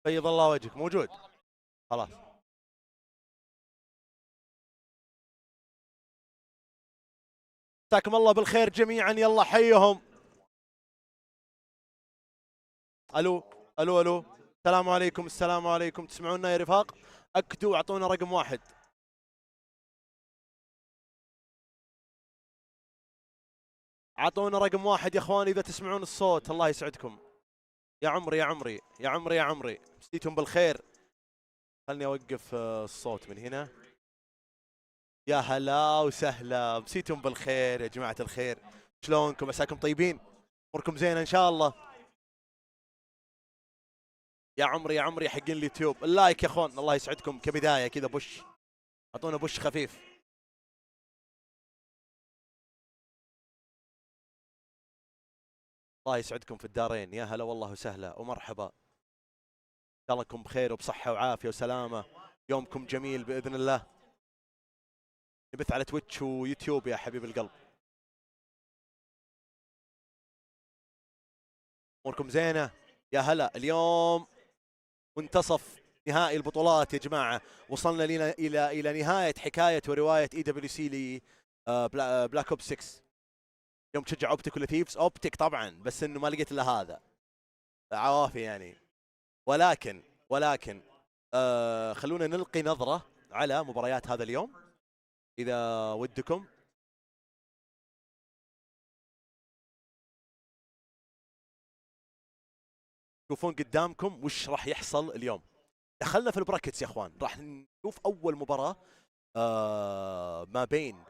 بيض الله وجهك. موجود خلاص. مساكم الله بالخير جميعا. يلا حيهم. الو الو الو. السلام عليكم. السلام عليكم. تسمعونا يا رفاق؟ اكدوا واعطونا رقم واحد. اعطونا رقم واحد يا اخوان اذا تسمعون الصوت. الله يسعدكم. يا عمري يا عمري يا عمري يا عمري. مسيتم بالخير. خلني اوقف الصوت من هنا. يا هلا وسهلا. مسيتم بالخير يا جماعة الخير. شلونكم؟ عساكم طيبين؟ اموركم زينة ان شاء الله. يا عمري يا عمري حقين اليوتيوب اللايك يا اخوان. الله يسعدكم كبداية كذا بوش. اعطونا بوش خفيف. الله يسعدكم في الدارين. يا هلا والله وسهلا ومرحبا. ان شاء الله انكم بخير وبصحة وعافية وسلامة. يومكم جميل باذن الله. نبث على تويتش ويوتيوب يا حبيب القلب. اموركم زينة؟ يا هلا. اليوم منتصف نهائي البطولات يا جماعة. وصلنا لنا الى نهاية حكاية ورواية اي دبليو سي ل بلاك اوب 6. يوم تشجع اوبتيك ولا ثيفز؟ اوبتيك طبعا، بس انه ما لقيت الا هذا. عوافي يعني. ولكن خلونا نلقي نظرة على مباريات هذا اليوم اذا ودكم. تشوفون قدامكم وش راح يحصل اليوم. دخلنا في البراكتس يا اخوان. راح نشوف اول مباراة ما بين،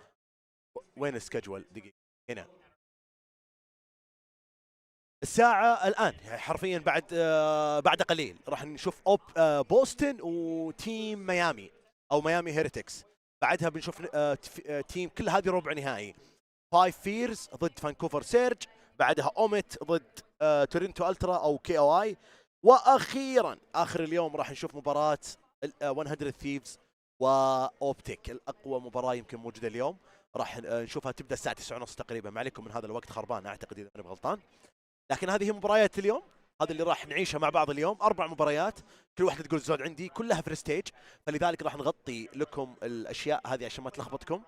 وين السكجول؟ دقيقة هنا. الساعة الآن يعني حرفيا بعد قليل راح نشوف بوسطن وتيم ميامي أو ميامي هيرتكس. بعدها بنشوف تيم كل هذه ربع نهائي. 5 فيرز ضد فانكوفر سيرج. بعدها اوميت ضد تورنتو الترا او كي او اي. واخيرا اخر اليوم راح نشوف مباراة 100 ثيفز واوبتيك. الاقوى مباراة يمكن موجودة اليوم. راح نشوفها تبدا الساعة 9:30 تقريبا. ما عليكم من هذا الوقت خربان اعتقد اذا انا غلطان. لكن هذه هي مباريات اليوم. هذا اللي راح نعيشها مع بعض اليوم. 4 مباريات كل واحدة تقول زود عندي. كلها في ستيج. فلذلك راح نغطي لكم الاشياء هذه عشان ما تلخبطكم.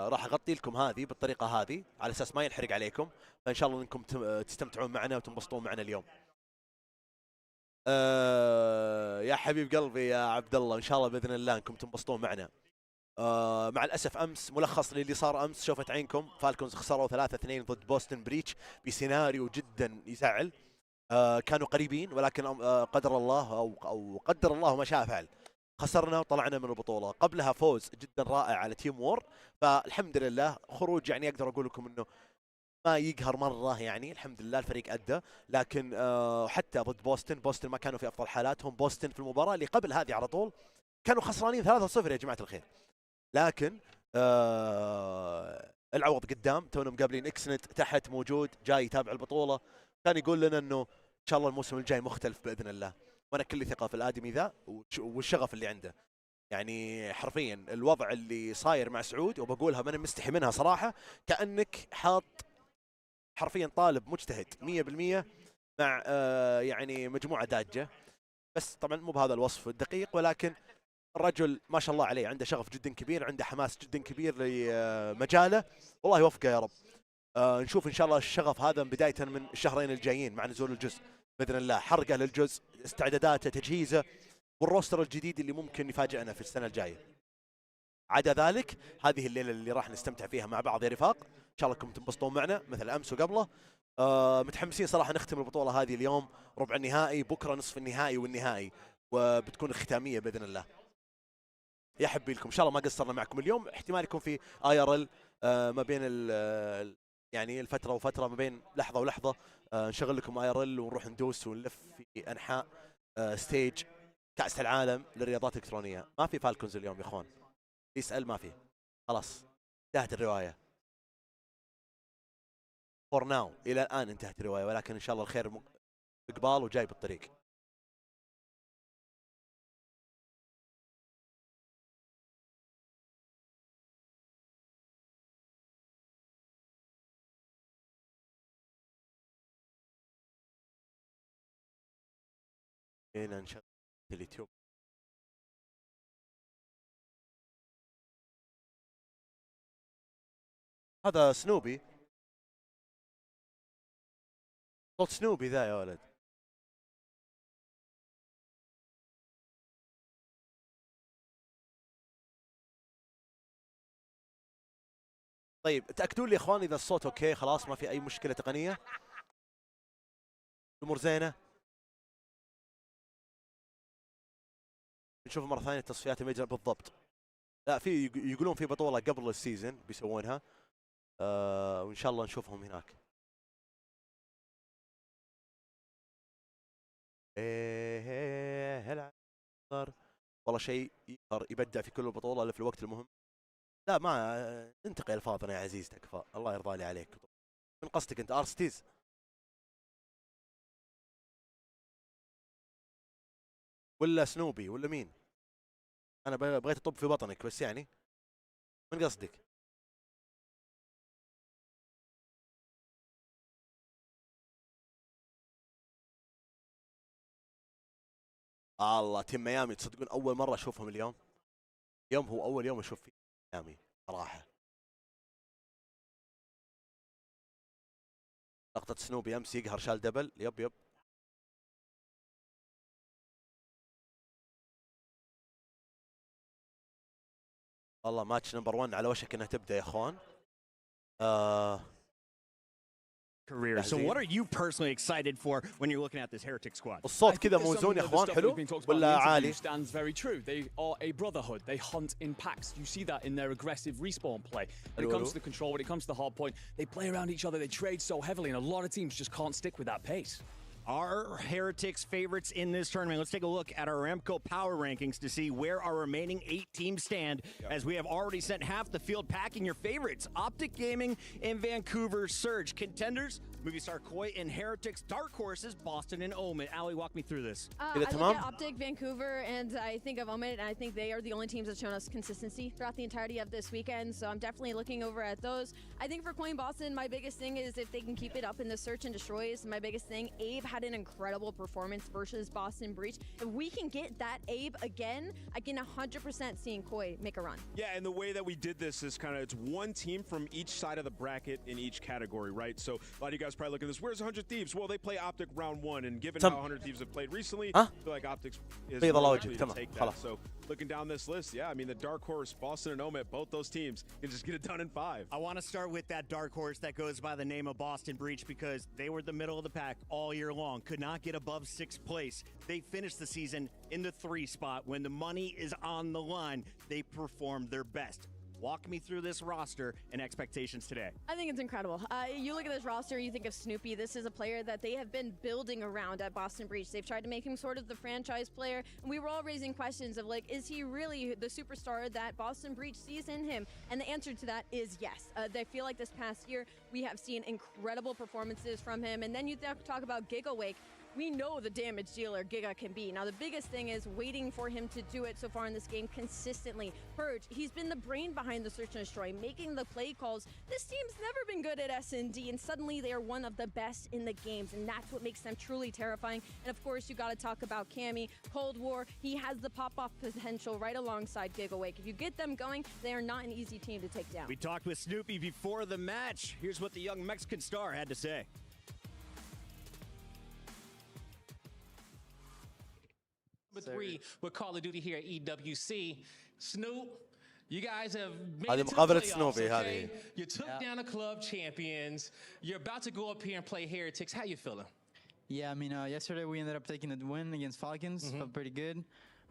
راح اغطي لكم هذه بالطريقه هذه على اساس ما ينحرق عليكم. فان شاء الله انكم تستمتعون معنا وتنبسطون معنا اليوم. يا حبيب قلبي يا عبد الله، ان شاء الله باذن الله انكم تنبسطون معنا. مع الاسف امس ملخص للي صار امس شوفت عينكم. فالكونز خسروا 3-2 ضد بوستن بريتش بسيناريو جدا يزعل. كانوا قريبين ولكن قدر الله او قدر الله ما شاء فعل. خسرنا وطلعنا من البطوله. قبلها فوز جدا رائع على تيم وور. فالحمد لله خروج يعني اقدر اقول لكم انه ما يقهر مره. يعني الحمد لله الفريق ادى. لكن حتى ضد بوستن ما كانوا في افضل حالاتهم. بوستن في المباراه اللي قبل هذه على طول كانوا خسرانين 3-0 يا جماعه الخير. لكن العوض قدام. تونا مقابلين اكسنت تحت موجود جاي يتابع البطوله. كان يقول لنا انه ان شاء الله الموسم الجاي مختلف باذن الله. وانا كل ثقه في الادمي ذا والشغف اللي عنده. يعني حرفيا الوضع اللي صاير مع سعود وبقولها ماني مستحي منها صراحه. كانك حاط حرفيا طالب مجتهد 100% مع يعني مجموعه داجه. بس طبعا مو بهذا الوصف الدقيق. ولكن الرجل ما شاء الله عليه عنده شغف جدا كبير. عنده حماس جدا كبير لمجاله. والله يوفقه يا رب. نشوف ان شاء الله الشغف هذا بدايه من الشهرين الجايين مع نزول الجزء باذن الله. حرقه للجزء، استعداداته، تجهيزه، والروستر الجديد اللي ممكن يفاجئنا في السنه الجايه. عدا ذلك هذه الليله اللي راح نستمتع فيها مع بعض يا رفاق. ان شاء الله انكم تنبسطون معنا مثل امس وقبله. متحمسين صراحه نختم البطوله هذه اليوم ربع النهائي. بكره نصف النهائي والنهائي. وبتكون الختاميه باذن الله. يا حبي لكم ان شاء الله ما قصرنا معكم اليوم. احتمال يكون في اي ار ال ما بين يعني الفتره وفتره، ما بين لحظه ولحظه نشغل لكم اي ار ال ونروح ندوس ونلف في انحاء ستيج كاس العالم للرياضات الالكترونيه. ما في فالكونز اليوم يا اخوان. يسال ما في. خلاص انتهت الروايه. فور ناو الى الان انتهت الروايه. ولكن ان شاء الله الخير اقبال وجاي بالطريق. هنا نشغل اليوتيوب. هذا سنوبي، صوت سنوبي ذا يا ولد. طيب تاكدوا لي يا اخوان اذا الصوت اوكي خلاص ما في اي مشكله تقنيه، الامور زينه. نشوف مره ثانيه تصفيات الميجر بالضبط. لا في يقولون في بطوله قبل السيزون بيسوونها، وان شاء الله نشوفهم هناك. هلا والله شيء يقدر يبدع في كل البطوله الا في الوقت المهم. لا ما انتقي الفاظنا يا عزيز تكفى، الله يرضى لي عليك. من قصدك انت ارستيز؟ ولا سنوبي ولا مين؟ انا بغيت اطب في بطنك بس يعني من قصدك؟ الله تيم ميامي تصدقون اول مره اشوفهم اليوم. اليوم هو اول يوم اشوف فيه ميامي صراحه. لقطه سنوبي امس يقهر شال دبل. يب والله ماتش نمبر 1 على وشك انها تبدا يا اخوان. career. So what are you personally excited for when you're looking at this Heretic squad? الصوت كذا موزون يا اخوان حلو ولا عالي؟ Stands very true. They are a brotherhood. They hunt in packs. You see that in their aggressive respawn play. When it comes to the control, when it comes to the hard point, they play around each other. They trade so heavily, and a lot of teams just can't stick with that pace. Our Heretics favorites in this tournament. Let's take a look at our Aramco power rankings to see where our remaining 8 teams stand, as we have already sent half the field packing your favorites. Optic Gaming in Vancouver, Surge. Contenders, Movistar Koi and Heretics. Dark Horses, Boston and Omen. Ali, walk me through this. I look at Optic, Vancouver, and I think of Omen, and I think they are the only teams that shown us consistency throughout the entirety of this weekend, so I'm definitely looking over at those. I think for Coin Boston, my biggest thing is if they can keep it up in the search and destroys. My biggest thing, Abe had an incredible performance versus Boston Breach. If we can get that Abe again, I can 100% see Koi make a run. Yeah, and the way that we did this is kind of, it's one team from each side of the bracket in each category, right? So a lot of you guys probably look at this, where's 100 Thieves? Well, they play Optic round 1, and given how 100 Thieves have played recently, I feel like Optics is likely to take that. So looking down this list, yeah, I mean, the Dark Horse, Boston and Omet, both those teams can just get it done in 5. I want to start with that Dark Horse that goes by the name of Boston Breach, because they were the middle of the pack all year long, could not get above 6th place. They finished the season in the 3 spot. When the money is on the line, they performed their best. Walk me through this roster and expectations today. I think it's incredible. You look at this roster, you think of Snoopy. This is a player that they have been building around at Boston Breach. They've tried to make him sort of the franchise player. And we were all raising questions of like, is he really the superstar that Boston Breach sees in him? And the answer to that is yes. They feel like this past year, we have seen incredible performances from him. And then you talk about Gigawake. We know the damage dealer Giga can be. Now, the biggest thing is waiting for him to do it so far in this game consistently. Purge, he's been the brain behind the search and destroy, making the play calls. This team's never been good at S&D, and suddenly they are one of the best in the games, and that's what makes them truly terrifying. And of course, you got to talk about Cammy, Cold War. He has the pop-off potential right alongside Gigawake. If you get them going, they are not an easy team to take down. We talked with Snoopy before the match. Here's what the young Mexican star had to say. Number 3 with Call of Duty here at EWC. Snoop, you guys have made هذه it to the مقابلة playoffs, سنوبي okay? هذه. You took down the club champions. You're about to go up here and play Heretics. How you feeling? Yeah, I mean, yesterday we ended up taking the win against Falcons. Felt pretty good.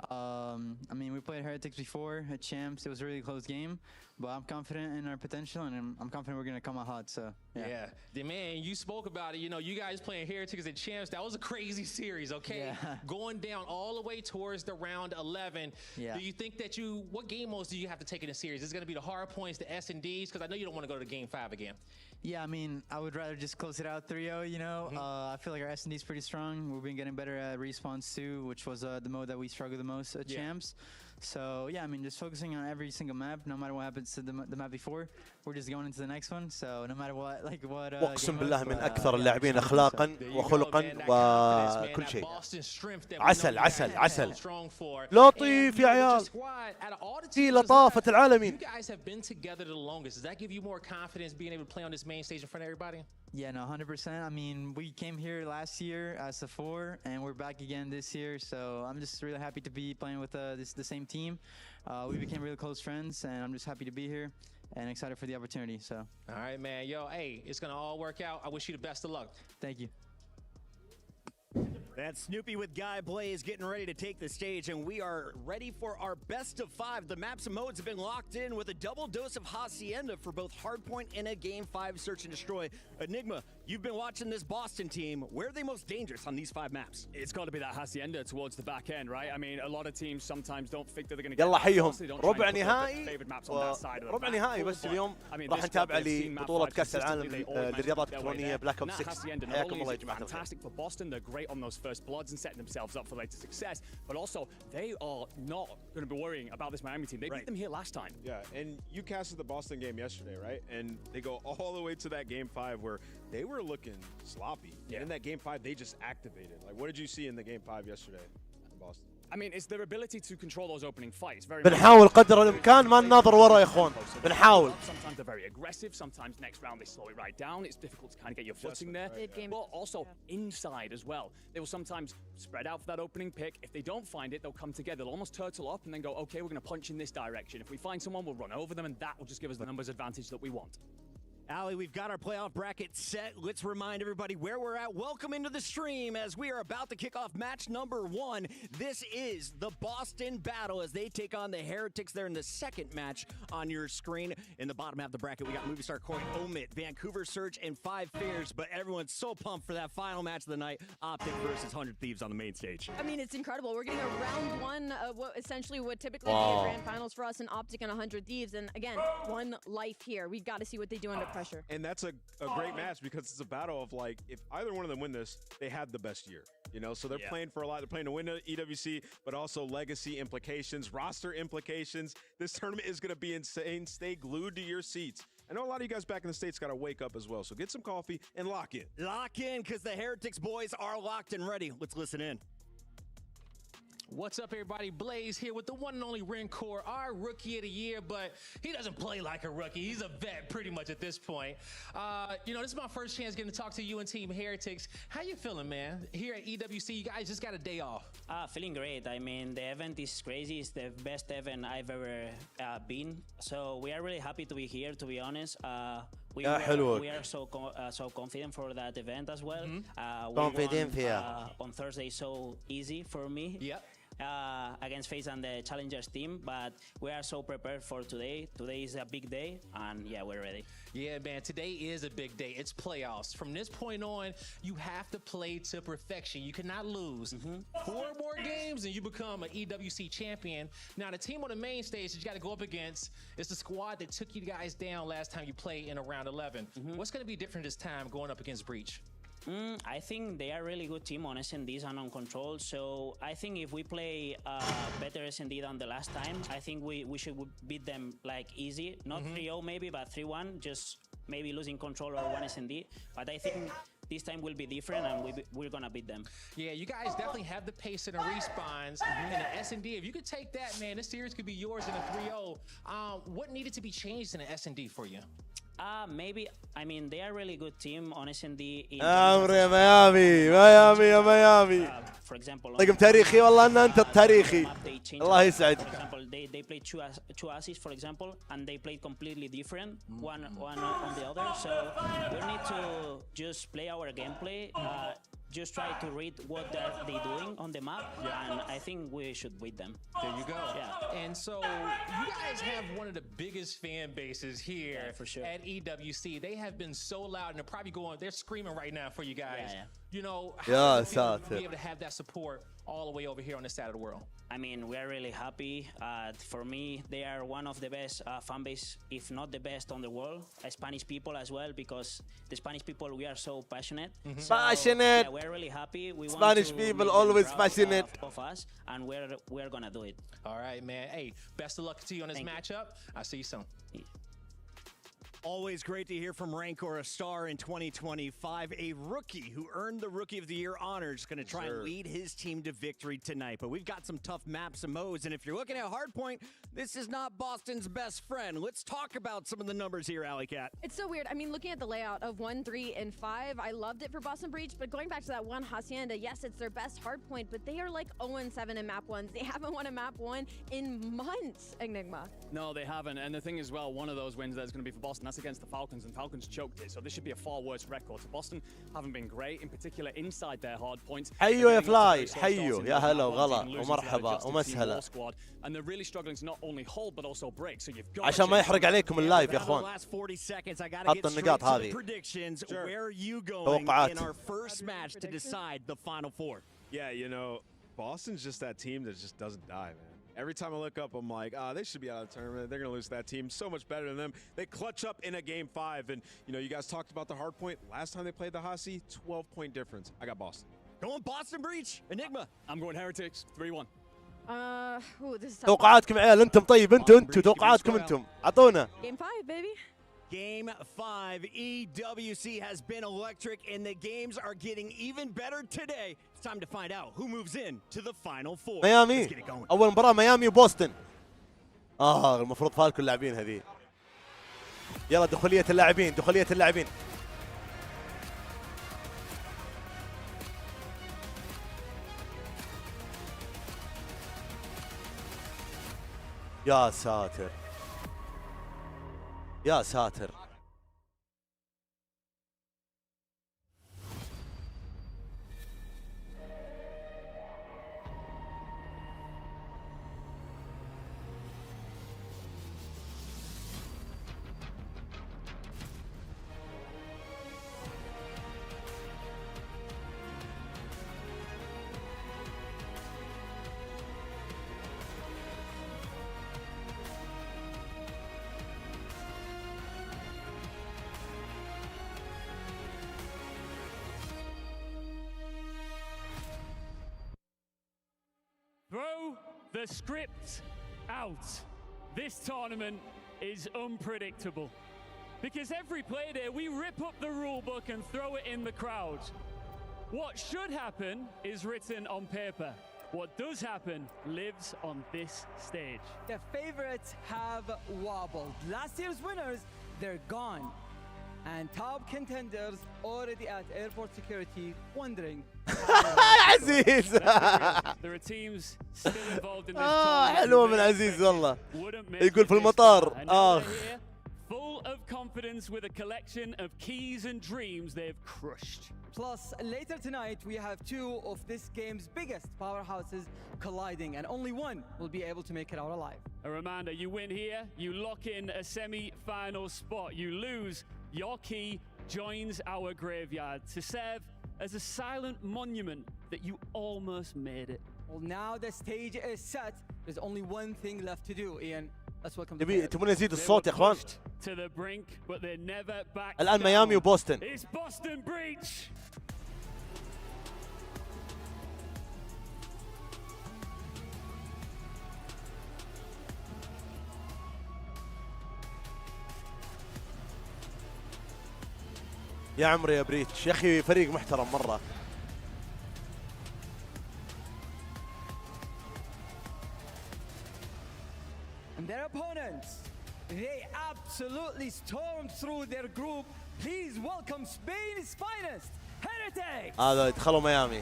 I mean, we played Heretics before at Champs. It was a really close game, but I'm confident in our potential, and I'm confident we're going to come out hot. So, yeah. Man, you spoke about it. You know, you guys playing Heretics and Champs. That was a crazy series, okay? Yeah. Going down all the way towards the round 11. Yeah. Do you think that what game modes do you have to take in the series? Is it going to be the hard points, the S&Ds? Because I know you don't want to go to game 5 again. Yeah, I mean, I would rather just close it out 3-0, you know. I feel like our S&D is pretty strong. We've been getting better at respawns too, which was the mode that we struggled the most at Champs. So yeah, I mean, just focusing on every single map, no matter what happens to the map before, we're just going into the next one. So no matter what, like what. واقسم بالله من اكثر اللاعبين اخلاقا وخلقا وكل شيء. عسل عسل عسل. لطيف يا عيال. في لطافة العالمين. You guys have been together the longest. Does that give you more confidence being able to play on this main stage in front of everybody? Yeah, no, 100%. I mean, we came here last year as a 4, and we're back again this year. So I'm just really happy to be playing with the same team. We became really close friends, and I'm just happy to be here and excited for the opportunity. So. All right, man. Yo, hey, it's gonna all work out. I wish you the best of luck. Thank you. That's Snoopy with Guy Blaze getting ready to take the stage, and we are ready for our best of 5. The maps and modes have been locked in with a double dose of Hacienda for both Hardpoint and a Game 5 Search and Destroy. Enigma, you've been watching this Boston team. Where are they most dangerous on these 5 maps? It's got to be that Hacienda towards the back end, right? I mean, a lot of teams sometimes don't think that they're going to get يلا حيهم they don't ربع try and put their نهائي favorite maps on that side of the ربع map. نهائي بس اليوم راح نتابع لبطولة كأس العالم للرياضات الالكترونية بلاك اوبس 6. حياكم الله يا جماعة الخير. Fantastic for Boston. They're great on those first bloods and setting themselves up for later success. But also, they are not going to be worrying about this Miami team. They beat them here last time. Yeah, and you casted the Boston game yesterday, right? And they go all the way to that game 5 where they were looking sloppy. Yeah. And in that game 5, they just activated. Like, what did you see in the game 5 yesterday in Boston? I mean, it's their ability to control those opening fights. بنحاول قدر الامكان ما نناظر ورا يا اخوان. بنحاول. Sometimes they're very aggressive. Sometimes next round they slow it right down. It's difficult to kind of get your footing there. But also inside as well. They will sometimes spread out for that opening pick. If they don't find it, they'll come together. They'll almost turtle up and then go, okay, we're going to punch in this direction. If we find someone, we'll run over them, and that will just give us the numbers advantage that we want. Ali, we've got our playoff bracket set. Let's remind everybody where we're at. Welcome into the stream as we are about to kick off match number 1. This is the Boston Battle as they take on the Heretics. They're in the second match on your screen. In the bottom half of the bracket, we got movie star Corey Omit, Vancouver Surge, and 5 Fears. But everyone's so pumped for that final match of the night, Optic versus 100 Thieves on the main stage. I mean, it's incredible. We're getting a round 1 of what essentially would typically be a grand finals for us in Optic and 100 Thieves. And again, 1 life here. We've got to see what they do under pressure. And that's a great match because it's a battle of, like, if either one of them win this, they had the best year, you know? So they're playing for a lot. They're playing to win the EWC, but also legacy implications, roster implications. This tournament is going to be insane. Stay glued to your seats. I know a lot of you guys back in the States got to wake up as well. So get some coffee and lock in. Lock in because the Heretics boys are locked and ready. Let's listen in. What's up, everybody? Blaze here with the one and only Rencor, our rookie of the year, but he doesn't play like a rookie. He's a vet pretty much at this point. You know, this is my first chance getting to talk to you and Team Heretics. How you feeling, man? Here at EWC, you guys just got a day off. Feeling great. I mean, the event is crazy. It's the best event I've ever been. So we are really happy to be here, to be honest. We are so confident for that event as well. Confident on Thursday, so easy for me. Yep. Against FaZe and the Challengers team, but we are so prepared for today. Today is a big day, and yeah, we're ready. Yeah, man, today is a big day. It's playoffs. From this point on, you have to play to perfection. You cannot lose. 4 more games and you become an EWC champion. Now, the team on the main stage that you got to go up against is the squad that took you guys down last time you played in a round 11. What's going to be different this time going up against Breach? I think they are a really good team on SNDs and on Control, so I think if we play better SND than the last time, I think we should beat them like easy. Not 3-0 maybe, but 3-1, just maybe losing Control or 1 SND. But I think this time will be different and we're gonna beat them. Yeah, you guys definitely have the pace and the respawns and the SND. If you could take that, man, this series could be yours in a 3-0. What needed to be changed in an SND for you? Maybe, I mean, they are a really good team on SND. ميامي For example, رقم تاريخي والله ان انت التاريخي الله يسعدك. For example, they played two assists, for example, and they played completely different, one on the other. So we need to just play our gameplay. Just try to read what they're doing on the map, and I think we should beat them. There you go. Yeah. And so you guys have one of the biggest fan bases here for sure. at EWC. They have been so loud, and they're probably they're screaming right now for you guys. Yeah. You know, Yeah, how does it feel to be able to have that support all the way over here on this side of the world? I mean, we are really happy. For me, they are one of the best fan base, if not the best on the world. Spanish people as well, because the Spanish people, we are so passionate. So, passionate. Yeah, we're really happy. We Spanish want to people make them always proud passionate of us, and we're gonna do it. All right, man. Hey, best of luck to you on this matchup. I'll see you soon. Always great to hear from Rancor, a star in 2025, a rookie who earned the Rookie of the Year honors, going to try and lead his team to victory tonight. But we've got some tough maps and modes, and if you're looking at Hardpoint, this is not Boston's best friend. Let's talk about some of the numbers here, Alley Cat. It's so weird. I mean, looking at the layout of 1, 3, and 5, I loved it for Boston Breach, but going back to that one Hacienda, yes, it's their best Hardpoint, but they are like 0-7 in map 1s. They haven't won a map 1 in months, Enigma. No, they haven't. And the thing is, well, one of those wins that's going to be for Boston, that's against the Falcons, and Falcons choked it. So this should be a far worse record. So Boston haven't been great, in particular inside their hard points. حيو يا فلاي حيو يا هلا وغلا ومرحبا ومسهلا. And they're really struggling to not only hold but also break. So you've got عشان ما يحرق عليكم اللايف يا اخوان. حط النقاط هذه. Where are you going in our first match to decide the final four? Yeah, you know, Boston's just that team that just doesn't die, man. Every time I look up, I'm like, they should be out of the tournament. They're going to lose to that team. So much better than them. They clutch up in a game 5. And, you know, you guys talked about the hard point. Last time they played the Hasi, 12-point difference. I got Boston. Going Boston Breach. Enigma. I'm going Heretics. 3-1. This is tough. توقعاتكم يا عيال. انتم طيب انتم توقعاتكم انتم. اعطونا. Game 5, baby. Game 5, EWC has been electric, and the games are getting even better today. It's time to find out who moves in to the final four. ميامي. أول مباراة ميامي وبوسطن. المفروض فالكو اللاعبين هذه. يلا دخولية اللاعبين، دخولية اللاعبين. يا ساتر. يا ساتر. Throw the script out. This tournament is unpredictable. Because every play day, we rip up the rule book and throw it in the crowd. What should happen is written on paper. What does happen lives on this stage. The favorites have wobbled. Last year's winners, they're gone. And top contenders already at airport security wondering. عزيز. There are teams still involved in this tournament. حلوة من عزيز والله. يقول في المطار. Full of confidence with a collection of keys and dreams they've crushed. Plus, later tonight, we have two of this game's biggest powerhouses colliding, and only one will be able to make it out alive. A reminder, you win here, you lock in a semi-final spot. You lose, your key joins our graveyard to serve as a silent monument that you almost made it. Well, now the stage is set. There's only one thing left to do, Ian. Let's welcome تبون نزيد الصوت يا اخوان. To the brink, but they never back الآن ميامي وبوسطن. It's Boston Breach. يا عمري يا بريتش يا اخي فريق محترم مرة. And their opponents, they absolutely stormed through their group. Please welcome Spain's finest, Heretics! هذا دخلوا ميامي.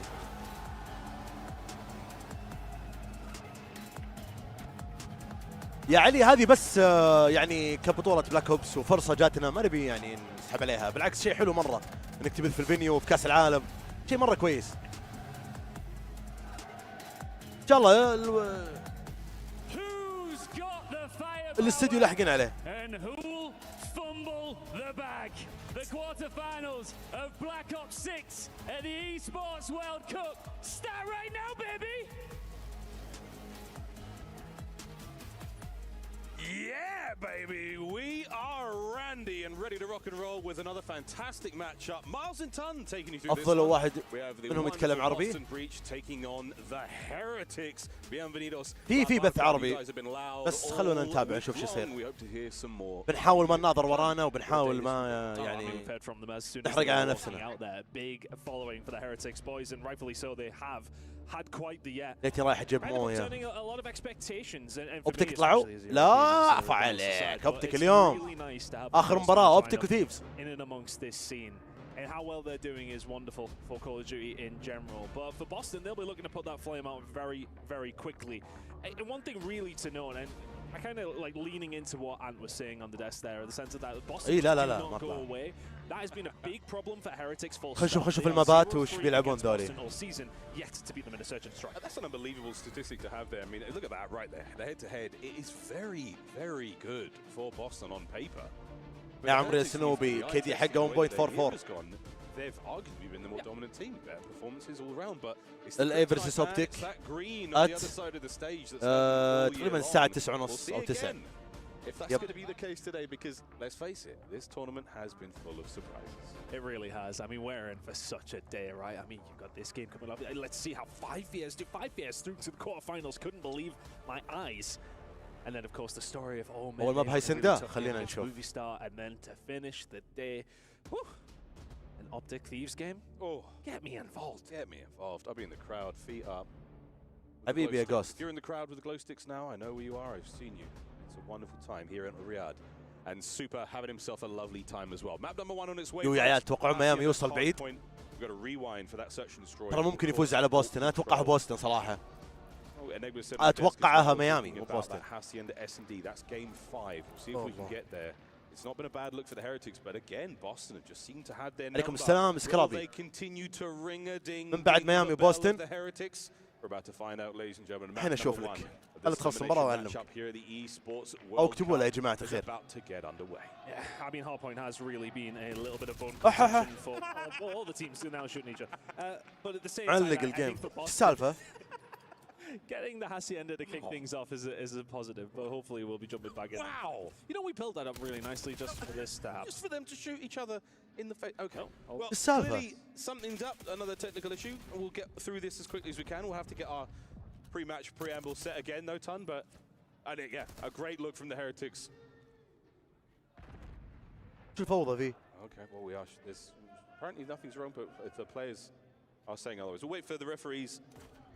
يا علي هذه بس يعني كبطولة بلاك اوبس وفرصة جاتنا ما نبي يعني نسحب عليها، بالعكس شيء حلو مرة انك تبث في الفينيو وفي كأس العالم، شيء مرة كويس. ان شاء الله الاستديو لاحقين عليه. fumble the bag. The quarterfinals of Black Ops 6 at the Esports World Cup start right now, baby. Yeah, baby, we are Randy and ready to rock and roll with another fantastic matchup. Miles and Ton taking you through this أفضل one. واحد We have the منهم يتكلم عربي. Boston Breach taking on the Heretics. Bienvenidos. في بث عربي You guys have been loud بس خلونا all نتابع نشوف شو week long. يصير. We hope to hear some more. بنحاول ما نناظر ورانا وبنحاول ما يعني نحرق على نفسنا. Big following for the Heretics boys, and rightfully so. They have had quite the ليتني رايح اجيب مويه. turning a lot of expectations, and اوبتيك طلعوا؟ لا عفا عليك اوبتيك اليوم اخر مباراة اوبتيك وثيفز. in and amongst this scene. And how well they're doing is wonderful for Call of Duty in general. But for Boston, they'll be looking to put that flame out very, very quickly. And one thing really to note, and I kind of like leaning into what Ant was saying on the desk there, in the sense of that Boston لا do not go away. That has been a big problem for Heretics. خشوا في المبات وش بيلعبون ذولي. Yet to beat them in a search and strike. That's an unbelievable statistic to have there. I mean, look at that right there. The head-to-head, it is very, very good for Boston on paper. يا عمري سنوبي كيدي حقه 1.44. They've arguably been the more dominant team. Better performances all around, but it's الA versus Optic تقريبا الساعة 9:30 أو 9. If that's going to be the case today, because let's face it, this tournament has been full of surprises. It really has. I mean, we're in for such a day, right? I mean, you've got this game coming up. Let's see how 5 years through to the quarterfinals. Couldn't believe my eyes. And then, of course, the story of أول ما بهايسندا خلينا نشوف. movie star, and then to finish the day, whew, an Optic Thieves game. Oh, get me involved. Get me involved. I'll be in the crowd, feet up. حبيبي يا Ghost. If you're in the crowd with the glow sticks now, I know where you are. I've seen you. It's a wonderful time here in Riyadh. And Super having himself a lovely time as well. Map number 1 on its way. يا عيال توقعوا ميامي يوصل بعيد. We've got to rewind for that search and destroy. ترى ممكن يفوز على بوسطن. أتوقع بوسطن صراحة. أتوقعها ميامي مو بوسطن. Hacienda S&D. That's game 5. See if we can get there. It's not been a bad look for the Heretics, but again, Boston have just seemed to have their عليكم السلام سكرابي. من بعد ميامي وبوسطن. We're about to find out, ladies and gentlemen. الحين أشوف لك. هل تخلص المباراة وأعلمك. أو اكتبوا له يا جماعة الخير. Yeah, I mean, Hardpoint has really been a little bit of bone contention for all the teams now shooting each other. But at the same time, علق الجيم. إيش السالفة؟ Getting the Hacienda to kick things off is a positive, but hopefully we'll be jumping back in. Wow! You know, we built that up really nicely just for this to happen. Just for them to shoot each other in the face. Okay. Well, Salva. clearly something's up. Another technical issue. We'll get through this as quickly as we can. We'll have to get our pre-match preamble set again, no ton, but yeah, a great look from the Heretics. شو الفوضى فيه؟ Okay, well we are. There's apparently nothing's wrong, but if the players are saying otherwise, we'll wait for the referees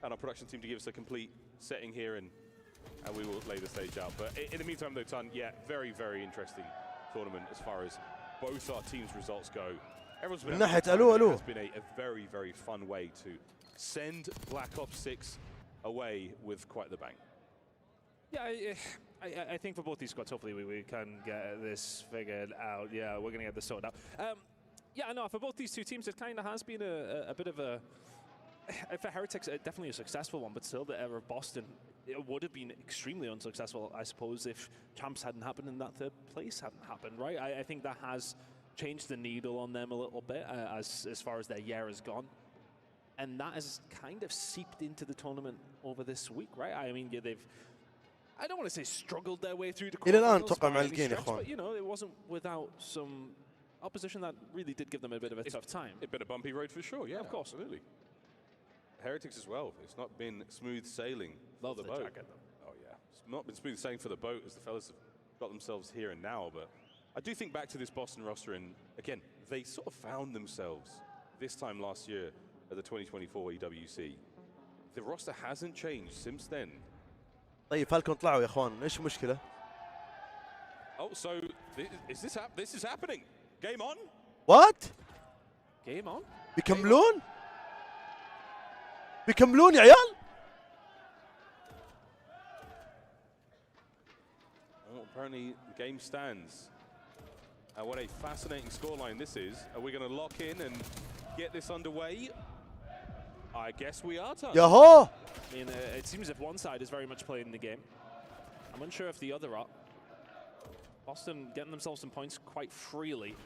and our production team to give us a complete setting here, and we will lay the stage out. But in the meantime, though, Ton, yeah, very, very interesting tournament as far as both our teams' results go. Everyone's been it's been a very, very fun way to send Black Ops 6 away with quite the bang. Yeah, I think for both these squads, hopefully we can get this figured out. Yeah, we're going to get this sorted out. Yeah, no, for both these two teams, it kind of has been a bit of a... For Heretics, definitely a successful one, but still the era of Boston, it would have been extremely unsuccessful, I suppose, if champs hadn't happened and that third place hadn't happened, right? I think that has changed the needle on them a little bit as far as their year has gone. And that has kind of seeped into the tournament over this week, right? I mean, they've, I don't want to say struggled their way through the quarterfinals, but you know, it wasn't without some opposition that really did give them a bit of a tough time. It's been a bumpy road for sure, yeah, of course. Absolutely. Heretics as well. It's not been smooth sailing for the boat. Oh yeah, it's not been smooth sailing for the boat as the fellas have got themselves here and now. But I do think back to this Boston roster, and again, they sort of found themselves this time last year at the 2024 EWC. The roster hasn't changed since then. طيب فالكون طلعوا يا اخوان، ايش المشكلة؟ Oh, so this is happening. Game on. What? Game on. بيكملون؟ بيكملون يا عيال؟ Well, apparently the game stands. What a fascinating scoreline this is. Are we going to lock in and get this underway? I guess we are, Tom. Yaho! I mean, it seems if one side is very much playing the game. I'm unsure if the other are. Boston getting themselves some points quite freely.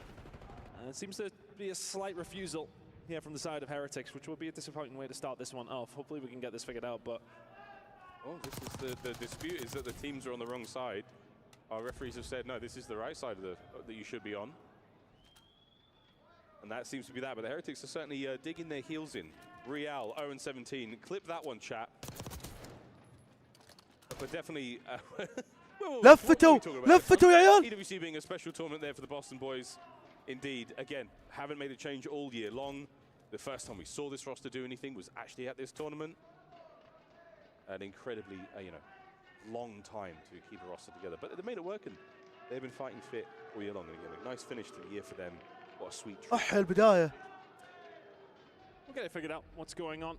It seems to be a slight refusal here from the side of Heretics, which will be a disappointing way to start this one off. Hopefully we can get this figured out, but... Well, this is the dispute is that the teams are on the wrong side. Our referees have said, no, this is the right side of that you should be on. And that seems to be that, but the Heretics are certainly digging their heels in. Real, 0-17. Clip that one, chat. But definitely... لفتوا يا عيال. EWC being a special tournament there for the Boston boys. Indeed, again, haven't made a change all year long. The first time we saw this roster do anything was actually at this tournament. An incredibly, long time to keep a roster together. But they made it work, and they've been fighting fit all year long. And again, a nice finish to the year for them. What a sweet treat. أحلى البداية. We'll get it figured out, what's going on.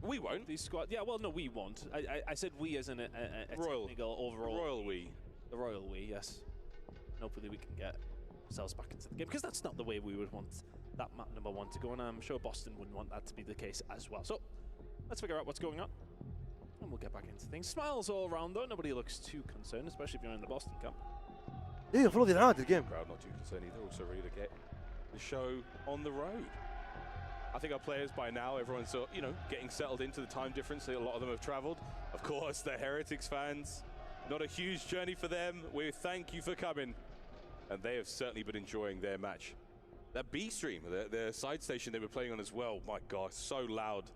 We won't. These squad, yeah, well, no, we won't. I said we as in a technical overall. The royal we. The royal we, yes. And hopefully we can get ourselves back into the game, because that's not the way we would want that map number 1 to go, and I'm sure Boston wouldn't want that to be the case as well. So let's figure out what's going on, and we'll get back into things. Smiles all around though, nobody looks too concerned, especially if you're in the Boston camp. إيه المفروض ينعاد الجيم. Crowd not too concerned either, also ready to get the show on the road. I think our players by now, everyone's getting settled into the time difference. A lot of them have traveled. Of course, the Heretics fans, not a huge journey for them. We thank you for coming. And they have certainly been enjoying their match. That B stream, the side station they were playing on as well, my God, so loud.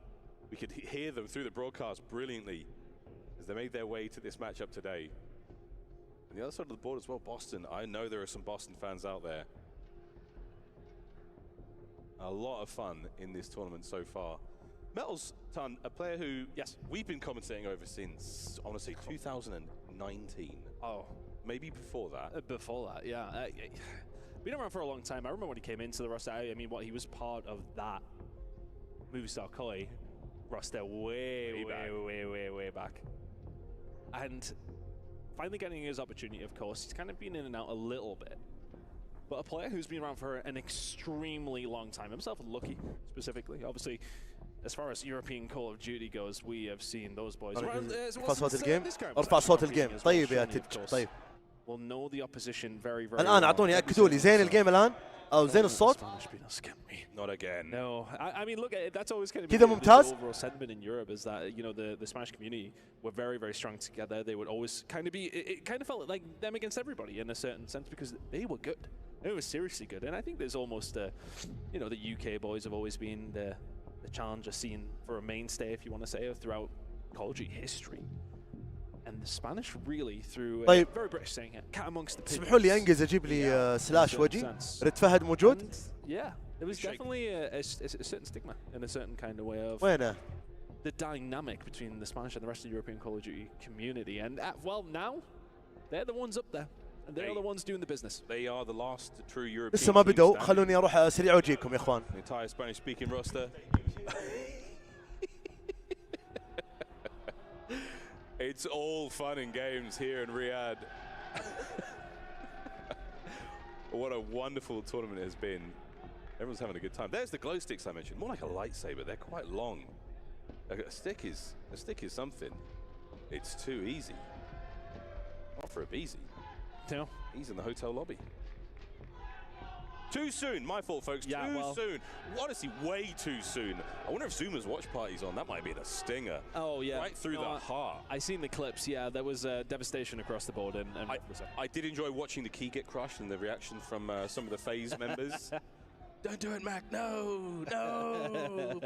We could hear them through the broadcast brilliantly as they made their way to this matchup today. And the other side of the board as well, Boston. I know there are some Boston fans out there. A lot of fun in this tournament so far. Metals Ton, a player who, yes, we've been commentating over since, I want to say, 2019. Oh. Maybe before that. Before that, yeah. Been around for a long time. I remember when he came into the roster. I mean, he was part of that Movistar Koi roster way back. And finally getting his opportunity, of course. He's kind of been in and out a little bit. But a player who's been around for an extremely long time, himself and Lucky specifically. Obviously, as far as European Call of Duty goes, we have seen those boys around. ارفع صوت الجيم. ارفع صوت الجيم. طيب يا تيتش. طيب. We'll know the opposition very الآن أعطوني أكدوا لي زين الجيم الآن أو زين الصوت. Not again. No, I mean, look, that's always kind of كذا ممتاز. The overall sentiment in Europe is that the Spanish community were very, very strong together. They would always kind of be. It kind of felt like them against everybody in a certain sense because they were good. They were seriously good, and I think there's almost the UK boys have always been the challenger scene for a mainstay, if you want to say, throughout Call of Duty history. And the Spanish really through طيب. very British saying it, cat amongst the pigeons. اسمحوا لي أنجز أجيب لي سلاش وجهي. رد فهد موجود؟ Yeah, there was definitely a certain stigma in a certain kind of way of وينه؟ the dynamic between the Spanish and the rest of the European Call of Duty community. And well, now they're the ones up there. And they're the ones doing the business. They are the last true European. لسه ما بدوا. خلوني أروح سريع وأجيكم يا إخوان. The entire Spanish-speaking roster. It's all fun and games here in Riyadh. What a wonderful tournament it has been. Everyone's having a good time. There's the glow sticks I mentioned. More like a lightsaber. They're quite long. A stick is something. It's too easy. Not for a Beezy. No. He's in the hotel lobby. Too soon. My fault, folks. Yeah, too soon. Honestly, way too soon. I wonder if Zuma's watch party's on. That might be a stinger. Oh, yeah. Right through the heart. I seen the clips. Yeah, there was devastation across the board. And I did enjoy watching the key get crushed and the reaction from some of the FaZe members. Don't do it, Mac. No,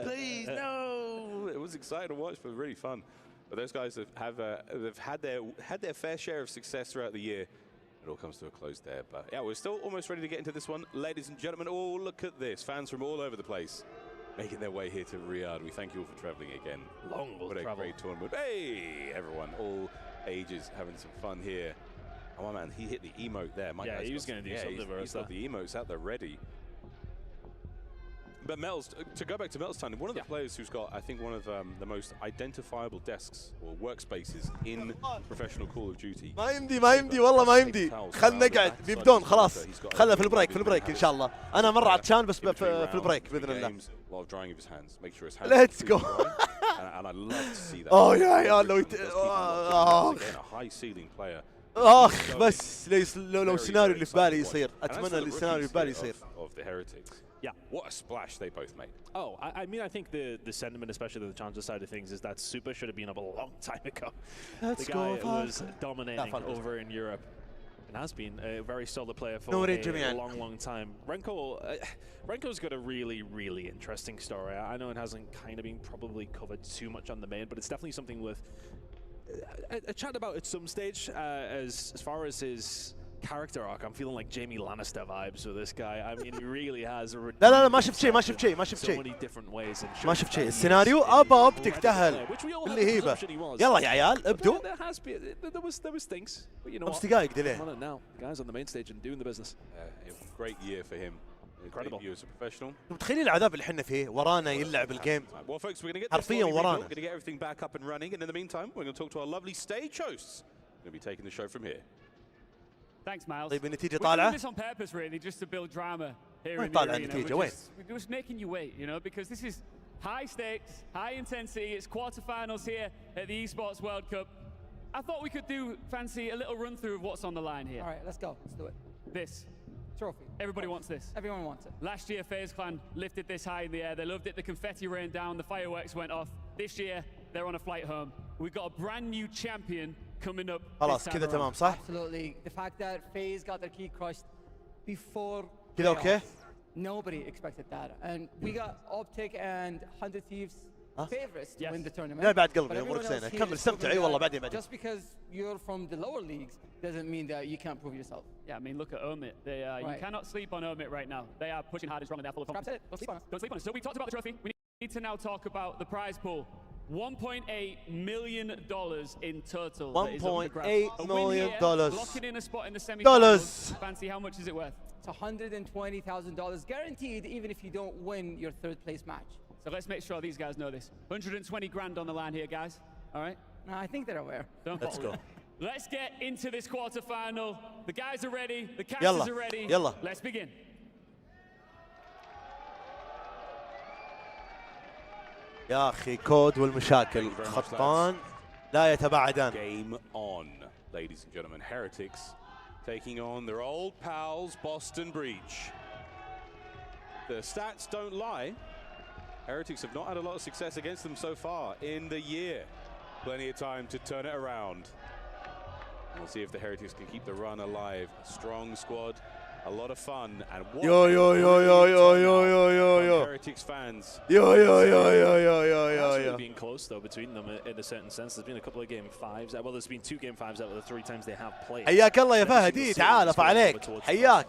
please, no. It was exciting to watch, but really fun. But those guys have had their fair share of success throughout the year. It all comes to a close there, but yeah, we're still almost ready to get into this one. Ladies and gentlemen, oh, look at this. Fans from all over the place making their way here to Riyadh. We thank you all for traveling again. Long will What a travel. great tournament. Hey, everyone, all ages having some fun here. Oh, my man, he hit the emote there. My Yeah, guy's he was got going to do some- something for he's us got the emotes out there ready. But Mel's, to go back to Mel's time, one of the players who's got, I think, one of the most identifiable desks or workspaces in professional Call of Duty. ما يمدي والله ما يمدي. خلنا نقعد بيبدون خلاص. خلنا في البريك إن شاء الله. أنا مرة عطشان بس في البريك بإذن الله. A lot of drying of his hands. Make sure his hands. Let's go. And I love to see that. Oh yeah, Again, a high ceiling player. اخ بس لو السيناريو اللي في بالي يصير، اتمنى السيناريو اللي في بالي يصير. Yeah. What a splash they both made. Oh, I mean, I think the sentiment, especially the challenger side of things, is that Super should have been up a long time ago. The guy was dominating over in Europe and has been a very solid player for a long time. Renko's got a really interesting story. I know it hasn't kind of been probably covered too much on the main, but it's definitely something with a chat about at some stage. As far as his character arc, I'm feeling like Jamie Lannister vibes with this guy. I mean, he really has a لا ما شفت شيء so many different ways. ما شفت شيء. السيناريو ابا اوبتيك تهل اللي هيبه. يلا يا عيال ابدوا. There was things, but you know 5 دقائق ديلي. Now guys on the main stage and doing the business. Great year for him. Incredible. You as a professional. متخيلين العذاب اللي احنا فيه ورانا يلعب الجيم. Well, folks, we're going to get حرفيا ورانا. We're going to get everything back up and running, and in the meantime, we're going to talk to our lovely stage hosts. We're going to be taking the show from here. Thanks, Miles. طيب النتيجة We're طالعة. doing this on purpose, really, just to build drama here وين in the طالعة arena. النتيجة We're وين؟ just making you wait, you know, because this is high stakes, high intensity. It's quarterfinals here at the Esports World Cup. I thought we could do fancy a little run through of what's on the line here. All right, let's go. Let's do it. This Trophy. Everybody wants this. Everyone wants it. Last year, FaZe Clan lifted this high in the air. They loved it. The confetti rained down. The fireworks went off. This year, they're on a flight home. We've got a brand new champion coming up. خلاص كذا تمام صح؟ Absolutely. The fact that FaZe got their key crushed before كذا اوكي؟ nobody expected that. And we got Optic and 100 Thieves favorites to win the tournament. لا بعد قلبي امورك زينه. كمل استمتع اي والله بعدين. Just because you're from the lower leagues doesn't mean that you can't prove yourself. Yeah, I mean, look at Omit. You cannot sleep on Omit right now. They are pushing hard and strong and they're full of confidence. Don't sleep on us. So we talked about the trophy. We need to now talk about the prize pool. $1.8 million in total. $1.8 million. Locking in a spot in the semi-finals. Fancy, how much is it worth? It's $120,000 guaranteed, even if you don't win your third place match. So let's make sure these guys know this. 120 grand on the line here, guys. All right? No, I think they're aware. Let's go. Let's get into this quarterfinal. The guys are ready. The casters are ready. يلا. Let's begin. يا اخي كود والمشاكل خطان لا يتباعدان. Game on, ladies and gentlemen. Heretics taking on their old pals, Boston Breach. The stats don't lie. Heretics have not had a lot of success against them so far in the year. Plenty of time to turn it around. We'll see if the Heretics can keep the run alive. Strong squad, a lot of fun, and what Heretics fans. It's been close though between them in a certain sense. There's been a couple of game fives. Well, there's been 2 game fives out of the 3 times they have played. حياك الله يا فهدي تعال عليك حياك.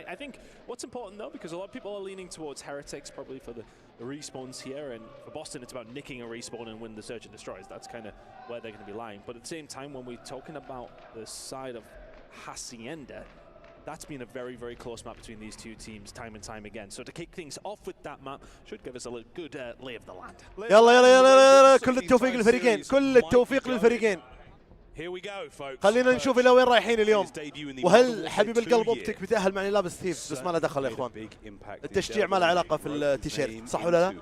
I think what's important though, because a lot of people are leaning towards Heretics probably for the respawns here, and for Boston it's about nicking a respawn and win the search and destroys. That's kind of where they're going to be lying. But at the same time, when we're talking about the side of Hacienda, that's been a very close map between these 2 teams time and time again. So to kick things off with that map should give us a good lay of the land. يلا كل التوفيق للفريقين. كل التوفيق للفريقين. Here we go, folks. خلينا نشوف الى وين رايحين اليوم. وهل حبيب القلب اوبتيك بيتأهل معني لابس ثيفز؟ بس ما له دخل يا اخوان. التشجيع ما له علاقه في التيشيرت صح ولا لا؟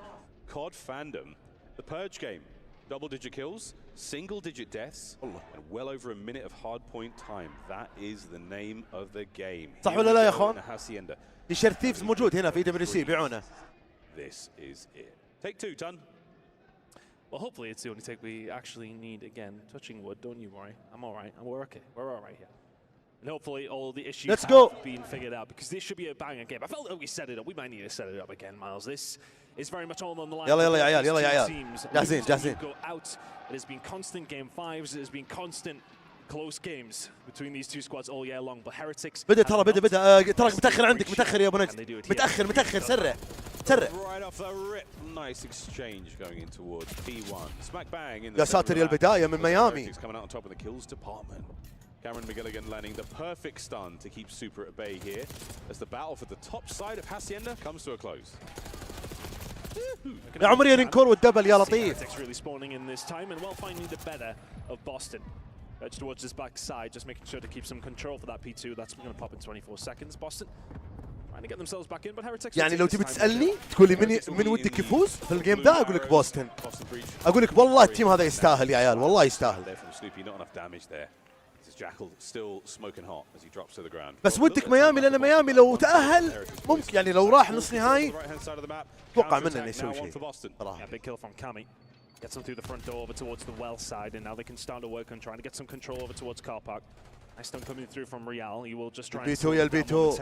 COD fandom, the purge game, double-digit kills, single-digit deaths, and well over a minute of hardpoint time. That is the name of the game. صح ولا لا يا اخوان؟ Hacienda. تيشيرت ثيفز موجود هنا في WC بيعونه. This is it. Take 2, Tun. Well, hopefully it's the only take we actually need. Again, touching wood, don't you worry. I'm all right. We're okay. We're all right here. And hopefully all the issues have been figured out, because this should be a banger game. I felt that we set it up. We might need to set it up again, Miles. This is very much all on the line. يلا يا عيال يلا يا عيال. جاهزين. Go out. It has been constant game 5s. It has been constant close games between these 2 squads all year long. But Heretics بدأ تراك متأخر عندك متأخر يا ابو نجد. متأخر سرع. Right off the rip. Nice exchange going in towards P1. Smack bang in the يا ساتر يا البداية من ميامي. Coming out on top of the kills department. Cameron McGilligan landing the perfect stun to keep Super at bay here as the battle for the top side of Hacienda comes to a close. يا عمري الانكور والدبل يا لطيف. Heretics really spawning in this time and well finding the better of Boston. Edge towards his back side, just making sure to keep some control for that P2. That's going to pop in 24 seconds. Boston trying to get themselves back in, but Heretics. يعني لو تبي تسألني تقول لي من ودك يفوز في الجيم ده أقول لك بوسطن. أقول لك والله التيم هذا يستاهل يا عيال والله يستاهل. بس ودك ميامي، لان ميامي لو تاهل ممكن يعني لو راح نص نهائي اتوقع منه انه يسوي شيء صراحه. Gets them through the front door over towards the well side, and now they can start to work on trying to get some control over towards car park. Nice stun coming through from Real. He will just try البي 2 يا البي 2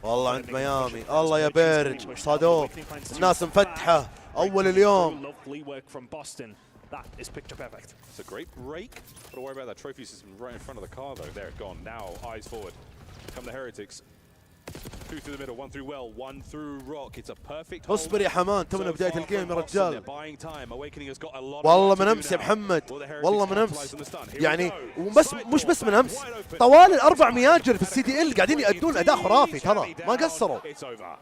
والله عند ميامي. الله يا بيرج صادوه الناس مفتحه اول اليوم. Lovely work from Boston. That is picture perfect. It's a great break. Don't worry about that trophy system right in front of the car though. There, gone. Now eyes forward. Come the Heretics. Two through the middle, one through well, one through rock. It's a perfect. اصبر يا حمان تونا بداية الجيم يا رجال. والله من امس يا محمد، والله من امس يعني، وبس مش بس من امس، طوال الاربع مياجر في السي دي ال قاعدين يأدون اداء خرافي ترى ما قصروا.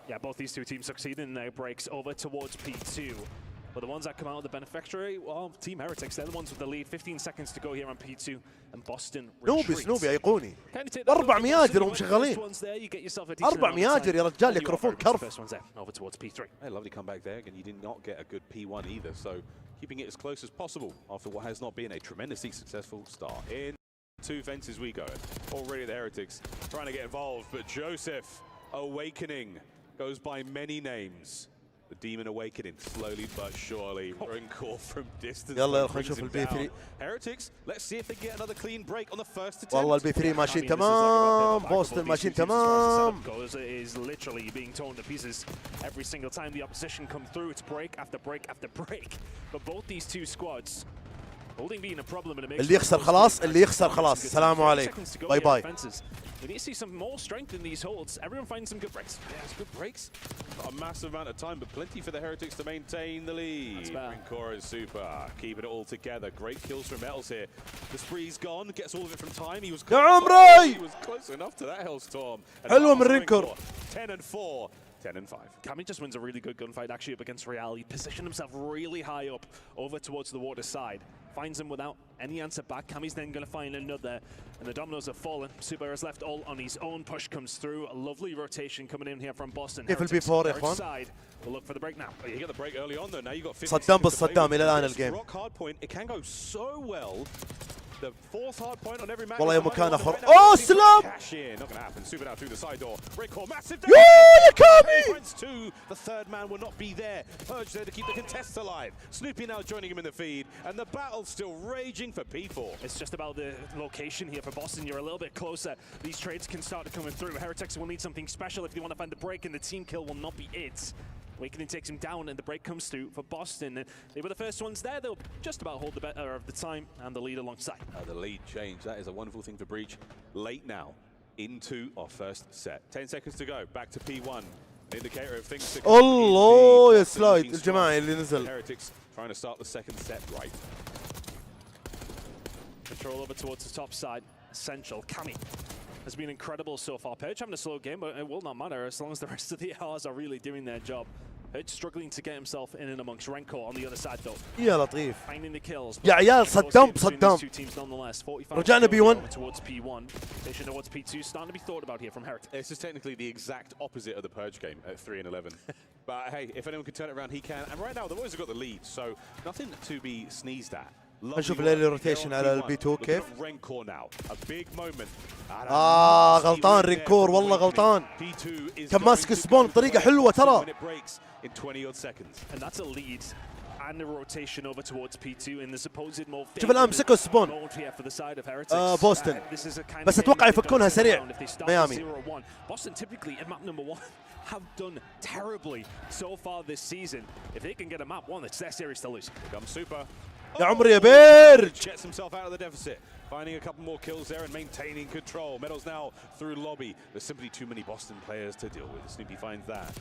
Yeah, both these two teams succeed in their breaks over towards P2. But the ones that come out of the beneficiary, well, Team Heretics, they're the ones with the lead. 15 seconds to go here on P2, and Boston retreats. نوبي ايقوني. 4 مياجر وهم شغالين. 4 مياجر يا رجال يكرفون كرف. Over towards P3. Hey, lovely comeback there, and you did not get a good P1 either. So keeping it as close as possible after what has not been a tremendously successful start. In 2 fences we go. Already the Heretics trying to get involved, but Joseph Awakening goes by many names. The demon awakening slowly but surely. Rincore from distance. يلا خلينا نشوف البي 3. Heretics, let's see if they get another clean break on the first attempt. والله البي 3 ماشيين تمام، بوستن ماشيين تمام. Is literally being torn to pieces every single time the opposition come through. It's break after break after break. But both these two squads holding being a problem in a mix. اللي يخسر خلاص، اللي يخسر خلاص. السلام عليكم. باي باي. We need to see some more strength in these holds. Everyone finds some good breaks. Yeah, it's good breaks. Not a massive amount of time, but plenty for the Heretics to maintain the lead. Rincore is super. Keeping it all together. Great kills from Metals here. The spree's gone. Gets all of it from time. He was يا عمري. He was close enough to that Hellstorm. حلوة من رينكور. 10 and 4. 10 and 5. Kami just wins a really good gunfight actually up against Real. He positioned himself really high up over towards the water side. Finds him without any answer back. Kami's then going to find another, and the dominoes have fallen. Super is left all on his own. Push comes through. A lovely rotation coming in here from Boston. Side. We'll look for the break now. Oh, you get the break early on though. Now you got 50 صدام بالصدام إلى الآن الجيم. Rock Hardpoint, it can go so well. The 4th hardpoint on every match. والله يا مكان اخر. اوه سلام. Not gonna happen. Super out through the side door. Rincore massive. يا كامي. The third man will not be there. Purge there to keep the contests alive. Snoopy now joining him in the feed, and the battle's still raging for P4. It's just about the location here for Boston. You're a little bit closer. These trades can start coming through. Heretics will need something special if they want to find the break, and the team kill will not be it. Awakening takes him down, and the break comes through for Boston. They were the first ones there. They'll just about hold the better of the time and the lead alongside. The lead change. That is a wonderful thing for Breach. Late now into our first set. 10 seconds to go. Back to P1. An indicator of things to come. الله يا سلايد الجماعي اللي نزل. Heretics trying to start the second set right. Control over towards the top side. Essential. Kami has been incredible so far. Purge having a slow game, but it will not matter as long as the rest of the ARs are really doing their job. Purge struggling to get himself in and amongst Rincore on the other side though. يا لطيف. Finding the kills. يا عيال صدام بصدام. رجعنا B1. Towards P1. Station towards P2 starting to be thought about here from Heretics. This is technically the exact opposite of the Purge game at 3 and 11. But hey, if anyone can turn it around, he can. And right now the boys have got the lead, so nothing to be sneezed at. نشوف الليلي روتيشن على البي 2 كيف. غلطان رينكور والله غلطان. كان ماسك السبون بطريقة حلوة ترى. And that's a lead. And a rotation over towards P2 in the supposed more. شوف الآن مسكوا السبون. بوستن. بس أتوقع يفكونها سريع. ميامي. Boston typically in map number 1 have done terribly so far this season. If they can get a map 1, it's their series to lose. Come Super. يا عمري يا بيرج. Gets himself out of the deficit. Finding a couple more kills there and maintaining control. Medals now through lobby. There's simply too many Boston players to deal with. Snoopy finds that.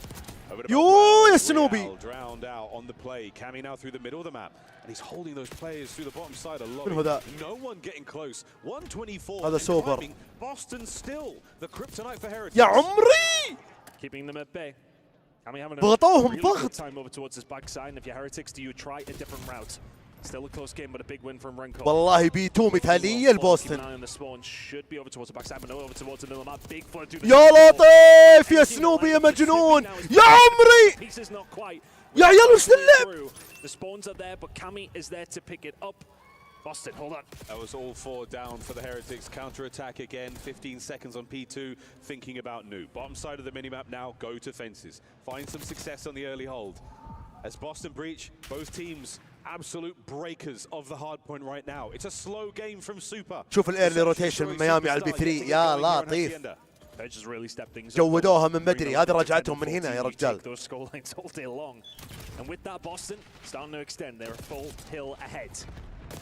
يو يا سنوبي. Drowned out on the play. Kami now through the middle of the map. And he's holding those players through the bottom side of lobby. No one getting close. 124. هذا سوبر. Boston still the kryptonite for Heretics. يا عمري. Keeping them at bay. Kami having a ضغطوهم ضغط. time over towards his backside. And if you're Heretics, do you try a different route? Still a close game, but a big win from Rincore. والله بي 2 مثالية لبوستن. يا لطيف يا سنوبي يا مجنون. يا عمري. يا عيال وش اللعب. The spawns are there, but Kami is there to pick it up. Boston, hold on. That was all 4 down for the Heretics. Counter-attack again, 15 seconds on P2, thinking about new. Bottom side of the minimap now, go to fences. Find some success on the early hold. As Boston breach, both teams absolute breakers of the hard point right now. It's a slow game from Super. شوف الايرلي روتيشن من ميامي على البي 3 يا لطيف. جودوها من بدري، هذه رجعتهم من هنا يا رجال. And with that, Boston starting to extend. They're a full hill ahead.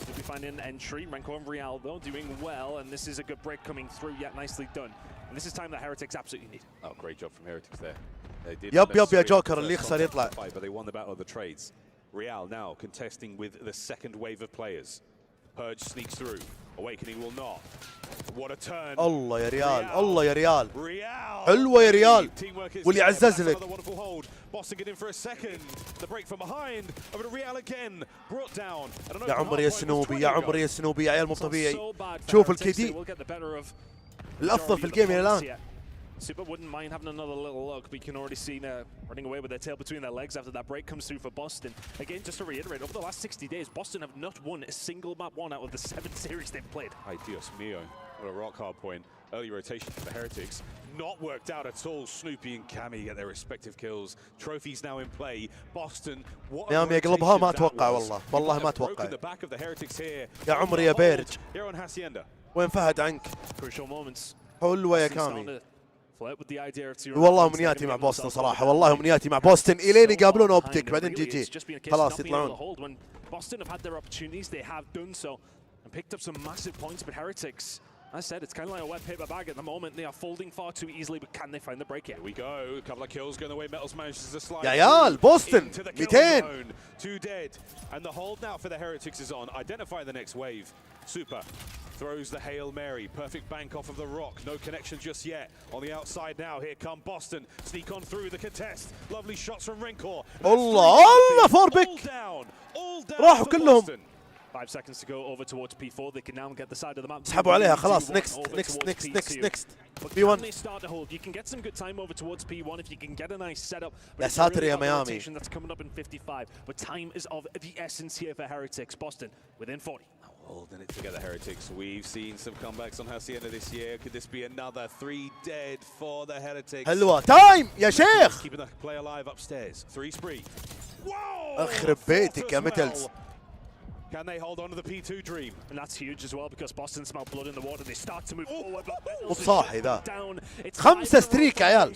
We'll be finding an entry. Renko and Real though doing well, and this is a good break coming through. Yet nicely done. And this is time that Heretics absolutely need. Oh, great job from Heretics there. They did يب يا جوكر اللي يخسر يطلع. But they won the battle of the trades. Real now contesting with the second wave of players. Purge sneaks through. Awakening will not. What a turn. الله يا ريال، الله يا ريال. حلوة يا ريال. واللي عزز لك. Boston get in for a second. The break from behind. Over to Real again. Brought down. يا عمري يا سنوبي، يا عمري يا سنوبي، يا عيال مو طبيعي. شوف الكيدي. الأفضل في الجيم إلى الآن. Super wouldn't mind having another little look, but you can already see running away with their tail between their legs after that break comes through for Boston. Again, just to reiterate, over the last 60 days, Boston have not won a single map 1 out of the 7 series they've played. Ay, Dios mío. What a rock hard point. Early rotation for the Heretics. Not worked out at all. Snoopy and Cammy get their respective kills. Trophies now in play. Boston, what يا يقلبها ما اتوقع والله، والله ما اتوقع. يا عمري يا بيرج. وين فهد عنك؟ Crucial moments. حلوة يا كامي. والله امنياتي مع بوسطن صراحه، والله امنياتي مع بوسطن الين يقابلون اوبتيك بعدين جي خلاص يطلعون. Boston have had their opportunities, they have done so and picked up some massive points, but Heretics, as I said, it's kind of like a wet paper bag at the moment. They are folding far too easily, but can they find the break here? Here we go. A couple of kills going the way. Metals manages to slide. يا عيال بوسطن 200. 2 dead. And the hold now for the Heretics is on. Identify the next wave. Super throws the Hail Mary. Perfect bank off of the rock. No connection just yet. On the outside now, here come Boston. Sneak on through the contest. Lovely shots from Renko. الله الله فوربك. راحوا كلهم. 5 seconds to go over towards P4. They can now get the side of the map. سحبوا عليها خلاص. next P1. They start to hold. You can get some good time over towards P1 if you can get a nice setup. يا ساتر يا ميامي. That's coming up in 55. But time is of the essence here for Heretics. Boston within 40. Holding it together, Heretics. We've seen some comebacks on Hacienda this year. Could this be another 3 dead for the Heretics? حلوة تايم يا شيخ. Keeping the play alive upstairs. 3 spree. Whoa! اخرب بيتك يا ميتلز. Can they hold on to the P2 dream? And that's huge as well because Boston smell blood in the water. They start to move forward. وبصاحي ذا. 5 ستريك عيال.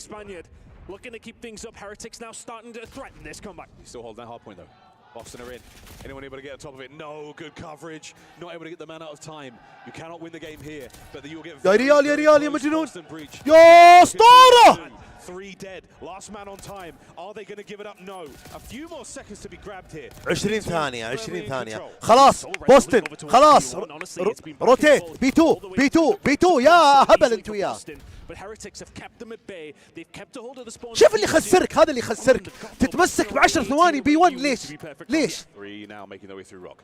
Looking to keep things up. Heretics now starting to threaten this comeback. You still hold that hard point though. Boston are in. Anyone able to get on top of it? No, good coverage. Not able to get the man out of time. You cannot win the game here, but you'll get. يا ريال يا ريال يا مجنون. يا اسطورة. 3 dead. Last man on time. Are they going to give it up? No. A few more seconds to be grabbed here. 20 ثانية 20 ثانية. خلاص بوسطن خلاص روتيت بي 2 يا هبل انت وياه. شوف اللي يخسرك، هذا اللي يخسرك. تتمسك ب10 ثواني بي 1 ليش؟ 3 now making their way through rock.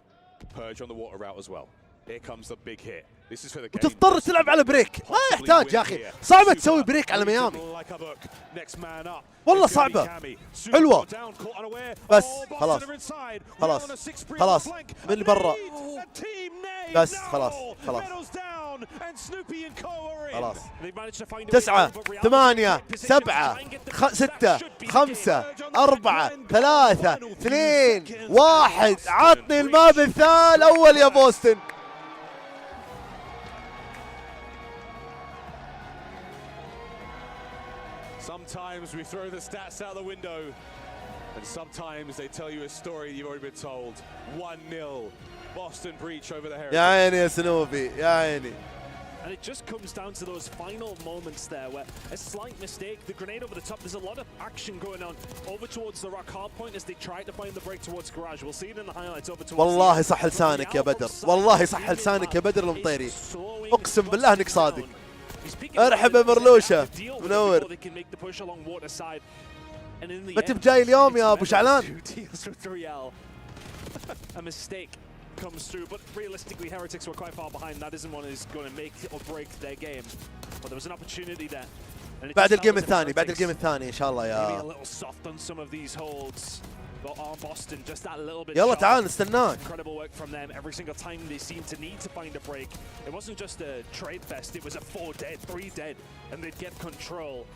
Purge on the water route as well. Here comes the big hit. This is for the game. وتضطر تلعب على بريك، ما يحتاج يا اخي، صعبة تسوي بريك على ميامي. والله صعبة. حلوة. بس خلاص من برا. بس خلاص 9 8 7 6 5 4 3 2 1. عطني الماب الثاني الأول يا بوسطن. Sometimes we throw the stats out the window, and sometimes they tell you a story you've already been told. 1-0, Boston breach over the Heretics. يا عيني يا سنوبي يا عيني. And it just comes down to those final moments there where a slight mistake, the grenade over the top, there's a lot of action going on over towards the rock hard point as they try to find the break towards garage. We'll see it in the highlights over towards. والله صح لسانك يا بدر، والله صح لسانك يا بدر المطيري. اقسم بالله انك صادق. ارحب يا مرلوشة منور. ما تب جاي اليوم يا ابو شعلان. A mistake comes through, but realistically Heretics were quite far behind. That isn't one that is going to make or break their game. But there was an opportunity there. بعد الجيم الثاني ان شاء الله Maybe a يا. little soft on some of these holds. but on Boston, just that little bit. يلا تعال نستناك. Incredible work from them every single time they seem to need to find a break. It wasn't just a trade fest, it was a 4 dead, 3 dead, and they'd get control.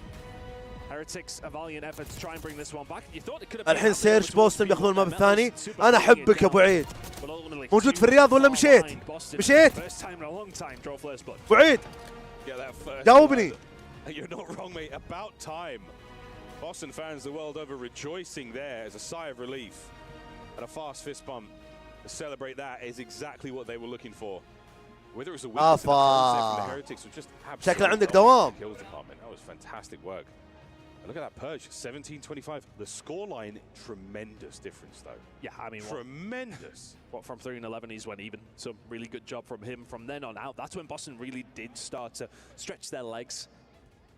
Heretics a valiant effort to try and bring this one back. You thought it could have been. الحين سيرش بوسطن بياخذون الماب الثاني. انا احبك يا ابو عيد. موجود في الرياض ولا مشيت؟ مشيت؟ ابو عيد جاوبني. You're not wrong, mate. About time. Boston fans the world over rejoicing there as a sigh of relief. And a fast fist bump to celebrate that is exactly what they were looking for. Whether it was a weakness in the concept from the Heretics was just شكله عندك absolutely دوام. kills department. That was fantastic work. And look at that purge, 17-25. The scoreline, tremendous difference though. Yeah, I mean, tremendous. What from 3-11 he's went even. So really good job from him. From then on out, that's when Boston really did start to stretch their legs.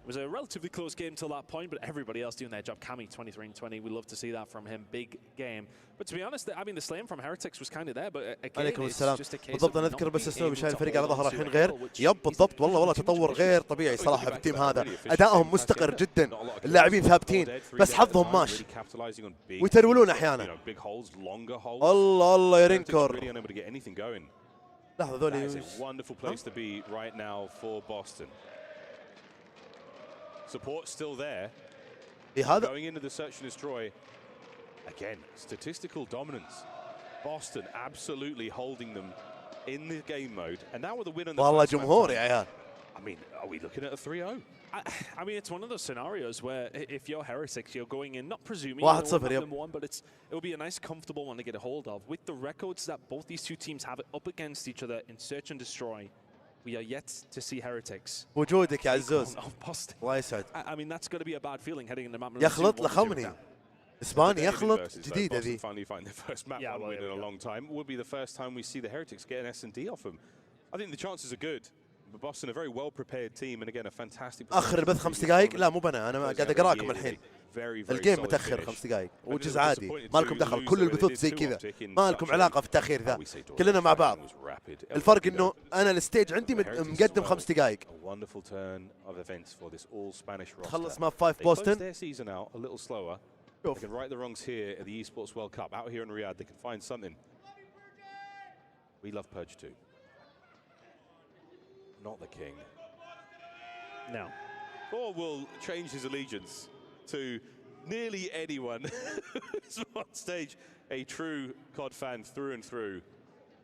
It was a relatively close game till that point, but everybody else doing their job. Cammy 23-20. We love to see that from him. Big game. But to be honest, I mean, the slaying from Heretics was kind of there, but again, عليكم it's السلام. just a case بالضبط of انا not اذكر بس being اسلوب able شايف to الفريق على hold ظهره on to الحين a غير. goal, which يب بالضبط is والله تطور غير طبيعي صراحه في التيم هذا. ادائهم مستقر جدا. اللاعبين ثابتين بس حظهم ماشي. ويترولون احيانا. الله الله يا رينكور. لحظه ذولي. That is a wonderful place to be right now for Boston. Support still there. Going into the search and destroy. Again, statistical dominance. Boston absolutely holding them in the game mode. And now with a win on the والله جمهور يا عيال. I mean, are we looking at a 3-0? I mean, it's one of those scenarios where if you're Heretics, you're going in, not presuming 1-0, you won, but it will be a nice, comfortable one to get a hold of. With the records that both these two teams have up against each other in search and destroy, we are yet to see Heretics. وجودك يا عزوز. الله يسعد. I mean, that's going to be a bad feeling heading into map. يخلط لخمني. اسباني يخلط جديدة ذي. Finally find their first map win in a long time. Would be the first time we see the Heretics get an S&D off them. I think the chances are good. But Boston, a very well prepared team, and again a fantastic. اخر البث 5 دقائق. لا مو بنا انا قاعد اقراكم الحين. الجيم متاخر 5 دقائق وجزء عادي. ما لكم دخل. كل البثوث زي كذا. ما لكم علاقه في التاخير ذا. كلنا مع بعض. الفرق انه انا الستيج عندي مقدم 5 دقائق. خلص ماب 5 بوسطن. They can right the wrongs here at the Esports World Cup. Out here in Riyadh, they can find something. We love Purge too. Not the king. No. Or will change his allegiance to nearly anyone who's on stage. A true COD fan through and through.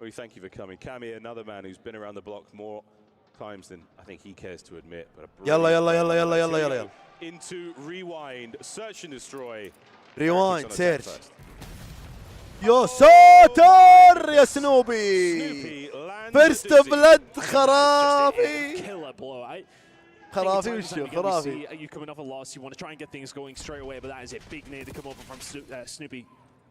We thank you for coming. Cammy, another man who's been around the block more times than I think he cares to admit. But يلا into rewind, search and destroy. ريوايند سيرش. يا ساتر يا سنوبي. فيرست بلد خرافي. خرافي وشو خرافي. You coming off a loss, you want to try and get things going straight away, but that is a big need to come over from Snoopy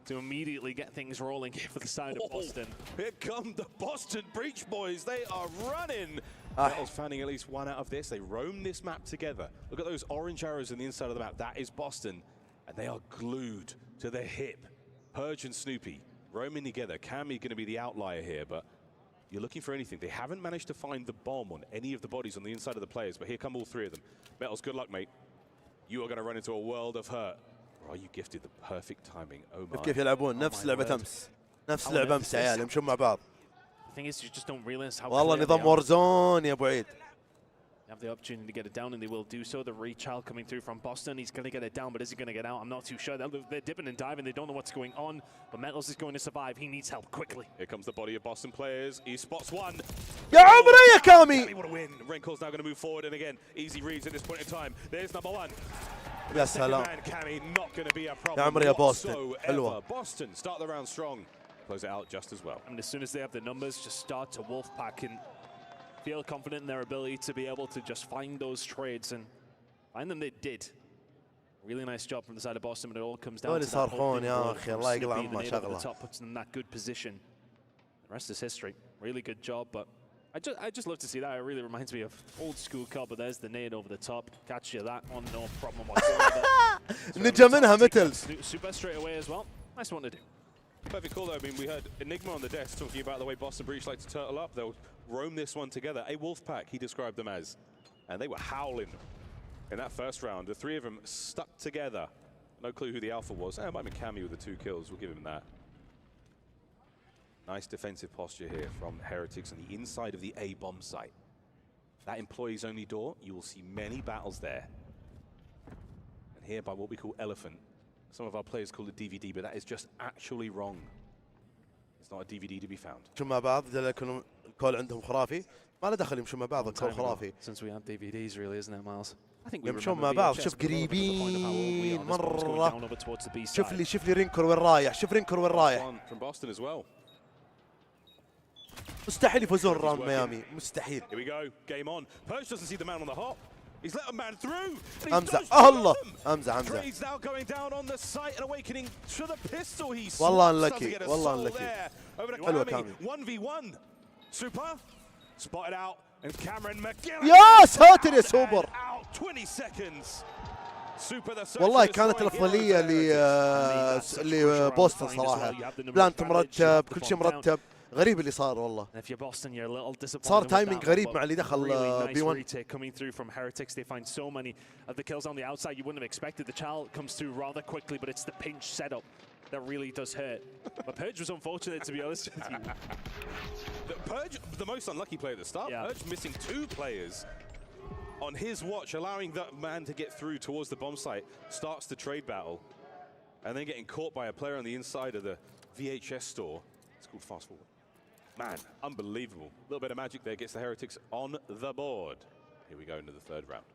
to immediately get things rolling for the side of Boston. Here come the Boston Breach Boys. They are running. Battle's finding at least one out of this. They roam this map together. Look at those orange arrows on the inside of the map. That is Boston. And they are glued to the hip. Purge and Snoopy roaming together. Cammy going to be the outlier here, but you're looking for anything. They haven't managed to find the bomb on any of the bodies on the inside of the players, but here come all 3 of them. Metals, good luck, mate. You are going to run into a world of hurt. Or are you gifted the perfect timing? Oh my. كيف يلعبون نفس لعبة أمس. نفس لعبة أمس يا عيال يمشون مع بعض. The thing is, you just don't realize how. والله نظام وورزون يا ابو عيد. Have the opportunity to get it down, and they will do so. The rechild coming through from Boston. He's going to get it down, but is he going to get out? I'm not too sure. They're dipping and diving. They don't know what's going on. But Metals is going to survive. He needs help quickly. Here comes the body of Boston players. He spots one. يا عمري يا كامي. What a win. Renkel's now going to move forward, and again, easy reads at this point in time. There's number 1. يا سلام. Cammy not going to be a problem. يا عمري يا بوسطن. حلوة. Boston start the round strong. Close it out just as well. I mean, as soon as they have the numbers, just start to Wolfpack and feel confident in their ability to be able to just find those trades, and find them they did. Really nice job from the side of Boston, but it all comes down to that whole the top puts them in that good position. The rest is history. Really good job, but I just love to see that. It really reminds me of old school COD, but there's the nade over the top. Catch you that one, no problem whatsoever. نجا منها مثل. Super straight away as well. Nice one to do. Perfect call though. I mean, we heard Enigma on the desk talking about the way Boston Breach like to turtle up. They'll roam this one together. A wolf pack, he described them as. And they were howling in that first round. The 3 of them stuck together. No clue who the alpha was. It might have been Cammy with the 2 kills. We'll give him that. Nice defensive posture here from Heretics on the inside of the A bomb site. That employees only door, you will see many battles there. And here by what we call Elephant, some of our players call it DVD, but that is just actually wrong. It's not a DVD to be found. يمشون مع بعض لأن الكول عندهم خرافي. ما له دخل يمشون مع بعض الكول خرافي. Since we have DVDs, really, isn't it, Miles? يمشون مع بعض. شوف قريبين مرة. شوف لي رينكور وين رايح. شوف رينكور وين رايح. From Boston as well. مستحيل يفوزون راوند ميامي. مستحيل. Here we go. Game on. Purge doesn't see the man on the hop. He's let a man through. حمزة الله حمزة Trades now going down on the site and awakening to the pistol. He's والله unlucky والله unlucky. حلوة كامي. 1v1. Super spotted out and Cameron McGill. يا ساتر يا سوبر. 20 seconds. والله كانت الافضليه لبوسطن صراحه. بلانت مرتب كل شيء مرتب. غريب اللي صار والله. صار تايمينج غريب مع اللي دخل بي 1. Coming through from Heretics, they find so many of the kills on the outside. You wouldn't have expected. The child comes through rather quickly, but it's the pinch setup that really does hurt. But Purge was unfortunate, to be honest with you. Purge, the most unlucky player at the start. Yeah. Purge missing 2 players on his watch, allowing that man to get through towards the bomb site. Starts the trade battle, and then getting caught by a player on the inside of the VHS store. It's called Fast Forward. Man, unbelievable. A little bit of magic there gets the Heretics on the board. Here we go into the 3rd round.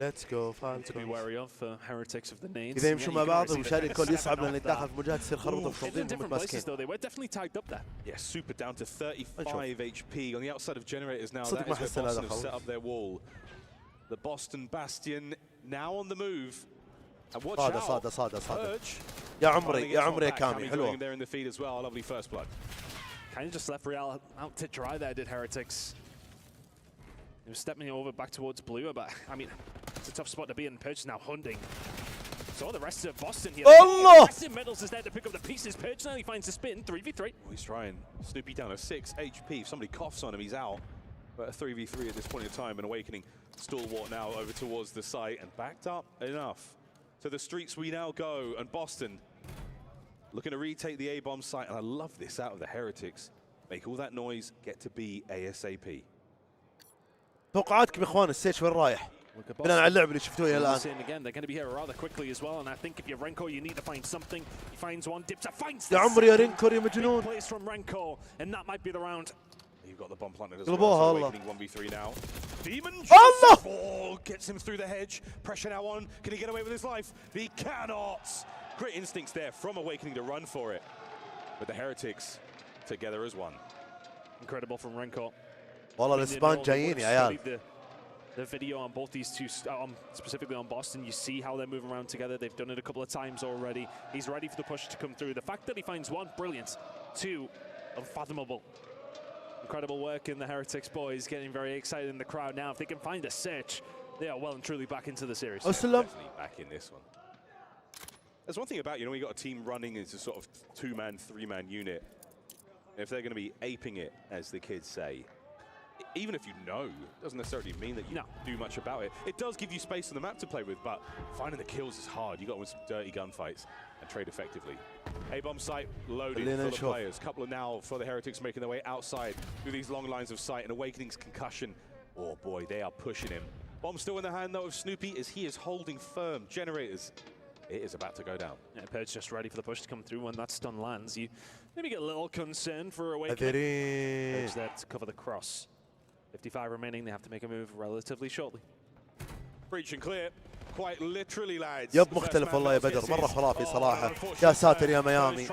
Let's go. To be wary of Heretics of the names. إذا يمشون مع بعض ومشاري الكل يصعب لأن الداخل في مواجهة تصير خربطة في in different places though. They were definitely tagged up there. Yeah, Super down to 35 HP on the outside of generators now. That is where Boston have set up their wall. The Boston Bastion now on the move. And watch out. صادة. يا عمري يا كامي حلوة. There in the feed as well. Lovely first blood. Kind of just left Real out to dry there, did Heretics. He was stepping over back towards Blue, but I mean, it's a tough spot to be in. Purge now hunting. So the rest of Boston here. Allah! Medals is there to pick up the pieces. Purge now he finds the spin. 3v3. Well, he's trying. Snoopy down to 6 HP. If somebody coughs on him, he's out. But a 3v3 at this point in time. And Awakening stalwart now over towards the site and backed up enough. To the streets we now go. And Boston looking to retake the A-bomb site. And I love this out of the Heretics. Make all that noise. Get to B ASAP. توقعاتكم يا اخوان السيتش وين رايح؟ بناء على اللعب اللي شفتوه الى الان. Again, they're going to be here rather quickly as well, and I think if you're Renko, you need to find something. He finds one, dips, finds. يا عمري يا رينكور يا مجنون. Place from Renko, and that might be the round. You've got the bomb planted as well. Awakening 1v3 now. Demon Allah! Gets him through the hedge. Pressure now on. Can he get away with his life? He cannot. Great instincts there from Awakening to run for it. But the Heretics together as one. Incredible from Renko. والله الاسبان جايين يا عيال. The video on both these two, specifically on Boston, you see how they're moving around together. They've done it a couple of times already. He's ready for the push to come through. The fact that he finds 1, brilliant. 2, unfathomable. Incredible work in the Heretics boys, getting very excited in the crowd now. If they can find a search, they are well and truly back into the series. Definitely back in this one. There's one thing about, you know, when you got a team running as a sort of 2-man, 3-man unit, if they're going to be aping it, as the kids say, even if you know, doesn't necessarily mean that you do much about it. It does give you space on the map to play with, but finding the kills is hard. You got to win some dirty gunfights and trade effectively. A-bomb site loaded full of players. Couple of now for the Heretics making their way outside through these long lines of sight, and Awakening's concussion. Oh boy, they are pushing him. Bomb still in the hand though of Snoopy as he is holding firm. Generators, it is about to go down. Yeah, Purge just ready for the push to come through. When that stun lands, you maybe get a little concerned for Awakening. Purge there to cover the cross. 55 remaining, they have to make a move relatively shortly. Breach and clear, quite literally lads. يب مختلف والله يا بدر، مرة خرافي صراحة. يا ساتر يا ميامي.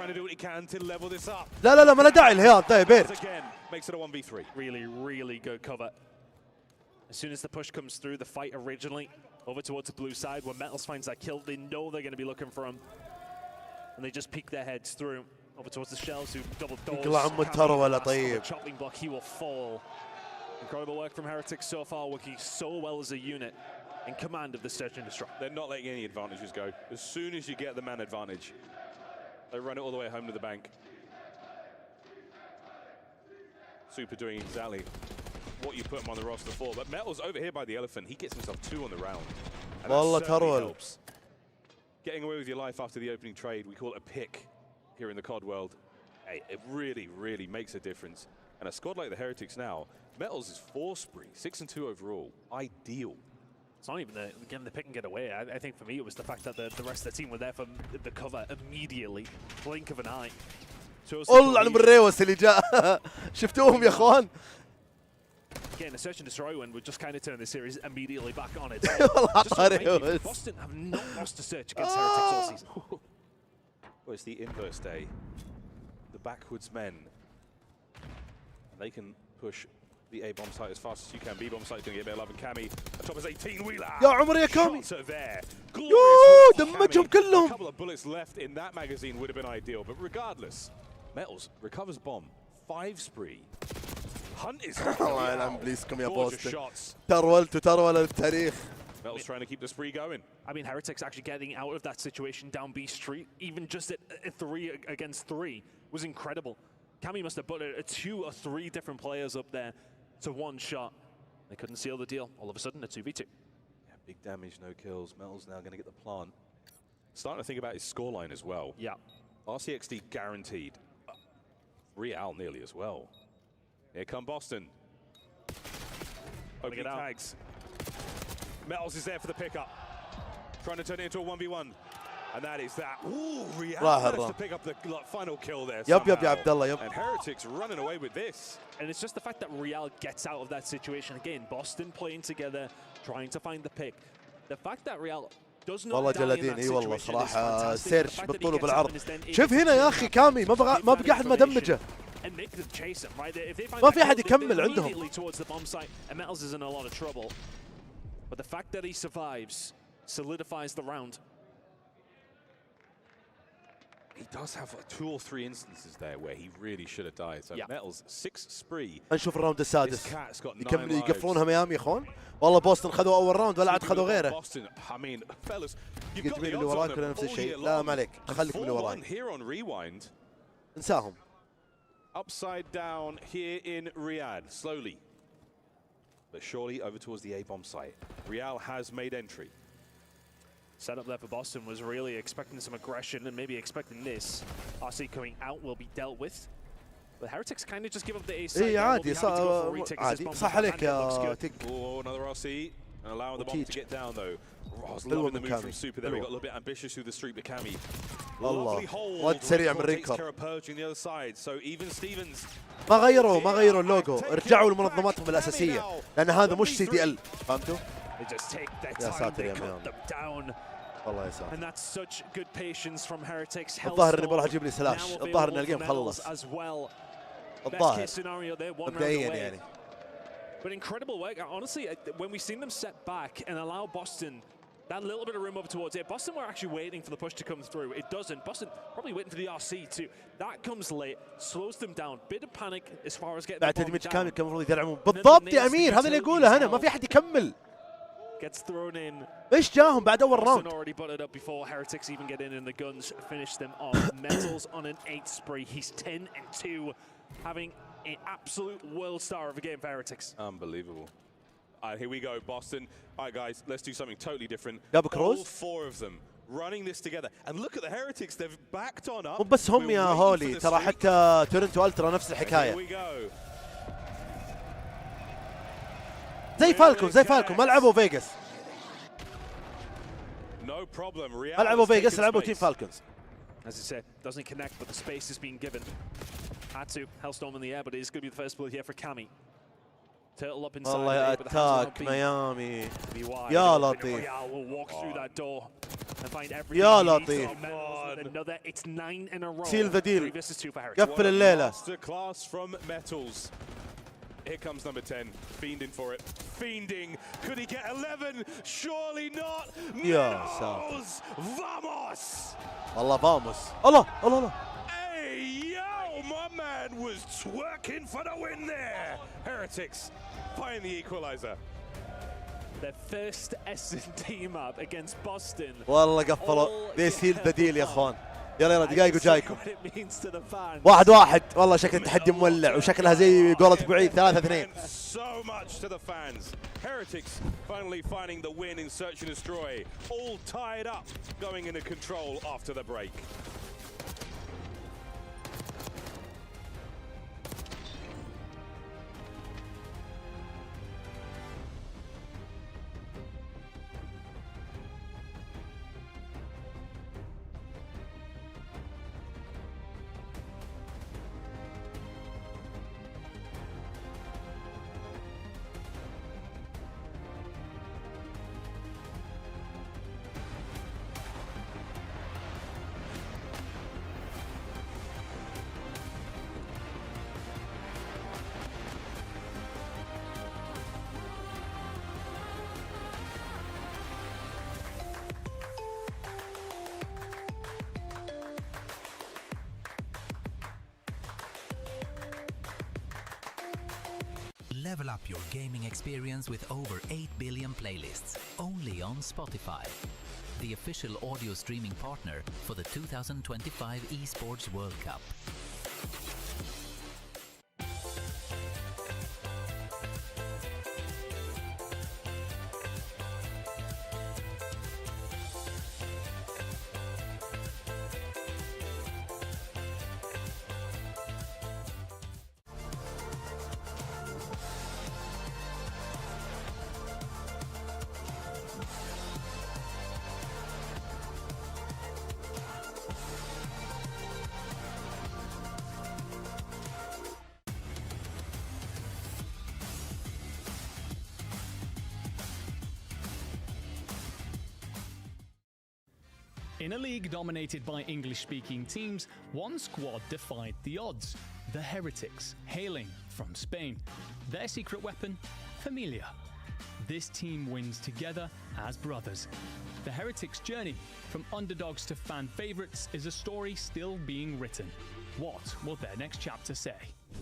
لا ما له داعي الهياط ده يا بير. Makes it a 1v3. Really good cover. As soon as the push comes through, the fight originally over towards the blue side, when Metals finds that kill, they know they're going to be looking for him. And they just peek their heads through over towards the shells who double doors. يقلع عم الترى ولا طيب. Chopping block, he will fall. Incredible work from Heretics so far, working so well as a unit in command of the search and destroy. They're not letting any advantages go. As soon as you get the man advantage, they run it all the way home to the bank. Super doing exactly what you put him on the roster for. But Metal's over here by the Elephant. He gets himself 2 on the round. والله ترول. Getting away with your life after the opening trade, we call it a pick here in the COD world. Hey, it really, really makes a difference. And a squad like the Heretics now, Metals is 4 spree, 6-2 overall. Ideal. It's not even getting the pick and get away. I think for me it was the fact that the rest of the team were there for the cover immediately. Blink of an eye. والله على الريوس اللي جاء. شفتوهم يا اخوان؟ Getting a search and destroy win would just kind of turn the series immediately back on it. والله Boston have not lost a search against Heretics all season. Well, it's the inverse day. The backwards men. And they can push the A bomb site as fast as you can. B bomb site is going to get a bit of love, and Cammy. A top is 18 wheeler. يا عمري يا كامي. Shots are there. يوه دمجهم كلهم. A couple of bullets left in that magazine would have been ideal, but regardless, Metals recovers bomb. 5 spree. Hunt is الله يلعن بليزكم يا بوستن. ترول التاريخ. Metals trying to keep the spree going. I mean, Heretics actually getting out of that situation down B Street, even just at 3 against 3, was incredible. Cammy must have put 2 or 3 different players up there to 1 shot. They couldn't seal the deal. All of a sudden, a 2v2. Yeah, big damage, no kills. Metals now going to get the plant. Starting to think about his scoreline as well. Yeah. RCXD guaranteed. Real nearly as well. Here come Boston. Opening tags. Metals is there for the pickup. Trying to turn it into a 1v1. And that is that. Ooh, Real managed to pick up the final kill there. يب يا Abdullah, yep. And Heretics running away with this. And it's just the fact that Real gets out of that situation. Again, Boston playing together, trying to find the pick. The fact that Real does not والله die in that جلادين اي والله situation is صراحة fantastic. سيرش The fact that he بالطول gets وبالعرض. out and is then شوف هنا يا اخي كامي ما بقى احد ما دمجه. And they could chase him, right? If they find ما في that أحد kill, يكمل they're عندهم. immediately towards the bomb site, and Metals is in a lot of trouble. But the fact that he survives solidifies the round. He does have 2 or 3 instances there where he really should have died. So Metals 6 spree. نشوف الراوند السادس. This cat's got 9 يكمل lives. يقفلونها ميامي يا اخوان. والله بوستن خذوا اول راوند ولا عاد خذوا غيره. Boston, I mean, fellas, you've got يجيب the اللي odds وراك on ولا them نفس all الشيء. year لا long. ما عليك خليك من اللي وراي. 4-1 here on Rewind. انساهم. Upside down here in Riyadh, slowly but surely over towards the A-bomb site. Real has made entry. Setup there for Boston was really expecting some aggression and maybe expecting this. RC coming out will be dealt with. But Heretics kind of just give up the ace. اي عادي عادي صح عليك يا تك. Oh, another RC and allowing the bomb to get down though. Ross loving the move from Super there. He got a little bit ambitious through the street, but Cammy. Lovely hold. واد سريع من رينكر. Approaching the other side. So even Stevens. ما غيروا اللوجو، رجعوا لمنظماتهم الاساسيه لان هذا مش CDL فهمتوا؟ يا ساتر يا ميام. والله يا ساتر. And that's such good patience from Heretics. الظاهر اني بروح اجيب لي سلاش، الظاهر ان الجيم خلص. الظاهر مبدئيا يعني. But incredible work. Honestly, when we've seen them set back and allow Boston that little bit of room over towards it, Boston were actually waiting for the push to come through. It doesn't. Boston probably waiting for the RC too. That comes late, slows them down. Bit of panic as far as getting the bomb down. كامل كان المفروض يدعمون. بالضبط يا امير هذا اللي يقوله هنا، ما في احد يكمل. Gets thrown in. ايش جاهم بعد اول راوند؟ Boston already butted up before Heretics even get in and the guns finish them off. Metals on an 8 spree. He's 10-2, having an absolute world star of a game for Heretics. Unbelievable. All right, here we go, Boston. All right, guys, let's do something totally different. All 4 of them running this together. And look at the Heretics, they've backed on up. مو بس هم يا هولي، ترى حتى تورنتو الترا نفس الحكايه. Here we go. زي فالكون ما لعبوا فيغاس. No problem. ما لعبوا فيغاس، لعبوا تيم فالكونز. As I said, doesn't connect, but the space is being given. Had to. Hellstorm in the air, but it is going to be the first bullet here for Cammy. Turtle up inside. والله يا اتاك ميامي. يا لطيف. Will walk through that door and find everything. يا لطيف. Another, it's 9 in a row. Seal the deal. 3 versus 2 for Heretics. قفل الليلة. Masterclass from Metals. Here comes number 10, fiending for it. Fiending. Could he get 11? Surely not. يا ساتر. Vamos. والله فاموس. الله. Hey, yo, my man was twerking for the win there. Heretics find the equalizer. Their first S&D map against Boston. والله قفلوا. They sealed the deal يا اخوان. يلا دقايق وجايكم. 1-1 والله شكل التحدي مولع وشكلها زي قولة بعيد 3-2. So much to the fans. Heretics finally finding the win in Search and Destroy. All tied up going into control after the break. Level up your gaming experience with over 8 billion playlists, only on Spotify, the official audio streaming partner for the 2025 Esports World Cup. In a league dominated by English-speaking teams, one squad defied the odds. The Heretics, hailing from Spain. Their secret weapon, Familia. This team wins together as brothers. The Heretics' journey from underdogs to fan favourites is a story still being written. What will their next chapter say?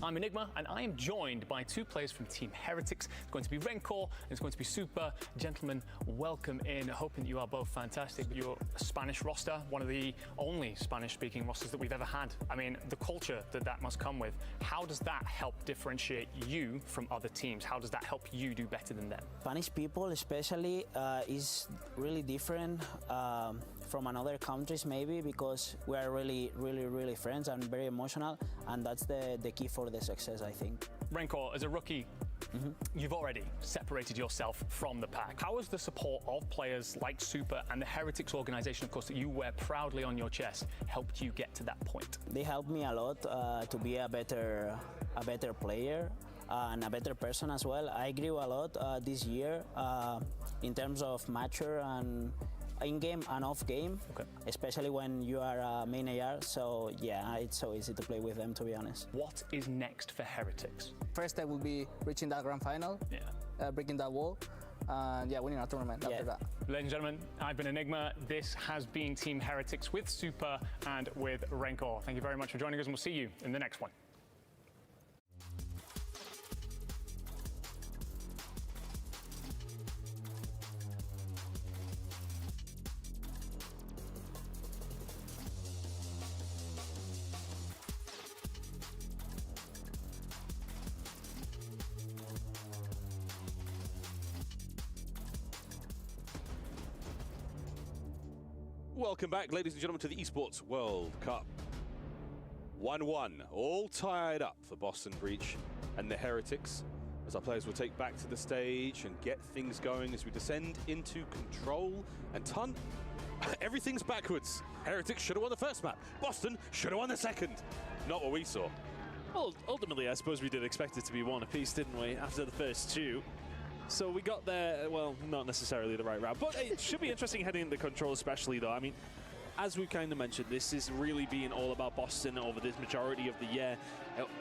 I'm Enigma, and I am joined by two players from Team Heretics. It's going to be Rencor, and it's going to be Super. Gentlemen, welcome in. Hoping you are both fantastic. Your Spanish roster, one of the only Spanish-speaking rosters that we've ever had. I mean, the culture that must come with. How does that help differentiate you from other teams? How does that help you do better than them? Spanish people especially is really different from another countries maybe because we are really friends and very emotional, and that's the key for the success, I think. Rencor, as a rookie, you've already separated yourself from the pack. How has the support of players like Super and the Heretics organization, of course, that you wear proudly on your chest, helped you get to that point? They helped me a lot to be a better player and a better person as well. I grew a lot this year in terms of mature and in-game and off-game, especially when you are a main AR, so yeah, it's so easy to play with them, to be honest. What is next for Heretics? First step will be reaching that grand final, breaking that wall, and winning our tournament after that. Ladies and gentlemen, I've been Enigma. This has been Team Heretics with Super and with Rencor. Thank you very much for joining us, and we'll see you in the next one. Welcome back, ladies and gentlemen, to the Esports World Cup. 1-1, all tied up for Boston Breach and the Heretics, as our players will take back to the stage and get things going as we descend into control. And Ton, everything's backwards. Heretics should have won the first map. Boston should have won the second. Not what we saw. Well, ultimately, I suppose we did expect it to be one apiece, didn't we, after the first two? So we got there, well, not necessarily the right route, but it should be interesting heading into Control especially, though. I mean, as we kind of mentioned, this is really being all about Boston over this majority of the year,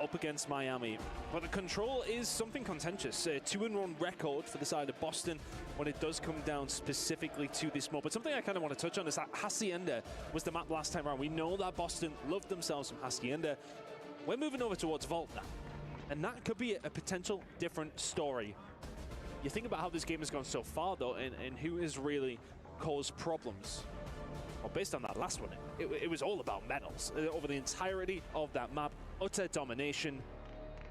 up against Miami. But the Control is something contentious. A 2-1 record for the side of Boston when it does come down specifically to this map. But something I kind of want to touch on is that Hacienda was the map last time around. We know that Boston loved themselves from Hacienda. We're moving over towards Vault now, and that could be a potential different story. You think about how this game has gone so far, though, and who has really caused problems. Well, based on that last one, it was all about medals over the entirety of that map, utter domination,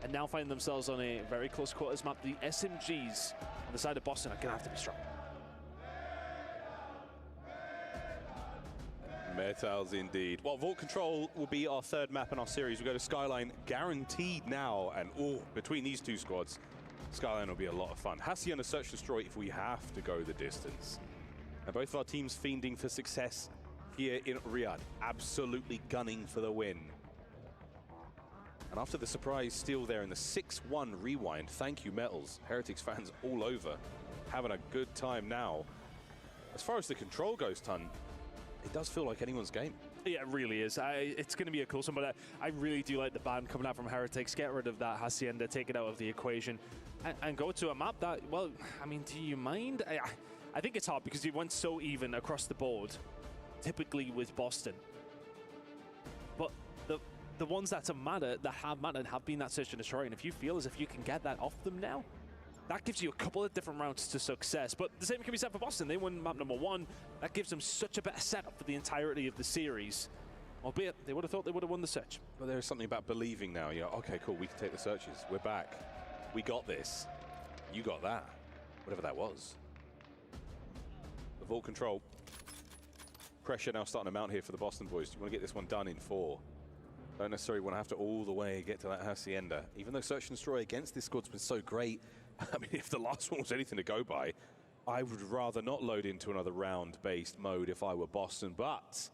and now find themselves on a very close quarters map. The SMGs on the side of Boston are going to have to be strong. Metals indeed. Well, Vault Control will be our third map in our series. We go to Skyline, guaranteed now, and between these two squads, Skyline will be a lot of fun. Hacienda Search Destroy if we have to go the distance. And both of our teams fiending for success here in Riyadh, absolutely gunning for the win. And after the surprise steal there in the 6-1 rewind, thank you Metals, Heretics fans all over, having a good time now. As far as the control goes, Ton, it does feel like anyone's game. Yeah, it really is. It's going to be a close one, but I really do like the ban coming out from Heretics. Get rid of that Hacienda, take it out of the equation, and go to a map that, well, I mean, do you mind? I think it's hard because you went so even across the board, typically with Boston. But the ones that have mattered have been that Search and Destroy, and if you feel as if you can get that off them now, that gives you a couple of different routes to success. But the same can be said for Boston. They won map number 1. That gives them such a better setup for the entirety of the series. Albeit, they would have thought they would have won the Search. Well, there's something about believing now. You're, okay, cool, we can take the Searches. We're back. We got this. You got that. Whatever that was. The Vault Control. Pressure now starting to mount here for the Boston boys. You want to get this one done in 4. Don't necessarily want to have to all the way get to that Hacienda. Even though Search and Destroy against this squad's been so great, I mean, if the last one was anything to go by, I would rather not load into another round-based mode if I were Boston, but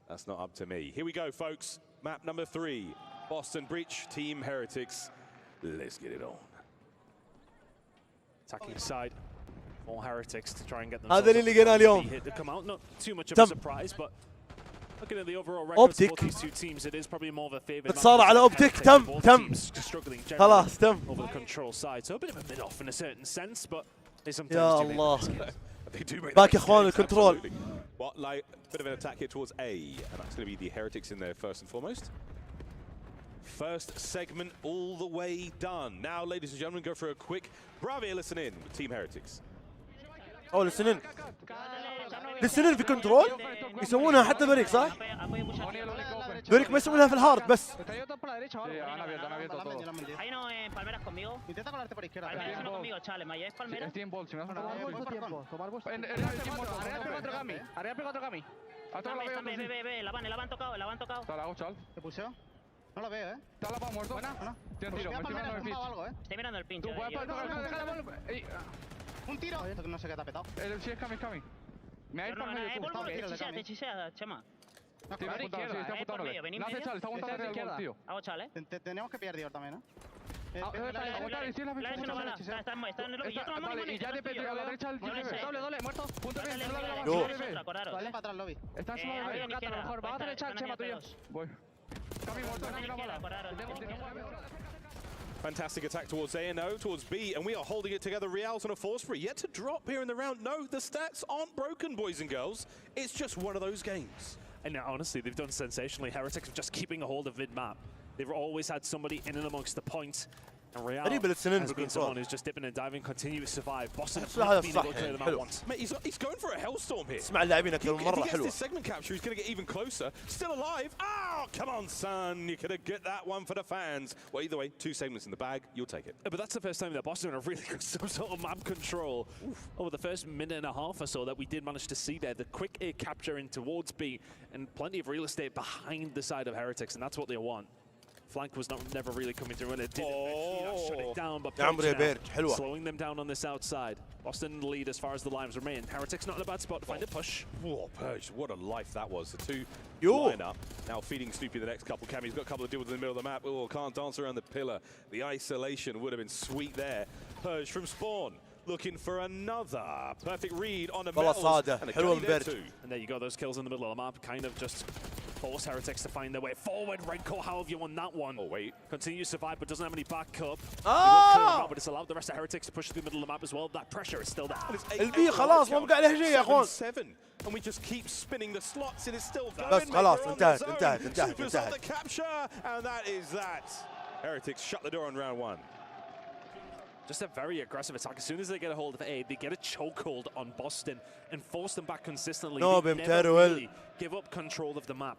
that's not up to me. Here we go, folks. Map number 3, Boston Breach, Team Heretics. Let's get it on. Attacking side for Heretics to try and get them. هذا اللي لقيناه اليوم. To come out, not too much of a surprise, but looking at the overall records for these two teams, it is probably more of a favorite. اتصال على اوبتيك. تم خلاص تم. Over the control side, so a bit of a mid-off in a certain sense, but they sometimes يا do الله. They do make باك يا اخوان الكنترول. What, like a bit of an attack here towards A, and that's going to be the Heretics in there first and foremost. First segment all the way done. Now, ladies and gentlemen, go for a quick Bravia listen in with Team Heretics. اوه لسنين لسنين في كنترول يسوونها حتى بريك صح؟ بريك ما يسوونها في الهارد بس. No la veo, Está la pava muerto. Buena. Tiene tiro. Me estoy mirando el pincho. Un tiro. No sé qué te ha petado. Sí, es coming. Me ha ido por medio. Te chisea, Chema. Estoy apuntando, sí, estoy apuntándole. No hace chal, está apuntando hacia el gol, tío. Hago chal, Tenemos que pillar Dior también, ¿no? Vale, y ya de Petri a la derecha el doble, muerto. Punto bien, vale, para atrás, lobby. Está en su gato, a lo mejor. Vamos a hacer el chal, Chema, tuyo. Voy. Fantastic attack towards A and O, towards B, and we are holding it together. Real's on a force for it. Yet to drop here in the round. No, the stats aren't broken, boys and girls. It's just one of those games. And now, honestly, they've done sensationally. Heretics are just keeping a hold of mid-map. They've always had somebody in and amongst the point. And Real has been someone who's just dipping and diving, continue to survive. Boston has been able to clear them out once. Mate, he's going for a hellstorm here. اسمع اللاعبين أكثر من مرة حلوة. If he gets this حلوة. segment capture, he's going to get even closer. Still alive. Oh, come on, son. You could have get that one for the fans. Well, either way, 2 segments in the bag. You'll take it. But that's the first time that Boston are really good some sort of map control. Over the first minute and a half or so that we did manage to see there. The quick A capture in towards B and plenty of real estate behind the side of Heretics, and that's what they want. Flank was never really coming through, and it did eventually shut it down, but slowing them down on this outside. Boston in the lead as far as the lives remain. Heretics not in a bad spot to find a push. Whoa, Purge, what a life that was. The 2 line up, now feeding Snoopy the next couple. Cammy's got a couple of deals in the middle of the map. Oh, can't dance around the pillar. The isolation would have been sweet there. Purge from spawn. Looking for another perfect read on a metals. And there you go, those kills in the middle of the map kind of just force Heretics to find their way forward. Renko, how have you won that one? Oh, wait. Continues to survive, but doesn't have any backup. Out, but it's allowed the rest of Heretics to push through the middle of the map as well. That pressure is still there. البي خلاص ما بقى عليه شيء يا اخوان. 7, and we just keep spinning the slots and it's still going. بس خلاص انتهت. The capture, and that is that. Heretics shut the door on round 1. Just a very aggressive attack. As soon as they get a hold of A, they get a chokehold on Boston and force them back consistently. They never really give up control of the map.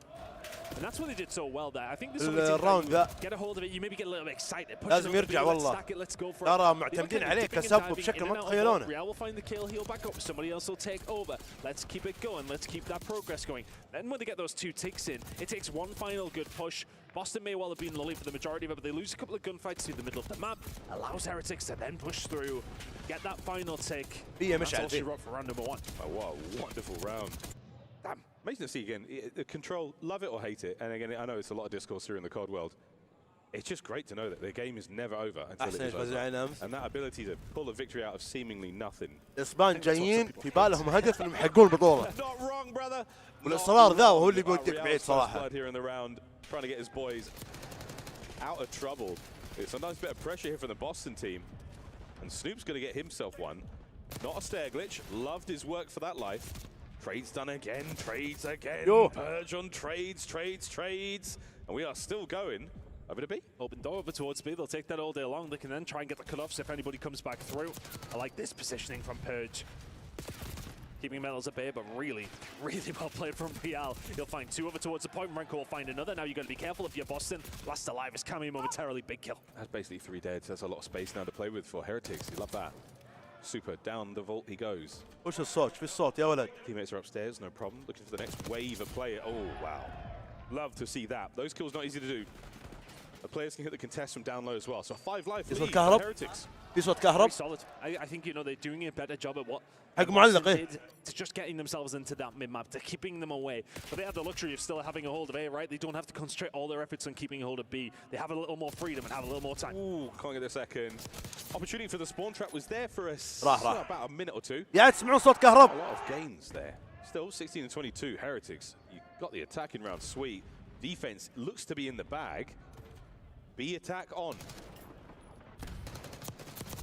And that's what they did so well there. I think this is الراوند ذا get a hold of it, you maybe get a little bit excited. لازم يرجع والله. ترى معتمدين عليه كسب بشكل ما تتخيلونه. Real will find the kill, he'll back up, somebody else will take over. Let's keep it going, let's keep that progress going. Then when they get those 2 ticks in, it takes one final good push. Boston may well have been lully for the majority of it, but they lose a couple of gunfights through the middle of the map. Allows Heretics to then push through, get that final tick. That's all she wrote for round number 1. Oh, what a wonderful round. Damn, amazing to see again. The Control, love it or hate it. And again, I know it's a lot of discourse here in the COD world. It's just great to know that the game is never over until it is over. And that ability to pull a victory out of seemingly nothing. الاسبان جايين في بالهم هدف انهم يحققون البطولة. Not wrong, brother. والاصرار ذا وهو اللي بيوديك بعيد صراحة. Here in the round, trying to get his boys out of trouble. It's a nice bit of pressure here from the Boston team. And Snoop's going to get himself one. Not a stair glitch. Loved his work for that life. Trades done again. Trades again. Purge on trades. And we are still going. Over to B. Open door over towards B. They'll take that all day long. They can then try and get the cutoffs if anybody comes back through. I like this positioning from Purge. Keeping Metals at bay, but really, really well played from Real. He'll find 2 over towards the point. Renko will find another. Now you've got to be careful if you're Boston. Last alive is coming momentarily. Big kill. That's basically 3 dead. That's a lot of space now to play with for Heretics. You love that. Super. Down the vault he goes. وش الصوت؟ في الصوت يا ولد. Teammates are upstairs, no problem. Looking for the next wave of play. Oh, wow. Love to see that. Those kills not easy to do. The players can hit the contest from down low as well. So 5 life lead for Heretics. في صوت كهرب. Solid. I think, you know, they're doing a better job at what حق معلق ايه. to just getting themselves into that mid-map, to keeping them away. But they have the luxury of still having a hold of A, right? They don't have to concentrate all their efforts on keeping a hold of B. They have a little more freedom and have a little more time. Ooh, can't get a second. Opportunity for the spawn trap was there for us about a minute or 2. يا تسمعون صوت كهرب. A lot of gains there. Still 16 and 22 Heretics. You got the attacking round sweet. Defense looks to be in the bag. B attack on.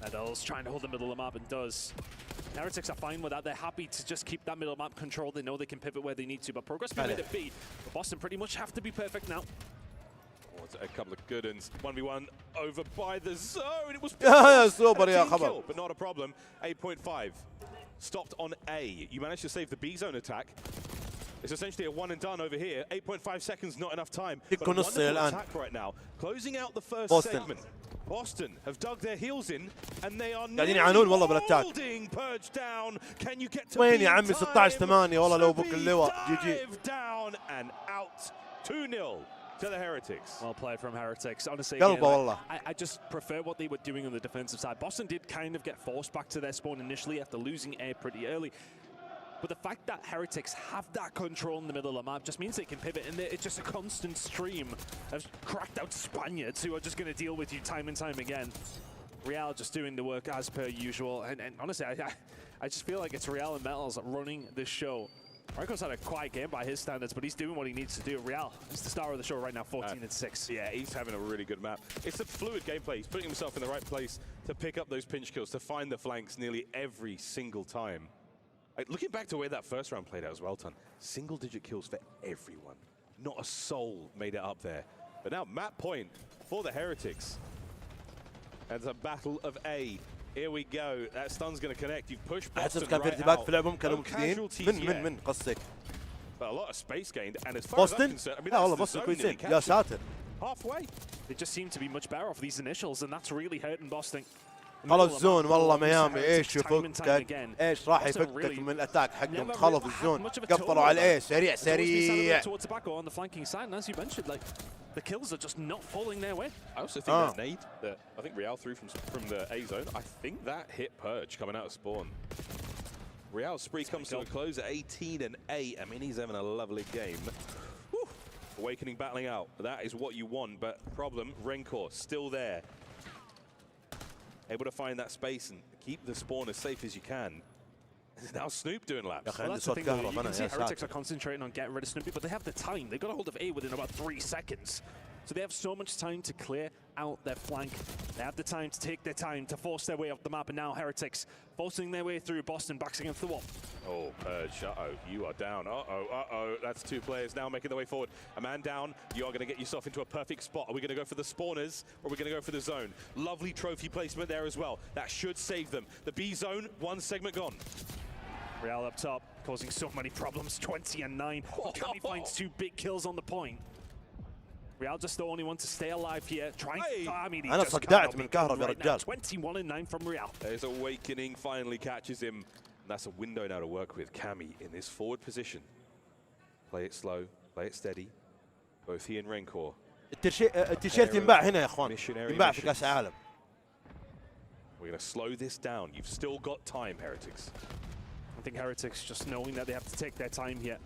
Adol's trying to hold the middle of the map and does. Heretics are fine with that. They're happy to just keep that middle map control. They know they can pivot where they need to, but progress being made at B. But Boston pretty much have to be perfect now. Oh, it's a couple of good uns. 1v1 over by the zone. It was kill, but not a problem. 8.5 stopped on A. You managed to save the B zone attack. It's essentially a one and done over here. 8.5 seconds, not enough time. But a wonderful attack right now. Closing out the first segment. Boston have dug their heels in, and they are holding Purge down. Can you get to وين يا عمي 16-8 والله لو بك اللواء GG. Down and out. 2-0 to the Heretics. Well played from Heretics. Honestly, I just prefer what they were doing on the defensive side. Boston did kind of get forced back to their spawn initially after losing A pretty early. But the fact that Heretics have that control in the middle of the map just means they can pivot, and it's just a constant stream of cracked out Spaniards who are just going to deal with you time and time again. Real just doing the work as per usual, and honestly, I just feel like it's Real and Metals running this show. Renko's had a quiet game by his standards, but he's doing what he needs to do. Real is the star of the show right now, 14 and 6. Yeah, he's having a really good map. It's a fluid gameplay. He's putting himself in the right place to pick up those pinch kills, to find the flanks nearly every single time. Looking back to where that first round played out as well, Ton, single-digit kills for everyone. Not a soul made it up there. But now map point for the Heretics. And it's a battle of A. Here we go. That stun's going to connect. You've pushed Boston كان في ارتباك في لعبهم كانوا مكثرين من قصدك. But a lot of space gained, and as far as I'm concerned, I mean, لا والله بوستن كويسين يا ساتر. Halfway. They just seem to be much better off these initials, and that's really hurting Boston. خلص الزون والله ميامي ايش يفكك ايش راح يفكك من الاتاك حقهم خلص الزون قفلوا على الايه سريع سريع. on the flanking side, and as you mentioned, like the kills are just not falling their way. I also think that nade that I think Real threw from the A zone, I think that hit Purge coming out of spawn. Real's spree comes to a close at 18 and 8. I mean, he's having a lovely game. Whew. Awakening battling out. That is what you want, but problem, Rencor still there. Able to find that space and keep the spawn as safe as you can. Now Snoop doing laps. Well, that's the thing, though. You can see Heretics are concentrating on getting rid of Snoopy, but they have the time. They got a hold of A within about 3 seconds. So they have so much time to clear out their flank. They have the time to take their time to force their way off the map, and now Heretics forcing their way through. Boston backs against the wall. Oh, Purge, uh-oh, you are down. Uh-oh. That's two players now making their way forward. A man down, you are going to get yourself into a perfect spot. Are we going to go for the spawners, or are we going to go for the zone? Lovely trophy placement there as well. That should save them. The B zone, one segment gone. Real up top, causing so many problems. 20 and 9. Kami finds 2 big kills on the point. Real just the only one to stay alive here. Trying to, I mean, he أنا just صقعت cannot من be كهرب done يا right now. رجال. 21 and 9 from Real. His awakening finally catches him. And that's a window now to work with. Kami in this forward position. Play it slow, play it steady. Both he and Rencor. التيشيرت ينباع هنا يا اخوان. ينباع في كاس العالم. We're going to slow this down. You've still got time, Heretics. I think Heretics just knowing that they have to take their time here.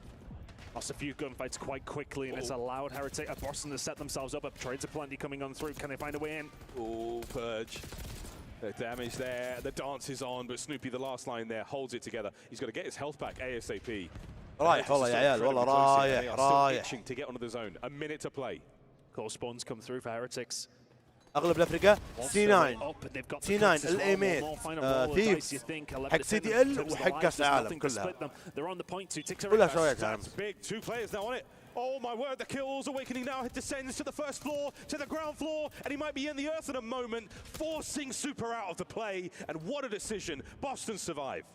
Lost a few gunfights quite quickly, and it's allowed Boston to set themselves up. Trades are plenty coming on through. Can they find a way in? Oh, Purge. The damage there. The dance is on, but Snoopy, the last line there, holds it together. He's got to get his health back ASAP. رايح والله يا عيال والله رايح itching to get onto the zone. A minute to play. Core spawns come through for Heretics. اغلب الافرقه C9 الايمين ثيفز حق سي دي ال وحق كاس العالم كلها كلها شوية عالم. Big 2 players now on it. Oh my word, the kills. Awakening now descends to the first floor, to the ground floor, and he might be in the earth in a moment, forcing Super out of the play. And what a decision. Boston survive.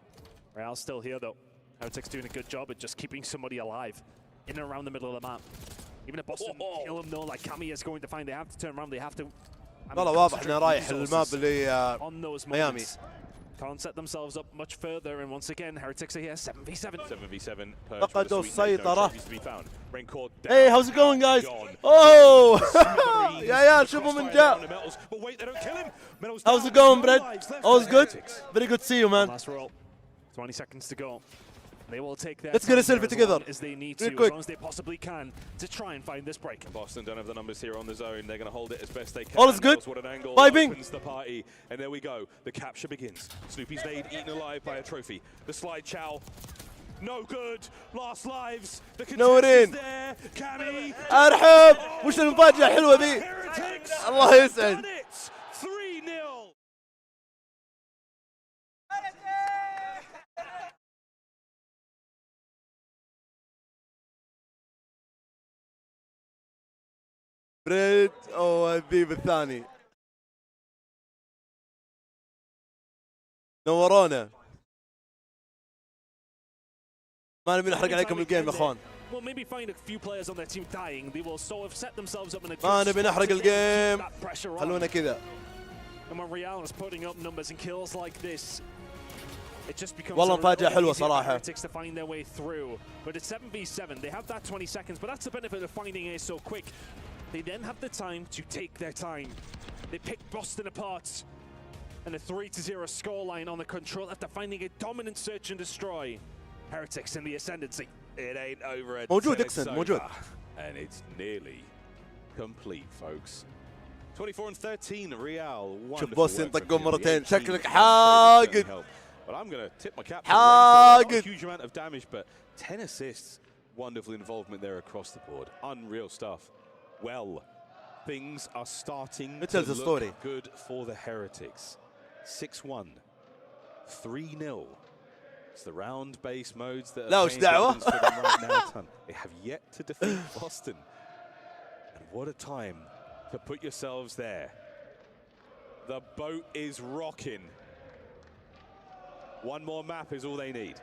Real's still here though. Heretics doing a good job at just keeping somebody alive in and around the middle of the map. Even if Boston kill him though, like Kami is going to find, they have to turn around, they have to. والله واضح انه رايح الماب اللي ميامي. Can't set themselves up much further, and once again, Heretics are here 7v7. 7v7. فقدوا السيطرة. Hey, how's it going, guys? Oh! يا عيال شوفوا من جاء. How's it going, Brad? All's good? Very good to see you, man. Last roll. 20 seconds to go. They will take their Let's get a time selfie together. as they need Real to, quick. as long as they possibly can, to try and find this break. Boston don't have the numbers here on the zone. They're going to hold it as best they can. All is good. What an angle. Vibing. Opens the party, and there we go. The capture begins. Snoopy's nade eaten alive by a trophy. The slide chow. No good. Last lives. The contest is there. Kami. ارحب. وش المفاجأة الحلوة ذي؟ الله يسعد. 3-0. بريد او الذيب الثاني نورونا. ما نبي نحرق عليكم الجيم يا اخوان. Well, maybe find a few players on their team dying. They will sort of set themselves up in a ما نبي نحرق الجيم. خلونا كذا. And when Real is putting up numbers and kills like this, it just becomes والله مفاجأة حلوة صراحة. to find their way through. But it's 7v7. They have that 20 seconds, but that's the benefit of finding it so quick. They then have the time to take their time. They pick Boston apart. And a 3-0 scoreline on the control after finding a dominant search and destroy. Heretics in the ascendancy. It ain't over at موجود اكسن موجود. And it's nearly complete, folks. 24 and 13, Real. شوف بوستن طقوا مرتين شكلك حاقد. But I'm going to tip my cap. حاقد. Not a huge amount of damage, but 10 assists. Wonderful involvement there across the board. Unreal stuff. Well, things are starting to look good for the Heretics. 6-1, 3-0. It's the round-based modes that are paying dividends for them right now. They have yet to defeat Boston. And what a time to put yourselves there. The boat is rocking. One more map is all they need.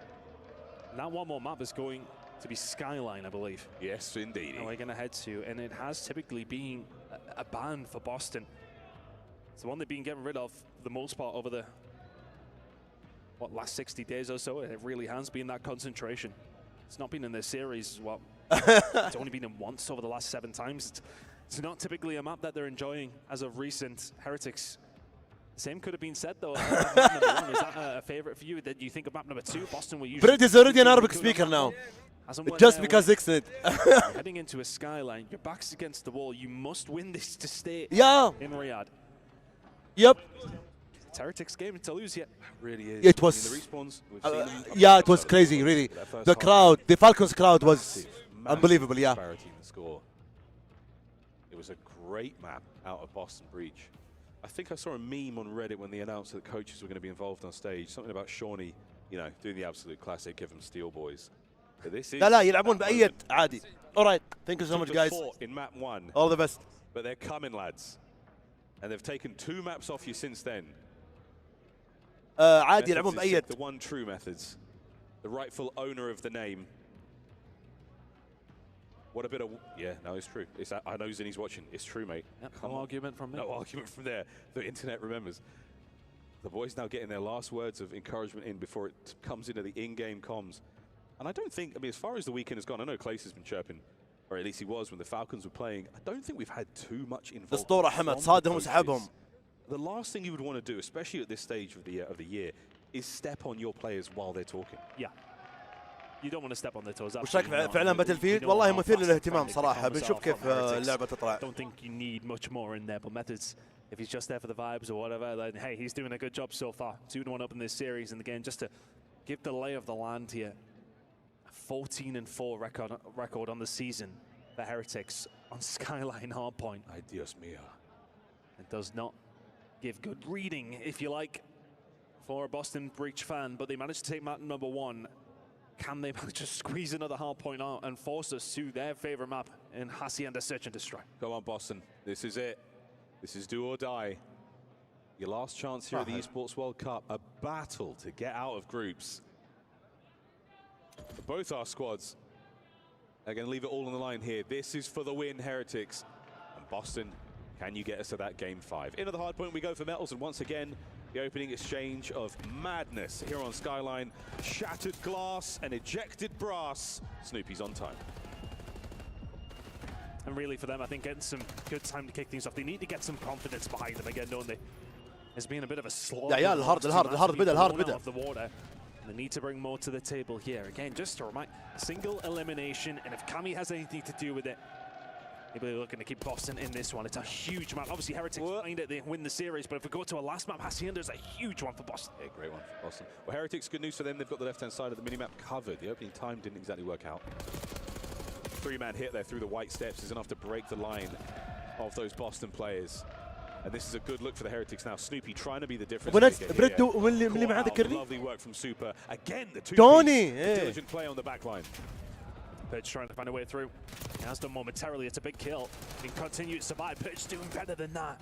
And that one more map is going to be Skyline, I believe. Yes, indeed. And we're going to head to, and it has typically been a ban for Boston. It's the one they've been getting rid of for the most part over the last 60 days or so. It really has been that concentration. It's not been in their series. Well, it's only been in once over the last 7 times. It's not typically a map that they're enjoying as of recent. Heretics. Same could have been said though. Map number 1, is that a favorite for you? That you think of map number 2? Boston will usually. Brett is already an Arabic speaker now. Just because Ixnit. Heading into a Skyline, your back's against the wall. You must win this to stay in Riyadh. Yep. It's Heretics' game to lose yet. Really is. It was. Yeah, it was crazy, really. The crowd, the Falcons crowd was unbelievable. Yeah. It was a great map out of Boston Breach. I think I saw a meme on Reddit when they announced that coaches were going to be involved on stage. Something about Shawnee, you know, doing the absolute classic, give them Steel Boys. But this is لا يلعبون بأي عادي. Alright, thank you so much guys. In map 1. All the best. But they're coming, lads. And they've taken 2 maps off you since then. عادي يلعبون بأي. The one true methods. The rightful owner of the name. What a bit of... Yeah, no, it's true. I know Zinni's watching. It's true, mate. Yep, no argument from me. No argument from there. The internet remembers. The boys now getting their last words of encouragement in before it comes into the in-game comms. And I don't think... I mean, as far as the weekend has gone, I know Clace has been chirping, or at least he was when the Falcons were playing. I don't think we've had too much involvement. الأسطورة حمد صادهم وسحبهم. The last thing you would want to do, especially at this stage of the year, is step on your players while they're talking. Yeah. You don't want to step on their toes. وش رايك في إعلان باتل فيلد؟ والله مثير للاهتمام صراحة. بنشوف كيف اللعبة تطلع. Don't think you need much more in there, but Methods, if he's just there for the vibes or whatever, then hey, he's doing a good job so far. 2-1 up in this series, and again, just to give the lay of the land here, 14-4 record on the season for Heretics on Skyline Hardpoint. Ay, Dios mío. It does not give good reading, if you like, for a Boston Breach fan, but they managed to take map number 1. Can they manage to squeeze another hard point out and force us to their favorite map in Hacienda Search and Destroy? Come on, Boston. This is it. This is do or die. Your last chance here at the Esports World Cup. A battle to get out of groups. Both our squads are going to leave it all on the line here. This is for the win, Heretics. And Boston, can you get us to that game 5? Into the hard point we go for Metals, and once again, the opening exchange of madness here on Skyline. Shattered glass and ejected brass. Snoopy's on time. And really for them, I think getting some good time to kick things off. They need to get some confidence behind them again, don't they? There's been a bit of a slog. يا عيال الهارد بدأ. Off the water. And they need to bring more to the table here. Again, just to remind, single elimination, and if Kami has anything to do with it, maybe they're looking to keep Boston in this one. It's a huge map. Obviously, Heretics find it, they win the series, but if we go to a last map, Hacienda is a huge one for Boston. Yeah, great one for Boston. Well, Heretics, good news for them. They've got the left-hand side of the minimap covered. The opening time didn't exactly work out. 3-man hit there through the white steps is enough to break the line of those Boston players. And this is a good look for the Heretics now. Snoopy trying to be the difference. Lovely work from Super. Again, the two-piece diligent play on the back line. Purge trying to find a way through. He has done momentarily. It's a big kill. He can continue to survive. Purge doing better than that.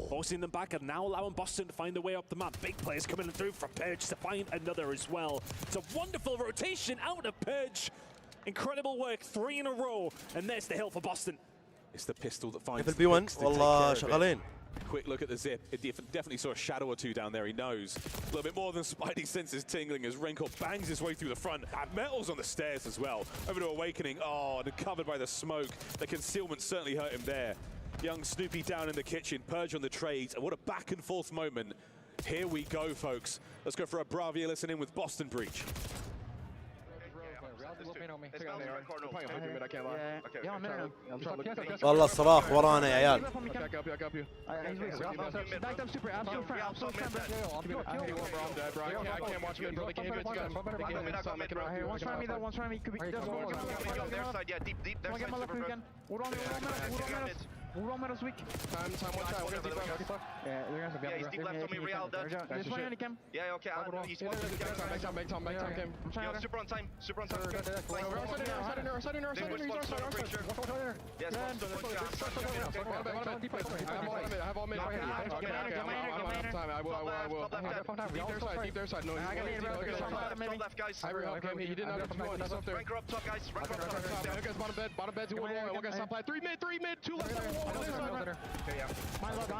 Forcing them back and now allowing Boston to find a way up the map. Big players coming through from Purge to find another as well. It's a wonderful rotation out of Purge. Incredible work. 3 in a row. And there's the hill for Boston. It's the pistol that finds the B1 والله شغالين. Quick look at the zip. It definitely saw a shadow or two down there. He knows. A little bit more than Spidey senses tingling as Renko bangs his way through the front. Metals on the stairs as well. Over to Awakening. Oh, and covered by the smoke. The concealment certainly hurt him there. Young Snoopy down in the kitchen. Purge on the trades. And what a back and forth moment. Here we go, folks. Let's go for a Bravia listen in with Boston Breach. والله الصراخ ورانا يا عيال.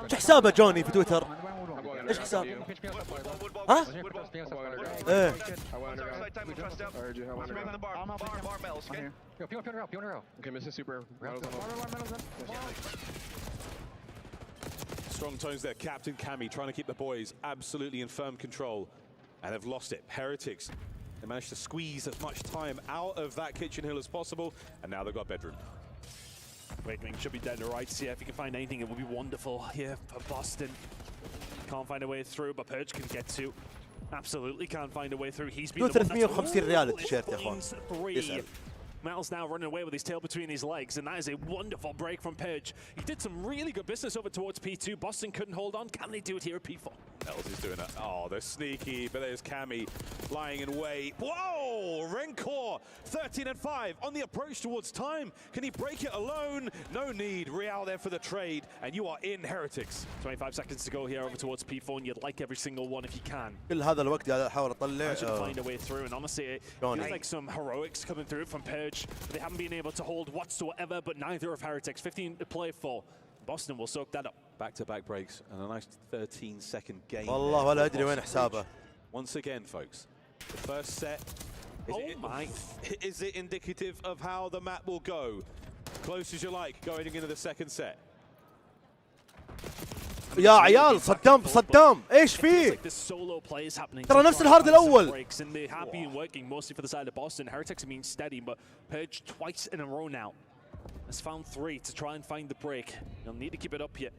ايش حسابه جوني في تويتر؟ ايش حسابه؟ ها؟ ايه Strong tones there, Captain Kami trying to keep the boys absolutely in firm control, and have lost it. Heretics, they managed to squeeze as much time out of that kitchen hill as possible, and now they've got bedroom. Awakening should be dead to rights here. If you can find anything, it would be wonderful here for Boston. Can't find a way through, but Purge can get to. Absolutely can't find a way through. He's been 350 ريال التيشيرت يا اخوان. Metal's now running away with his tail between his legs, and that is a wonderful break from Purge. He did some really good business over towards P2. Boston couldn't hold on. Can they do it here at P4? Metals is doing it. Oh, they're sneaky, but there's Cammy lying in wait. Whoa! Rencor, 13 and 5 on the approach towards time. Can he break it alone? No need. Real there for the trade, and you are in Heretics. 25 seconds to go here over towards P4, and you'd like every single one if you can. كل هذا الوقت قاعد احاول اطلع. I should find a way through, and honestly, it feels like some heroics coming through from Purge. They haven't been able to hold whatsoever, but neither of Heretics. 15 to play for. Boston will soak that up. Back-to-back breaks and a nice 13-second game. والله ولا ادري وين حسابه. Once again, folks, the first set. Is it indicative of how the map will go? Close as you like going into the second set. يا عيال صدام ايش فيه؟ ترى نفس الهارد الاول. And they have been working mostly for the side of Boston. Heretics have been steady, but Purge twice in a row now has found 3 to try and find the break. You'll need to keep it up here.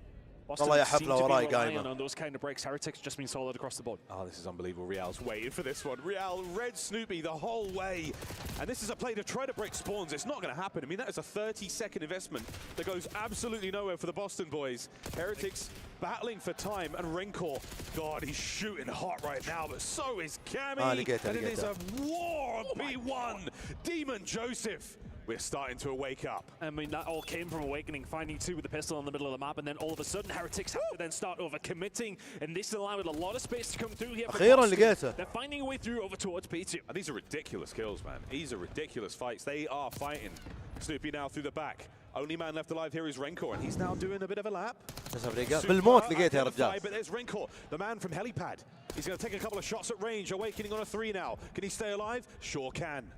Boston seem to be relying on those kind of breaks. Heretics just been solid across the board. Oh, this is unbelievable. Real's waiting for this one. Real, red Snoopy the whole way. And this is a play to try to break spawns. It's not going to happen. I mean, that is a 30-second investment that goes absolutely nowhere for the Boston boys. Heretics battling for time, and Rencor, God, he's shooting hot right now, but so is Cammy. And it is a war on P1. Demon Joseph. We're starting to wake up. I mean, that all came from Awakening, finding 2 with the pistol in the middle of the map, and then all of a sudden, Heretics have to then start over-committing, and this allowed a lot of space to come through here for Boston. They're finding a way through over towards P2. And these are ridiculous kills, man. These are ridiculous fights. They are fighting. Snoopy now through the back. Only man left alive here is Rencor, and he's now doing a bit of a lap. بالموت لقيتها يا رجال. But there's Rencor, the man from Helipad. He's going to take a couple of shots at range. Awakening on a 3 now. Can he stay alive? Sure can.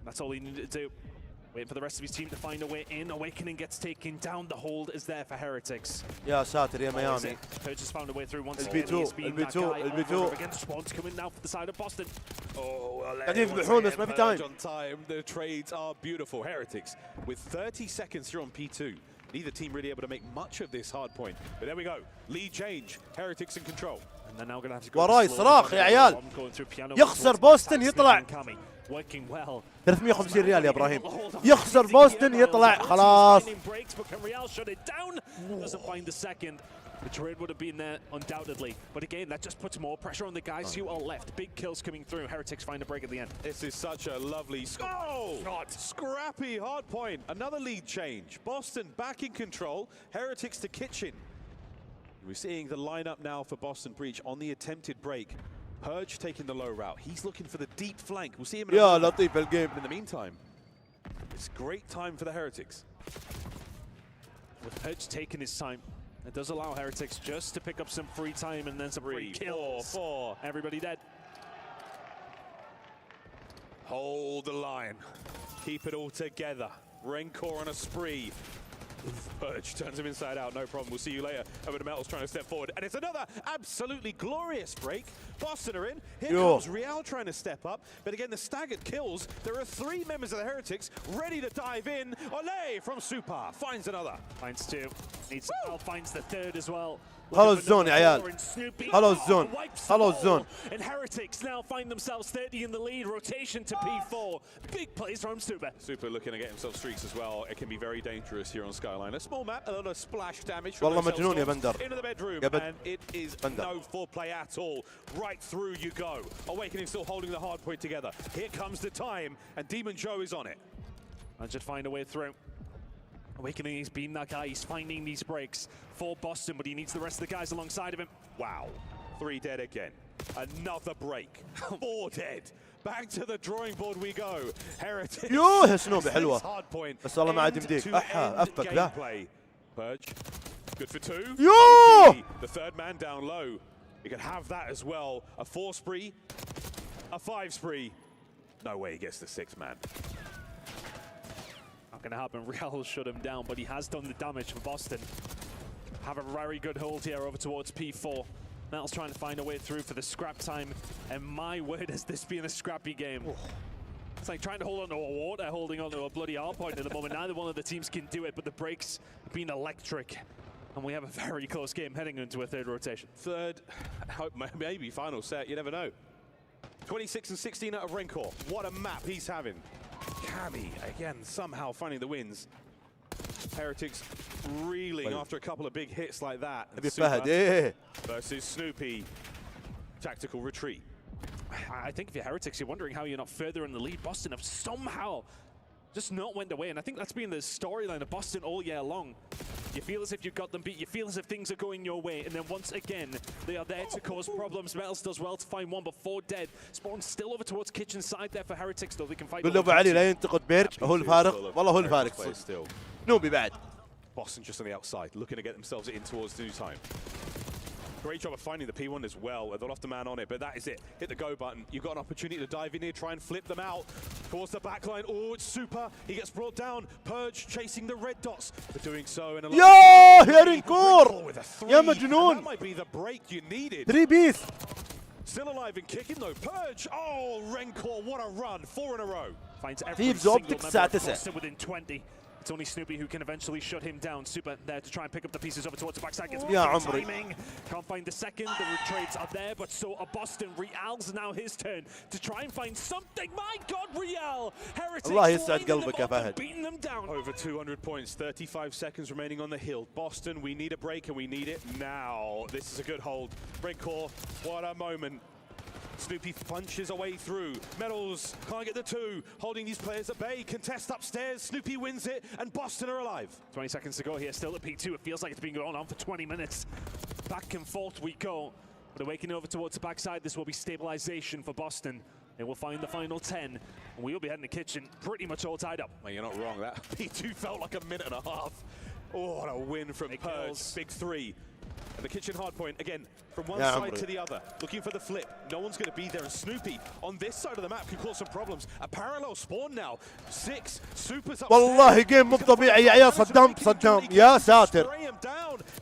That's all he needed to do. Waiting for the rest of his team to find a way in. Awakening gets taken down. The hold is there for Heretics. يا ساتر يا ميامي. Purge has found a way through once again. البي2 against Swans coming now for the side of Boston. Oh, well, قاعدين يذبحون بس ما في تايم. On time. The trades are beautiful. Heretics with 30 seconds here on P2. Neither team really able to make much of this hard point. But there we go. Lead change. Heretics in control. And they're now going to have to go. وراي صراخ يا عيال. يخسر بوسطن يطلع. Working well. 350 ريال يا ابراهيم. يخسر بوسطن يطلع خلاص. Doesn't find the second. The trade would have been there undoubtedly, but again that just puts more pressure on the guys who are left. Big kills coming through. Heretics find a break at the end. This is such a lovely scrappy hard point. Another lead change. Boston back in control. Heretics to kitchen. We're seeing the lineup now for Boston Breach on the attempted break. Purge taking the low route. He's looking for the deep flank. We'll see him in يا لطيف الجيم. In the meantime, it's great time for the Heretics. With Purge taking his time, it does allow Heretics just to pick up some free time and then some free kills. 4. Everybody dead. Hold the line. Keep it all together. Rencor on a spree. Purge turns him inside out, no problem. We'll see you later. Over to Metals trying to step forward. And it's another absolutely glorious break. Boston are in. Here comes Real trying to step up. But again, the staggered kills. There are 3 members of the Heretics ready to dive in. Olé from Super finds another. Finds 2. Needs help, finds the 3rd as well. Hello zone يا عيال. Hello zone. Hello zone. And Heretics now find themselves 30 in the lead. Rotation to P4. Big plays from Super. Super looking to get himself streaks as well. It can be very dangerous here on Skyline. A small map, a lot of splash damage. والله مجنون يا بندر. Into the bedroom, and it is no foreplay at all. Right through you go. Awakening still holding the hard point together. Here comes the time, and Demon Joe is on it. And just find a way through. Awakening, he's been that guy. He's finding these breaks for Boston, but he needs the rest of the guys alongside of him. Wow. 3 dead again. Another break. 4 dead. Back to the drawing board we go. Heretics. يوه سنوبي حلوة. Hardpoint. بس والله ما عاد يمديك. أفك ذا. Purge. Good for 2. يوه. The 3rd man down low. You can have that as well. A 4 spree. A 5 spree. No way he gets the 6th man. Not going to happen. Real shut him down, but he has done the damage for Boston. Have a very good hold here over towards P4. Metal's trying to find a way through for the scrap time, and my word, has this been a scrappy game. It's like trying to hold onto a water, holding onto a bloody hardpoint at the moment. Neither one of the teams can do it, but the breaks have been electric. And we have a very close game heading into a 3rd rotation. 3rd, maybe final set, you never know. 26 and 16 out of Rencor. What a map he's having. Cammy, again, somehow finding the wins. Heretics reeling after a couple of big hits like that. Versus Snoopy. Tactical retreat. I think if you're Heretics, you're wondering how you're not further in the lead. Boston have somehow just not went away, and I think that's been the storyline of Boston all year long. You feel as if you've got them beat, you feel as if things are going your way, and then once again, they are there to cause problems. Metals does well to find one, but 4 dead. Spawn still over towards kitchen side there for Heretics, though they can fight. قول له ابو علي لا ينتقد بيرج، هو الفارق، والله هو الفارق. نوبي بعد. Boston just on the outside, looking to get themselves in towards due time. Great job of finding the P1 as well. They lost the man on it, but that is it. Hit the go button. You've got an opportunity to dive in here, try and flip them out. Towards the back line. Oh, it's super. He gets brought down. Purge chasing the red dots. But doing so in a يا رينكور يا مجنون. That might be the break you needed. 3 بيس. Still alive and kicking though. Purge. Oh, Rencor, what a run. 4 in a row. Finds every single member of Boston within 20. It's only Snoopy who can eventually shut him down. Super there to try and pick up the pieces over towards the backside. Gets timing. Can't find the second. The trades are there, but so are Boston. Real's now his turn to try and find something. My God, Real! Heretics beating them down. Over 200 points, 35 seconds remaining on the hill. Boston, we need a break and we need it now. This is a good hold. Breakcore, what a moment. Snoopy punches away through. Metals can't get the 2, holding these players at bay. Contest upstairs, Snoopy wins it, and Boston are alive. 20 seconds to go here, still at P2. It feels like it's been going on for 20 minutes. Back and forth we go. But awakening over towards the backside, this will be stabilization for Boston. They will find the final 10, and we will be heading to kitchen pretty much all tied up. Well, you're not wrong. That P2 felt like a minute and a half. Oh, what a win from Purge. Big 3. And the kitchen hardpoint, again, from one side to the other, looking for the flip. No one's going to be there, and Snoopy on this side of the map can cause some problems. A parallel spawn now. 6 supers up. والله جيم مو طبيعي يا عيال. صدام يا ساتر.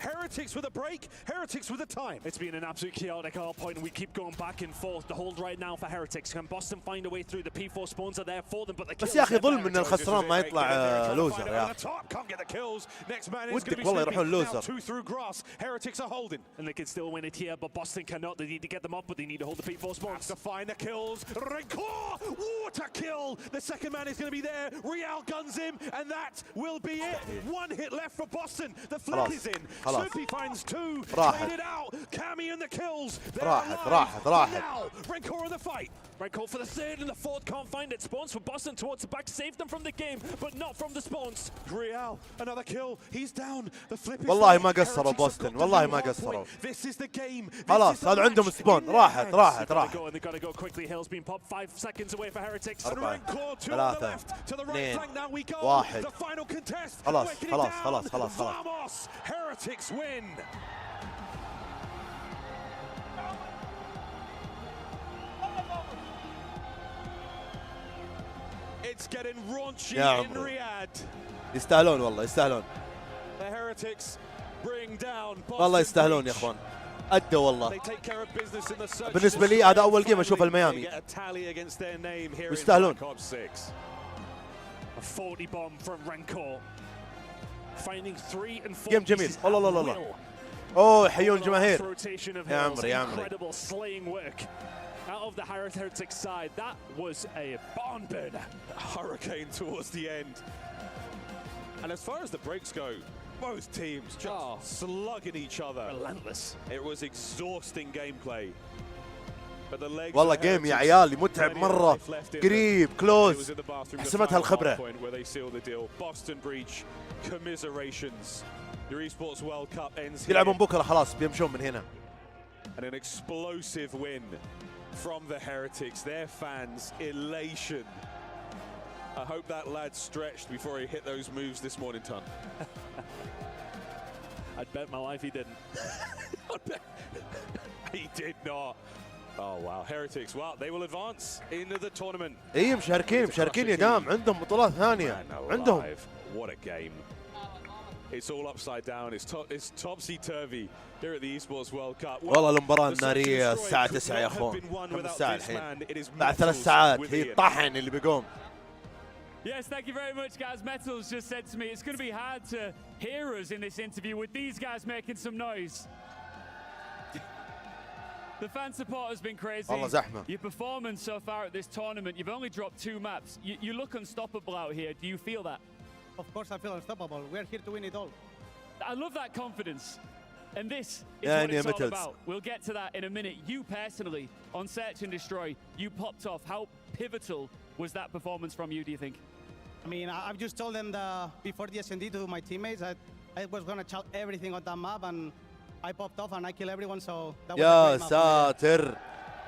Heretics with a break, Heretics with a time. It's been an absolute chaotic hardpoint, and we keep going back and forth. The hold right now for Heretics. Can Boston find a way through? The P4 spawns are there for them, but the kills. بس يا اخي ظلم ان الخسران ما يطلع لوزر يا اخي. ودك والله يروحون لوزر. 2 through grass. Heretics are holding. And they can still win it here, but Boston cannot. They need to get them up, but they need to hold the P4 spawns. To find the kills. Rencor! What a kill! The second man is going to be there. Real guns him, and that will be it. 1 hit left for Boston. The flip is in. Snoopy finds 2. Played it out. Cammy and the kills. راحت. Now, Rencor in the fight. Rencor for the 3rd and the 4th can't find it. Spawns for Boston towards the back. Saved them from the game, but not from the spawns. Real, another kill. He's down. The flip is والله ما قصروا بوستن. والله ما قصروا. This is the game. خلاص هذا عندهم سبون. راحت. They gotta go quickly. Hill's been popped 5 seconds away for Heretics. 4 3 to the right flank. Now we go. 1 The final contest. خلاص. Vamos! Heretics win. It's getting raunchy in Riyadh. يستاهلون والله يستاهلون. The Heretics bring down. والله يستاهلون يا اخوان. أدوا والله. بالنسبة لي هذا أول جيم أشوف الميامي. يستاهلون. A 40 bomb from Rencor. Finding 3 and 4. جيم جميل. الله. أوه يحيون جماهير. يا عمري. Incredible slaying work out of the Heretic side. That was a barn burner. A hurricane towards the end. And as far as the breaks go, both teams just slugging each other. Relentless. It was exhausting gameplay. But the legs والله جيم يا عيالي متعب مرة. قريب كلوز. حسمتها الخبرة. Where they seal the deal. Boston Breach. Commiserations. Your Esports World Cup ends here. يلعبون بكرة خلاص بيمشون من هنا. And an explosive win from the Heretics. Their fans, elation. I hope that lad stretched before he hit those moves this morning, Ton. I'd bet my life he didn't. He did not. Oh wow, Heretics. Well, they will advance into the tournament. إيه مشاركين يا دام. عندهم بطولات ثانية. عندهم. What a game. It's all upside down. It's topsy-turvy here at the Esports World Cup. والله المباراة النارية الساعة 9 يا اخوان. كم الساعة الحين؟ بعد 3 ساعات هي الطحن اللي بيقوم. Yes, thank you very much, guys. Metals just said to me it's going to be hard to hear us in this interview with these guys making some noise. The fan support has been crazy. والله زحمة. Your performance so far at this tournament, you've only dropped 2 maps. You look unstoppable out here. Do you feel that? Of course I feel unstoppable. We're here to win it all. I love that confidence. And this is Yeah, what it's all metals. about. We'll get to that in a minute. You personally, on Search and Destroy, you popped off. How pivotal was that performance from you, do you think? I mean, I've just told them before the S&D to my teammates that I was going to shout everything on that map, and I popped off and I killed everyone, so that was يا a great map. ساتر.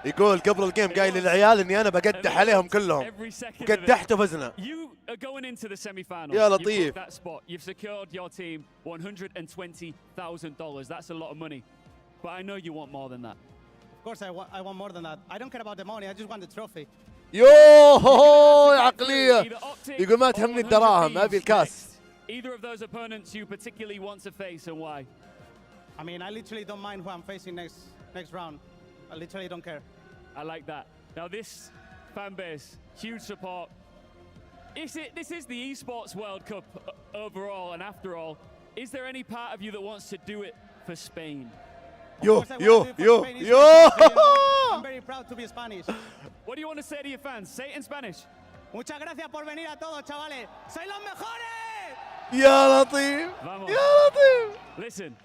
يقول قبل الجيم قايل للعيال اني انا بقدح عليهم كلهم. وقدحت وفزنا. You are going into the semi-final. يا You've لطيف. booked that spot. You've secured your team $120,000. That's a lot of money. But I know you want more than that. Of course I want more than that. I don't care about the money, I just want the trophy. يوه عقلية. يقول ما تهمني الدراهم ابي الكاس. Either of those opponents you particularly want to face and why? I mean, I literally don't mind who I'm facing next round. I literally don't care. I like that. Now this fan base, huge support. This is the esports World Cup overall, and after all, is there any part of you that wants to do it for Spain? Yo. I'm very proud to be Spanish. What do you want to say to your fans? Say it in Spanish. Muchas gracias por venir a todos, chavales. ¡Sois los mejores! يا لطيف. Vamos. يا لطيف. Listen.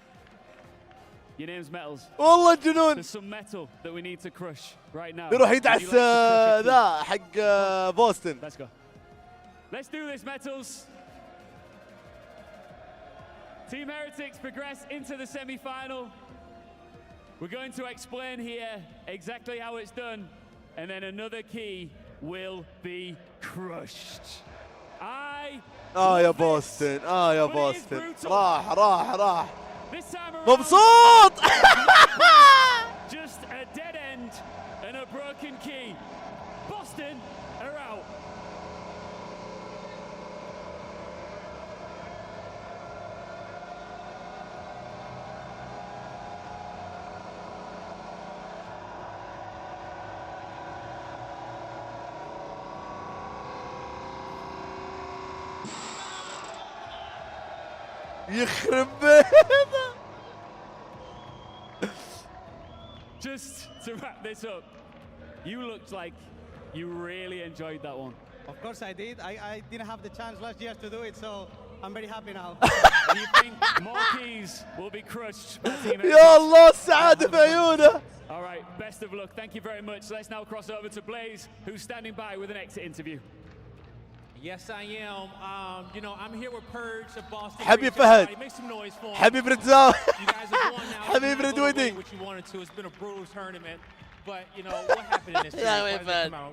Your name's Metals. والله جنون. There's some metal that we need to crush right now. يروح يدعس ذا حق بوسطن. Let's go. Let's do this, Metals. Team Heretics progress into the semi-final. We're going to explain here exactly how it's done, and then another key will be crushed. يا بوسطن. يا بوسطن. راح. This time around, مبسوط. just a dead end and a broken key. Boston are out. يخرب بيته. Just to wrap this up, you looked like you really enjoyed that one. Of course I did. I didn't have the chance last year to do it, so I'm very happy now. Do you think more keys will be crushed by Team Heretics? يا الله السعادة في عيونه. All right, best of luck. Thank you very much. Let's now cross over to Blaze, who's standing by with an exit interview. Yes, I am. You know, I'm here with Purge of Boston. حبيب فهد. Make some noise for him. حبيب رزاق. You guys are going now. حبيب ردودي. What you wanted to. It's been a brutal tournament. But, you know, what happened in this series?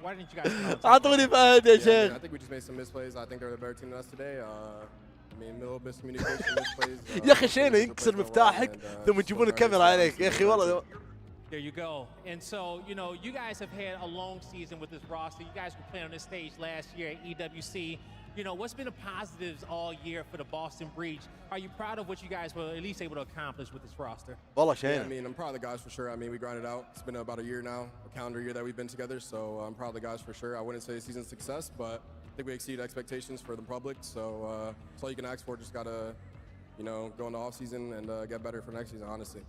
Why didn't you guys come out? أعطوني فهد يا I شيخ. think we just made some misplays. I think they're a better team than us today. I mean, a little miscommunication, misplays. يا أخي شينا ينكسر مفتاحك ثم يجيبون الكاميرا عليك يا أخي والله. There you go. And so, you know, you guys have had a long season with this roster. You guys were playing on this stage last year at EWC. You know, what's been the positives all year for the Boston Breach? Are you proud of what you guys were at least able to accomplish with this roster? والله Yeah, I شينا. mean, I'm proud of the guys for sure. I mean, we grinded out. It's been about a year now, a calendar year that we've been together. So I'm proud of the guys for sure. I wouldn't say a season success, but I think we exceeded expectations for the public. So that's all you can ask for. Just gotta, you know, go into off season and get better for next season. Honestly.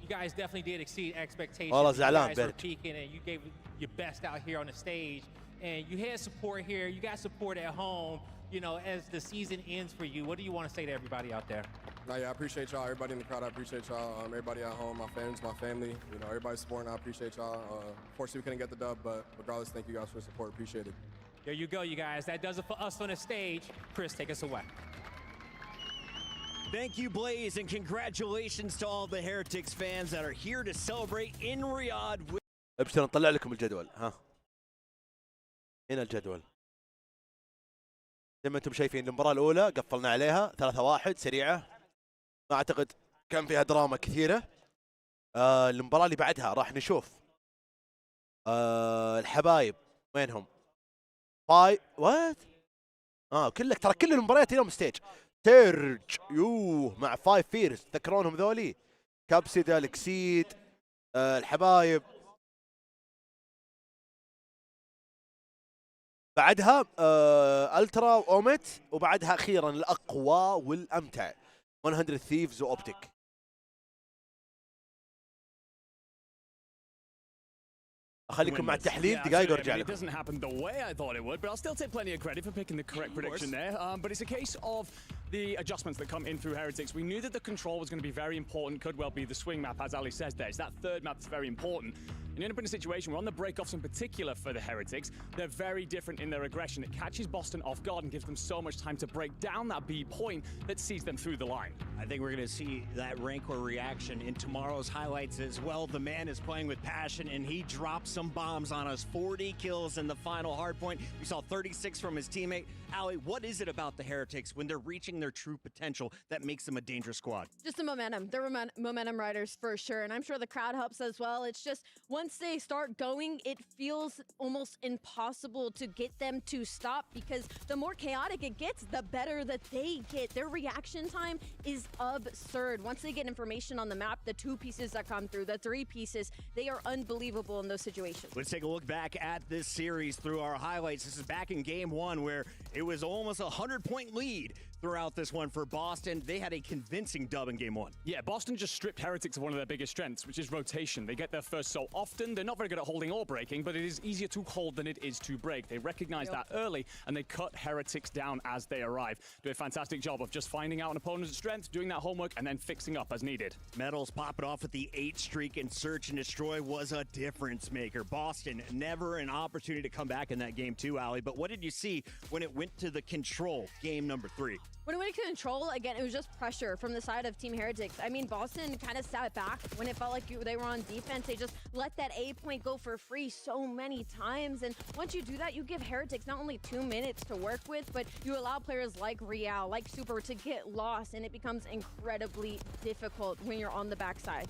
You guys definitely did exceed expectations. والله You زعلان guys were برد. peaking and you gave your best out here on the stage. And you had support here. You got support at home. You know, as the season ends for you, what do you want to say to everybody out there? No, yeah, I appreciate y'all. Everybody in the crowd, I appreciate y'all. Everybody at home, my fans, my family. You know, everybody's supporting. I appreciate y'all. Unfortunately, we couldn't get the dub, but regardless, thank you guys for the support. Appreciate it. There you go, you guys. That does it for us on the stage. Chris, take us away. Thank you, Blaze, and congratulations to all the Heretics fans that are here to celebrate in Riyadh. ابشر نطلع لكم الجدول ها. هنا الجدول. زي ما انتم شايفين المباراة الأولى قفلنا عليها 3-1 سريعة. ما أعتقد كان فيها دراما كثيرة. المباراة اللي بعدها راح نشوف الحبايب وينهم؟ وات؟ ترى كل المباريات اليوم ستيج. تيرج مع 5 فيرز تذكرونهم ذولي؟ كابسيد الكسيد الحبايب. بعدها الترا واومت، وبعدها اخيرا الاقوى والامتع 100 ثيفز واوبتيك. خليكم مع التحليل دقائق وارجع It لكم. doesn't happen the way I thought it would, but I'll still take plenty of credit for picking the correct prediction there. But it's a case of the adjustments that come in through Heretics. We knew that the control was going to be very important, could well be the swing map, as Ali says there. It's that third map that's very important. And you end up in a situation where on the breakoffs in particular for the Heretics, they're very different in their aggression. It catches Boston off guard and gives them so much time to break down that B point that sees them through the line. I think we're going to see that Rancor reaction in tomorrow's highlights as well. The man is playing with passion, and he dropped some bombs on us. 40 kills in the final hardpoint. We saw 36 from his teammate. Ali, what is it about the Heretics when they're reaching their true potential that makes them a dangerous squad? Just the momentum. They're momentum riders for sure, and I'm sure the crowd helps as well. It's just once they start going, it feels almost impossible to get them to stop because the more chaotic it gets, the better that they get. Their reaction time is absurd. Once they get information on the map, the 2 pieces that come through, the 3 pieces, they are unbelievable in those situations. Let's take a look back at this series through our highlights. This is back in game 1 where it was almost a 100-point lead throughout this one for Boston. They had a convincing dub in game 1. Yeah, Boston just stripped Heretics of one of their biggest strengths, which is rotation. They get there first so often. They're not very good at holding or breaking, but it is easier to hold than it is to break. They recognize that early, and they cut Heretics down as they arrive. Do a fantastic job of just finding out an opponent's strength, doing that homework, and then fixing up as needed. Metals popping off with the 8 streak, and Search and Destroy was a difference maker. Boston never an opportunity to come back in that game too, Ali. But what did you see when it went to the control game number 3? When it went to control, again, it was just pressure from the side of Team Heretics. I mean, Boston kind of sat back when it felt like they were on defense. They just let that A point go for free so many times. And once you do that, you give Heretics not only 2 minutes to work with, but you allow players like Real, like Super to get lost, and it becomes incredibly difficult when you're on the backside.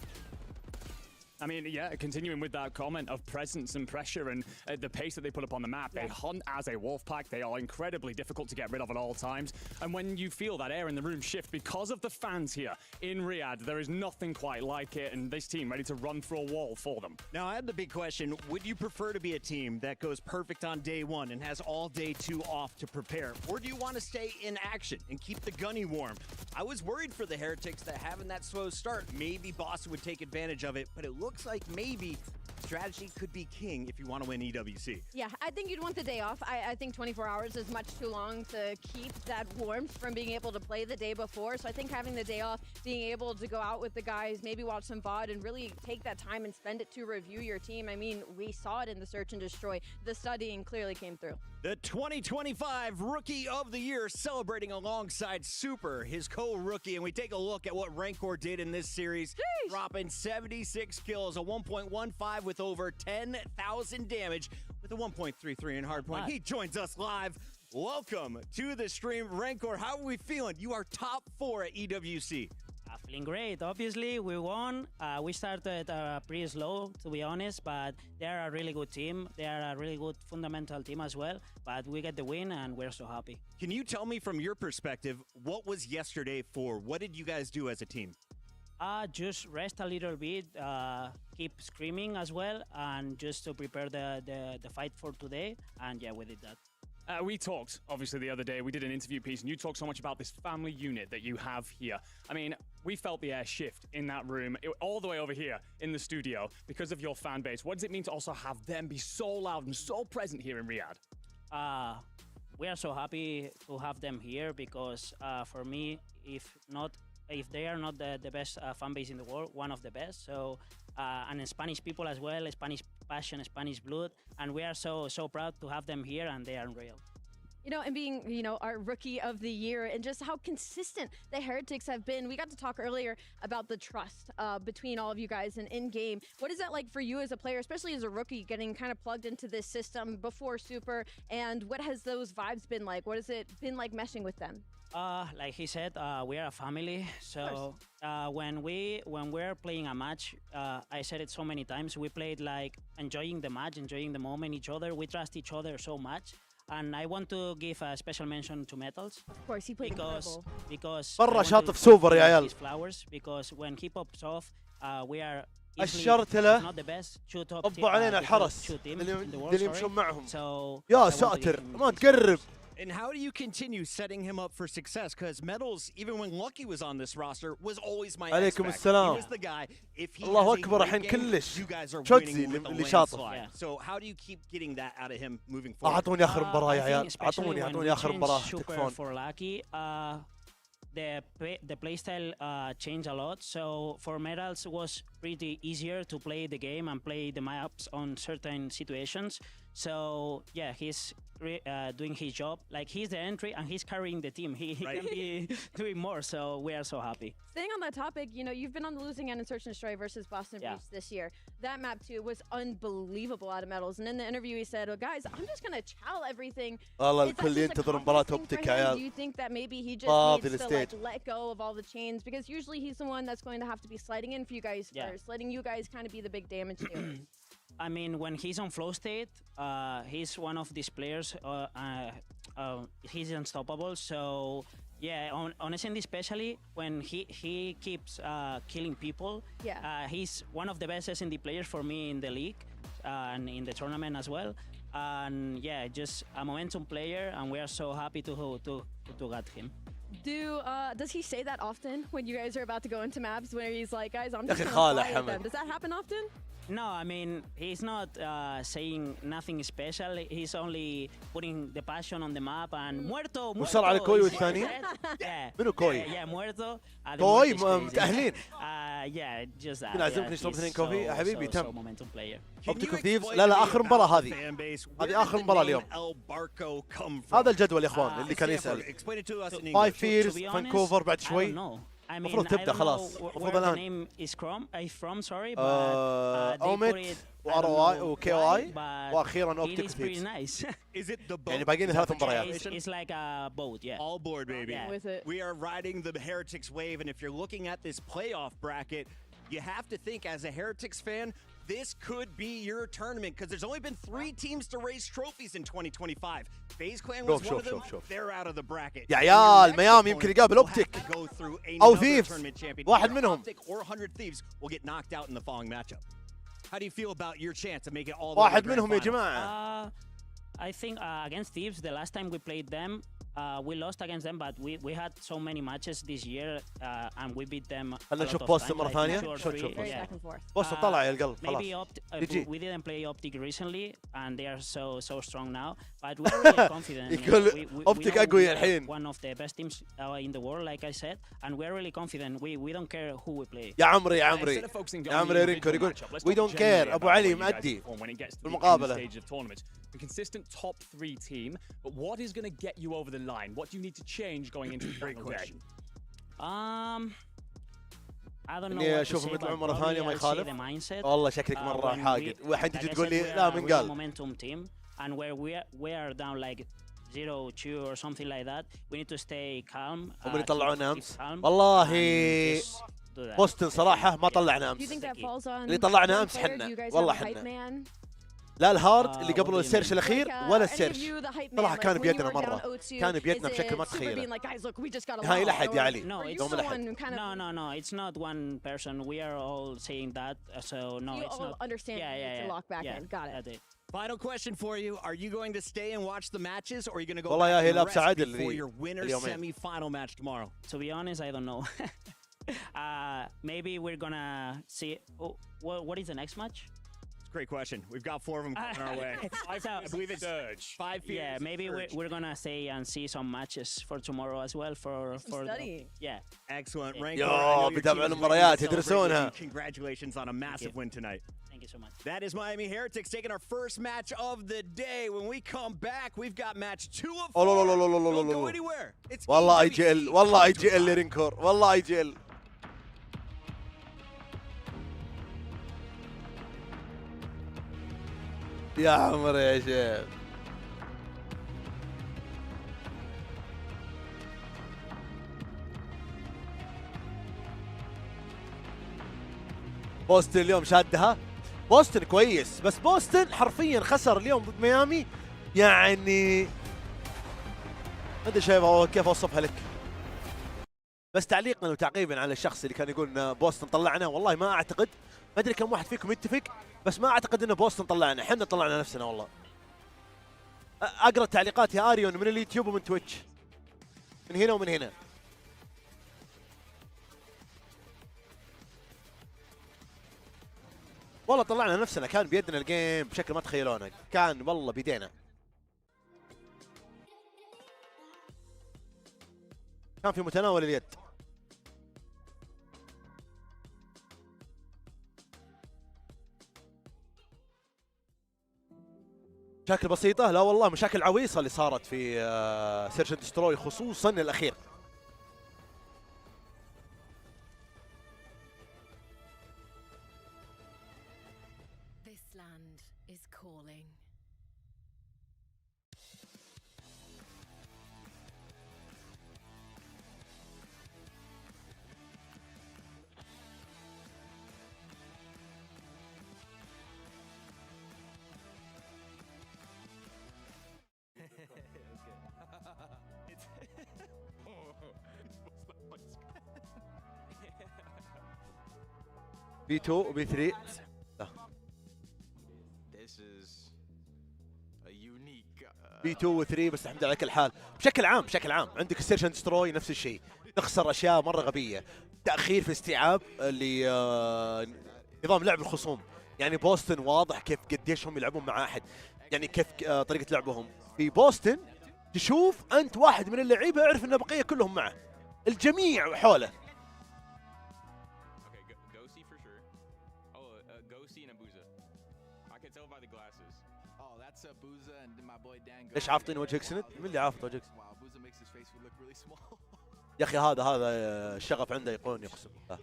I mean, yeah, continuing with that comment of presence and pressure and the pace that they put up on the map, they hunt as a wolf pack. They are incredibly difficult to get rid of at all times. And when you feel that air in the room shift because of the fans here in Riyadh, there is nothing quite like it. And this team ready to run through a wall for them. Now, I have the big question. Would you prefer to be a team that goes perfect on day 1 and has all day 2 off to prepare? Or do you want to stay in action and keep the gunny warm? I was worried for the Heretics that having that slow start, maybe Boston would take advantage of it, but it looks like maybe strategy could be king if you want to win EWC. Yeah, I think you'd want the day off. I think 24 hours is much too long to keep that warmth from being able to play the day before. So I think having the day off, being able to go out with the guys, maybe watch some VOD and really take that time and spend it to review your team. I mean, we saw it in the Search and Destroy. The studying clearly came through. The 2025 Rookie of the Year celebrating alongside Super, his co-rookie. And we take a look at what Rancor did in this series, dropping 76 kills, a 1.15 with over 10,000 damage with a 1.33 in Hardpoint. He joins us live. Welcome to the stream. Rancor, how are we feeling? You are top 4 at EWC. Feeling great. Obviously, we won. We started pretty slow, to be honest, but they're a really good team. They are a really good fundamental team as well, but we get the win, and we're so happy. Can you tell me from your perspective, what was yesterday for? What did you guys do as a team? Just rest a little bit, keep screaming as well, and just to prepare the fight for today, and yeah, we did that. We talked, obviously, the other day. We did an interview piece, and you talked so much about this family unit that you have here. I mean, we felt the air shift in that room, all the way over here in the studio, because of your fan base. What does it mean to also have them be so loud and so present here in Riyadh? We are so happy to have them here because, for me, if they are not the best fan base in the world, one of the best. So, and Spanish people as well, Spanish passion, Spanish blood, and we are so proud to have them here, and they are unreal. You know, and being, our Rookie of the Year and just how consistent the Heretics have been. We got to talk earlier about the trust between all of you guys and in-game. What is that like for you as a player, especially as a rookie, getting kind of plugged into this system before Super, and what has those vibes been like? What has it been like meshing with them? Like he said, we are a family. So when we're playing a match, I said it so many times, we played like enjoying the match, enjoying the moment, each other. We trust each other so much. And I want to give a special mention to Metals. Of course, he played incredible. Because مرة شاطف سوبر يا عيال. Flowers, because when he pops off, we are أشرت له not the best. طبوا علينا الحرس اللي يمشون معهم. يا ساتر ما تقرب. And how do you continue setting him up for success? Because Metals, even when Lucky was on this roster, was always my عليكم X-factor. السلام. He was the guy. If he الله has a أكبر great الحين game, كلش you guys are شوتزي winning with a اللي شاطه. landslide. So how do you keep getting that out of him moving forward? أعطوني آخر مباراة يا I عيال. think أعطوني especially when آخر we مباراة changed Super تكفون. for Lucky, the playstyle changed a lot. So for Metals it was pretty easier to play the game and play the maps on certain situations. So yeah, he's doing his job. Like he's the entry and he's carrying the team. He can be doing more. So we are so happy. Staying on that topic, you know, you've been on the losing end in Search and Destroy versus Boston Breach this year. That map too was unbelievable out of Metals. And in the interview he said, "Well, guys, I'm just gonna chow everything." والله الكل ينتظر مباراة اوبتيك يا عيال. Do you think that maybe he just needs to like let go of all the chains, because usually he's the one that's going to have to be sliding in for you guys first, letting you guys kind of be the big damage dealers. I mean, when he's on flow state, he's one of these players. He's unstoppable. So yeah, on SND especially, when he keeps killing people, he's one of the best SND players for me in the league and in the tournament as well. And yeah, just a momentum player, and we are so happy to get him. Does he say that often when you guys are about to go into maps, where he's like, "Guys, I'm just gonna fly at them"? Does that happen often? No, I mean, he's not saying nothing special. He's only putting the passion on the map and muerto. وصل على كوي والثاني؟ منو كوي؟ Yeah, muerto. كوي متأهلين. Yeah, just that. نعزمك نشرب اثنين كوفي يا حبيبي تم. momentum player. اوبتيك ثيفز لا آخر مباراة هذه. هذه آخر مباراة اليوم. هذا الجدول يا اخوان اللي كان يسأل. 5 فيرز فانكوفر بعد شوي. المفروض تبدا خلاص. المفروض الان. اومت وار وكي واي واخيرا اوبتيك ثيفز. يعني باقيين 3 مباريات. It's like a boat, yeah. All board, baby. Yeah. With it. We are riding the Heretics wave, and if you're looking at this playoff bracket, you have to think as a Heretics fan, this could be your tournament, because there's only been 3 teams to raise trophies in 2025. FaZe Clan was one of them. They're out of the bracket. يا عيال ميامي يمكن يقابل اوبتيك او ثيفز. واحد منهم. Or 100 Thieves will get knocked out in the following matchup. How do you feel about your chance to make it all the way واحد to the منهم يا final? جماعة. I think against Thieves, the last time we played them, we lost against them, but we had so many matches this year, and we beat them. خلينا نشوف بوست مرة ثانية. شوف بوست طلع يا القلب خلاص. Maybe we didn't play Optic recently, and they are so strong now. But we're really confident. يقول اوبتيك اقوي الحين. One of the best teams in the world, like I said, and we're really confident. We don't care who we play. يا عمري رينكور يقول we don't care. ابو علي مأدي بالمقابلة. A consistent top 3 team, but what is going to get you over the line? What do you need to change going into the final day? I don't know. إني أشوفهم يطلعون مرة ثانية ما يخالف. والله شكلك مرة حاقد. والحين تجي تقول لي لا من قال. Momentum team, and where we are down like 0-2 or something like that, we need to stay calm. هم اللي طلعونا أمس. والله بوستن صراحة ما طلعنا أمس. اللي طلعنا أمس حنا. والله حنا. لا الهارد اللي قبل السيرش الاخير ولا السيرش صراحه كان بيدنا مره. كان بيدنا بشكل ما تتخيله. هاي لاحد يا علي. No, it's not one person. We are all saying that, so no, it's not. Understand? Yeah. Lock back in. Got it. Final question for you: are you going to stay and watch the matches, or are you going to go والله يا هي back لابسه and rest عدل before your winner semi-final match tomorrow? To be honest, I don't know. Maybe we're gonna see. What is the next match? Great question. We've got 4 of them coming our way. I believe it's Surge. 5 fears. Yeah, maybe we're gonna stay and see some matches for tomorrow as well. For Excellent. يا بيتابعون المباريات يدرسونها. Congratulations on a massive win tonight. Thank you so much. That is Miami Heretics taking our first match of the day. When we come back, we've got match 2 of 4. Don't go anywhere. It's والله IGL. والله IGL رينكور. والله IGL. يا عمري يا شيخ. بوستن اليوم شادها. بوستن كويس بس بوستن حرفيا خسر اليوم ضد ميامي. يعني ما ادري شايف كيف اوصفها لك. بس تعليقا وتعقيبا على الشخص اللي كان يقول ان بوستن طلعنا، والله ما اعتقد. ما ادري كم واحد فيكم يتفق، بس ما اعتقد ان بوستن طلعنا، احنا طلعنا نفسنا والله. اقرا التعليقات يا اريون من اليوتيوب ومن تويتش، من هنا ومن هنا. والله طلعنا نفسنا، كان بيدنا الجيم بشكل ما تخيلونه، كان والله بيدينا. كان في متناول اليد. مشاكل بسيطة؟ لا والله مشاكل عويصة اللي صارت في سيرش اند دستروي، خصوصا الأخير. This land is calling. بي 2 وبي 3. بي 2 و 3 بس الحمد لله على كل حال. بشكل عام عندك السيرش اند دستروي نفس الشيء، تخسر اشياء مره غبيه، تاخير في استيعاب نظام لعب الخصوم. يعني بوسطن واضح كيف قديش هم يلعبون مع احد، يعني كيف طريقه لعبهم. في بوسطن تشوف انت واحد من اللعيبه اعرف ان البقيه كلهم معه، الجميع حوله. ليش عافطين وجهك سند؟ مين اللي عافط وجهك سند؟ يا اخي هذا الشغف عنده يقون يقسم بالله.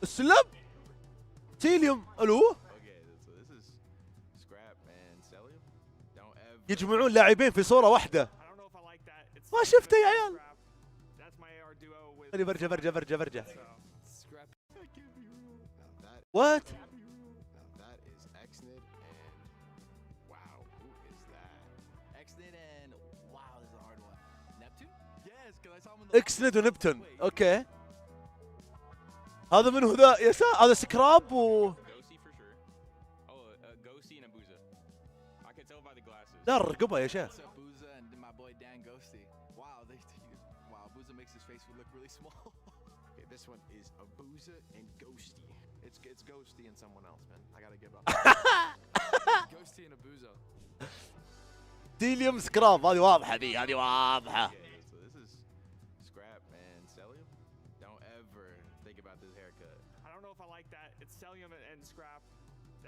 السلب تيليوم الو يجمعون لاعبين في صورة واحدة، ما شفته يا عيال. انا برجع وات اكسند ونبتون. اوكي هذا من هو ذا يا هذا سكراب و لا الرقبه يا شيخ. تيليوم سكراب هذه واضحه، هذه واضحه.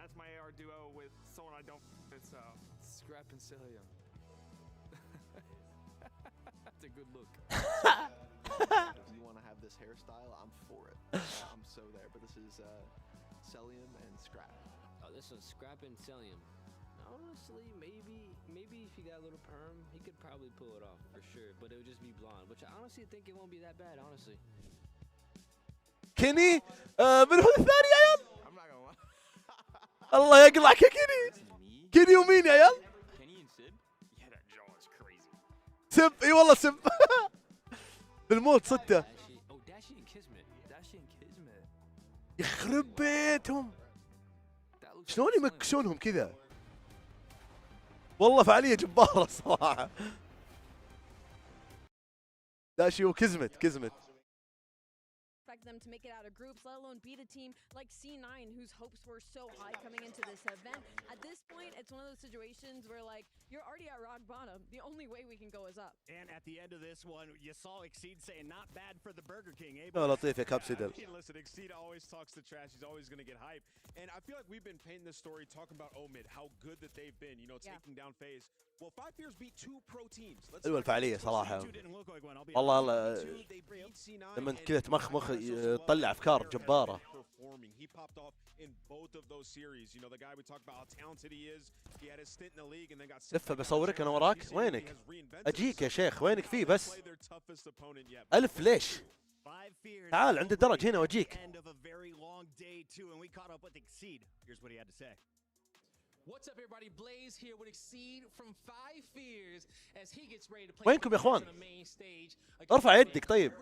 That's my AR duo with someone I don't. It's Scrap and Cilium. That's a good look. If you want to have this hairstyle, I'm for it. I'm so there. But this is Cilium and Scrap. Oh, this is Scrap and Cilium. Honestly, maybe if you got a little perm, he could probably pull it off for sure. But it would just be blonde, which I honestly think it won't be that bad, honestly. كيني من هو الثاني يا عيال؟ الله يقلعك يا كيني ومين يا عيال؟ سب اي والله سب بالموت صدته. يخرب بيتهم شلون يمكسونهم كذا، والله فعالية جبارة صراحة. داشي وكزمت expect them to make it out of groups, let alone beat a team like C9, whose hopes were so high coming into this event. At this point, it's one of those situations where, like, you're already at rock bottom. The only way we can go is up. And at the end of this one, you saw Exceed saying, not bad for the Burger King, eh? No, لطيف يا كابسيدل. Listen, Exceed always talks the trash. He's always going to get hype. And I feel like we've been painting this story, talking about Omid, how good that they've been, you know, taking down FaZe. Well, 5 Fears beat 2 pro teams. حلوة الفعالية صراحة. والله لما كذا تمخمخ تطلع افكار جبارة. He popped off in both of those series. You know, the guy we talked about how talented he is. He had his stint in the league and then got لفة بصورك انا وراك. وينك؟ اجيك يا شيخ، وينك فيه بس؟ ألف ليش؟ تعال عند الدرج هنا واجيك. What's up everybody? Blaze here with Exceed from 5 Fears as he gets ready to play. وينكم يا اخوان؟ ارفع يدك طيب.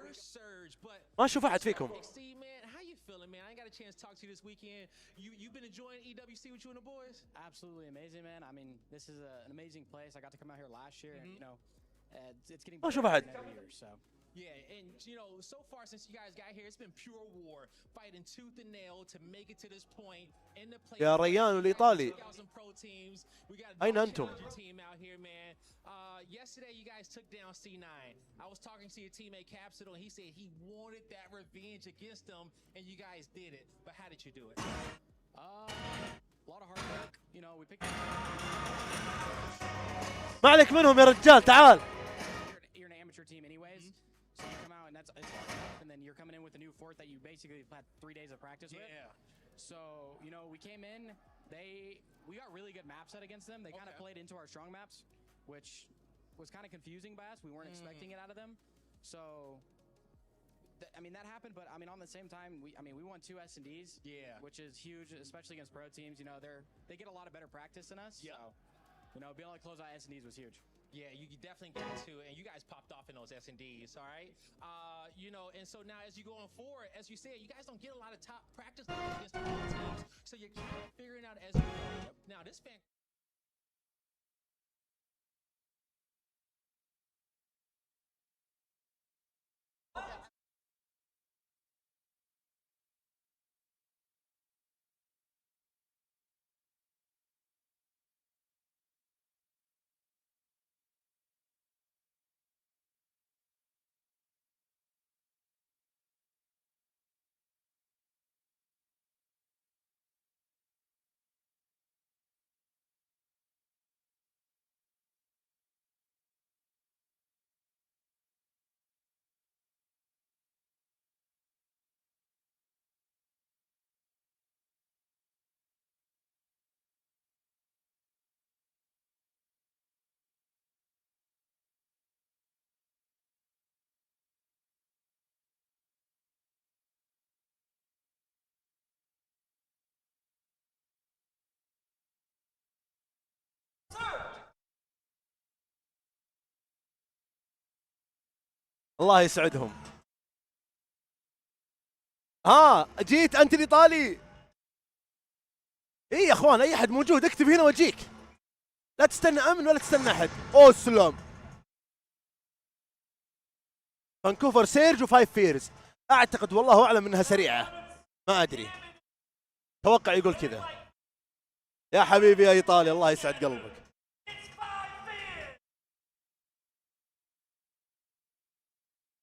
ما اشوف احد فيكم. a chance to talk to you this weekend. You've been enjoying EWC with you and the boys? Absolutely amazing, man. I mean, this is an amazing place. I got to come out here last year, and you know, it's getting ما better شوف أحد. every year. So. Yeah, and you know, so far since you guys got here, it's been pure war, fighting tooth and nail to make it to this point in the play. يا ريان الإيطالي. أين أنتم؟ Yesterday, you guys took down C9. I was talking to your teammate Capsule, and he said he wanted that revenge against them, and you guys did it. But how did you do it? A lot of hard work. You know, we picked. ما عليك منهم يا رجال تعال. You're an amateur team, anyways. So you come out and it's hard enough, and then you're coming in with a new fort that you basically had 3 days of practice with. Yeah. So you know, we came in. We got really good map set against them. They kind of played into our strong maps, which was kind of confusing by us. We weren't expecting it out of them. So, I mean, that happened. But I mean, on the same time, we won 2 S&Ds. Yeah. Which is huge, especially against pro teams. You know, they get a lot of better practice than us. Yeah. So, you know, being able to close out S&Ds was huge. Yeah, you definitely got to, and you guys popped off in those S&Ds, all right? You know, and so now as you going forward, as you said, you guys don't get a lot of top practice against the pro teams, so you're kind of figuring out as you go. Now, this fan... الله يسعدهم. جيت انت الايطالي. اي يا اخوان اي احد موجود اكتب هنا واجيك. لا تستنى امن ولا تستنى احد. اسلم. فانكوفر سيرج و5 فيرز. اعتقد والله اعلم انها سريعه. ما ادري. توقع يقول كذا. يا حبيبي يا ايطالي الله يسعد قلبك.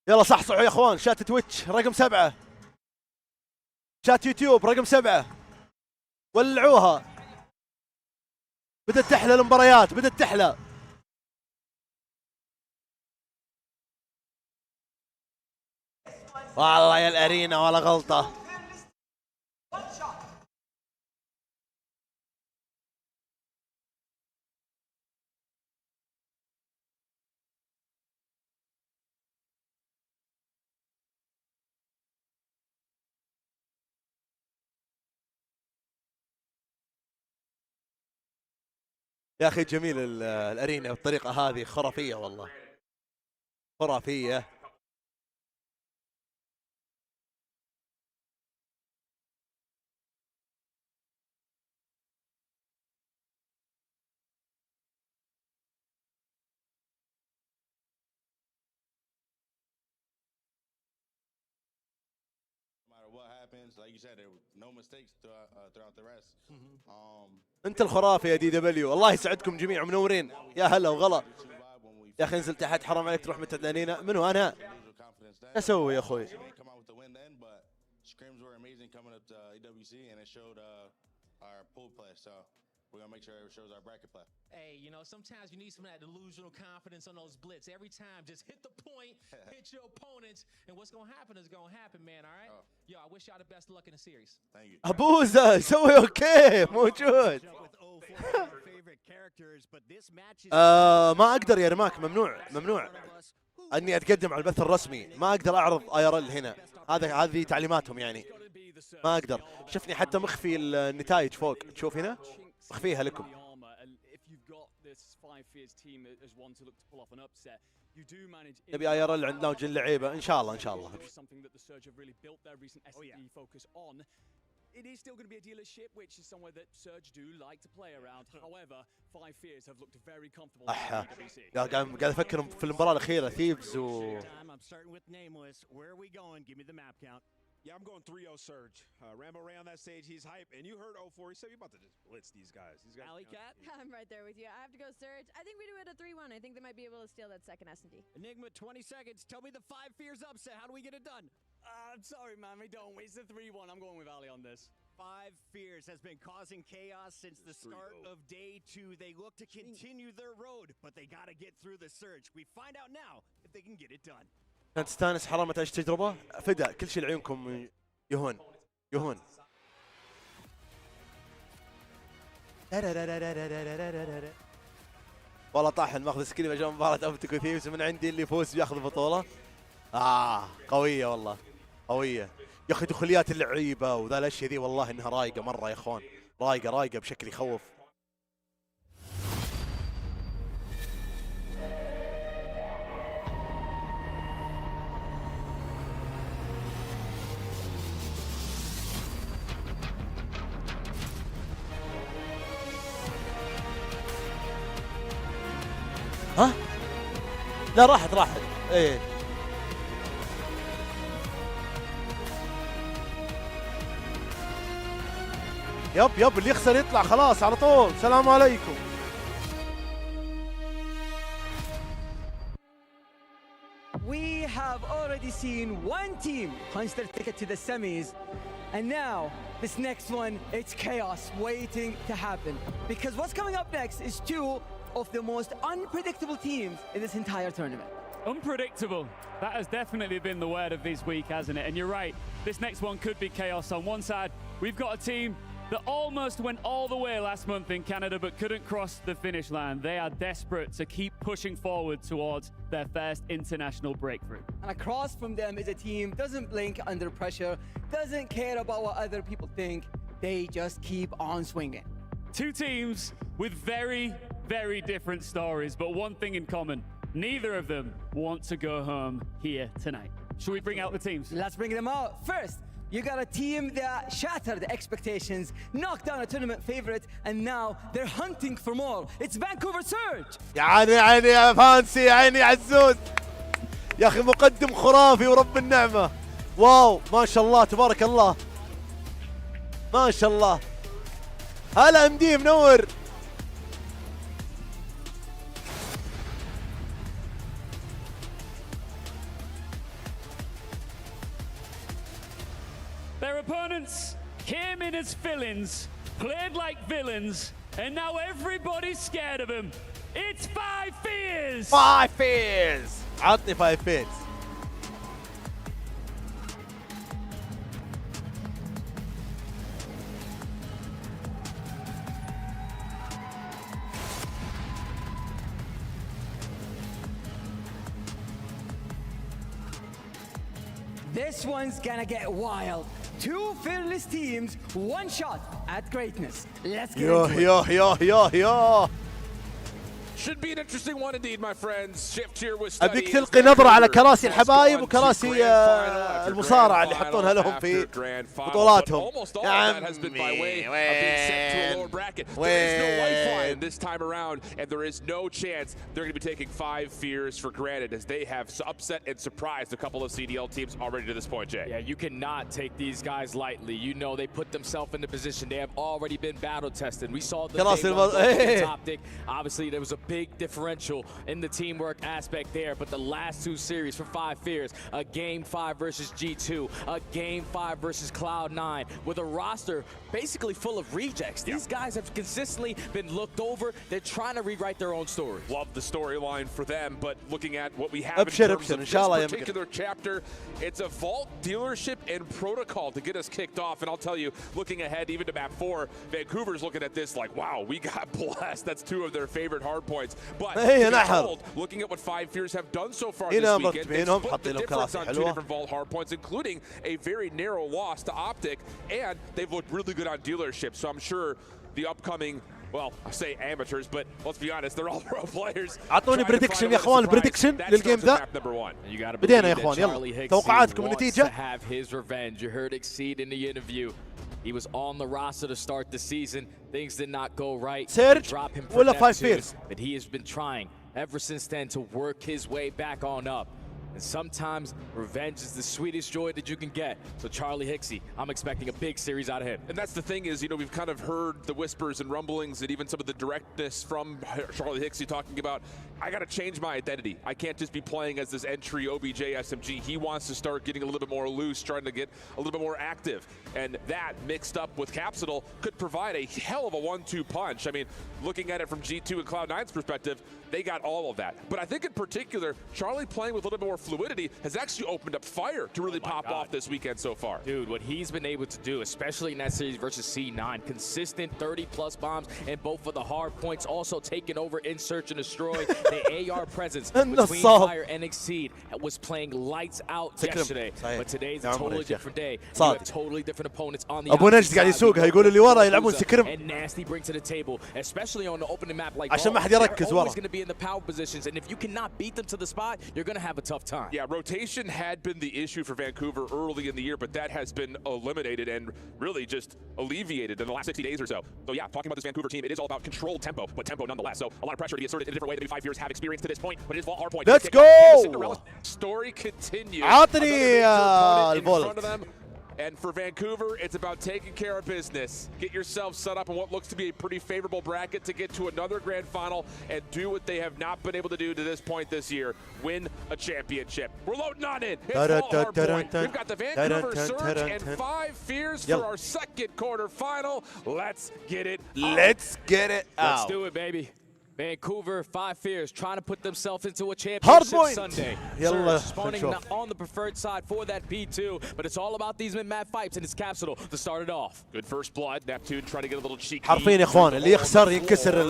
يلا صحصحوا يا اخوان. شات تويتش رقم 7. شات يوتيوب رقم 7. ولعوها. بدت تحلى المباريات بدت تحلى. والله يا الارينا ولا غلطة. يا اخي جميل الارينا بالطريقه هذه خرافيه والله خرافيه. What happens, like you said, there were no mistakes throughout the rest. انت الخرافي يا دي دبليو. الله يسعدكم جميعا منورين. يا هلا وغلا. يا اخي انزل تحت حرام عليك تروح متى الارينا. منو انا؟ اسوي يا اخوي؟ Scrims were amazing coming up to EWC, and it showed our pool play. So we're gonna make sure it shows our bracket play. Hey, you know, sometimes you need some of that delusional confidence on those blitz. Every time, just hit the point, hit your opponents, and what's gonna happen is gonna happen, man. All right? Yo, I wish y'all the best of luck in the series. Thank you. ابوزه سوي اوكي موجود. ما اقدر يا رماك. ممنوع اني اتقدم على البث الرسمي. ما اقدر اعرض IRL هنا. هذه تعليماتهم يعني. ما اقدر. شفني حتى مخفي النتائج فوق. تشوف هنا مخفيها لكم. نبي IRL عندنا وجل لعيبه ان شاء الله. It is still going to be a dealership, which is somewhere that Surge do like to play around. However, Five Fears have looked very comfortable. قاعد افكر في المباراة الأخيرة ثيفز و I'm starting with nameless. Where are we going? Give me the map count. Yeah, I'm going 3-0 Surge. Rambo Ray on that stage, he's hype. And you heard 0-4, he said you're about to just blitz these guys. Alley Cat? I'm right there with you. I have to go Surge. I think we do it a 3-1. I think they might be able to steal that second S&D. Enigma, 20 seconds. Tell me the Five Fears upset. How do we get it done? I'm sorry, man. We don't. It's a 3-1. I'm going with Ali on this. Five Fears has been causing chaos since the start of day 2. They look to continue their road, but they got to get through the surge. We find out now if they can get it done. كانت تستانس حرام تعيش تجربة فدا كل شيء لعيونكم يهون والله طاحن ماخذ سكرين مجال مباراة اوبتيك وثيفز من عندي اللي يفوز بياخذ البطولة. قوية والله قوية يا اخي دخوليات اللعيبة وذا الاشياء ذي والله انها رايقة مرة يا اخوان رايقة بشكل يخوف. ها؟ لا راحت ايه يب اللي يخسر يطلع خلاص على طول. السلام عليكم. We have already seen one team punch their ticket to the semis, and now this next one, it's chaos waiting to happen. Because what's coming up next is two of the most unpredictable teams in this entire tournament. Unpredictable. That has definitely been the word of this week, hasn't it? And you're right, this next one could be chaos. On one side, we've got a team that almost went all the way last month in Canada but couldn't cross the finish line. They are desperate to keep pushing forward towards their first international breakthrough. And across from them is a team doesn't blink under pressure, doesn't care about what other people think. They just keep on swinging. Two teams with very, very different stories, but one thing in common. Neither of them want to go home here tonight. Should we bring out the teams? Let's bring them out. First, you got a team that shattered expectations, knocked down a tournament favorite, and now they're hunting for more. It's Vancouver Surge. يا عيني يا فانسي يا عيني عزوز. يا اخي مقدم خرافي ورب النعمة. واو ما شاء الله تبارك الله. ما شاء الله. هلا MD منور. Their opponents came in as fill-ins, played like villains, and now everybody's scared of them. It's Five Fears! Five Fears! عطني Five Fears. This one's gonna get wild. Two fearless teams, one shot at greatness. Let's get into it. Should be an interesting one indeed, my friends. Shift here with study. أبيك تلقي نظرة على كراسي الحبايب وكراسي المصارعة اللي يحطونها لهم في بطولاتهم. يا عمي وين this time around, and there is no chance they're going to be taking Five Fears for granted as they have upset and surprised a couple of CDL teams already to this point, Jay. Yeah, you cannot take these guys lightly. You know they put themselves in the position. They have already been battle tested. We saw the Optic. Obviously, there was a big differential in the teamwork aspect there, but the last two series for Five Fears, a Game 5 versus G2, a Game 5 versus Cloud9, with a roster basically full of rejects. These guys have consistently been looked over. They're trying to rewrite their own story. Love the storyline for them, but looking at what we have in terms of this particular chapter, it's a Vault dealership and protocol to get us kicked off. And I'll tell you, looking ahead even to map 4, Vancouver's looking at this like, wow, we got blessed. That's two of their favorite hard points. But looking at what Five Fears have done so far this weekend, they've split the difference on two different Vault hard points, including a very narrow loss to Optic, and they've looked really good on dealership. So I'm sure the upcoming, well, I say amateurs, but let's be honest, they're all pro players. اعطوني بريدكشن يا اخوان، البريدكشن للجيم ذا. بدينا يا اخوان، يلا توقعاتكم النتيجة. have his revenge. You heard Exceed in the interview. He was on the roster to start the season. Things did not go right. Surge Drop him for ولا 5 Neptune, fears. but he has been trying ever since then to work his way back on up. And sometimes revenge is the sweetest joy that you can get. So Charlie Hicksy, I'm expecting a big series out of him. And that's the thing is, you know, we've kind of heard the whispers and rumblings and even some of the directness from Charlie Hicksy talking about, I got to change my identity. I can't just be playing as this entry OBJ SMG. He wants to start getting a little bit more loose, trying to get a little bit more active. And that mixed up with Capsule could provide a hell of a 1-2 punch. I mean, looking at it from G2 and Cloud9's perspective, they got all of that. But I think in particular, Charlie playing with a little bit more fluidity has actually opened up fire to really pop off this weekend so far. Dude, what he's been able to do, especially in that series versus C9, consistent 30-plus bombs and both of the hard points, also taking over in Search and Destroy. The AR presence between Fire and Exceed was playing lights out yesterday. But today's a totally different day. You have totally different opponents on the ابو نجد قاعد يسوقها يقول اللي ورا يلعبون سكرم. And Nasty bring to the table, especially on the opening map like عشان ما حد يركز ورا. Always going to be in the power positions, and if you cannot beat them to the spot, you're going to have a tough time. Yeah, rotation had been the issue for Vancouver early in the year, but that has been eliminated and really just alleviated in the last 60 days or so. So yeah, talking about this Vancouver team, it is all about controlled tempo, but tempo nonetheless. So a lot of pressure to be asserted in a different way than 5 years have experienced to this point, but it is Vault Hardpoint. Let's go! Cinderella story continues. عطني الفولت. And for Vancouver, it's about taking care of business. Get yourself set up in what looks to be a pretty favorable bracket to get to another grand final and do what they have not been able to do to this point this year, win a championship. We're loading on in. It's Vault Hardpoint. We've got the Vancouver Surge and 5 fears for our second quarterfinal. Let's get it. Let's get it out. Let's do it, baby. Vancouver, 5 fears, trying to put themselves into a championship Sunday. Surge spawning on the preferred side for that P2, but it's all about these mid-map fights, and it's Capsule to start it off. Good first blood. Neptune trying to get a little cheeky. حرفيا يا اخوان اللي يخسر ينكسر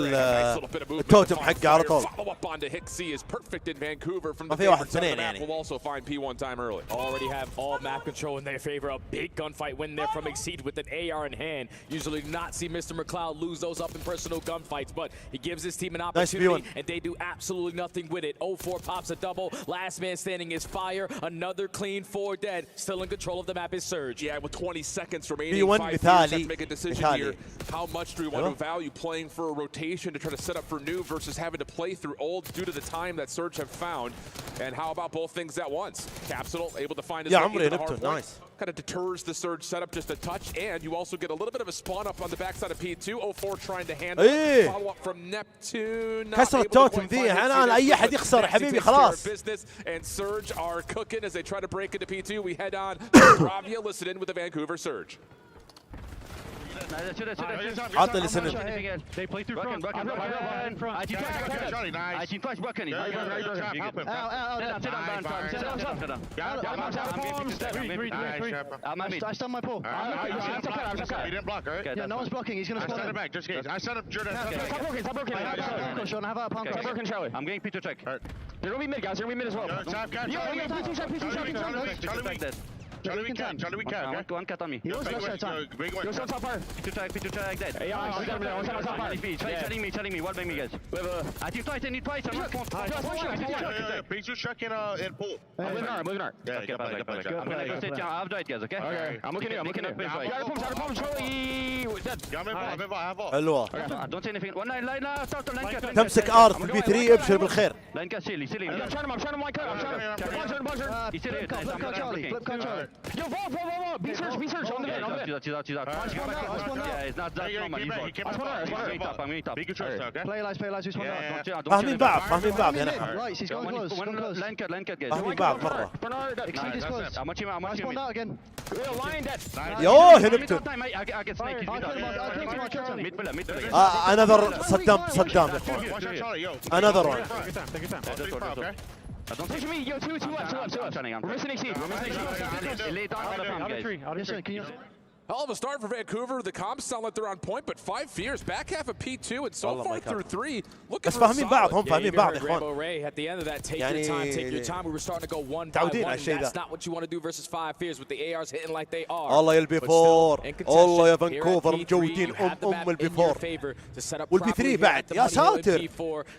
التوتم حقه على طول. Follow up onto Hicksy is perfect in Vancouver from the في واحد اثنين يعني. We'll also find P1 time early. Already have all map control in their favor. A big gunfight win there from Exceed with an AR in hand. Usually not see Mr. McLeod lose those up in personal gunfights, but he gives his team an opportunity, and they do absolutely nothing with it. 0-4 pops a double. Last man standing is Fire. Another clean 4 dead. Still in control of the map is Surge. Yeah, with 20 seconds remaining, 5 years have to make a decision here. How much do we want to value playing for a rotation to try to set up for new versus having to play through old due to the time that Surge have found? And how about both things at once? Capsule able to find his way into the hard point. Kind of deters the Surge setup just a touch, and you also get a little bit of a spawn up on the backside of P2. 0-4 trying to handle it. Follow up from Neptune. كسر التوتم ذي انا اي احد يخسر حبيبي خلاص. And Surge are cooking as they try to break into P2. We head on. Ravia listen in with the Vancouver Surge. عطني لسنة. They play through front. In front. I team twice broken. Help him. I stunned my pull. He didn't block, right? Yeah, no one's blocking. He's gonna spawn. I sent him back. Just kidding. I sent him Jordan. Stop broken. Stop broken. I'm getting P2 check. They're gonna be mid, guys. They're gonna be mid as well. Charlie, we can. One cut on me. You're on top fire. P2 check dead. Telling me. What make me guys? I team twice. I need twice. I'm not P2 check in pool. Moving on. Yeah, get back. I'm gonna go sit down. I've died, guys, okay? Okay. I'm looking up. حلوة. Don't say anything. One line start the line cut. تمسك ار في البي 3 ابشر بالخير. Line cut silly. I'm trying to one cut. Charlie. Yo, Vault. Be search. On the bed. She's out. Yeah, it's not that normal. I'm going top. Play lies. فاهمين بعض هنا. Right, he's going close. Line cut, guys. فاهمين بعض مرة. Exceed is close. I'm spawned out again. يوه هنبتون. I get snake. another صدام. another one. Don't push me. Yo, two left. We're missing Exceed. Lay down on the guys. Can you... Hell of a start for Vancouver. The comps sound like they're on point, but 5 fears. Back half of P2 and so far through 3. Looking بس فاهمين بعض هم فاهمين بعض يا اخوان. At the end of that, take your time. We were starting to go 1 by 1. That's not what you want to do versus 5 fears with the ARs hitting like they are. الله يا البي 4. الله يا فانكوفر مجودين البي 4. والبي 3 بعد يا ساتر.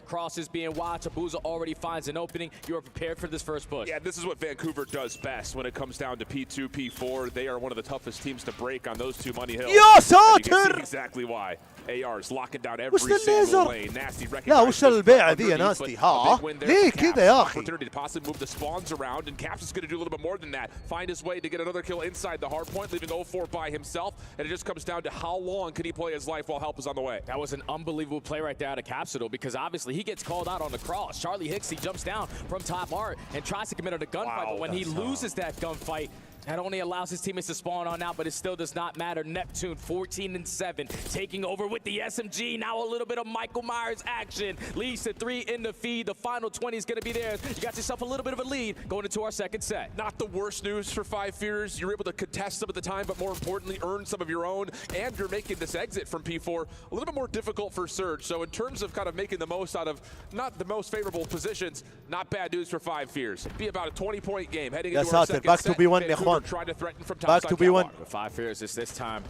Crosses being watched. Abuza already finds an opening. You are prepared for this first push. Yeah, this is what Vancouver does best when it comes down to P2, P4. They are one of the toughest teams to break break on those two money hills. يا And you can ساتر! see exactly why. AR's locking down وش every ذا single الليزر؟ lane. Nasty لا وش البيعة ذي يا underneath, ناستي؟ but ها a big win there ليه for كذا Caps. يا أخي؟ Opportunity to possibly move the spawns around, and Caps is going to do a little bit more than that. Find his way to get another kill inside the hard point, leaving 0-4 by himself. And it just comes down to how long can he play his life while help is on the way. That was an unbelievable play right there out of Capsule, because obviously he gets called out on the cross. Charlie Hicksy jumps down from top art and tries to commit a gunfight, but when he loses that gunfight, that only allows his teammates to spawn on out, but it still does not matter. Neptune 14-7, taking over with the SMG. Now a little bit of Michael Myers action. Leads to 3 in the feed. The final 20 is going to be there. You got yourself a little bit of a lead going into our second set. Not the worst news for Five Fears. You're able to contest some at the time, but more importantly, earn some of your own. And you're making this exit from P4 a little bit more difficult for Surge. So in terms of kind of making the most out of not the most favorable positions, not bad news for Five Fears. It'd be about a 20-point game heading into our second back to set. B1 يا اخوان. Trying to threaten from Back to B1. The Five Fears is this time.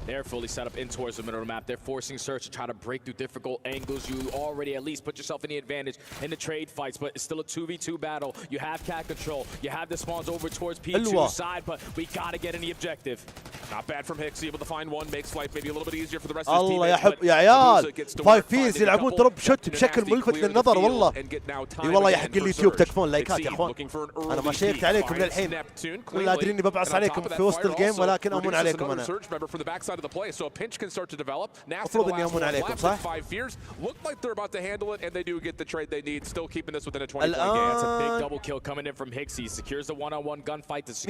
They're fully set up in towards the middle of the map. They're forcing Surge to try to break through difficult angles. You already at least put yourself in the advantage in the trade fights, but it's still a 2v2 battle. You have cat control. You have the spawns over towards P2's side, but we gotta get in the objective. Not bad from Hicks, able to find one, makes life maybe a little bit easier for the rest of his الله يا teammates. حب يا عيال فايف فيرز يلعبون دروب شوت بشكل ملفت للنظر والله. اي والله يا حق اليوتيوب تكفون لايكات يا اخوان. انا ما شيكت عليكم للحين. ولا ادري اني ببعص عليكم في وسط الجيم ولكن امون عليكم انا. المفروض اني امون عليكم صح؟ الان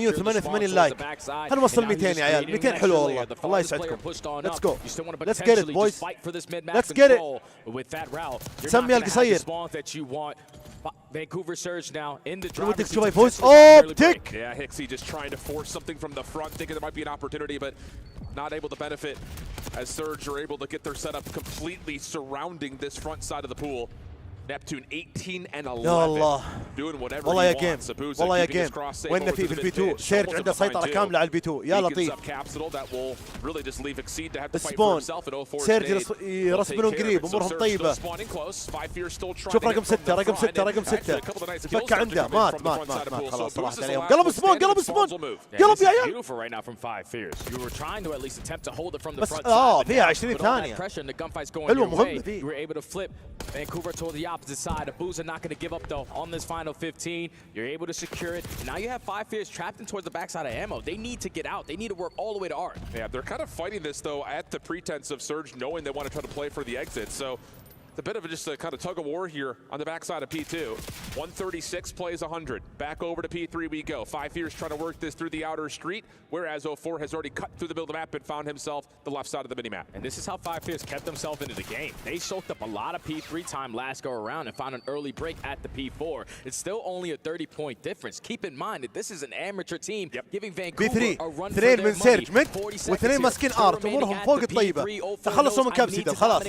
188 لايك. هنوصل 200 يا عيال 200 حلوه والله. الله يسعدكم. Let's go. Let's get it boys. Let's get it. سمي القصير. Vancouver Surge now in the ودك driver's تشوفه seat. يفوز. اوبتيك. Yeah, Hixie just trying to force something from the front, thinking there might be an opportunity, but not able to benefit as Surge are able to get their setup completely surrounding this front side of the pool. Neptune 18-11. يا الله doing whatever والله يا he جيم wants. Abuza والله يا keeping جيم his cross safe وين over في to the البي 2 mid-pitch. سيرج عنده سيطرة كاملة على البي 2 يا لطيف. That will really just leave Exceed to have to fight for السبون himself at 0-4 سيرج يرسبون قريب امورهم طيبة. شوف رقم 6 رقم 6 رقم 6 فك عنده مات خلاص راحت عليهم. قلب سبون قلب سبون قلب يا عيال. Beautiful right now from Five Fears. You were trying to at least attempt to hold it from the بس front side. فيها 20 ثانية. Pressure and the gunfight's going حلوة your way. مهمة ذي. You were able to flip Vancouver toward the opposite side. Abuza not going to give up though on this final 15. You're able to secure it. And now you have Five Fears trapped in towards the backside of ammo. They need to get out. They need to work all the way to Art. Yeah, they're kind of fighting this though at the pretense of Surge knowing they want to try to play for the exit. So it's a bit of just a kind of tug of war here on the backside of P2. 136 plays 100. Back over to P3 we go. Five Fears trying to work this through the outer street, whereas 0-4 has already cut through the middle of the map and found himself the left side of the minimap. And this is how Five Fears kept themselves into the game. They soaked up a lot of P3 time last go around and found an early break at the P4. It's still only a 30-point difference. Keep in mind that this is an amateur team giving Vancouver a run for their اثنين من money. سيرج مد واثنين ماسكين ارت امورهم فوق الطيبة. تخلصوا من كابسيدل خلاص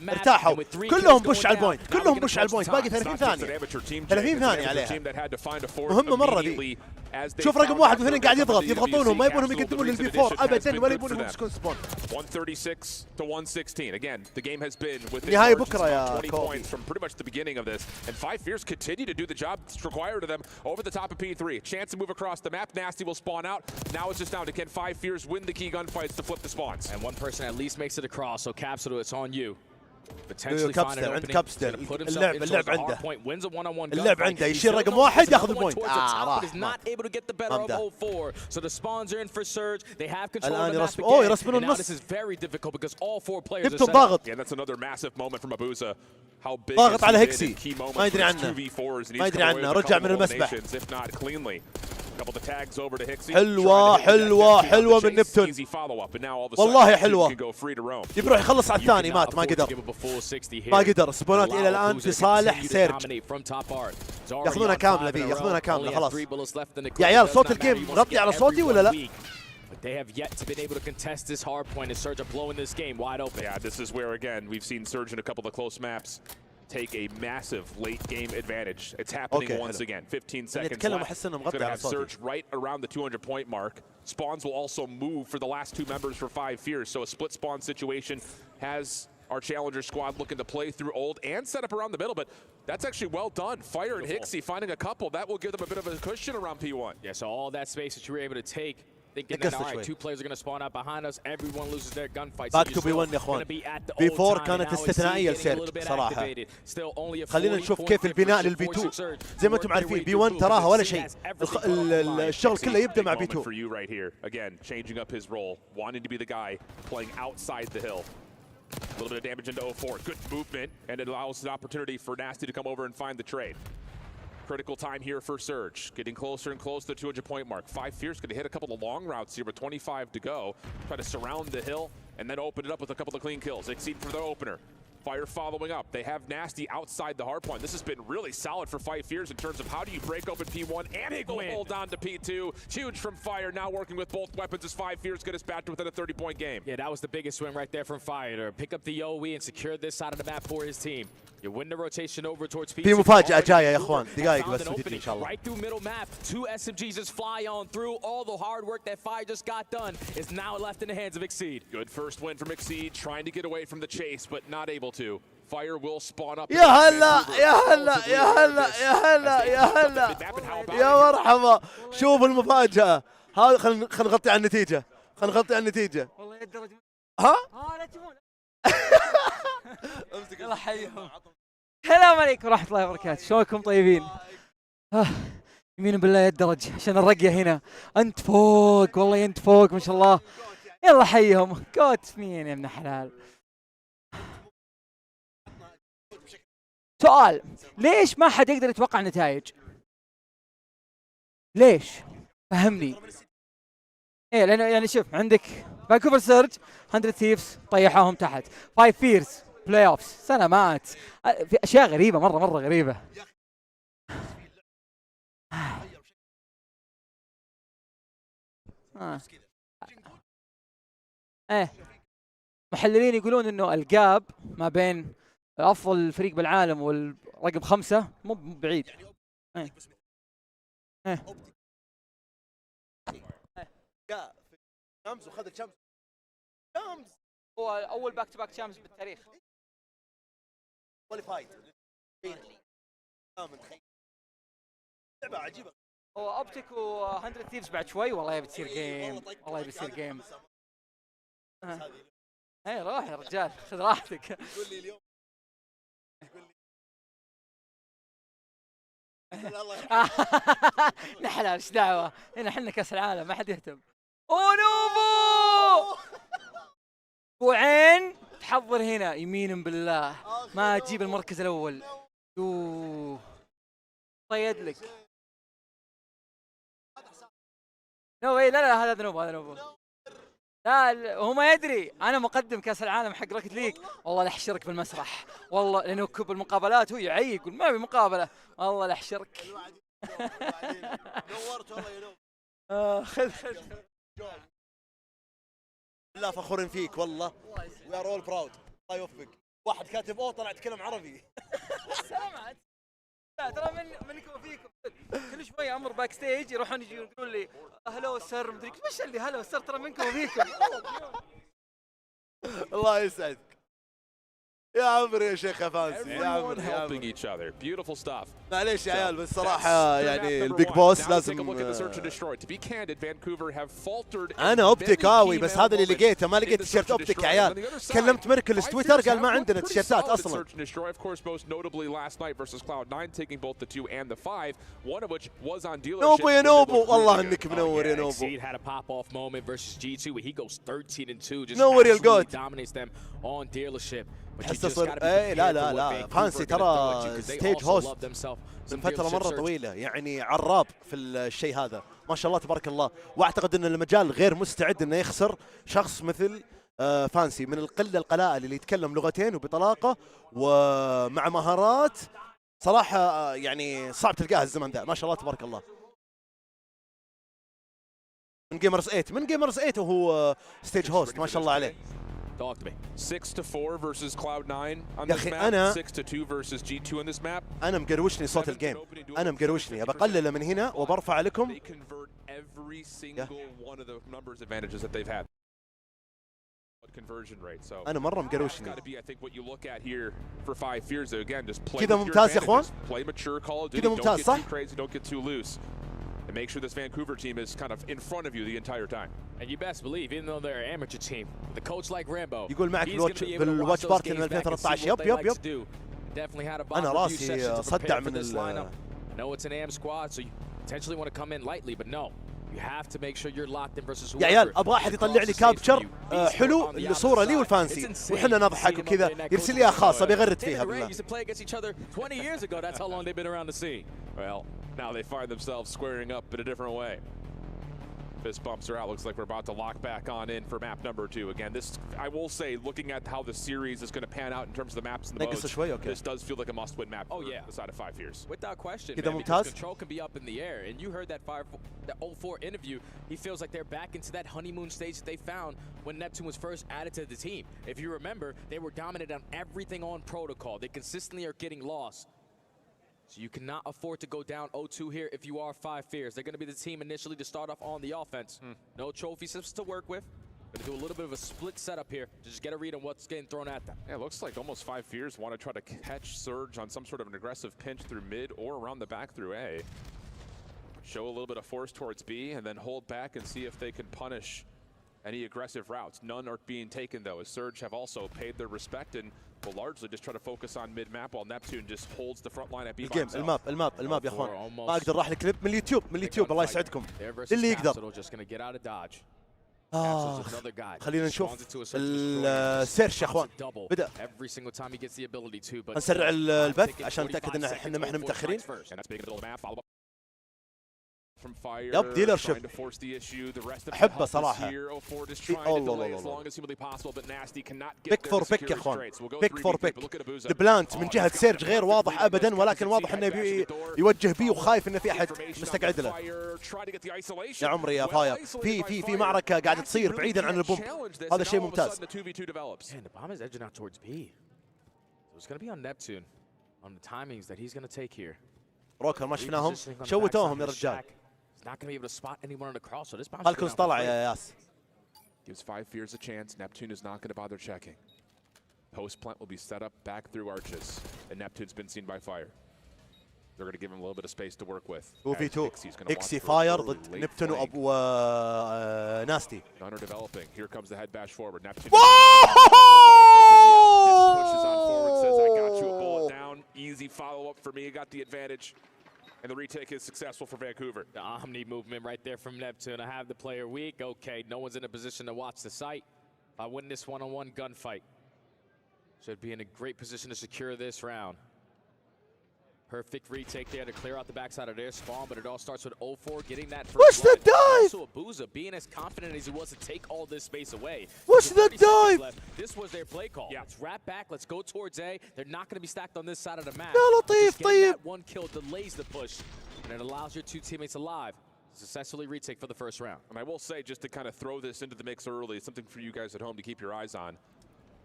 ارتاحوا كلهم بوش على البوينت كلهم بوش على البوينت باقي 30 ثانية 30 ثانية عليها مهمة مرة ذي. شوف رقم 1 و2 قاعد يضغطونهم ما يبونهم يقدمون للبي 4 ابدا ولا يبونهم يمسكون سبون. 136 to 116. Again, the game has been within نهاية بكرة يا 20 points from pretty much the beginning of this, and Five Fears continue to do the job that's required of them over the top of P3. Chance to move across the map. Nasty will spawn out. Now it's just down to can Five Fears win the key gunfights to flip the spawns. And one person at least makes it across. So Capsule, it's on you. Potentially find an opening. كابستر Put himself in اللعب towards the عنده hardpoint. Wins a one-on-one اللعب gunfight. عنده He يشيل still رقم knows 1 he's ياخذ going بوينت. towards the top, but is راح not able to get the better of 0-4. So the spawns are in for Surge. They have control الآن of the map يرسبون again. يرسبون And now النص. this is very difficult because all 4 players are جبتوا set up. ضاغط. Yeah, that's another massive moment from Abuza. How big ضاغط على has he هيكسي. been in key moments ما يدري for his عنه 2v4s, and he's ما يدري come away عنه with a رجع couple من المسبح. eliminations, if not cleanly. Couple of tags over to Hixie. حلوة حلوة حلوة من نبتون والله حلوة. يبي يخلص على الثاني مات ما قدر ما قدر. سبونات إلى الآن في صالح سيرج. ياخذونها كاملة ذي ياخذونها كاملة خلاص. يا عيال صوت الجيم مغطي على صوتي ولا لا؟ But they have yet to be able to contest this hard point and Surge are blowing this game wide open. Yeah, this is where again we've seen Surge in a couple of close maps take a massive late game advantage. It's happening once again. 15 seconds left. It's going to have Surge right around the 200-point mark. Spawns will also move for the last 2 members for Five Fears, so a split spawn situation has our challenger squad looking to play through old and set up around the middle, but that's actually well done. Fire and Hixie finding a couple. That will give them a bit of a cushion around P1. Yeah, so all that space that you were able to take thinking that all right, 2 players are going to spawn out behind us. Everyone loses their gunfight. باك تو بي 1 يا اخوان. بي 4 كانت استثنائيه لسيرك صراحه. خلينا نشوف كيف البناء للبي 2. زي ما انتم عارفين بي 1 تراها ولا شيء. الشغل كله يبدا مع بي 2. For you right here. Again, changing up his role, wanting to be the guy playing outside the hill. A little bit of damage into 04. Good movement, and it allows an opportunity for Nasty to come over and find the trade. Critical time here for Surge. Getting closer and closer to the 200-point mark. 5 Fierce going to hit a couple of long routes here with 25 to go. Try to surround the hill and then open it up with a couple of clean kills. Exceed for the opener. Fire following up. They have Nasty outside the hardpoint. This has been really solid for 5 Fierce in terms of how do you break open P1 and hold on to P2. Huge from Fire, now working with both weapons as 5 Fierce get us back to within a 30-point game. Yeah, that was the biggest win right there from Fire to pick up the OE and secure this side of the map for his team. You win the rotation over towards P2. في مفاجأة جاية يا اخوان. دقائق بس وتجي ان شاء الله. Right through middle map. 2 SMGs just fly on through. All the hard work that Fire just got done is now left in the hands of Exceed. Good first win from Exceed, trying to get away from the chase but not able to. Fire will spawn up. يا هلا يا هلا يا هلا يا هلا يا هلا يا مرحبا. شوف المفاجأة. هذا خلينا نغطي على النتيجة. خلينا نغطي على النتيجة. والله يدرج. ها؟ لا تجيبون. يلا حيهم. السلام عليكم ورحمة الله وبركاته. شلونكم طيبين؟ يمين بالله يدرج عشان الرقية هنا. أنت فوق والله أنت فوق ما شاء الله. يلا حيهم. كوت مين يا ابن حلال. سؤال، ليش ما حد يقدر يتوقع النتائج؟ ليش؟ فهمني. ايه لانه يعني شوف عندك فانكوفر سيرج 100 ثيفز طيحوهم تحت، 5 فيرز بلاي اوفز سلامات، في اشياء غريبه مره غريبه. ايه محللين يقولون انه الجاب ما بين افضل فريق بالعالم والرقم 5 مو بعيد. جاء في شامس وخذ الشامس. شامس هو اول باك تو باك شامس بالتاريخ. كواليفايد. لعبة عجيبة. هو اوبتيك و100 ثيفز بعد شوي والله بتصير جيم، والله بتصير جيم. اي روح يا رجال خذ راحتك. قول لي اليوم نحن ايش دعوه هنا احنا كاس العالم ما حد يهتم. اونوفو وعين تحضر هنا يمين بالله ما تجيب المركز الاول. اوه صيد لك. نو لا هذا نوبو لا هو ما يدري انا مقدم كاس العالم حق روكت ليج. والله لحشرك بالمسرح والله لانه كب المقابلات هو يعيق يقول ما في مقابله والله لحشرك. نورت والله يا نوب. خذ بالله فخورين فيك والله. وي ار اول براود. الله يوفقك. واحد كاتب او طلع يتكلم عربي. سمعت لا ترى منكم وفيكم كل شويه امر باك ستيج يروحون يقولون لي هلو سر مدري ايش اللي هلو سر ترى منكم وفيكم. الله يسعدك يا عمري يا شيخ فانسي يا عمري. helping each other. Beautiful stuff. معليش يا عيال بس صراحه يعني البيج بوس لازم. انا اوبتيكاوي بس هذا اللي لقيته ما لقيت تيشيرت اوبتيك يا عيال. كلمت ميركل تويتر قال ما عندنا تيشيرتات اصلا. نوبو يا نوبو والله انك منور يا نوبو. نور يا الجوت. تحس صار ايه لا فانسي ترى ستيج هوست من فتره مره طويله يعني عراب في الشيء هذا ما شاء الله تبارك الله. واعتقد ان المجال غير مستعد انه يخسر شخص مثل فانسي من القله القلائل اللي يتكلم لغتين وبطلاقه ومع مهارات صراحه يعني صعب تلقاها الزمن ذا ما شاء الله تبارك الله. من جيمرز 8 وهو ستيج هوست ما شاء الله عليه. Talk to me. 6-4 versus Cloud9 on this map. 6-2 versus G2 on this map. أنا مقروشني صوت الجيم. أنا مقروشني. بقلله من هنا وبرفع لكم. They convert every single one of the numbers advantages that they've had. Conversion rate. So. أنا مرة مقروشني. Got to be I think what you look at here for 5 Fears again just play. كذا ممتاز يا إخوان. Play mature Call of Duty. كذا ممتاز صح؟ Don't get too crazy. Don't get too loose. And make sure this Vancouver team is kind of in front of you the entire time. And you best believe, even though they're an amateur team, the coach like Rambo, يقول معك بالواتش بارتي من 2013. يب أنا راسي صدع من I know it's an AM squad, so you potentially want to come in lightly, but no. You have to make sure you're locked in versus يا عيال ابغى احد يطلع لي كابتشر حلو الصوره لي والفانسي وحنا نضحك وكذا يرسل لي خاصه بيغرد فيها بالله. Well, now they find themselves squaring up in a different way. Fist bumps are out. Looks like we're about to lock back on in for map number 2. Again, this, I will say, looking at how the series is going to pan out in terms of the maps and the modes, this does feel like a must-win map for the side of 5 Fears. Without question, man, because control can be up in the air. And you heard that 04 interview. He feels like they're back into that honeymoon stage that they found when Neptune was first added to the team. If you remember, they were dominant on everything on protocol. They consistently are getting lost. So you cannot afford to go down 0-2 here if you are 5 Fears. They're going to be the team initially to start off on the offense. No trophy systems to work with. Going to do a little bit of a split setup here to just get a read on what's getting thrown at them. Yeah, it looks like almost 5 Fears want to try to catch Surge on some sort of an aggressive pinch through mid or around the back through A. Show a little bit of force towards B and then hold back and see if they can punish any aggressive routes. None are being taken though, as Surge have also paid their respect and will largely just try to focus on mid-map while Neptune just holds the front line at B by himself. الماب يا اخوان ما اقدر راح الكليب من اليوتيوب الله يسعدكم اللي يقدر. خلينا نشوف السيرش يا اخوان بدأ. نسرع البث عشان نتأكد ان احنا ما احنا متأخرين. يب ديلر شيب احبه صراحه. بيك فور بيك يا اخوان، بيك فور بيك. البلانت من جهه سيرج غير واضح ابدا، ولكن واضح انه يوجه بي وخايف انه في احد مستقعد له. يا عمري يا فاير، في معركه قاعده تصير بعيدا عن البوم، هذا شيء ممتاز. روكر ما شفناهم، شوتوهم يا رجال. Not going to be able to spot anyone on the cross, so this bounce Falcons طلع يا ياس. Gives 5 Fears a chance. Neptune is not going to bother checking. Post plant will be set up back through arches, and Neptune's been seen by fire. They're going to give him a little bit of space to work with. 2v2 Ixi fire ضد نبتون وناستي. None are developing. Here comes the head bash forward. Neptune pushes on forward, says I got you a bullet down. Easy follow up for me. I got the advantage. And the retake is successful for Vancouver. The Omni movement right there from Neptune. I have the player weak. Okay, no one's in a position to watch the site. If I win this one-on-one gunfight, should be in a great position to secure this round. Perfect retake there to clear out the backside of their spawn, but it all starts with 04 getting that first. What's the dive? Also Abuza being as confident as he was to take all this space away. What's the dive? This was their play call. Yeah. Let's wrap back. Let's go towards A. They're not going to be stacked on this side of the map. يا لطيف طيب. That one kill delays the push, and it allows your 2 teammates alive to successfully retake for the first round. And I will say, just to kind of throw this into the mix early, it's something for you guys at home to keep your eyes on.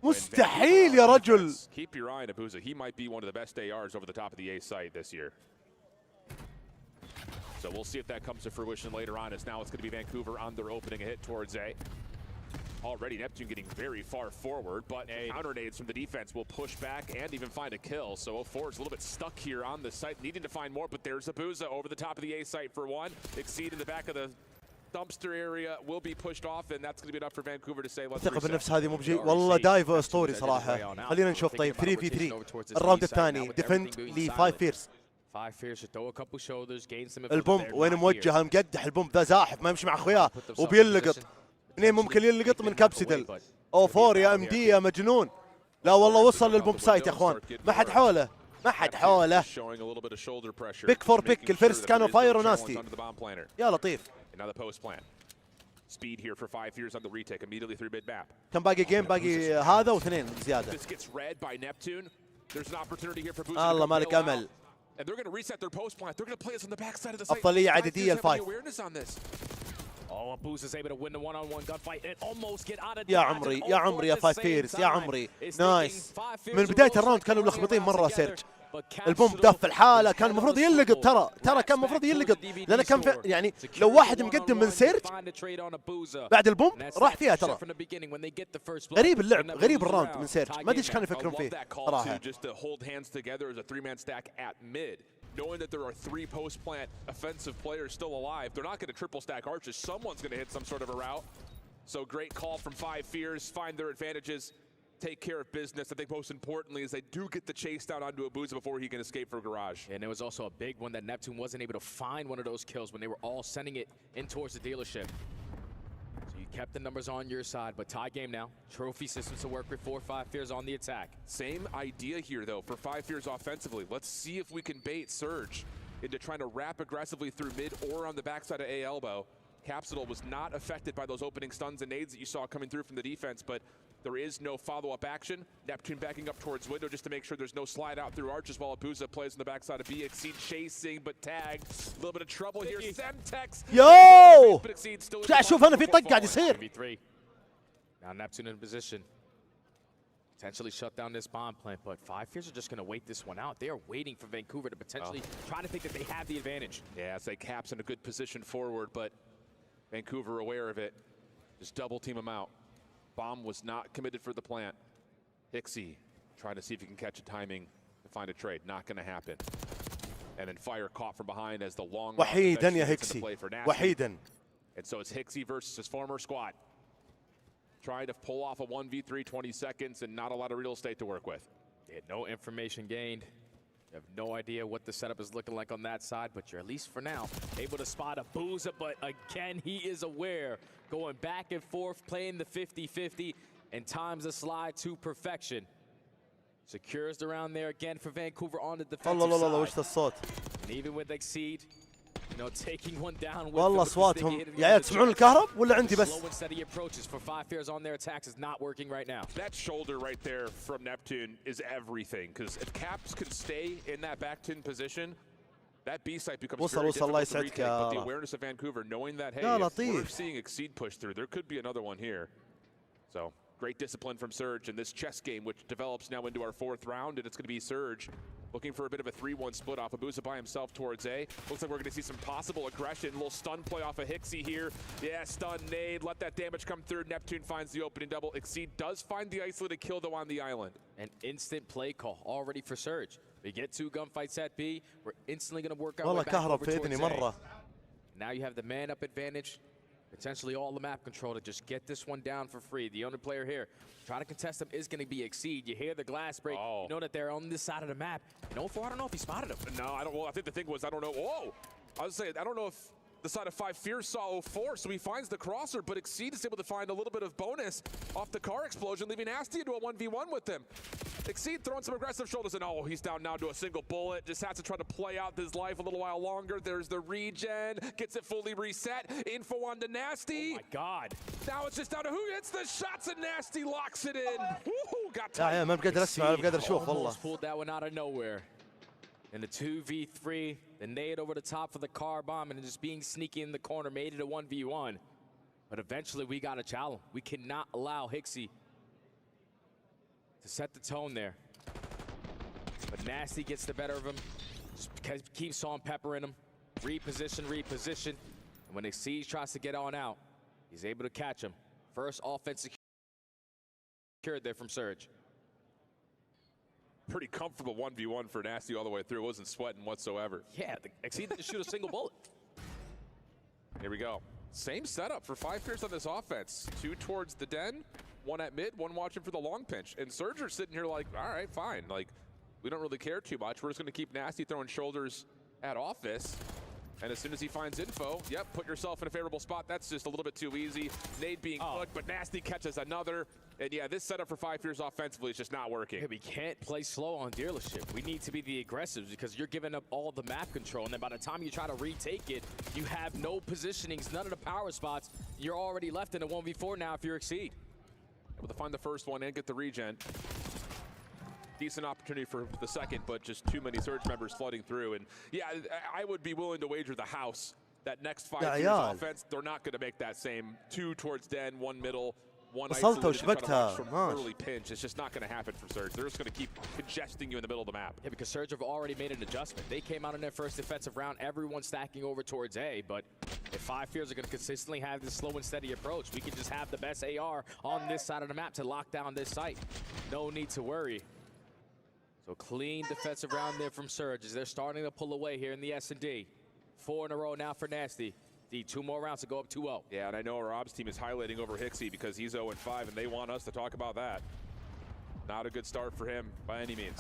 مستحيل يا رجل. Keep your eye on Abuza. He might be one of the best ARs over the top of the A site this year. So we'll see if that comes to fruition later on, as now it's going to be Vancouver on their opening a hit towards A. Already Neptune getting very far forward, but counter nades from the defense will push back and even find a kill. So 04 is a little bit stuck here on the site, needing to find more, but there's Abuza over the top of the A site for one. Exceed in the back of the dumpster area will be pushed off, and that's going to be enough for Vancouver to say let's ثقة بالنفس هذه مو بشيء والله. دايف اسطوري صراحة. خلينا نشوف طيب 3v3 الراوند الثاني ديفند ل 5 فيرس. 5 Fears should throw a couple shoulders, gain some. البوم وين موجه مقدح البوم ذا زاحف ما يمشي مع اخوياه وبيلقط. منين ممكن يلقط؟ من كابسيدل. او 4 يا ام دي يا مجنون. لا والله وصل للبوم سايت يا اخوان، ما حد حوله ما حد حوله. بيك فور بيك الفيرست كانوا فاير وناستي. يا لطيف. Another post plan. Speed here for 5 Fears on the retake immediately through mid map. كم باقي جيم؟ باقي هذا واثنين زيادة. This gets read by Neptune. There's an opportunity here for Booza. الله مالك امل. And they're going to reset their post plan. They're going to play us on the backside of the site. أفضلية عددية الفايت. Oh, Abuza is able to win the one-on-one gunfight and almost get out of. يا عمري يا عمري يا 5 فيرس يا عمري. نايس. من بداية الراوند كانوا ملخبطين مرة سيرج. البوم دف الحالة، كان المفروض يلقط. ترى كان المفروض يلقط، لأنه كان يعني لو واحد مقدم من سيرج بعد البوم راح فيها. ترى غريب اللعب، غريب الراوند من سيرج، ما ادري ايش كانوا يفكرون فيه صراحة. knowing that there are 3 post-plant offensive players still alive, they're not going to triple stack arches. Someone's going to hit some sort of a route. So great call from Five Fears, find their advantages, take care of business. I think most importantly is they do get the chase down onto Abuza before he can escape for garage. And it was also a big one that Neptune wasn't able to find one of those kills when they were all sending it in towards the dealership. So you kept the numbers on your side, but tie game now. Trophy systems to work with 4 Five Fears on the attack. Same idea here though for Five Fears offensively. Let's see if we can bait Surge into trying to wrap aggressively through mid or on the backside of A elbow. Capsule was not affected by those opening stuns and nades that you saw coming through from the defense, but there is no follow-up action. Neptune backing up towards window just to make sure there's no slide out through arches while Abuza plays on the backside of B. Exceed chasing, but tagged. A little bit of trouble here. Semtex. Yo! شوف أنا في طق قاعد يصير. Now Neptune in position. Potentially shut down this bomb plant, but Five Fears are just going to wait this one out. They are waiting for Vancouver to potentially try to think that they have the advantage. Yeah, it's like Caps in a good position forward, but Vancouver aware of it. Just double team him out. Bomb was not committed for the plant. Hixie trying to see if he can catch a timing to find a trade. Not going to happen. And then fire caught from behind as the long وحيدا يا هيكسي وحيدا. And so it's Hixie versus his former squad. Trying to pull off a 1v3, 20 seconds, and not a lot of real estate to work with. They had no information gained. You have no idea what the setup is looking like on that side, but you're at least for now able to spot Abuza, but again, he is aware. Going back and forth, playing the 50-50, and times the slide to perfection. Secures the round there again for Vancouver on the defensive الله وش الصوت. And even with Exceed, you know, taking one down with والله أصواتهم يا عيال تسمعون الكهرب ولا عندي بس؟ Slow and steady approaches for Five Fears on their attacks is not working right now. That shoulder right there from Neptune is everything, because if Caps can stay in that back 10 position, that B site becomes very difficult to retake. But the awareness of Vancouver, knowing that, hey, if we're seeing Exceed push through, there could be another one here. So great discipline from Surge in this chess game, which develops now into our 4th round, and it's going to be Surge looking for a bit of a 3-1 split off. Abuza by himself towards A. Looks like we're going to see some possible aggression. A little stun play off of Hixie here. Yeah, stun, nade, let that damage come through. Neptune finds the opening double. Exceed does find the isolated kill, though, on the island. An instant play call already for Surge. We get 2 gunfights at B. We're instantly going to work our way back over towards A. Now you have the man-up advantage. Potentially all the map control to just get this one down for free. The only player here trying to contest him is going to be Exceed. You hear the glass break. You know that they're on this side of the map. And 0-4, I don't know if he spotted him. No, I don't. Well, I think the thing was, I don't know. Whoa! I was saying, I don't know if the side of Five Fears saw 0-4, so he finds the crosser, but Exceed is able to find a little bit of bonus off the car explosion, leaving Nasty into a 1v1 with him. Exceed throwing some aggressive shoulders, and he's down now to a single bullet. Just has to try to play out his life a little while longer. There's the regen, gets it fully reset. Info on to Nasty. Oh my God. Now it's just down to who hits the shots, and Nasty locks it in. Woohoo, got tight. ما بقدر اسمع ما بقدر اشوف والله. Pulled that one out of nowhere. And the 2v3, the nade over the top for the car bomb, and just being sneaky in the corner made it a 1v1. But eventually we got to challenge. We cannot allow Hixie to set the tone there. But Nasty gets the better of him. Just keeps salt and pepper in him. Reposition. And when Exceed tries to get on out, he's able to catch him. First offense secured there from Surge. Pretty comfortable 1v1 for Nasty all the way through. Wasn't sweating whatsoever. Yeah, Exceed didn't shoot a single bullet. Here we go. Same setup for Five Fears on this offense. 2 towards the den, 1 at mid, 1 watching for the long pinch. And Surger's sitting here like, all right, fine. Like, we don't really care too much. We're just going to keep Nasty throwing shoulders at office. And as soon as he finds info, yep, put yourself in a favorable spot. That's just a little bit too easy. Nade being cooked, but Nasty catches another. And yeah, this setup for Five Fears offensively is just not working. Yeah, we can't play slow on dealership. We need to be the aggressives because you're giving up all the map control. And then by the time you try to retake it, you have no positionings, none of the power spots. You're already left in a 1v4 now if you're Exceed. Able to find the first one and get the regen. Decent opportunity for the second, but just too many Surge members flooding through. And yeah, I would be willing to wager the house that next Five Fears offense, they're not going to make that same 2 towards den, 1 middle, 1 isolated from early pinch. It's just not going to happen for Surge. They're just going to keep congesting you in the middle of the map. Yeah, because Surge have already made an adjustment. They came out in their first defensive round, everyone stacking over towards A, but if Five Fears are going to consistently have this slow and steady approach, we can just have the best AR on this side of the map to lock down this site. No need to worry. So clean defensive round there from Surge as they're starting to pull away here in the S&D. 4 in a row now for Nasty. The 2 more rounds to go up 2-0. Yeah, and I know our ops team is highlighting over Hixie because he's 0-5, and they want us to talk about that. Not a good start for him by any means.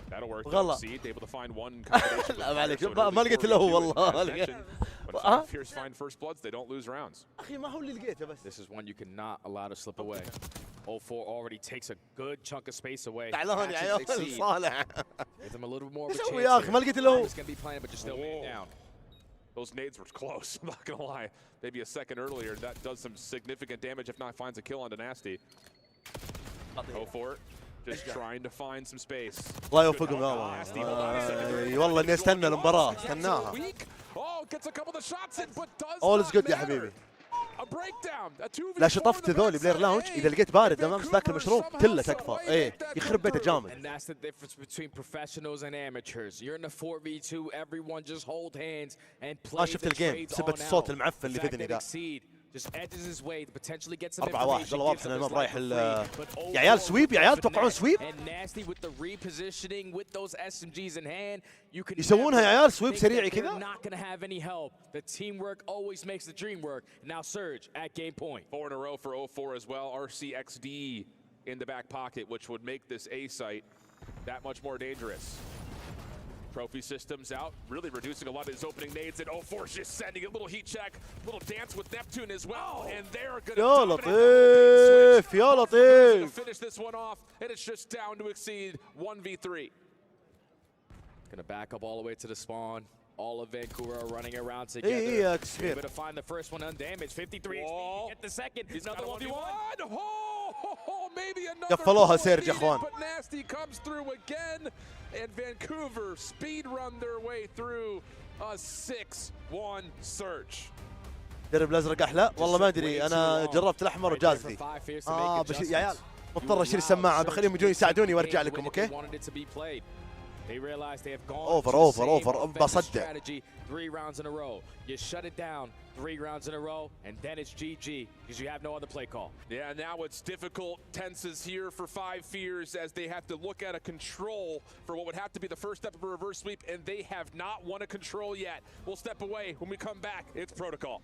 That'll work. Seed able to find one combination. لا معليك ما لقيت له والله. When Fierce find first bloods, they don't lose rounds. أخي ما هو اللي لقيته بس. This is one you cannot allow to slip away. 04 already takes a good chunk of space away. تعالون يا عيال صالح. Give them a little bit more of a ايش chance. اسوي يا أخي ما لقيت له. He's going to be playing, but just still way down. Those nades were close. I'm not gonna lie. Maybe a second earlier, that does some significant damage. If not, finds a kill onto Nasty. Go for it. Just trying to find some space. الله يوفقهم والله اني استنى المباراة استناها. Oh, gets a couple of shots in, but does All is not good يا matter. حبيبي. A breakdown. A 2v4 لا شطفت ذولي بلاير لاونج اذا لقيت بارد امام ذاك المشروب كله تكفى. ايه يخرب بيته جامد. And that's the difference between professionals and amateurs. You're in a 4v2, everyone just hold hands and play. ما شفت الجيم بسبة الصوت المعفن اللي في اذني ذا. Just edges his way to potentially get some 4-1 والله واضح انه ما رايح information. يا عيال سويب يا عيال توقعون سويب. And Nasty with the repositioning with those SMGs in hand, you can يسوونها يا عيال سويب سريع كذا. They're not going to have any help. The teamwork always makes the dream work. Now Surge at game point. 4 in a row for 04 as well. RCXD in the back pocket, which would make this A site that much more dangerous. Trophy systems out, really reducing a lot of his opening nades, and 04's just sending a little heat check, little dance with Neptune as well, and they're going يا لطيف يا لطيف. to finish this one off, and it's just down to exceed 1v3. Going to back up all the way to the spawn. All of Vancouver are running around together. إيه كسبير. Able to find the first one undamaged. 53 HP. Get the second. He's another 1v1. Oh, maybe another. قفلوها سيرج يا اخوان. But Nasty comes through again, and Vancouver speed run their way through a 6-1 Surge. درب الازرق احلى والله ما ادري انا جربت الاحمر وجاز لي. يا عيال مضطر اشتري السماعه بخليهم يجون يساعدوني وارجع لكم اوكي. They realize they have gone over بصدق. 3 rounds in a row. You shut it down 3 rounds in a row, and then it's GG because you have no other play call. Yeah, now it's difficult tenses here for 5 Fears as they have to look at a control for what would have to be the first step of a reverse sweep, and they have not won a control yet. We'll step away. When we come back, it's protocol.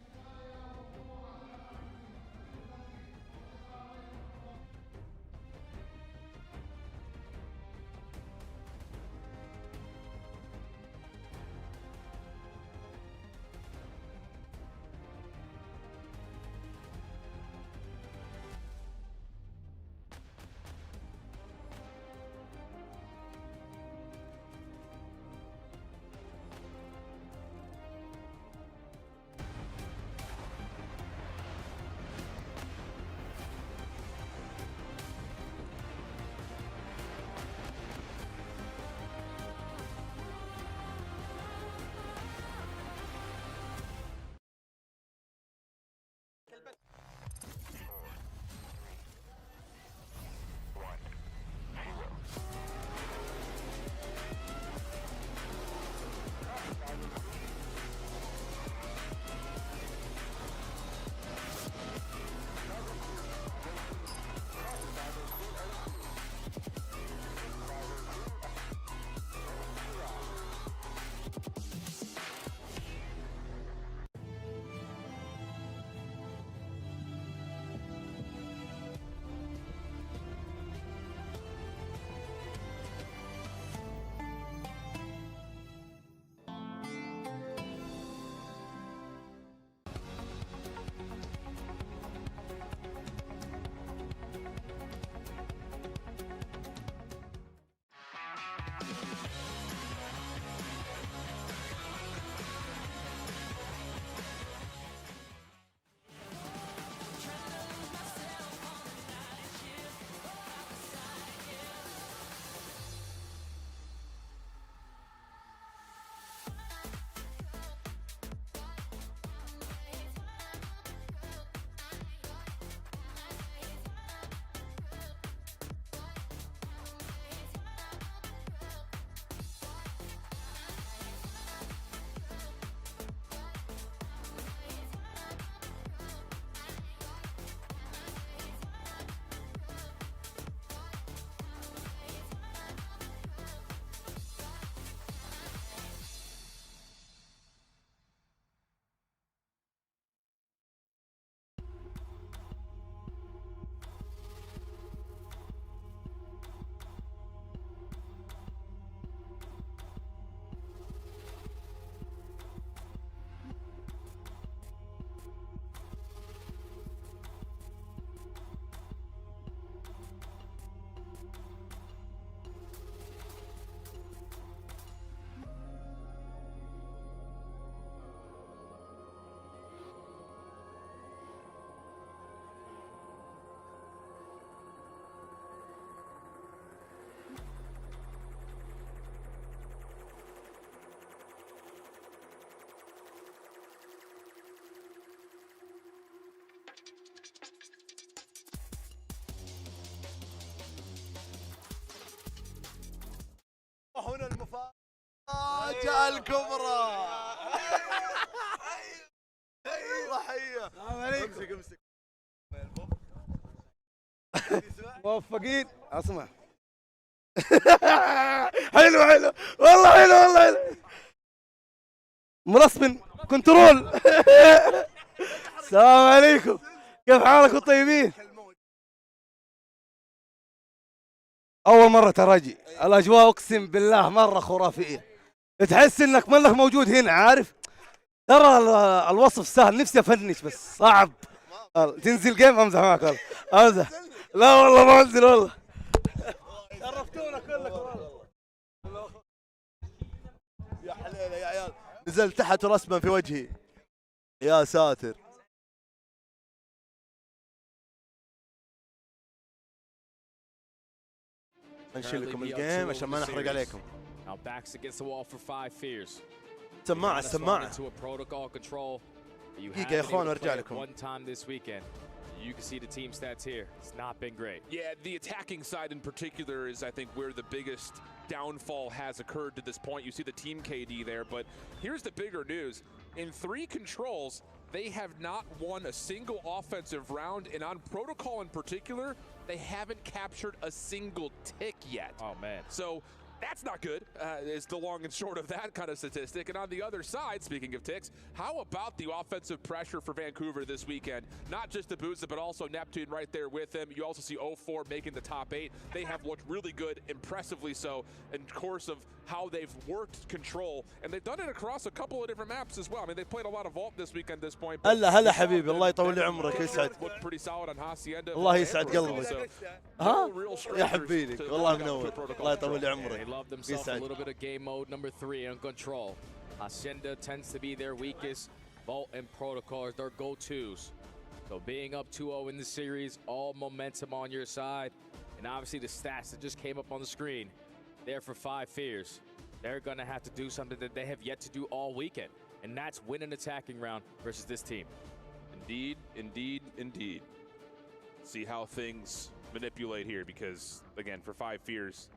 وهنا المفاجأة الكبرى. ضحية. السلام عليكم. امسك موفقين. اسمع. حلو حلو والله، حلو والله حلو. مرسم كنترول. السلام عليكم، كيف حالكم طيبين؟ أول مرة تراجي، الأجواء أقسم بالله مرة خرافية، تحس إنك ما لك موجود هنا، عارف؟ ترى الوصف سهل، نفسي أفنش بس صعب. تنزل جيم أمزح معك والله، أمزح. لا والله ما أنزل والله. شرفتونا كلكم والله. يا حليله يا عيال، نزلت تحت رسما في وجهي. يا ساتر. نشيل لكم الجيم عشان ما نحرق عليكم. سماعة السماعة. دقيقة يا اخوان وارجع لكم. You can see the team stats here. It's not been great. Yeah, the attacking side in particular is, I think, where the biggest downfall has occurred to this point. You see the team KD there, but here's the bigger news. In 3 controls, they have not won a single offensive round, and on protocol in particular, they haven't captured a single tick yet. Oh, man. So that's not good, is the long and short of that kind of statistic. And on the other side, speaking of ticks, how about the offensive pressure for Vancouver this weekend? Not just Abuza, but also Neptune right there with them. You also see 0-4 making the top 8. They have looked really good, impressively so, in course of how they've worked control. And they've done it across a couple of different maps as well. I mean, they played a lot of Vault this weekend at this point. هلا حبيبي، الله يطول لي عمرك ويسعد. الله يسعد قلبك. ها؟ يا حبيبي والله منور. الله يطول لي عمرك. Love themselves a little bit of game mode number 3 on Control. Hacienda tends to be their weakest. Vault and Protocol are their go-tos. So being up 2-0 in the series, all momentum on your side. And obviously the stats that just came up on the screen, there for 5 Fears. They're going to have to do something that they have yet to do all weekend. And that's win an attacking round versus this team. Indeed, indeed, indeed. See how things manipulate here because, again, for 5 Fears,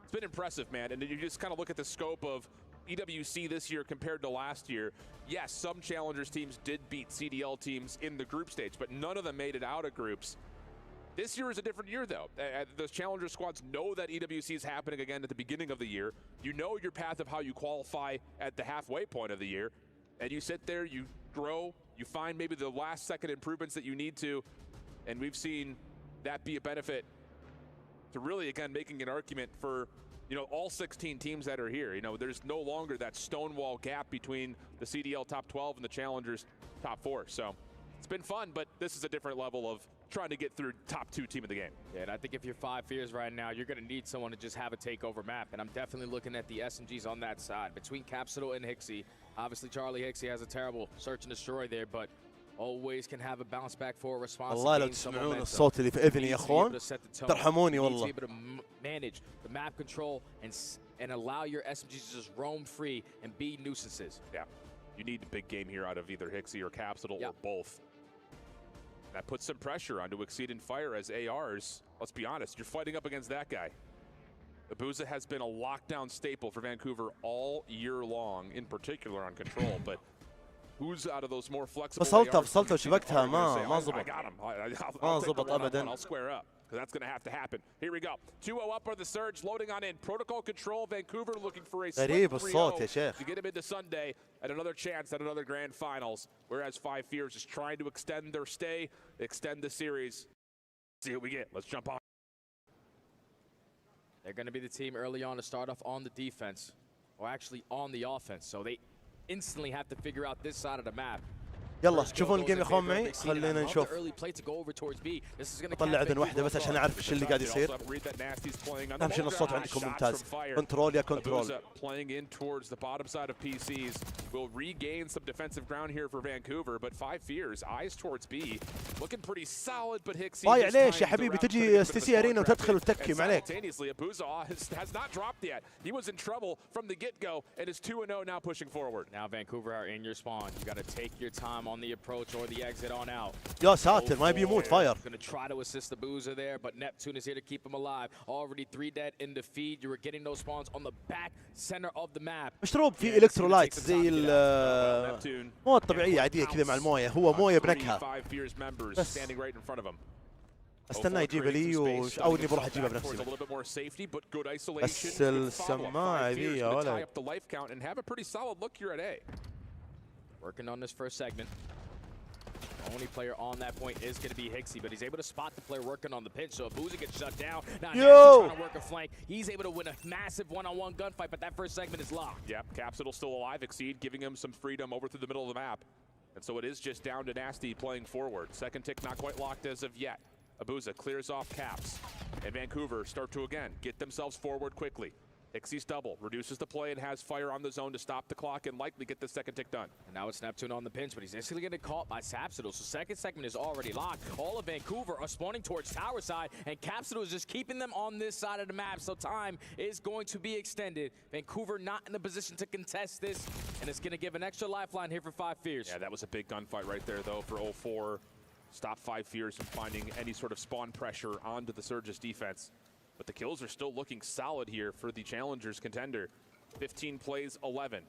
it's been impressive, man. And you just kind of look at the scope of EWC this year compared to last year. Yes, some Challengers teams did beat CDL teams in the group stage, but none of them made it out of groups. This year is a different year, though. The Challenger squads know that EWC is happening again at the beginning of the year. You know your path of how you qualify at the halfway point of the year. And you sit there, you grow, you find maybe the last-second improvements that you need to, and we've seen that be a benefit to really, again, making an argument for, you know, all 16 teams that are here. You know, there's no longer that stonewall gap between the CDL top 12 and the Challengers top 4. So it's been fun, but this is a different level of trying to get through top 2 team of the game. Yeah, and I think if you're 5 Fears right now, you're going to need someone to just have a takeover map. And I'm definitely looking at the SMGs on that side. Between Capsule and Hixie, obviously Charlie Hixie has a terrible search and destroy there, but always can have a bounce back for a response. والله لو تسمعون الصوت اللي في اذني يا اخوان ترحموني والله. Manage the map control and allow your SMGs to just roam free and be nuisances. Yeah, you need a big game here out of either Hixie or Capsule or both. That puts some pressure onto Exceed and Fire as ARs. Let's be honest, you're fighting up against that guy. Abuza has been a lockdown staple for Vancouver all year long, in particular on Control, but who's out of those more flexible فصلته وشبكتها ما ضبط. ما ضبط ابدا. I'll square up. That's going to have to happen. Here we go. 2-0 up on the surge, loading on in. Protocol Control, Vancouver looking for a split 3-0 to get him into Sunday at another chance at another grand finals. Whereas 5 Fears is trying to extend their stay, extend the series. See what we get. Let's jump on. They're going to be the team early on to start off on the defense, or actually on the offense. So they instantly have to figure out this side of the map. يلا تشوفون الجيم يا اخوان معي، خلينا نشوف. اطلع اذن واحده بس عشان اعرف ايش اللي قاعد يصير. اهم شيء ان الصوت عندكم ممتاز. كنترول يا كنترول. Playing in towards the bottom side of PCs will regain some defensive ground here for Vancouver, but 5 Fears eyes towards B, looking pretty solid, but Hixie. ضايع ليش يا حبيبي تجي استسي ارينا وتدخل وتتكي ما عليك. Abuza has not dropped yet. He was in trouble from the get-go and is 2-0 now pushing forward. Now Vancouver are in your spawn. You got to take your time on the approach or the exit on out. يا ساتر ما يبي يموت فاير. Going to try to assist the Boozer there, but Neptune is here to keep him alive. Already 3 dead in the feed. You were getting those spawns on the back center of the map. مشروب في الكترولايت زي المويه الطبيعيه عاديه كذا مع المويه، هو مويه بنكهه. بس استنى يجيب لي او اني بروح اجيبها بنفسي. بس السماعه ذي يا ولد. Working on this first segment. Only player on that point is going to be Hixie, but he's able to spot the player working on the pinch. So if Boozer gets shut down, now Nancy trying to work a flank. He's able to win a massive one-on-one gunfight, but that first segment is locked. Yep, Capsule still alive. Exceed giving him some freedom over through the middle of the map. And so it is just down to Nasty playing forward. Second tick not quite locked as of yet. Abuza clears off Caps. And Vancouver start to again get themselves forward quickly. Hixie's double, reduces the play and has fire on the zone to stop the clock and likely get the second tick done. And now it's Neptune on the pinch, but he's instantly getting caught by Sapsidle. So second segment is already locked. All of Vancouver are spawning towards tower side, and Capsidle is just keeping them on this side of the map. So time is going to be extended. Vancouver not in the position to contest this, and it's going to give an extra lifeline here for 5 Fears. Yeah, that was a big gunfight right there, though, for 0-4. Stop 5 Fears from finding any sort of spawn pressure onto the Surge's defense. But the kills are still looking solid here for the Challengers contender. 15 plays, 11.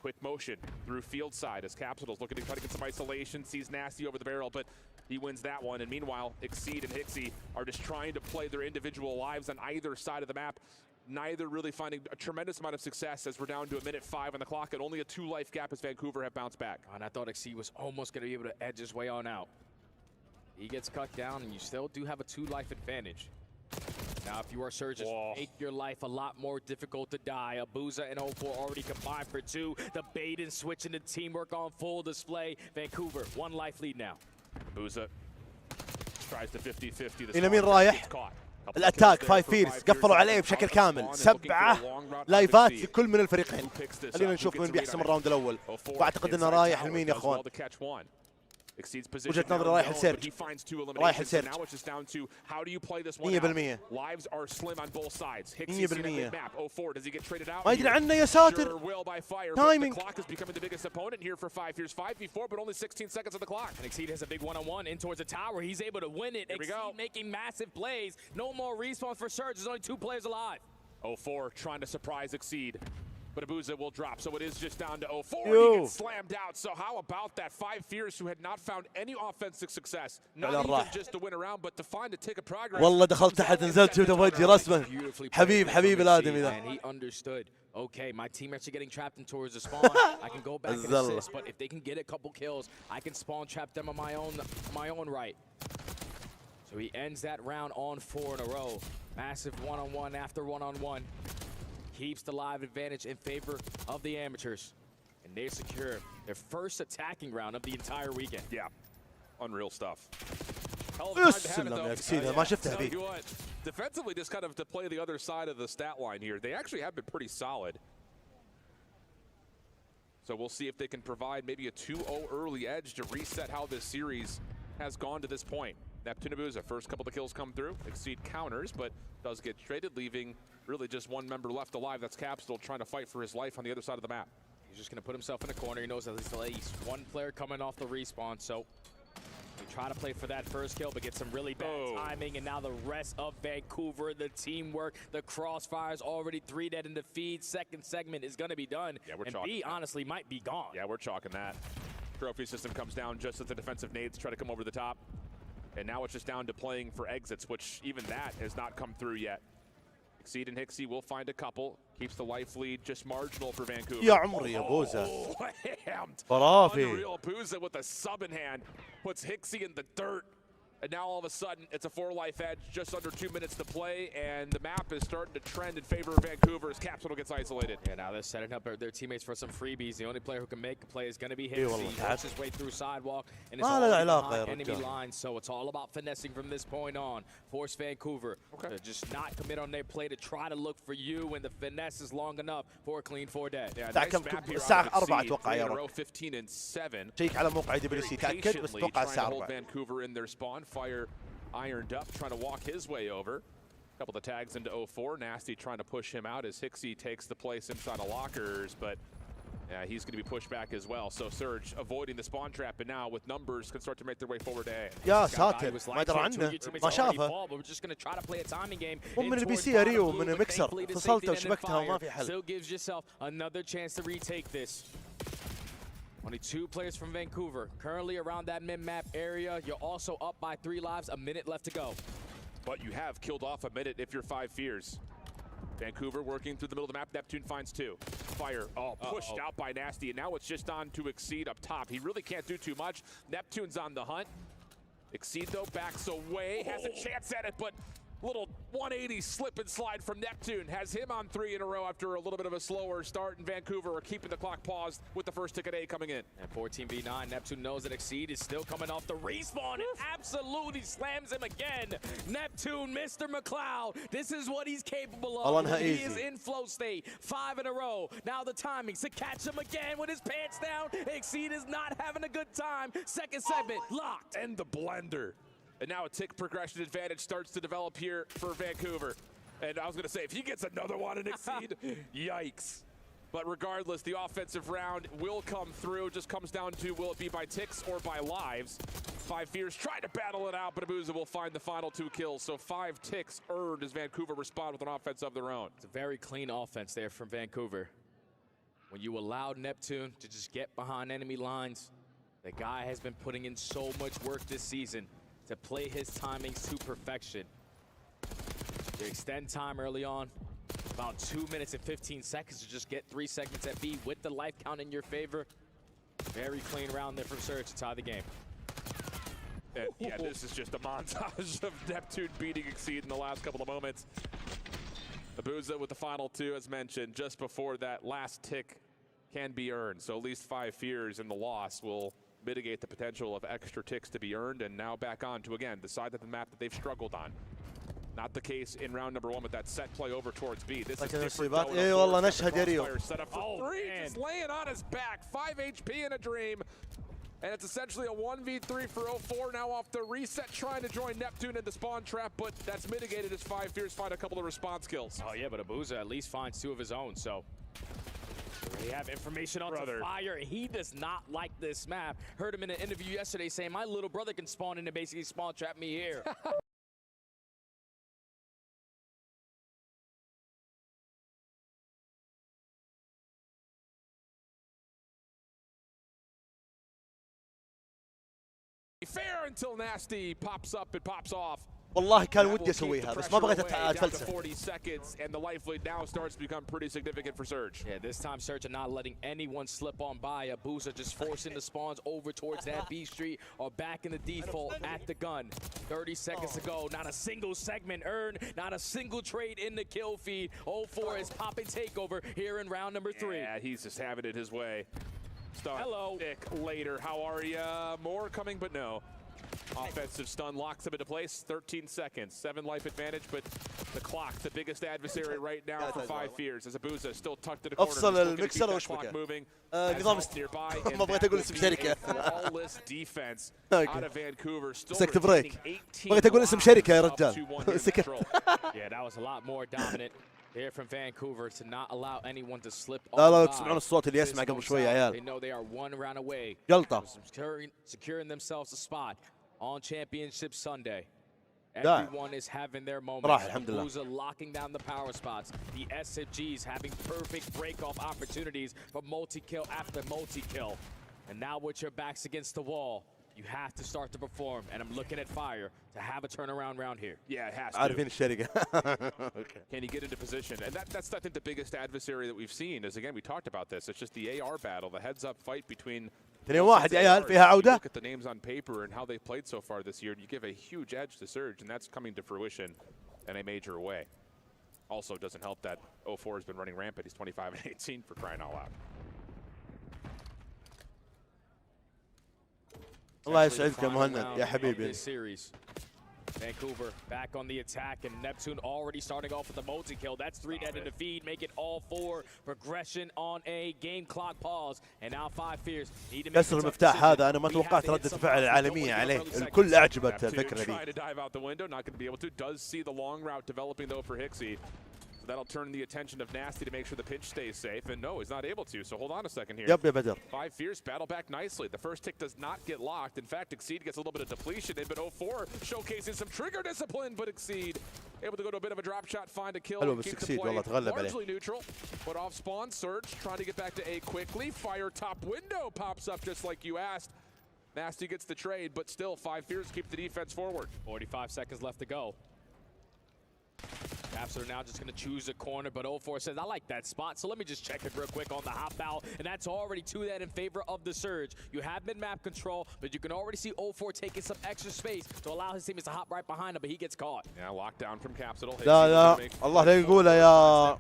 Quick motion through field side as Capsule's looking to try to get some isolation, sees Nasty over the barrel, but he wins that one. And meanwhile, Exceed and Hixie are just trying to play their individual lives on either side of the map. Neither really finding a tremendous amount of success as we're down to a minute 5 on the clock and only a 2-life gap as Vancouver have bounced back. And I thought Exceed was almost going to be able to edge his way on out. He gets cut down, and you still do have a 2-life advantage. Now, if you are Surges, make your life a lot more difficult to die. Abuza and 0-4 already combined for 2. The bait and switch and the teamwork on full display. Vancouver, 1 life lead now. Abuza tries to 50-50. إلى مين رايح؟ الاتاك 5 فيرز قفلوا عليه بشكل كامل. 7 لايفات لكل من الفريقين. خلينا نشوف من بيحسم الراوند الاول. واعتقد انه رايح لمين يا اخوان؟ وجهة نظري رايح لسيرج. رايح لسيرج 100%. 100%. ما يدري عنه يا ساتر. تايمينج. but only 16 seconds on the clock. And Exceed has a big one-on-one in towards the tower. He's able to win it. Exceed making massive plays. No more respawns for Surge. There's only 2 players alive. 0-4 trying to surprise Exceed. But Abuza will drop, so it is just down to 0-4. He gets slammed out. So how about that 5 Fears who had not found any offensive success? Not even just to win a round, but to find a tick of progress. والله دخلت تحت نزلت شفته بوجهي رسمه. حبيب الادمي ذا. And he understood. Okay, my teammates are getting trapped in towards the spawn. I can go back and assist, but if they can get a couple kills, I can spawn trap them on my own right. So he ends that round on 4 in a row. Massive one-on-one after one-on-one. Keeps the live advantage in favor of the amateurs. And they secure their first attacking round of the entire weekend. Yeah, unreal stuff. Defensively, just kind of to play the other side of the stat line here, they actually have been pretty solid. So we'll see if they can provide maybe a 2-0 early edge to reset how this series has gone to this point. Neptune Abuza, first couple of kills come through. Exceed counters, but does get traded, leaving really just 1 member left alive. That's Capsule trying to fight for his life on the other side of the map. He's just going to put himself in a corner. He knows at least 1 player coming off the respawn, so we try to play for that first kill, but get some really bad timing. And now the rest of Vancouver, the teamwork, the crossfires, already 3 dead in the feed. Second segment is going to be done. Yeah, we're and chalking B, honestly, might be gone. Yeah, we're chalking that. Trophy system comes down just as the defensive nades try to come over the top. And now it's just down to playing for exits, which even that has not come through yet. Exceed and Hixie will find a couple. Keeps the life lead just marginal for Vancouver. يا عمري يا بوزة. خرافي. Unreal. Booza with a sub in hand puts Hixie in the dirt. And now all of a sudden, it's a 4-life edge, just under 2 minutes to play, and the map is starting to trend in favor of Vancouver as Capsule gets isolated. Yeah, now they're setting up their teammates for some freebies. The only player who can make a play is going to be Hixie. He works his way through sidewalk, and it's all behind enemy lines, so it's all about finessing from this point on. Force Vancouver to just not commit on their play, to try to look for you, and the finesse is long enough for a clean 4 dead. Yeah, nice map here. الساعة 4 أتوقع يا رب. 15 and 7. شيك على موقع WC تأكد بس أتوقع الساعة 4. Vancouver in their spawn. Fire ironed up, trying to walk his way over. A couple of tags into 0-4. Nasty trying to push him out as Hixie takes the place inside of lockers, but Yeah, he's going to be pushed back as well. So Surge avoiding the spawn trap, and now with numbers can start to make their way forward to A. يا ساتر ما درى عنه ما شافها. مو من البي سي ريو من المكسر فصلته وشبكتها وما في حل. Still gives yourself another chance to retake this. Only 2 players from Vancouver currently around that mid-map area. You're also up by 3 lives, a minute left to go. But you have killed off a minute if you're 5 fears. Vancouver working through the middle of the map. Neptune finds 2. Fire. Pushed out by Nasty, and now it's just on to Exceed up top. He really can't do too much. Neptune's on the hunt. Exceed, though, backs away. Has a chance at it, but little 180 slip and slide from Neptune has him on 3 in a row after a little bit of a slower start, and Vancouver are keeping the clock paused with the first ticket A coming in. And 14v9, Neptune knows that Exceed is still coming off the respawn and absolutely slams him again. Neptune, Mr. McLeod, this is what he's capable of. He is in flow state, 5 in a row. Now the timing to catch him again with his pants down. Exceed is not having a good time. Second segment, locked. And the blender. And now a tick progression advantage starts to develop here for Vancouver. And I was going to say, if he gets another one in Exceed, yikes. But regardless, the offensive round will come through. Just comes down to will it be by ticks or by lives. 5 fears trying to battle it out, but Abuza will find the final 2 kills. So 5 ticks earned as Vancouver respond with an offense of their own. It's a very clean offense there from Vancouver. When you allow Neptune to just get behind enemy lines, the guy has been putting in so much work this season to play his timings to perfection. They extend time early on, about 2 minutes and 15 seconds to just get 3 segments at B with the life count in your favor. Very clean round there from Surge to tie the game. And yeah, this is just a montage of Neptune beating Exceed in the last couple of moments. Abuza with the final 2, as mentioned, just before that last tick can be earned. So at least 5 fears in the loss will mitigate the potential of extra ticks to be earned, and now back on to, again, the side of the map that they've struggled on. Not the case in round number 1 with that set play over towards B. This is different. والله نشهد يا ريو. Set up for 3, just laying on his back. 5 HP in a dream. And it's essentially a 1v3 for 04 now off the reset, trying to join Neptune in the spawn trap, but that's mitigated as 5 fears find a couple of response kills. Oh yeah, but Abuza at least finds 2 of his own, so we have information on Fire. He does not like this map. Heard him in an interview yesterday saying, my little brother can spawn in and basically spawn trap me here. Fair until Nasty pops up and pops off. والله كان ودي اسويها بس ما بغيت اتفلسف. 40 seconds and the life lead now starts to become pretty significant for Surge. Yeah, this time Surge are not letting anyone slip on by. Abuza just forcing the spawns over towards that B street or back in the default at the gun. 30 seconds to go. Not a single segment earned. Not a single trade in the kill feed. 04 is popping takeover here in round number 3. Yeah, he's just having it his way. Hello. Nick later. How are ya? More coming, but no. Offensive stun locks him into place. 13 seconds. 7 life advantage, but the clock, the biggest adversary right now for 5 fears. As Abuza still tucked in the corner. افصل المكسر واشبكه. نظام ما بغيت اقول اسم شركة. Flawless defense out of Vancouver. سكت بريك. بغيت اقول اسم شركة يا رجال. سكت. Yeah, that was a lot more dominant there from Vancouver to not allow anyone to slip on. لا تسمعون الصوت اللي يسمع قبل شوي يا عيال. They know they are 1 round away. جلطة. Securing themselves a spot on Championship Sunday. Everyone is having their moment. Abuza locking down the power spots. The SFGs having perfect break-off opportunities for multi-kill after multi-kill. And now with your backs against the wall, you have to start to perform. And I'm looking at Fire to have a turnaround round here. Yeah, it has to. عارفين الشركة. Can he get into position? And that's, I think, the biggest adversary that we've seen is, again, we talked about this. It's just the AR battle, the heads-up fight between 2-1 يا عيال فيها عودة. Look at the names on paper and how they've played so far this year. You give a huge edge to Surge, and that's coming to fruition in a major way. Also, doesn't help that 04 has been running rampant. He's 25 and 18 for crying out loud. الله يسعدك يا مهند يا حبيبي. Vancouver back on the attack, and Neptune already starting off with a multi-kill. That's 3 dead in the feed, make it all 4. Progression on a game clock pause, and now 5 fears need to make كسر المفتاح هذا أنا ما توقعت ردة الفعل العالمية عليه. الكل أعجبت الفكرة دي. Trying to dive out the window, not going to be able to. Does see the long route developing though for Hixie. So that'll turn the attention of Nasty to make sure the pinch stays safe, and no, he's not able to, so hold on a second here. Yep, yeah, better. 5 Fierce battle back nicely. The first tick does not get locked. In fact, Exceed gets a little bit of depletion in, but 04 showcasing some trigger discipline, but Exceed able to go to a bit of a drop shot, find a kill, and keep the play largely neutral. But off spawn, Surge trying to get back to A quickly. Fire top window pops up just like you asked. Nasty gets the trade, but still 5 Fierce keep the defense forward. 45 seconds left to go. Caps are now just going to choose a corner, but 04 says, I like that spot, so let me just check it real quick on the hop out, and that's already 2 that in favor of the Surge. You have mid-map control, but you can already see 04 taking some extra space to allow his teammates to hop right behind him, but he gets caught. Yeah, lockdown from Capsule. لا الله لا يقولها يا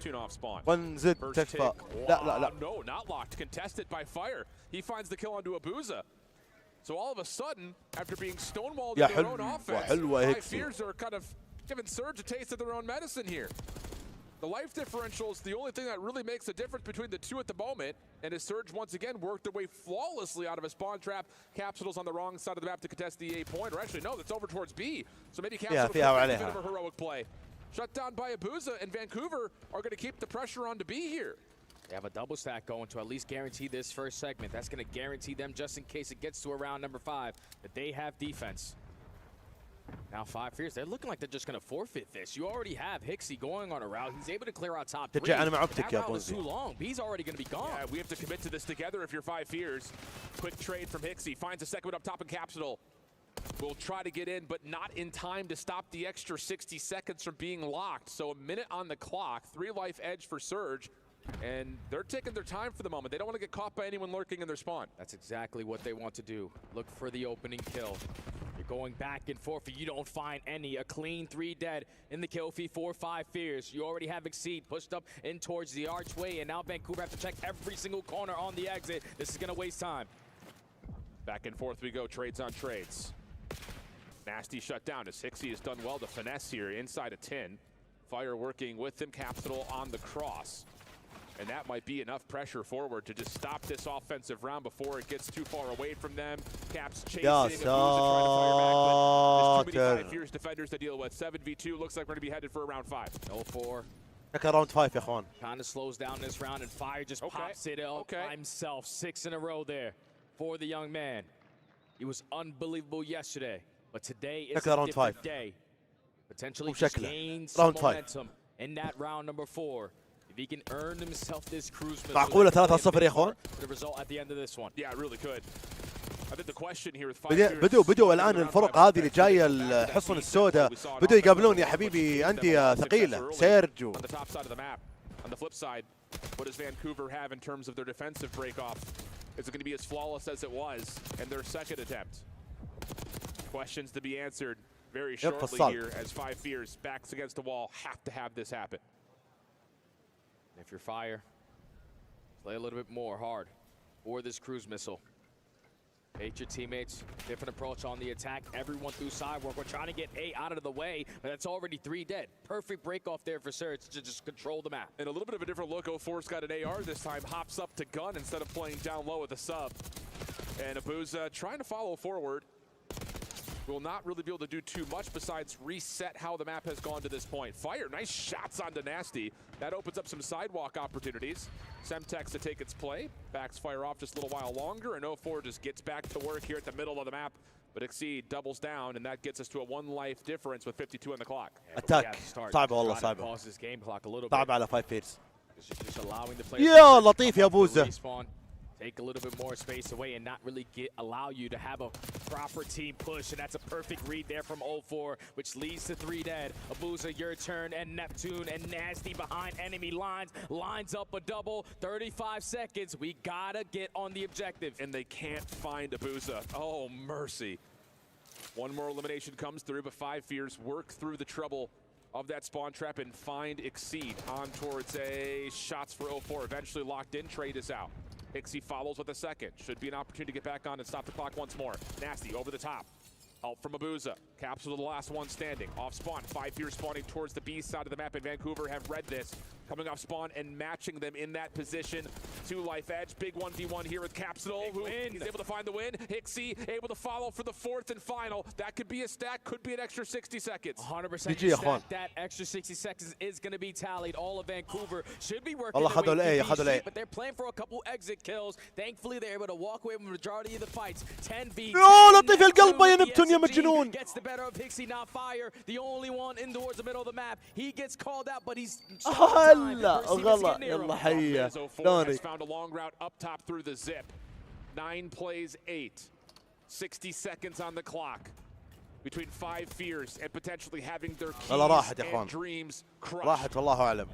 ونزد تكفى. لا. No, not locked. Contested by Fire. He finds the kill onto Abuza. So all of a sudden, after being stonewalled in their own offense, 5 Fears are kind of giving Surge a taste of their own medicine here. The life differential is the only thing that really makes a difference between the two at the moment, and as Surge once again worked their way flawlessly out of a spawn trap. Capsule's on the wrong side of the map to contest the A point, or actually no, that's over towards B. So maybe Capsule can a bit of a heroic play. Shut down by Abuza, and Vancouver are going to keep the pressure on to B here. They have a double stack going to at least guarantee this first segment. That's going to guarantee them, just in case it gets to around number 5, that they have defense. Now 5 Fierce, they're looking like they're just going to forfeit this. You already have Hixie going on a route. He's able to clear out top 3. That route is too long. B's already going to be gone. Yeah, we have to commit to this together if you're 5 Fears. Quick trade from Hixie. Finds a second one up top in Capsule. Will try to get in, but not in time to stop the extra 60 seconds from being locked. So a minute on the clock. 3 life edge for Surge. And they're taking their time for the moment. They don't want to get caught by anyone lurking in their spawn. That's exactly what they want to do. Look for the opening kill. You're going back and forth, but you don't find any. A clean 3 dead in the kill feed for 5 Fears. You already have Exceed pushed up in towards the archway, and now Vancouver have to check every single corner on the exit. This is going to waste time. Back and forth we go, trades on trades. Nasty shut down as Hixie has done well to finesse here inside a 10. Fire working with him, Capsule on the cross. And that might be enough pressure forward to just stop this offensive round before it gets too far away from them. Caps chasing, Abuza trying to fire back, but there's too many 5 Fierce defenders to deal with. 7v2, looks like we're going to be headed for round 5. 04. Check round 5 يا اخوان. Kind of slows down this round, and Fire just pops it up by himself. 6 in a row there for the young man. He was unbelievable yesterday, but today is a different day. Potentially just gain some momentum in that round number 4. If he can earn himself this cruise معقولة 3-0 يا اخوان؟ the result at the end of this one. Yeah, it really could. I think the question here with 5 Fears. بدوا الان الفرق هذه اللي جايه الحصن السوداء بدوا يقابلون يا حبيبي أندية ثقيلة سيرج. On the top side of the map. On the flip side, what does Vancouver have in terms of their defensive break-off? Is it going to be as flawless as it was in their second attempt? Questions to be answered very shortly here as 5 Fears backs against the wall have to have this happen. If you're Fire, play a little bit more hard for this cruise missile. Hate your teammates, different approach on the attack. Everyone through sidewalk. We're trying to get A out of the way, but that's already 3 dead. Perfect break off there for Surge to just control the map. And a little bit of a different look. 04's got an AR this time, hops up to gun instead of playing down low with a sub. And Abuza trying to follow forward. Will not really be able to do too much besides reset how the map has gone to this point. Fire, nice shots onto Nasty. That opens up some sidewalk opportunities. Semtex to take its play. Backs Fire off just a little while longer, and 04 just gets back to work here at the middle of the map. But Exceed doubles down, and that gets us to a 1 life difference with 52 on the clock. Attack. صعبة والله صعبة. Pause this game clock a little bit. صعبة على 5 Fears. Just allowing the players يا لطيف يا بوزة. Take a little bit more space away and not really allow you to have a proper team push. And that's a perfect read there from 04, which leads to 3 dead. Abuza, your turn, and Neptune and Nasty behind enemy lines. Lines up a double, 35 seconds. We gotta get on the objective. And they can't find Abuza. Oh, mercy. One more elimination comes through, but 5 Fears work through the trouble of that spawn trap and find Exceed on towards a shots for 04. Eventually locked in, trade is out. Hixie follows with a second. Should be an opportunity to get back on and stop the clock once more. Nasty over the top. Help from Abuza. Capsule the last one standing. Off spawn. 5 Fears spawning towards the B side of the map, and Vancouver have read this. coming off spawn and matching them in that position. 2 life edge, big 1v1 here with Capsule, who he's able to find the win. Hixie able to follow for the 4th and final. That could be a stack, could be an extra 60 seconds. 100% that extra 60 seconds is going to be tallied. All of Vancouver should be working والله خذوا الاي but they're playing for a couple exit kills. Thankfully they're able to walk away with the majority of the fights. 10v10. يا لطيف القلب يا نبتون يا مجنون. Gets the better of Hixie, not fire. The only one in towards the middle of the map. He gets called out, but he's هلا غلط يلا حيه has found a long route up top through the zip. 9 plays 8. 60 seconds on the clock. Between 5 fears and potentially having their keys and dreams crushed. راحت والله أعلم.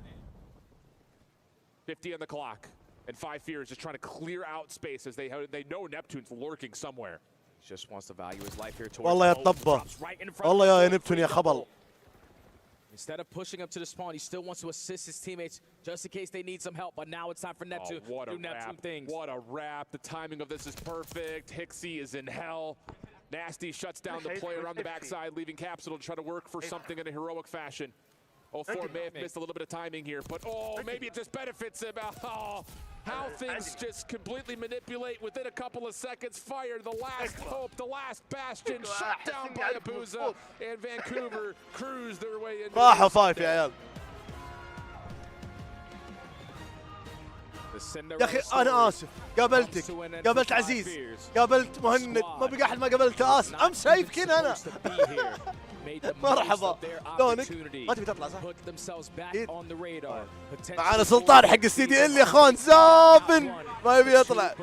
50 on the clock. And 5 fears just trying to clear out space as they know Neptune's lurking somewhere. Just wants to value his life here towards والله يا الطبة. والله يا نبتون يا خبل. Instead of pushing up to the spawn, he still wants to assist his teammates just in case they need some help. But now it's time for Neptune to do Neptune things. What a wrap. The timing of this is perfect. Hixie is in hell. Nasty shuts down the player on the backside, leaving Capsule to try to work for something in a heroic fashion. 04 may have missed a little bit of timing here, but maybe it just benefits him. How things just completely manipulate within a couple of seconds. Fire, the last hope, the last bastion, shut down by Abuza, and Vancouver cruise their way into راحوا 5 يا عيال. يا اخي انا اسف قابلتك قابلت عزيز قابلت مهند ما بقى احد ما قابلته اسف ام شايفكين انا مرحبا لونك ما تبي تطلع صح؟ معانا سلطان حق السي دي ال يا اخوان زابن ما يبي يطلع.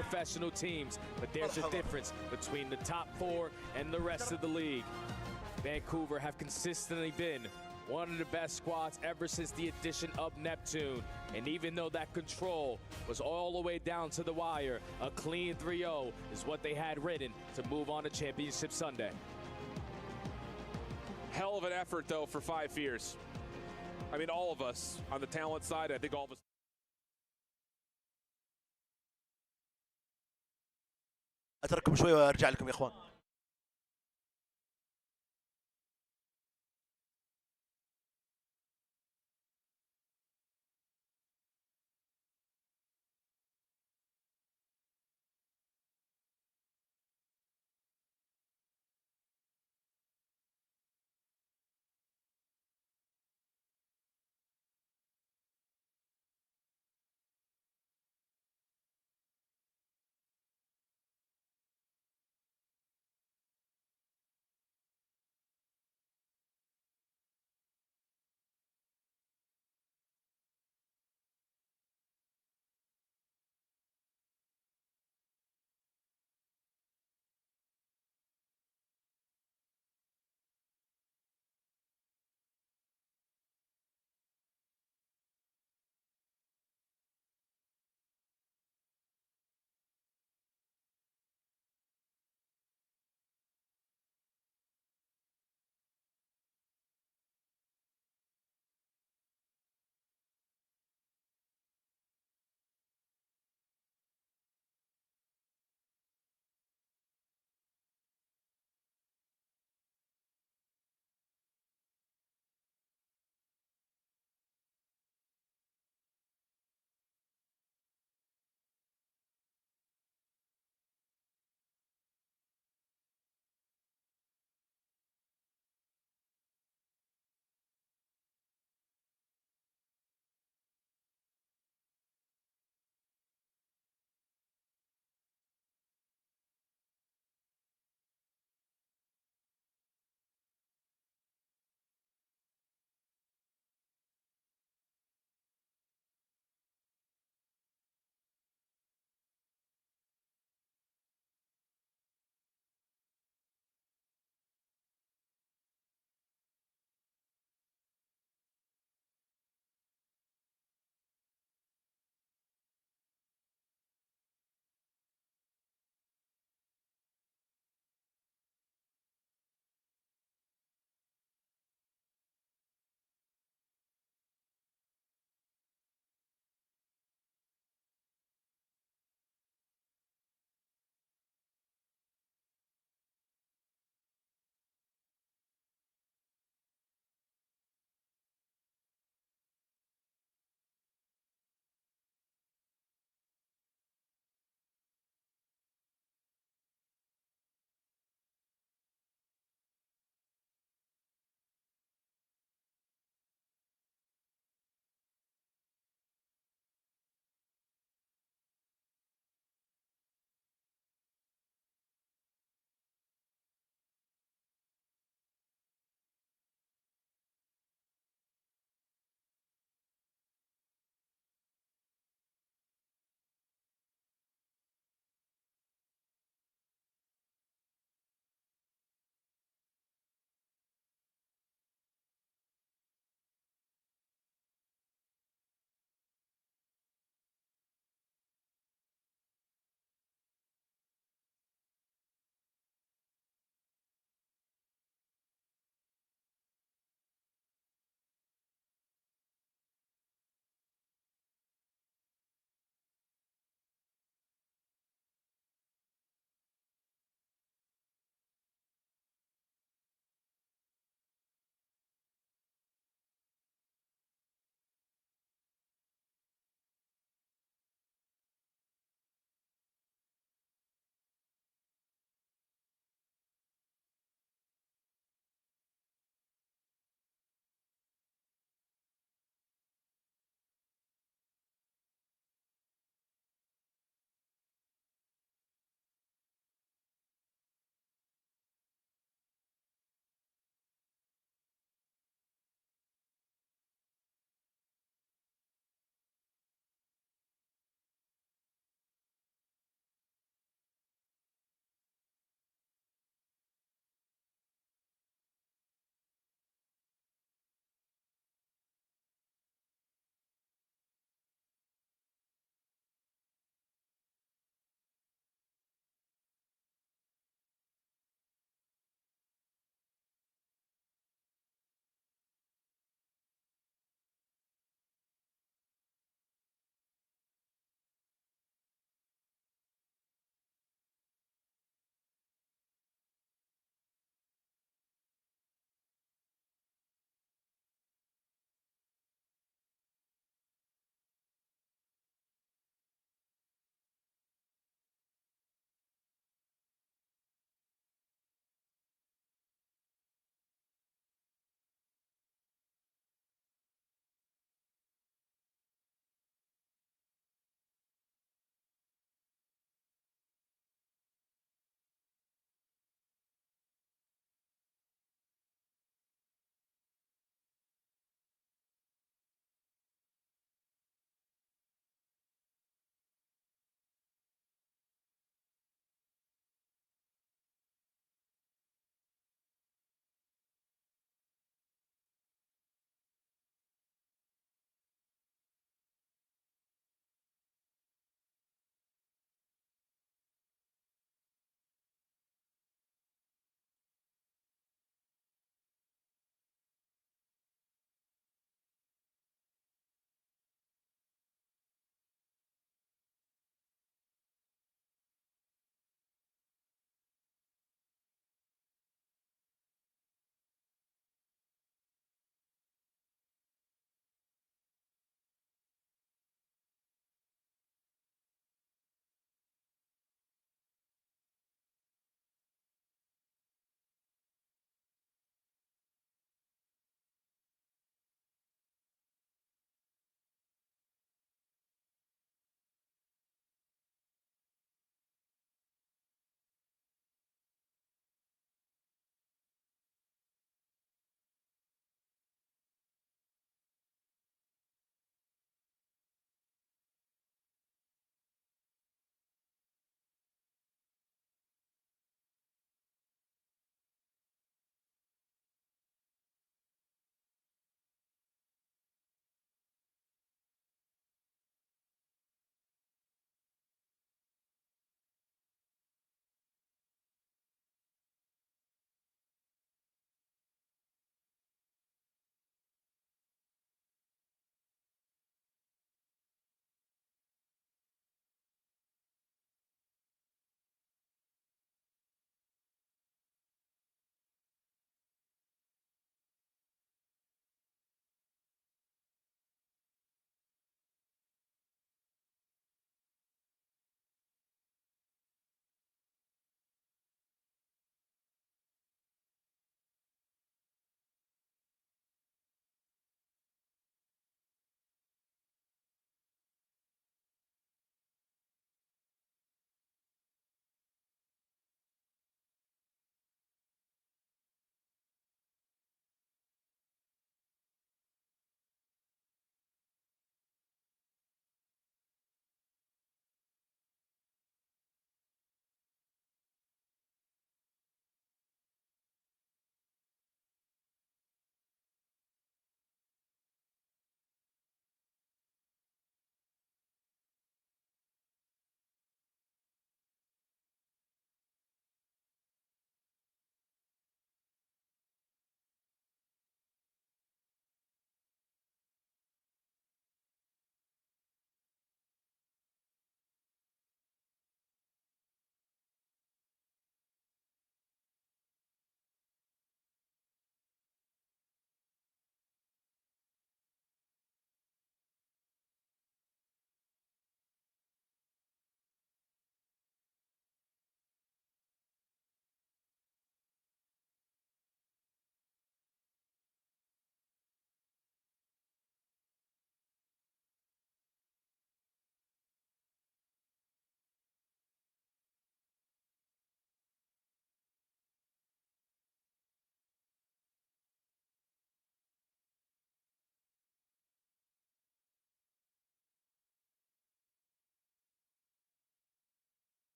Vancouver have consistently been one of the best squads ever since the addition of Neptune. And even though that control was all the way down to the wire, a clean 3-0 is what they had written to move on to Championship Sunday. Hell of an effort, though, for 5 fears. I mean, all of us on the talent side, I think all of us. اترككم شوي وارجع لكم يا اخوان.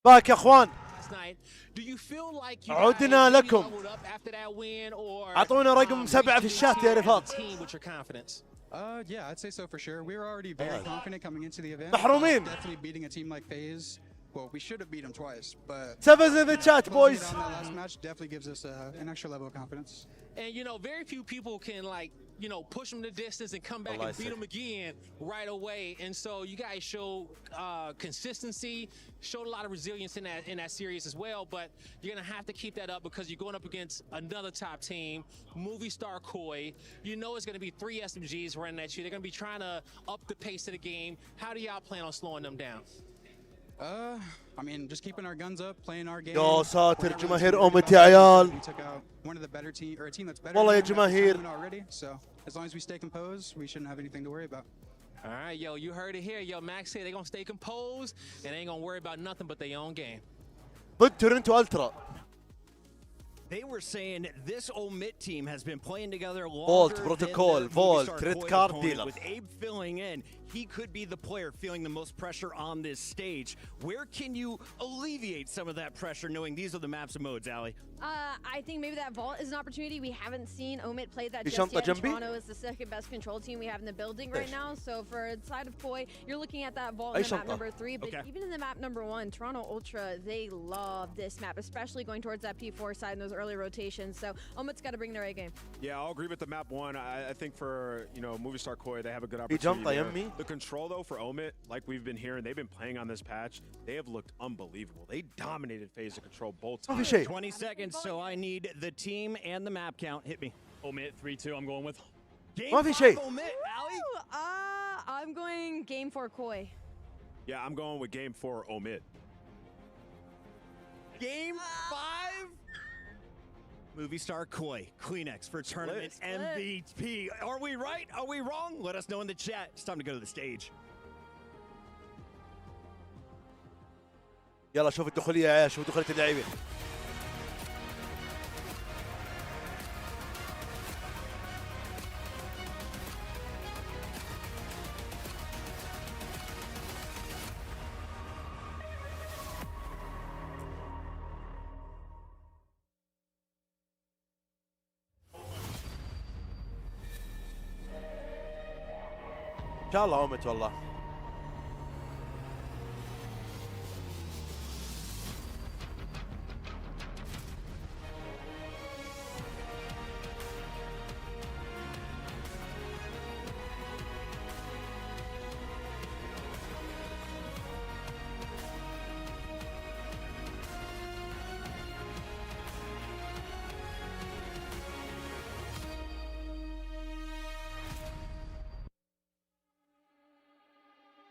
باك يا اخوان، عدنا لكم. اعطونا رقم 7 في الشات يا رفاق. Yeah, I'd say so for sure. We were already very confident coming into the event. محرومين. Definitely beating a team like FaZe. Well, we should have beat them twice, but 7's in the chat, boys. That last match definitely gives us an extra level of confidence. And you know, very few people can like, you know, push them the distance and come back and beat them again right away. And so you guys show consistency, showed a lot of resilience in that series as well. But you're gonna have to keep that up because you're going up against another top team, movie star Koi. You know it's gonna be 3 SMGs running at you. They're gonna be trying to up the pace of the game. How do y'all plan on slowing them down? I mean, just keeping our guns up, playing our game. يا ساتر جماهير أمتي يا عيال. We took out one of the better team, or a team that's better. والله يا جماهير. Already, so as long as we stay composed, we shouldn't have anything to worry about. All right, yo, you heard it here. Yo, Max said they're gonna stay composed and they ain't gonna worry about nothing but their own game. ضد تورنتو الترا. They were saying this Omit team has been playing together longer Vault, than Protocol, the Vault, Movistar Red Koi Card opponent. Dealer. With Abe filling in, he could be the player feeling the most pressure on this stage. Where can you alleviate some of that pressure knowing these are the maps and modes, Ali? I think maybe that Vault is an opportunity. We haven't seen Omit play that just شنطة yet. جنبي؟ Toronto is the second best control team we have in the building right now. So for the side of Koi, you're looking at that Vault أي in the map شنطة؟ number 3. But even in the map number 1, Toronto Ultra, they love this map, especially going towards that P4 side in those early rotations. So Omit's got to bring their A game. Yeah, I'll agree with the map 1. I think for, you know, Movie Star Koi, they have a good opportunity there. The control, though, for Omit, like we've been hearing, they've been playing on this patch. They have looked unbelievable. They dominated phase of control both times. 20 seconds, so I need the team and the map count. Hit me. Omit 3-2, I'm going with. Game ما في شيء. Omit, Ali? I'm going game 4 Koi. Yeah, I'm going with game 4 Omit. Game 5? Movie star Koi, Kleenex for tournament MVP. Are we right? Are we wrong? Let us know in the chat. It's time to go to the stage. يلا شوف الدخولية يا عيال، شوف دخولية اللاعبين. ان شاء الله أمت والله.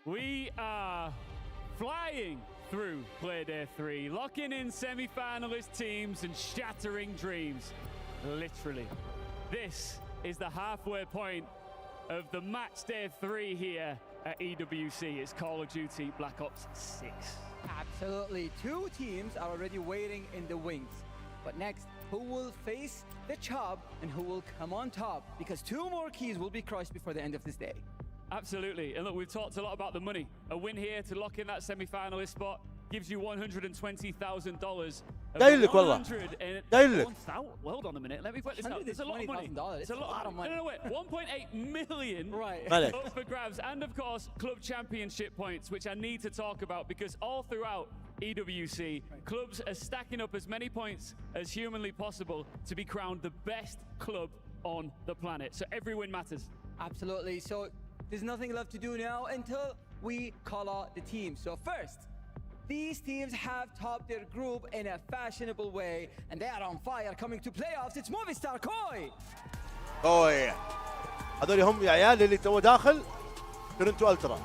We are flying through Play Day 3, locking in semi-finalist teams and shattering dreams. Literally. This is the halfway point of the match day 3 here at EWC. It's Call of Duty Black Ops 6. Absolutely. 2 teams are already waiting in the wings. But next, who will face the chop and who will come on top? Because 2 more keys will be crushed before the end of this day. Absolutely. And look, we've talked a lot about the money. A win here to lock in that semi-finalist spot gives you $120,000. قايل لك والله. قايل لك. Well, hold on a minute. Let me put this out. It's a lot of money. It's a lot of money. No, wait. 1.8 million right. up for grabs. And of course, club championship points, which I need to talk about because all throughout EWC, clubs are stacking up as many points as humanly possible to be crowned the best club on the planet. So every win matters. Absolutely. So there's nothing left to do now until we call out the team. So first, these teams have topped their group in a fashionable way, and they are on fire coming to playoffs. It's Movistar Koi. اوه هذول هم يا عيال اللي تو داخل تورنتو الترا.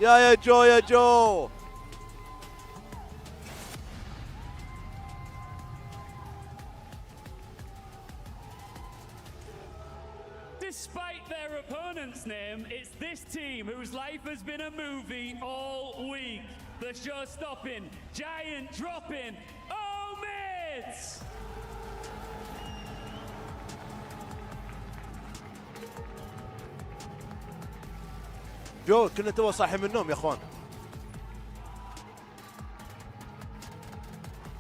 يا جو يا جو. Stadium, it's this team whose life has been a movie all week. The show-stopping, giant-dropping Omits! جو كنا تو صاحي من النوم يا اخوان.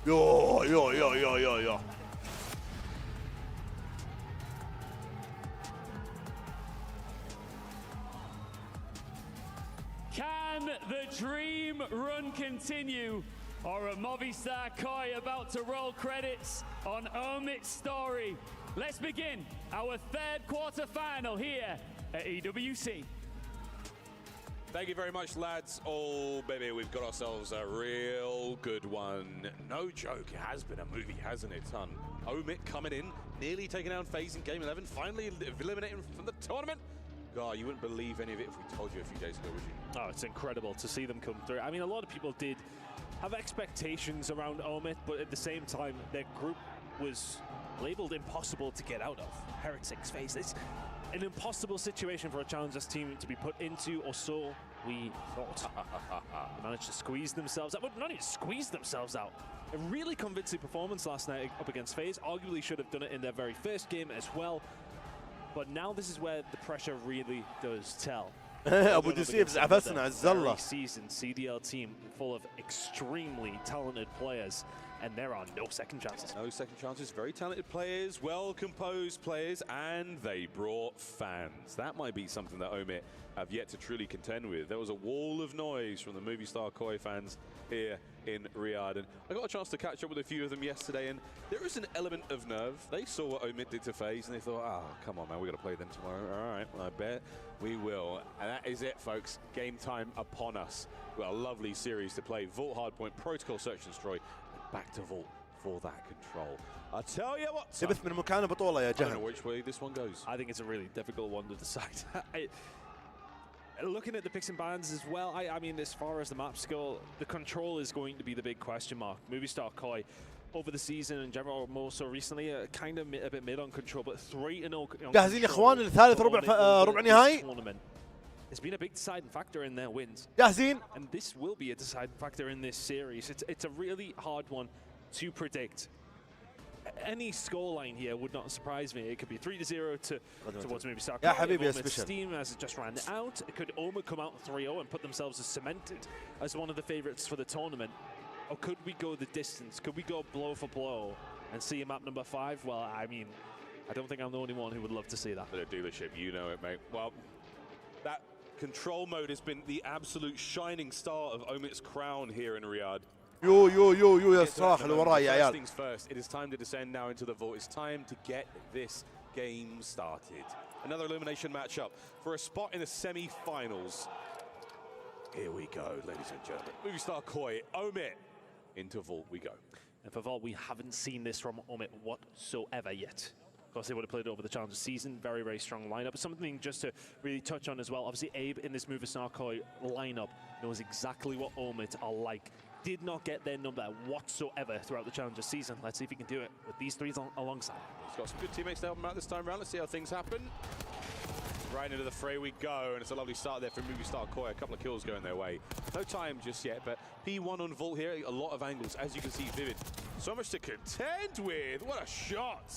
يو يو يو يو يو يو Can the dream run continue? Or a Movistar Koi about to roll credits on Omit's story? Let's begin our third quarter final here at EWC. Thank you very much, lads. Oh, baby, we've got ourselves a real good one. No joke, it has been a movie, hasn't it, son? Omit coming in, nearly taking down FaZe in Game 11, finally eliminating from the tournament. God, you wouldn't believe any of it if we told you a few days ago, would you? Oh, it's incredible to see them come through. I mean, a lot of people did have expectations around Omit, but at the same time, their group was labeled impossible to get out of. Heretics FaZe. It's an impossible situation for a Challengers team to be put into, or so we thought. They managed to squeeze themselves out, but not even squeeze themselves out. A really convincing performance last night up against FaZe. Arguably should have done it in their very first game as well. But now this is where the pressure really does tell. ابو ديسيف زعفسنا عزالله. Season CDL team full of extremely talented players, and there are no second chances. No second chances. Very talented players, well composed players, and they brought fans. That might be something that Omit have yet to truly contend with. There was a wall of noise from the Movistar Koi fans here in Riyadh, and I got a chance to catch up with a few of them yesterday, and there is an element of nerve. They saw what Omit did to FaZe, and they thought, oh, come on, man, we got to play them tomorrow. All right, well, I bet we will. And that is it, folks. Game time upon us. We've got a lovely series to play. Vault Hardpoint, Protocol Search and Destroy, and back to Vault for that control. I tell you what, son, يبث من مكانه بطولة يا I don't know جهل. which way this one goes. I think it's a really difficult one to decide. Looking at the picks and bans as well, I mean, as far as the maps go, the control is going to be the big question mark. Movistar Koi, over the season in general, more so recently, kind of a bit mid on control, but 3-0 جاهزين يا اخوان للثالث ربع نهائي. It's been a big deciding factor in their wins. جاهزين. And this will be a deciding factor in this series. It's a really hard one to predict. Any scoreline here would not surprise me. It could be 3-0 towards Movistar. يا حبيبي يا سبيشل. Steam as it just ran out. It could Oma come out 3-0 and put themselves as cemented as one of the favorites for the tournament. Or could we go the distance? Could we go blow for blow and see a map number 5? Well, I mean, I don't think I'm the only one who would love to see that. Bit of dealership, you know it, mate. Well, that control mode has been the absolute shining star of Omit's crown here in Riyadh. يو يو يو يو يا الصراخ اللي وراي يا عيال. First things first, it is time to descend now into the vault. It's time to get this game started. Another elimination matchup for a spot in the semi-finals. Here we go, ladies and gentlemen. Movistar Koi, Omit, into vault we go. And for Vault, we haven't seen this from Omit whatsoever yet. Of course, they would have played it over the Challenger season. Very, very strong lineup. Something just to really touch on as well. Obviously, Abe in this Movistar Koi lineup knows exactly what Omit are like. Did not get their number whatsoever throughout the Challenger season. Let's see if he can do it with these three alongside. He's got some good teammates to help him out this time around. Let's see how things happen. Right into the fray we go, and it's a lovely start there from Movistar Koi. A couple of kills going their way. No time just yet, but P1 on Vault here. A lot of angles, as you can see, Vivid. So much to contend with. What a shot!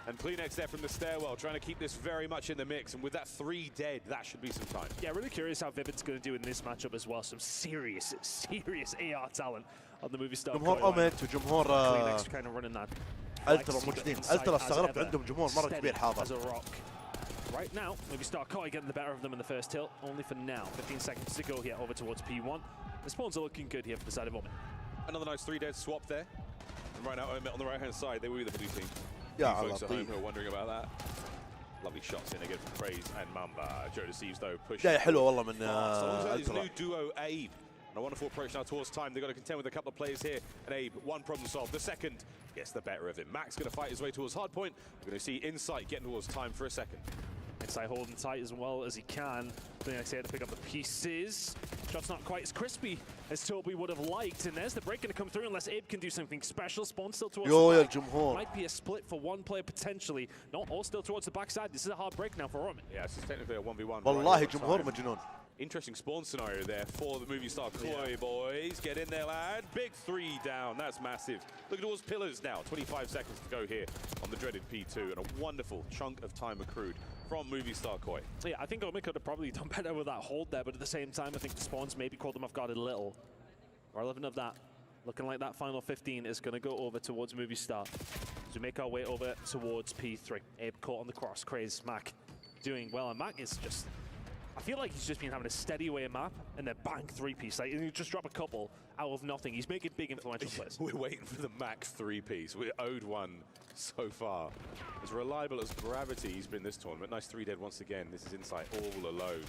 And Kleenex there from the stairwell, trying to keep this very much in the mix. And with that 3 dead, that should be some time. Yeah, really curious how Vivid's going to do in this matchup as well. Some serious AR talent on the Movistar. جمهور أوميت وجمهور Kleenex kind of running that. الترا موجودين. الترا استغربت عندهم جمهور مرة كبير حاضر. Right now, Movistar Koi getting the better of them in the first tilt. Only for now. 15 seconds to go here over towards P1. The spawns are looking good here for the side of Omit. Another nice 3 dead swap there. And right now, Omit on the right-hand side. They will be the blue team. Yeah, folks at home who are wondering about that. Lovely shots in again from Praise and Mamba. Joe deceives though, push. جاي حلوة والله من His new duo Abe. And a wonderful approach now towards time. They've got to contend with a couple of players here. And Abe, one problem solved. The second gets the better of him. Max going to fight his way towards Hardpoint. We're going to see Insight getting towards time for a second. Xi holding tight as well as he can. Then Xi had to pick up the pieces. Shot's not quite as crispy as Toby would have liked. And there's the break going to come through unless Abe can do something special. Spawn still towards the back. Might be a split for one player potentially. Not all still towards the backside. This is a hard break now for Roman. Yeah, this is technically a 1v1. والله جمهور مجنون. Interesting spawn scenario there for the movie star Koi boys. Get in there, lad. Big 3 down. That's massive. Look at all those pillars now. 25 seconds to go here on the dreaded P2. And a wonderful chunk of time accrued from movie star Koi. So yeah, I think Omi could have probably done better with that hold there, but at the same time, I think the spawns maybe caught them off guard a little. Or 11 of that. Looking like that final 15 is going to go over towards movie star. As we make our way over towards P3. Abe caught on the cross. Craze, Mac doing well. And Mac is just... I feel like he's just been having a steady away map and then bang 3-piece. Like, you just drop a couple out of nothing. He's making big influential plays. We're waiting for the max 3-piece. We're owed one so far. As reliable as gravity he's been this tournament. Nice 3 dead once again. This is Insight all alone.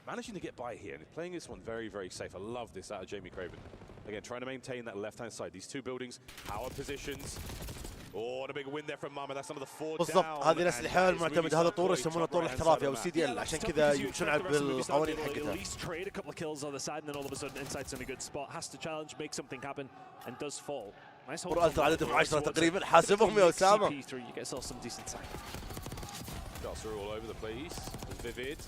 Managing to get by here and playing this one very, very safe. I love this out of Jamie Craven. Again, trying to maintain that left-hand side. These two buildings, power positions. Oh, and a big win there from Mama. That's some of the 4 بالضبط down. هذه الاسلحه المعتمده هذا الطور يسمونه الطور الاحترافي او السي دي ال عشان كذا يمشون بالقوانين حقتها. At least trade a couple of kills on the side and then all of a sudden Insight's in a good spot. Has to challenge, make something happen and does fall. Nice hold. الترا عددهم 10 تقريبا حاسبهم يا اسامه. You get yourself some decent time. Shots are all over the place. Vivid.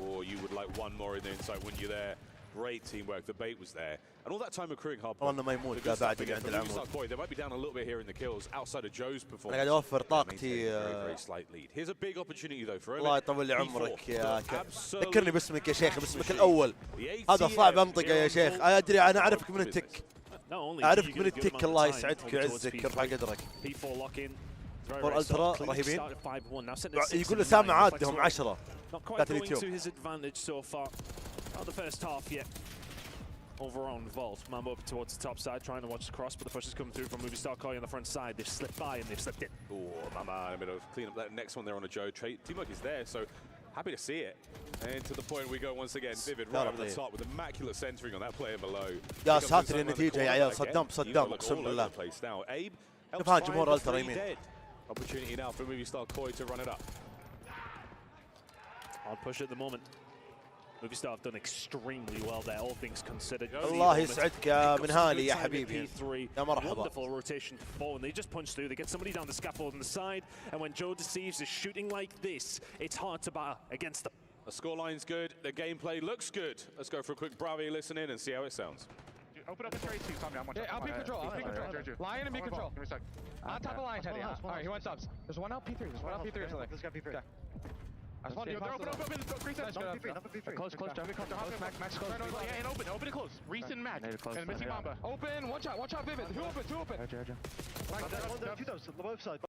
Or you would like one more in the Insight when you're there. Great teamwork. The bait was there. And all that time accruing hard. والله ما يموت قاعد بعد عند العمود. They might be down a little bit here in the kills outside of Joe's performance. أنا قاعد أوفر طاقتي. Very slight lead. Here's a big opportunity though for الله يطول لي عمرك يا ذكرني باسمك يا شيخ باسمك الأول. هذا صعب أنطقه يا شيخ. أدري أنا أعرفك من التك. أعرفك من التك الله يسعدك ويعزك يرفع قدرك. فور الترا رهيبين. يقول له سامع عادهم 10. Not quite going to his advantage so far. Not the first half yet. Over on Vault. Mambo up towards the top side, trying to watch the cross, but the push is coming through from Movie Star Koi on the front side. They've slipped by and they've slipped in. Oh, Mama in a bit of clean up that next one there on a Joe. Teamwork is there, so happy to see it. And to the point we go once again. Vivid right over the top with immaculate centering on that player below. يا ساتر النتيجة يا عيال صدام أقسم بالله. شوف ها جمهور الترا يمين. Opportunity now for Movie Star Koi to run it up. Hard push at the moment. Movie Star have done extremely well there, all things considered. الله يسعدك يا منهالي يا حبيبي. يا مرحبا. Wonderful rotation to fall, and they just punch through. They get somebody down the scaffold on the side, and when Joe Deceives is shooting like this, it's hard to bar against them. The scoreline's good. The gameplay looks good. Let's go for a quick Bravi listen in and see how it sounds. Open up a trade team, Tommy. I'll be control. Lion and be control. On top of Lion, Teddy. All right, he went subs. There's one out P3. There's one out P3. Let's get P3. Open, Close, Max, close. Yeah, and open and close. Recent Mac. And missing Mamba. Open, watch out, Vivid. Two open. Both sides.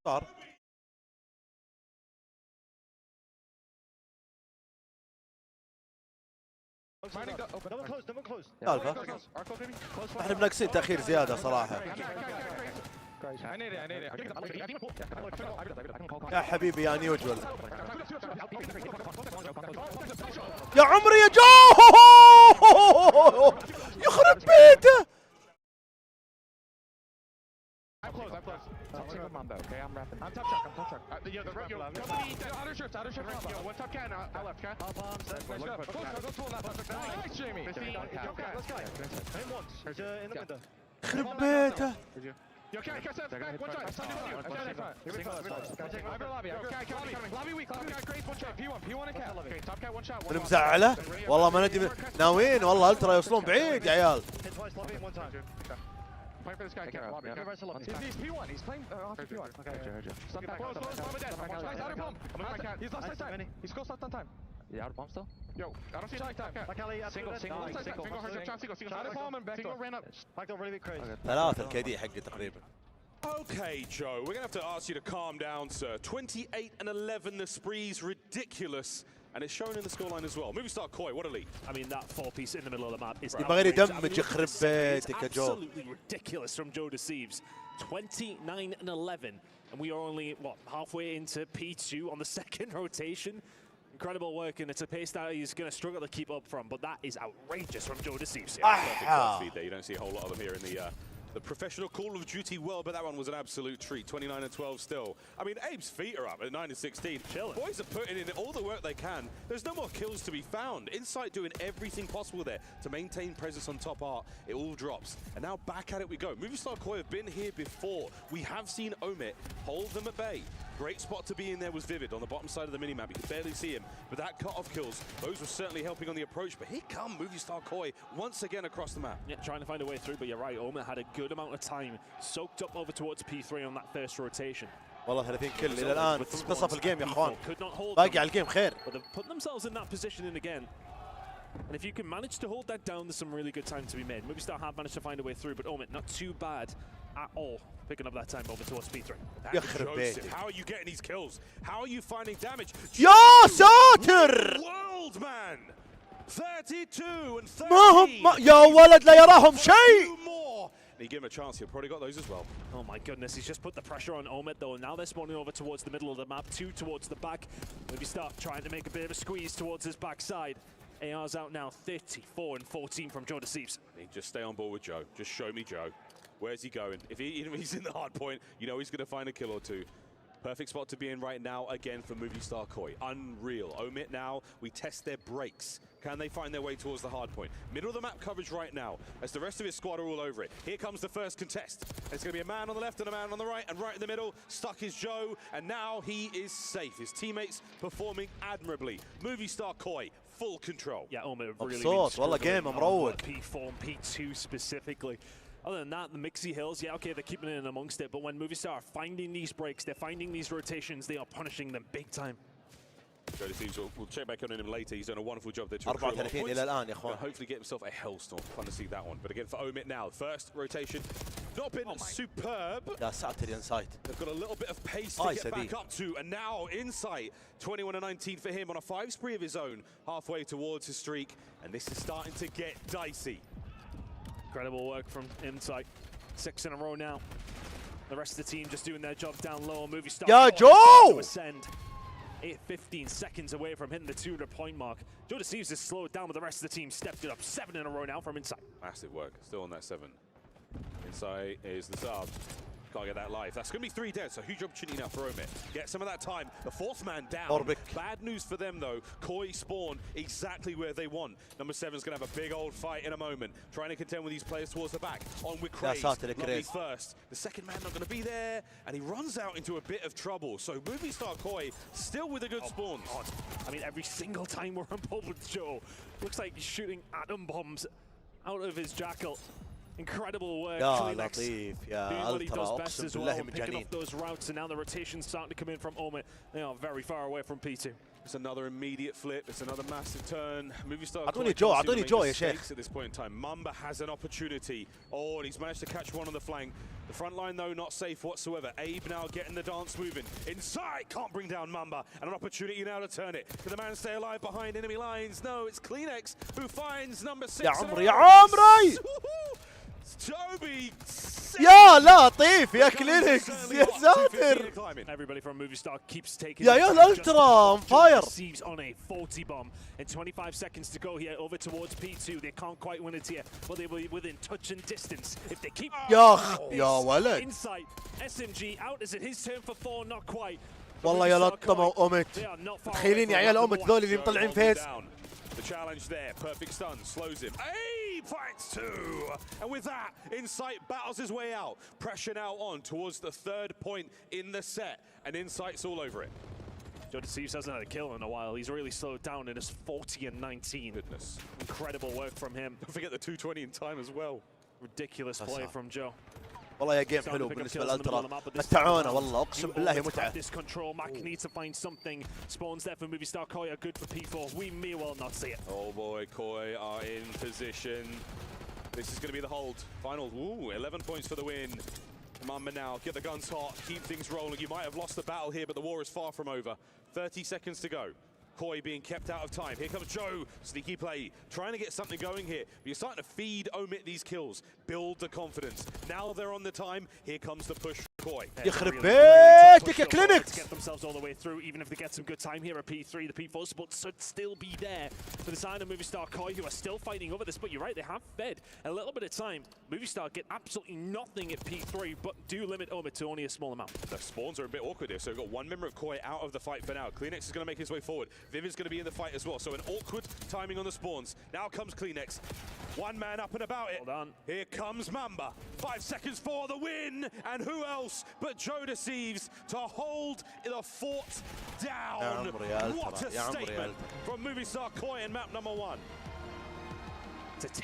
احنا بناقصين تأخير زيادة صراحة. يا حبيبي يا نيوجوال. يا عمري يا جو يخرب بيته. I'm close. I'll take him on though, okay? I'm wrapping. I'm top truck. Outer shift. One top cat, I left cat. Nice, Jamie. Let's go. Hit once. In the window. يخرب بيته. Yo, cat, back, one shot. Lobby weak, great, one shot. P1 and cat. Okay, top cat, one shot. من مزعله؟ والله ما ندري ناويين والله الترا يوصلون بعيد يا عيال. Play for this guy, cat. Lobby. He's P1. He's playing off P1. Okay. Stop back. Close. Nice, out of pump. He's lost time. He's close left on time. Yeah, out of pump still? Yo, I don't see time. Single. Out of pump and back single ran up. Back up really crazy. 3 الكيدي حقي تقريبا. Okay, Joe, we're going to have to ask you to calm down, sir. 28-11, the spree's ridiculous. And it's shown in the scoreline as well. Movie star Koi, what a lead. I mean, that 4-piece in the middle of the map is absolutely ridiculous from Joe Deceives. 29-11. And we are only, what, halfway into P2 on the second rotation. Incredible work, and it's a pace that he's going to struggle to keep up from, but that is outrageous from Joe Deceives. You don't see a whole lot of them here in the The professional Call of Duty world, but that one was an absolute treat. 29-12 still. I mean, Abe's feet are up at 9-16. Boys are putting in all the work they can. There's no more kills to be found. Insight doing everything possible there to maintain presence on top art. It all drops. And now back at it we go. Movistar Koi have been here before. We have seen Omit hold them at bay. Great spot to be in there was Vivid on the bottom side of the minimap. You could barely see him, but that cut-off kills, those were certainly helping on the approach. But here come Movistar Koi once again across the map. Yeah, trying to find a way through, but you're right. Omit had a good amount of time soaked up over towards P3 on that first rotation. والله 30 كل إلى الآن قصة في الجيم يا اخوان. باقي على الجيم خير. But they've put themselves in that position in again. And if you can manage to hold that down, there's some really good time to be made. Movistar have managed to find a way through, but Omit not too bad at all. Picking up that time over towards P3. How are you getting these kills? How are you finding damage? يا ساتر! World man! 32 and 30. ما يا ولد لا يراهم شيء. You give him a chance, he'll probably got those as well. Oh my goodness, he's just put the pressure on Omit though, and now they're spawning over towards the middle of the map, 2 towards the back. Movistar trying to make a bit of a squeeze towards his backside. AR's out now, 34 and 14 from Joe Deceives. Just stay on board with Joe. Just show me Joe. Where's he going? Even if he's in the hard point, you know he's going to find a kill or two. Perfect spot to be in right now, again, for Movistar Koi. Unreal. Omit now, we test their brakes. Can they find their way towards the hard point? Middle of the map coverage right now, as the rest of his squad are all over it. Here comes the first contest. There's going to be a man on the left and a man on the right, and right in the middle, stuck is Joe, and now he is safe. His teammates performing admirably. Movistar Koi, full control. Yeah, Omit really والله game مروق. P4 and P2 specifically. Other than that, the Mixie Hills, yeah, okay, they're keeping it in amongst it, but when Movistar are finding these breaks, they're finding these rotations, they are punishing them big time. Joe Deceives, we'll check back on him later. He's done a wonderful job there. 34 إلى الآن يا اخوان. Hopefully get himself a hellstorm. Fun to see that one. But again, for Omit now, first rotation, not been superb. يا ساتر يا Insight. They've got a little bit of pace to get back up to, and now Insight, 21 and 19 for him on a 5 spree of his own, halfway towards his streak, and this is starting to get dicey. Incredible work from Insight. 6 in a row now. The rest of the team just doing their job down low. Movistar Yeah, Joe! to ascend. 15 seconds away from hitting the 200-point mark. Joe Deceives has slowed down, but the rest of the team stepped it up. 7 in a row now from Insight. Massive work. Still on that 7. Insight is the sub. Can't get that live. That's going to be 3 dead, so huge opportunity now for Omit. Get some of that time. The 4th man down. Orbic. Bad news for them, though. Koi spawn exactly where they want. Number 7's going to have a big old fight in a moment. Trying to contend with these players towards the back. On with Craze. Lovely first. The 2nd man not going to be there, and he runs out into a bit of trouble. So Movistar Koi still with a good spawn. I mean, every single time we're on board with Joe, looks like he's shooting atom bombs out of his jackal. Incredible work. يا لطيف يا doing what he does best ألترا as أقسم well, بالله picking مجانين. up those routes, and now the rotation's starting to come in from Omit. They are very far away from P2. It's another immediate flip. It's another massive turn. Movistar أعطوني جو أعطوني جو يا شيخ. at this point in time. Mamba has an opportunity. Oh, and he's managed to catch one on the flank. The front line, though, not safe whatsoever. Abe now getting the dance moving. Inside, can't bring down Mamba. And an opportunity now to turn it. Can the man stay alive behind enemy lines? No, it's Kleenex who finds number 6. يا عمري يا عمري. Toby. يا لطيف يا كلينكس يا ساتر. Everybody from Movistar keeps taking. يا الالترا on fire. Deceives on a 40 bomb and 25 seconds to go here over towards P2. They can't quite win it here, but they will be within touch and distance if they keep. يا ولد. Insight. SMG out. Is it his turn for 4? Not quite. والله يا لطمة وأومت. تخيلين يا عيال أومت ذول اللي مطلعين فيز. The challenge there, perfect stun, slows him. Abe finds 2! And with that, Insight battles his way out. Pressure now on towards the 3rd point in the set, and Insight's all over it. Joe Deceives hasn't had a kill in a while. He's really slowed down and is 40 and 19. Goodness. Incredible work from him. Don't forget the 220 in time as well. Ridiculous play from Joe. والله يا جيم حلو بالنسبه للالترا متعونا والله اقسم بالله متعه. This control, Mac needs to find something. Spawns there for Movistar Koi are good for P4. We may well not see it. Oh boy, Koi are in position. This is going to be the hold. Final, 11 points for the win. Mamba now, get the guns hot, keep things rolling. You might have lost the battle here, but the war is far from over. 30 seconds to go. Koi being kept out of time. Here comes Joe. Sneaky play. Trying to get something going here. But you're starting to feed Omit these kills. Build the confidence. Now they're on the time. Here comes the push from يخرب بيتك يا كلينكس. Get themselves all the way through, even if they get some good time here at P3. The P4 support should still be there for the side of Movistar Koi, who are still fighting over this. But you're right, they have fed a little bit of time. Movistar get absolutely nothing at P3, but do limit Omid to only a small amount. The spawns are a bit awkward here, so we've got one member of Koi out of the fight for now. Kleenex is going to make his way forward. Viv is going to be in the fight as well, so an awkward timing on the spawns. Now comes Kleenex. One man up and about it. Hold on. Here comes Mamba. 5 seconds for the win, and who else but Joe Deceives to hold the fort down. What a statement from Movistar Koi in map number 1.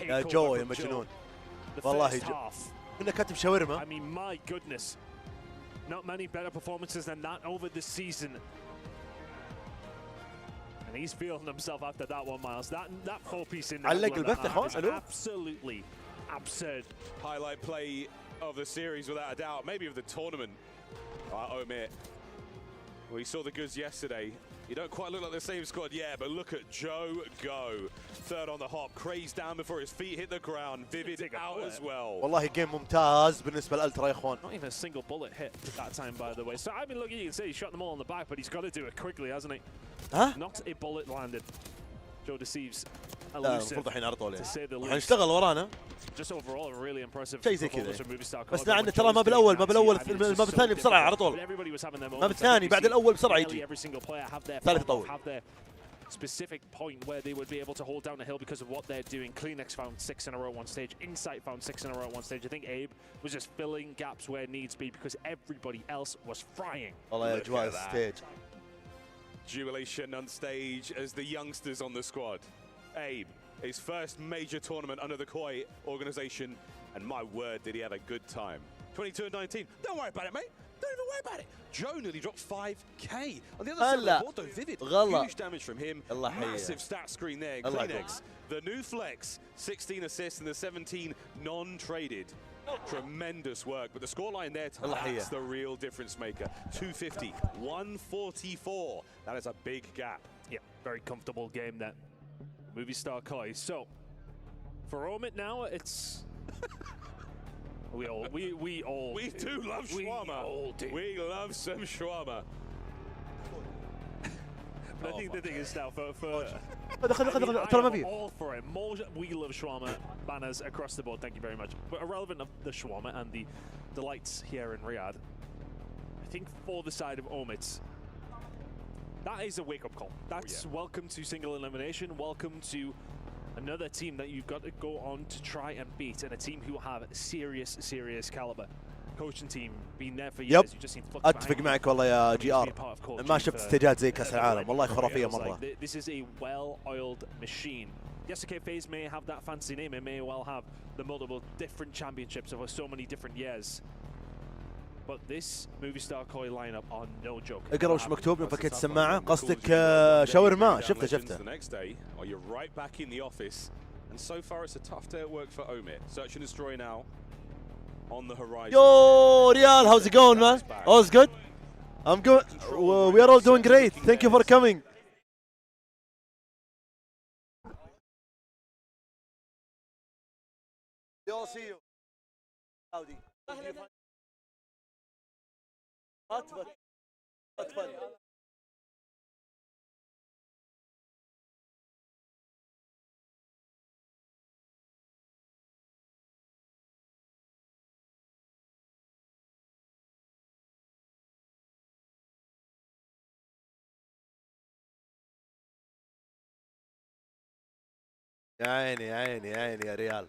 يا جو يا مجنون والله جو كنا كاتب شاورما. I mean, my goodness, not many better performances than that over the season. And he's feeling himself after that one, Miles. That 4-piece in there is absolutely absurd. Highlight play of the series without a doubt, maybe of the tournament. Omid. We saw the goods yesterday. You don't quite look like the same squad yet, but look at Joe go. Third on the hop, Craze down before his feet hit the ground. Vivid out as well. والله جيم ممتاز بالنسبة للألترا يا اخوان. Not even a single bullet hit that time, by the way. So I mean, look, you can see he shot them all on the back, but he's got to do it quickly, hasn't he? Huh? Not a bullet landed. Joe Deceives. لا المفروض الحين على طول يعني. حنشتغل ورانا. Just overall, really impressive. شيء زي كذا. بس عندنا ترى ما بالأول الماب الثاني بسرعة على طول. الماب الثاني بعد الأول بسرعة يجي. ثالث يطول. Specific point where they would be able to hold down the hill because of what they're doing. Kleenex found 6 in a row at one stage. Insight found 6 in a row at one stage. I think Abe was just filling gaps where needs be because everybody else was frying. والله يا أجواء الستيج. Jubilation on stage as the youngsters on the squad. Abe, his first major tournament under the Koi organization, and my word, did he have a good time. 22 and 19. Don't worry about it, mate. Don't even worry about it. Joe nearly dropped 5K. On the other side of the board, though, Vivid. Huge damage from him. Massive stat screen there. Kleenex, the new flex, 16 assists and the 17 non-traded. Tremendous work, but the scoreline there, that's the real difference maker. 250, 144. That is a big gap. Yeah, very comfortable game there. Movistar Koi. So, for Omid now, it's... We do love shawarma. We love some shawarma. I think the thing is now I'm all for it. More we love shawarma banners across the board. Thank you very much. But irrelevant of the shawarma and the delights here in Riyadh, I think for the side of Omid, that is a wake-up call. That's welcome to single elimination. Welcome to another team that you've got to go on to try and beat, and a team who have serious caliber. Coaching team been there for years. You just need to look اتفق معك والله يا جي ار. ما شفت استجاد زي كاس العالم والله خرافيه مره. This is a well-oiled machine. Yes, okay, FaZe may have that fancy name. It may well have the multiple different championships over so many different years. But this Movistar Koi lineup are no joke. اقرا وش مكتوب من فكيت السماعه. قصدك شاورما. شفته. The next day, you're right back in the office, and so far it's a tough day at work for Omid. Search and destroy now on the horizon. Yo, Real, how's it going, man? All's good? I'm good. We are all doing great. Thank you for coming. Yo, see you. Howdy. يا عيني يا عيني يا عيني يا ريال.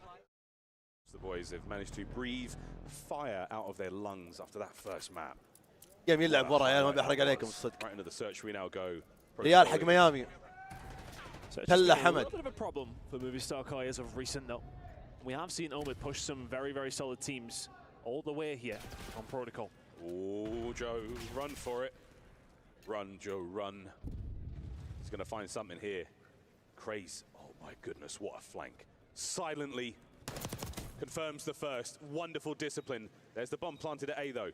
The boys have managed to breathe fire out of their lungs after that first map. جيم يلعب ورا يا ما بيحرق عليكم الصدق. Right into the search we now go. ريال حق ميامي. تلا حمد. A little bit of a problem for Movistar Koi as of recent though. We have seen Omid push some very solid teams all the way here on Protocol. Oh, Joe, run for it. Run, Joe, run. He's going to find something here. Craze. Oh my goodness, what a flank. Silently confirms the first. Wonderful discipline. There's the bomb planted at A though.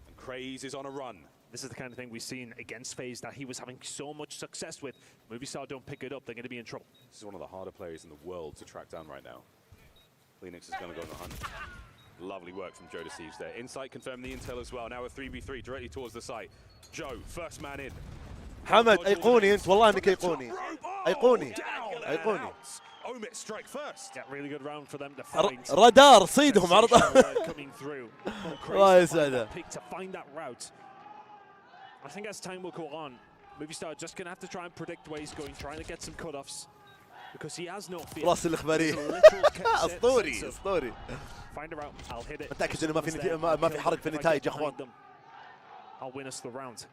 And Craze is on a run. This is the kind of thing we've seen against FaZe that he was having so much success with. Movistar don't pick it up, they're going to be in trouble. This is one of the harder players in the world to track down right now. Kleenex is going to go on the hunt. Lovely work from Joe Deceives there. Insight confirmed the intel as well. Now a 3v3 directly towards the site. Joe, first man in. حمد ايقوني انت والله انك ايقوني. ايقوني. ايقوني. Omit strike first. Yeah, really good round for them to find. رادار صيدهم عرض. Coming through. الله يسعده. To find that route. I think as time will go on, Movistar just gonna have to try and predict where he's going, trying to get some cutoffs. Because he has no fear. راس الاخباريه. اسطوري اسطوري. Find a route. I'll hit it. متاكد انه ما في حرق في النتائج يا اخوان. I'll win us the round.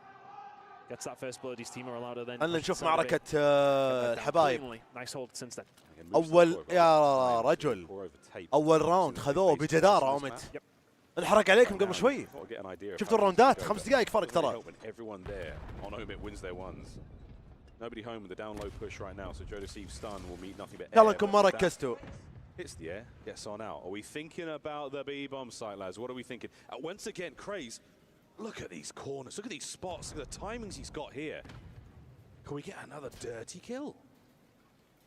Gets that first blood. His team are allowed to then. خلينا نشوف معركة الحبايب. Nice hold since then. أول يا رجل أول راوند خذوه بجدارة أومت. انحرق عليكم قبل شوي. شفتوا الراوندات 5 دقائق فرق ترى. Nobody home with the down low push right now, so Joe Deceives stun will meet nothing but يلا انكم ما ركزتوا. Hits the air, gets on out. Are we thinking about the B bomb site, lads? What are we thinking? Once again, Craze. Look at these corners. Look at these spots. Look at the timings he's got here. Can we get another dirty kill?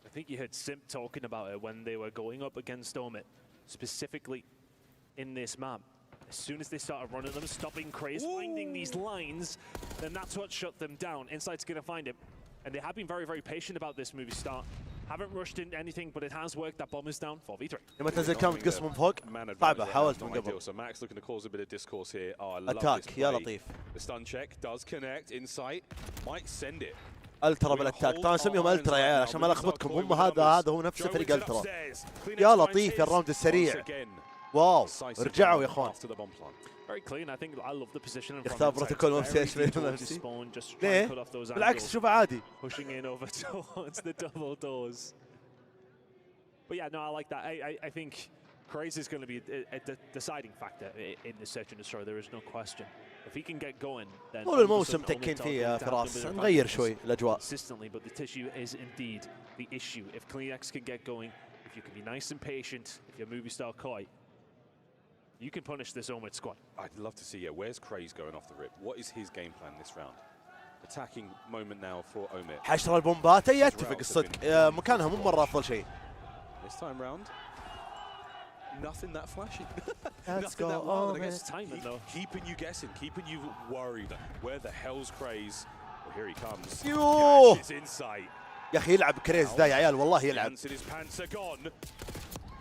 I think you heard Simp talking about it when they were going up against Omit, specifically in this map. As soon as they started running them, stopping Craze, finding these lines, then that's what shut them down. Insight's going to find him. And they have been very, very patient about this Movistar. Haven't rushed into anything, but it has worked. That bomb is down. 4v3. لما تنزل كم تقص من فوق صعبة حاولت من قبل. So Max looking to cause a bit of discourse here. Oh, I love Attack this يا play. لطيف. The stun check does connect. Insight might send it. الترا بالاتاك طبعا نسميهم الترا يا عيال عشان ما لخبطكم هم هذا هو نفس فريق الترا. يا لطيف يا الراوند السريع. واو رجعوا يا اخوان. Very clean. I think I love the position in front. يختار بروتوكول ممسيش ليه؟ بالعكس شوفه عادي. Pushing in over towards the double doors. But yeah, no, I like that. I think Craze is going to be a deciding factor in the search and destroy. There is no question. If he can get going, then طول الموسم تكين فيه يا فراس نغير شوي الأجواء. Consistently, but the tissue is indeed the issue. If CleanX can get going, if you can be nice and patient, if you're Movistar Koi, you can punish this Omid squad. I'd love to see, where's Craze going off the rip? What is his game plan this round? Attacking moment now for Omid. حشر البومبات يتفق الصدق مكانها مو مرة أفضل شيء. This time round, nothing that flashy. Let's nothing go that wild. Omid. I guess keeping you guessing, keeping you worried. Where the hell's Craze? Well, here he comes. يوه. It's Insight. يا أخي يلعب كريز ذا يا عيال والله يلعب. His pants are gone.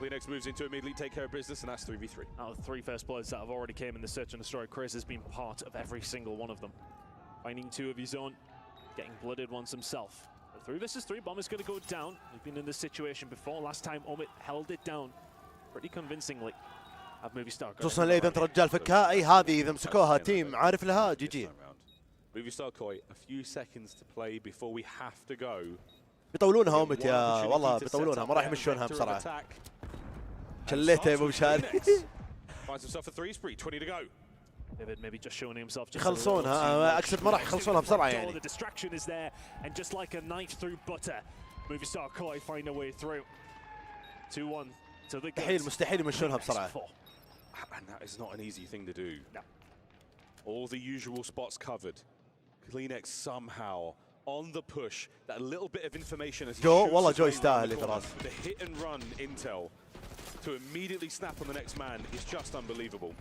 CleanX moves into immediately take care of business, and that's 3v3. Out of 3 first bloods that have already came in the search and destroy, Chris has been part of every single one of them. Finding 2 of his own, getting blooded once himself. But 3 versus 3, Bomb is going to go down. We've been in this situation before. Last time Omid held it down pretty convincingly. Have Movistar. خصوصا إذا أنت رجال فكها أي هذه إذا مسكوها تيم عارف لها جي. Movistar Koi, a few seconds to play before we have to go. بيطولونها أومت يا والله بيطولونها ما راح يمشونها بسرعة. شليته يا ابو مشاري. Finds himself a 3 spree, 20 to go. David maybe just showing himself. يخلصونها اقصد ما راح يخلصونها بسرعة يعني. The distraction is there and just like a knife through butter, Movistar Koi find a way through. 2-1 to the مستحيل يمشونها بسرعة. And that is not an easy thing to do. No. All the usual spots covered. CleanX somehow on the push. That little bit of information as جو والله جو يستاهل فراس. The hit and run intel to immediately snap on the next man is just unbelievable.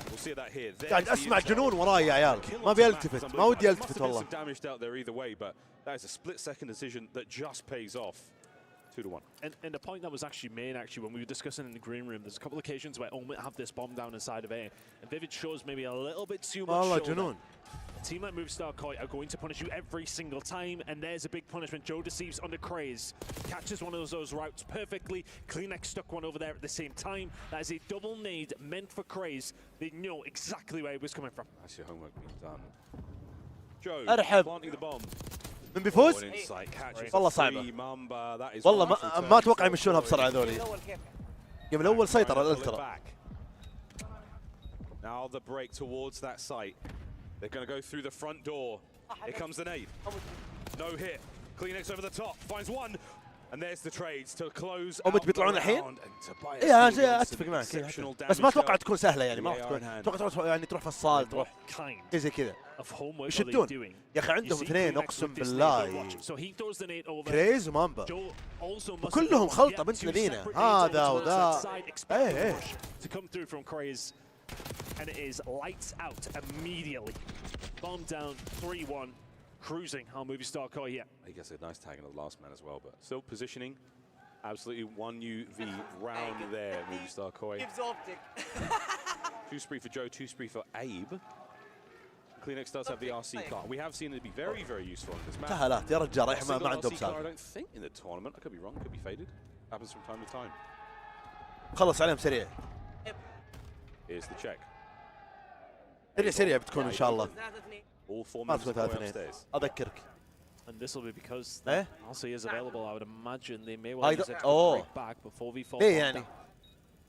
We'll see that here. قاعد اسمع جنون وراي يا عيال ما بيلتفت ما ودي التفت والله. Damaged out there either way, but that is a split-second decision that just pays off. 2-1. And the point that was actually made when we were discussing in the green room, there's a couple of occasions where Omid have this bomb down inside of A, and Vivid shows maybe a little bit too much. والله جنون. A team like Movistar Koi are going to punish you every single time, and there's a big punishment. Joe Deceives under Craze. Catches one of those routes perfectly. CleanX stuck one over there at the same time. That is a double nade meant for Craze. They know exactly where it was coming from. That's your homework being done. Joe planting the bomb. من بيفوز؟ والله صعبة. والله ما اتوقع يمشونها بسرعة ذولي. من الأول سيطر الالترا. Now the break towards that site. They're going to go through the front door. Here comes the nade. No hit. CleanX over the top. Finds one. اوبت بيطلعون الحين؟ اي انا اتفق معك، بس ما اتوقع تكون سهله يعني، ما تكون اتوقع يعني تروح فصال، تروح شيء زي كذا. يشدون يا اخي، عندهم اثنين اقسم بالله، كريز ومامبا، وكلهم خلطه بنت لذينه، هذا وذا. ايه And it is lights out immediately. Bomb down 3-1. Cruising how Movistar Koi here. He gets a nice tag in the last man as well, but still positioning. Absolutely 1UV round there, Movistar Koi. Gives optic. 2 spree for Joe, 2 spree for Abe. Kleenex does have the RC car. We have seen it be very, very useful in this map. سهلات يا رجال، رايح ما عندهم I سالفه. don't think in the tournament. I could be wrong. Could be faded. Happens from time to time. خلص عليهم سريع. Here's the check. سريع بتكون ان شاء الله. All 4 ما members تكون of 3-2 اذكرك. And this will be because the RC is available. I would imagine they may well use it to break back before we fall. يعني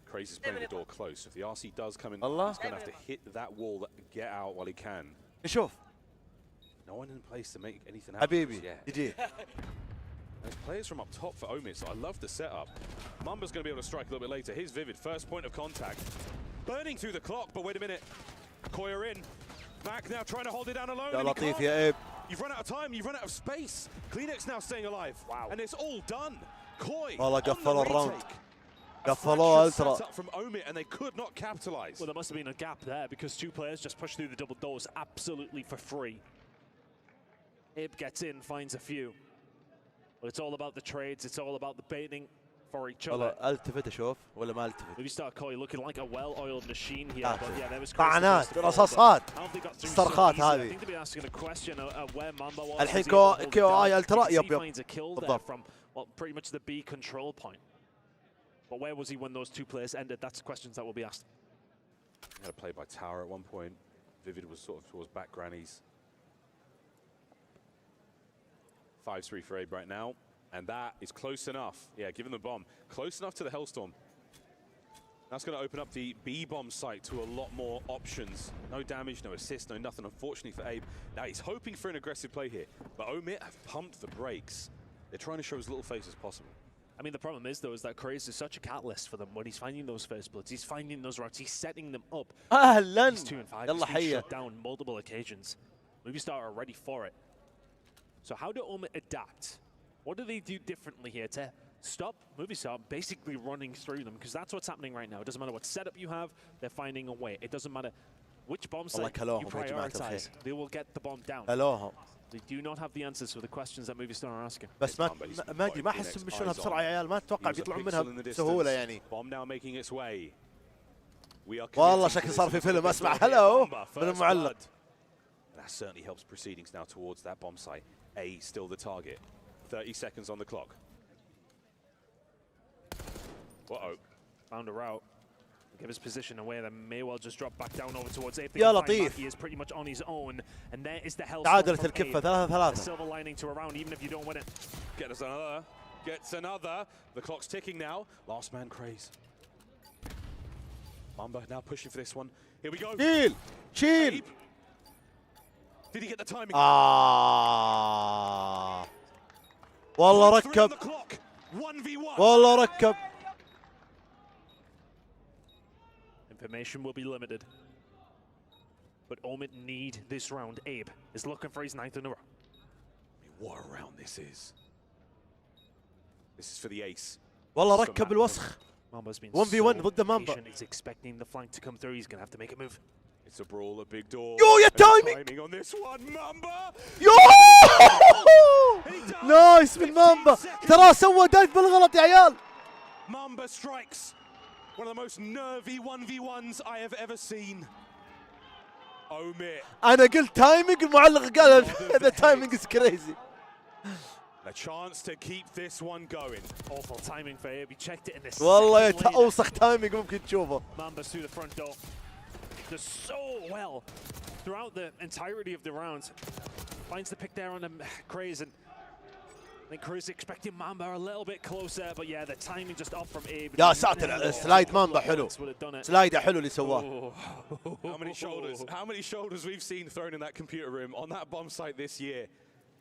Craze is playing the door close. If the RC does come in, he's going to have to hit that wall, get out while he can. نشوف. No one in place to make anything happen. حبيبي يجي. There's players from up top for Omid, so I love the setup. Mamba's going to be able to strike a little bit later. Here's Vivid, first point of contact. Burning through the clock, but wait a minute. Koya in. Mac now trying to hold it down alone. يا لطيف يا ايب. You've run out of time, you've run out of space. Kleenex now staying alive. Wow. And it's all done. Koi. والله قفلوا الراوند. قفلوها الترا. From Omid and they could not capitalize. Well, there must have been a gap there because 2 players just pushed through the double doors absolutely for free. Ib gets in, finds a few. But it's all about the trades, it's all about the baiting for each other. والله التفت اشوف ولا ما التفت. Movistar Koi looking like a well-oiled machine here. But yeah, there was طعنات، رصاصات، الصرخات هذه. I think they'll be asking a question of where Mamba was. الحين كيو اي الترا يب finds a kill there from well, pretty much the B control point. But where was he when those 2 players ended? That's questions that will be asked. He had a play by Tower at one point. Vivid was sort of towards back grannies. 5-3 for Abe right now. And that is close enough. Yeah, giving the bomb. Close enough to the Hellstorm. That's going to open up the B-bomb site to a lot more options. No damage, no assist, no nothing, unfortunately for Abe. Now he's hoping for an aggressive play here. But Omid have pumped the brakes. They're trying to show as little face as possible. I mean, the problem is, though, is that Craze is such a catalyst for them when he's finding those first bloods. He's finding those routes. He's setting them up. أهلاً. He's 2-5. He's been shut down multiple occasions. Movistar are ready for it. So how do Omid adapt? What do they do differently here to stop Movistar basically running through them? Because that's what's happening right now. It doesn't matter what setup you have, they're finding a way. It doesn't matter which bomb site you prioritize. They will get the bomb down. They do not have the answers for the questions that Movistar are asking. بس ما ادري، ما احس بيشونها بسرعه يا عيال، ما اتوقع بيطلعون منها بسهوله يعني. Bomb now making its way. والله شكل صار في فيلم اسمع هلو من المعلق. That certainly helps proceedings now towards that bomb site. A still the target. 30 seconds on the clock. Uh-oh. Found a route. Give his position away, then may well just drop back down over towards Abe. يا لطيف. He is pretty much on his own, and there is the hell. تعادلت الكفة 3-3. Silver lining to a round, even if you don't win it. Gets another. Gets another. The clock's ticking now. Last man Craze. Mamba now pushing for this one. Here we go. شيل. Did he get the timing? والله ركب. 1v1. والله ركب. Information will be limited. But Omid need this round. Abe is looking for his 9th in a row. What a round this is. This is for the ace. والله ركب الوسخ. 1v1 ضد مامبا. He's expecting the flank to come through. He's going to have to make a move. It's a brawl, a big door. يو يا تايمينج. on this one, Mamba. يو نايس من مامبا. ترى سوى دايف بالغلط يا عيال. Mamba strikes. One of the most nervy 1v1s I have ever seen. Omid. أنا قلت تايمينج، المعلق قال the timing is crazy. A chance to keep this one going. Awful timing for Abe. He checked it in this. والله أوسخ تايمينج ممكن تشوفه. Mamba through the front door. Does so well throughout the entirety of the rounds. Finds the pick there on Craze, and I think Craze expecting Mamba a little bit closer, but yeah, the timing just off from Abe. يا ساتر سلايد مامبا حلو. سلايده حلو اللي سواه. How many shoulders we've seen thrown in that computer room on that bomb site this year.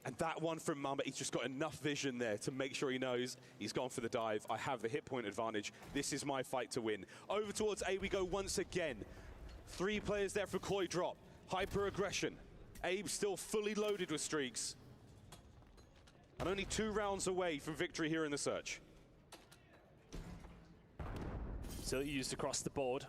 And that one from Mamba, he's just got enough vision there to make sure he knows he's gone for the dive. I have the hit point advantage. This is my fight to win. Over towards A we go once again. 3 players there for Koi drop. Hyper aggression. Abe still fully loaded with streaks. And only 2 rounds away from victory here in the search. Still used across the board.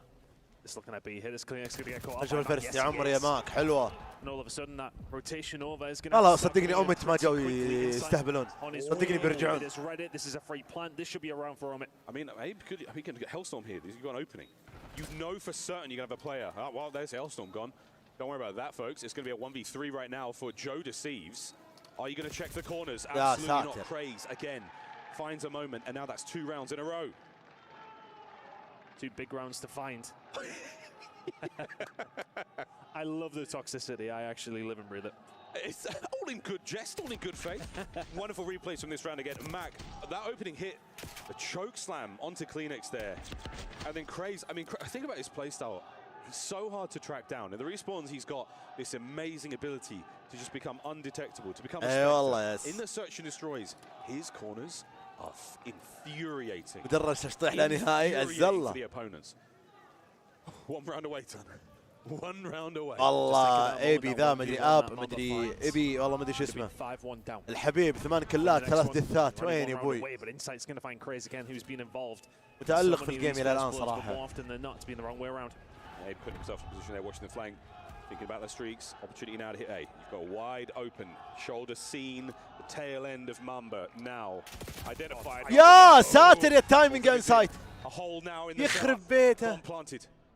It's looking at B here. This Kleenex going to get caught. رجل الفرس يا عمري يا ماك حلوة. And all of a sudden that rotation over is going لا صدقني اومت ما جاوا يستهبلون. صدقني بيرجعون. This is a free plant. This should be around for Omit. I mean, Abe he can get Hellstorm here. He's got an opening. You know for certain you're going to have a player. Oh, well, there's Hellstorm gone. Don't worry about that, folks. It's going to be a 1v3 right now for Joe Deceives. Are you going to check the corners? Absolutely not. Craze again finds a moment, and now that's 2 rounds in a row. 2 big rounds to find. I love the toxicity. I actually live and breathe it. It's all in good jest, all in good faith. Wonderful replays from this round again. Mac, that opening hit, a choke slam onto Kleenex there. And then Craze, I mean, think about his playstyle. He's so hard to track down. In the respawns, he's got this amazing ability to just become undetectable, to become a spectre. In the search and destroys, his corners are infuriating. infuriating for the opponents. 1 round away, Ton. 1 round away. والله ايبي ذا مدري اب مدري ايبي والله مدري شو اسمه. الحبيب 8 كلات 3 دثات وين يا ابوي؟ متألق في الجيم الى الان صراحة. Abe put himself in position there, watching the flank, thinking about the streaks. Opportunity now to hit A. You've got a wide open shoulder seen. The tail end of Mamba now identified. يا ساتر يا التايمينج انسايد. A hole now in the يخرب بيته.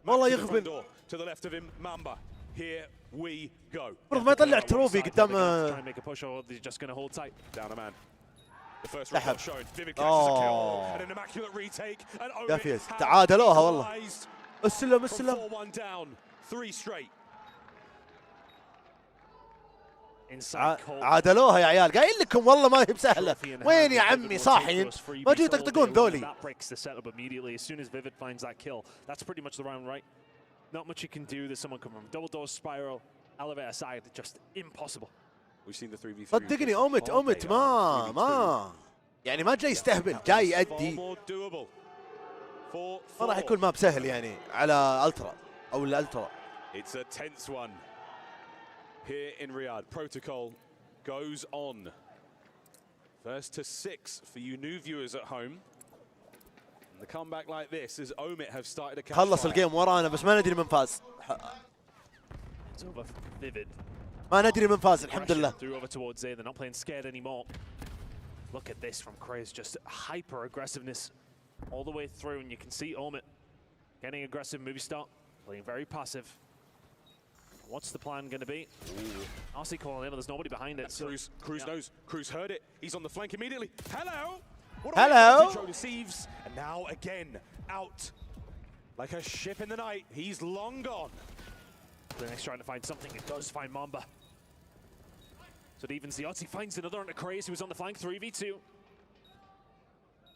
والله يغبن. To the left of him, Mamba. Here we go. المفروض ما يطلع تروفي قدام. Down a man. The first record shown. Vivid catches a kill and an immaculate retake. And يا فيز تعادلوها والله. السلم السلم. 4-1 down. 3 straight. عادلوها يا عيال قايل لكم والله ما هي بسهله. وين يا عمي صاحيين؟ ما جوا يطقطقون ذولي. As soon as Vivid finds that kill, that's pretty much the round, right? Not much you can do. There's someone coming from double door spiral, elevator side, just impossible. We've seen the 3v3. صدقني اومت ما يعني ما جاي يستهبل، جاي يأدي. ما راح يكون ماب سهل يعني على الترا او الالترا. It's a tense one here in Riyadh. Protocol goes on. First to 6 for you new viewers at home. The comeback like this as Omit have started to catch خلص الجيم ورانا بس ما ندري من فاز. It's over Vivid. ما ندري من فاز الحمد لله. Through over towards A, they're not playing scared anymore. Look at this from Craze, just hyper aggressiveness all the way through, and you can see Omit getting aggressive, movie start, playing very passive. What's the plan going to be? RC calling in, but there's nobody behind it. So, Cruz knows. Cruz heard it. He's on the flank immediately. Hello! Hello! Joe Deceives, and now again out like a ship in the night. He's long gone. Kleenex trying to find something. It does find Mamba. So it evens the odds. He finds another on the Craze who's on the flank. 3v2.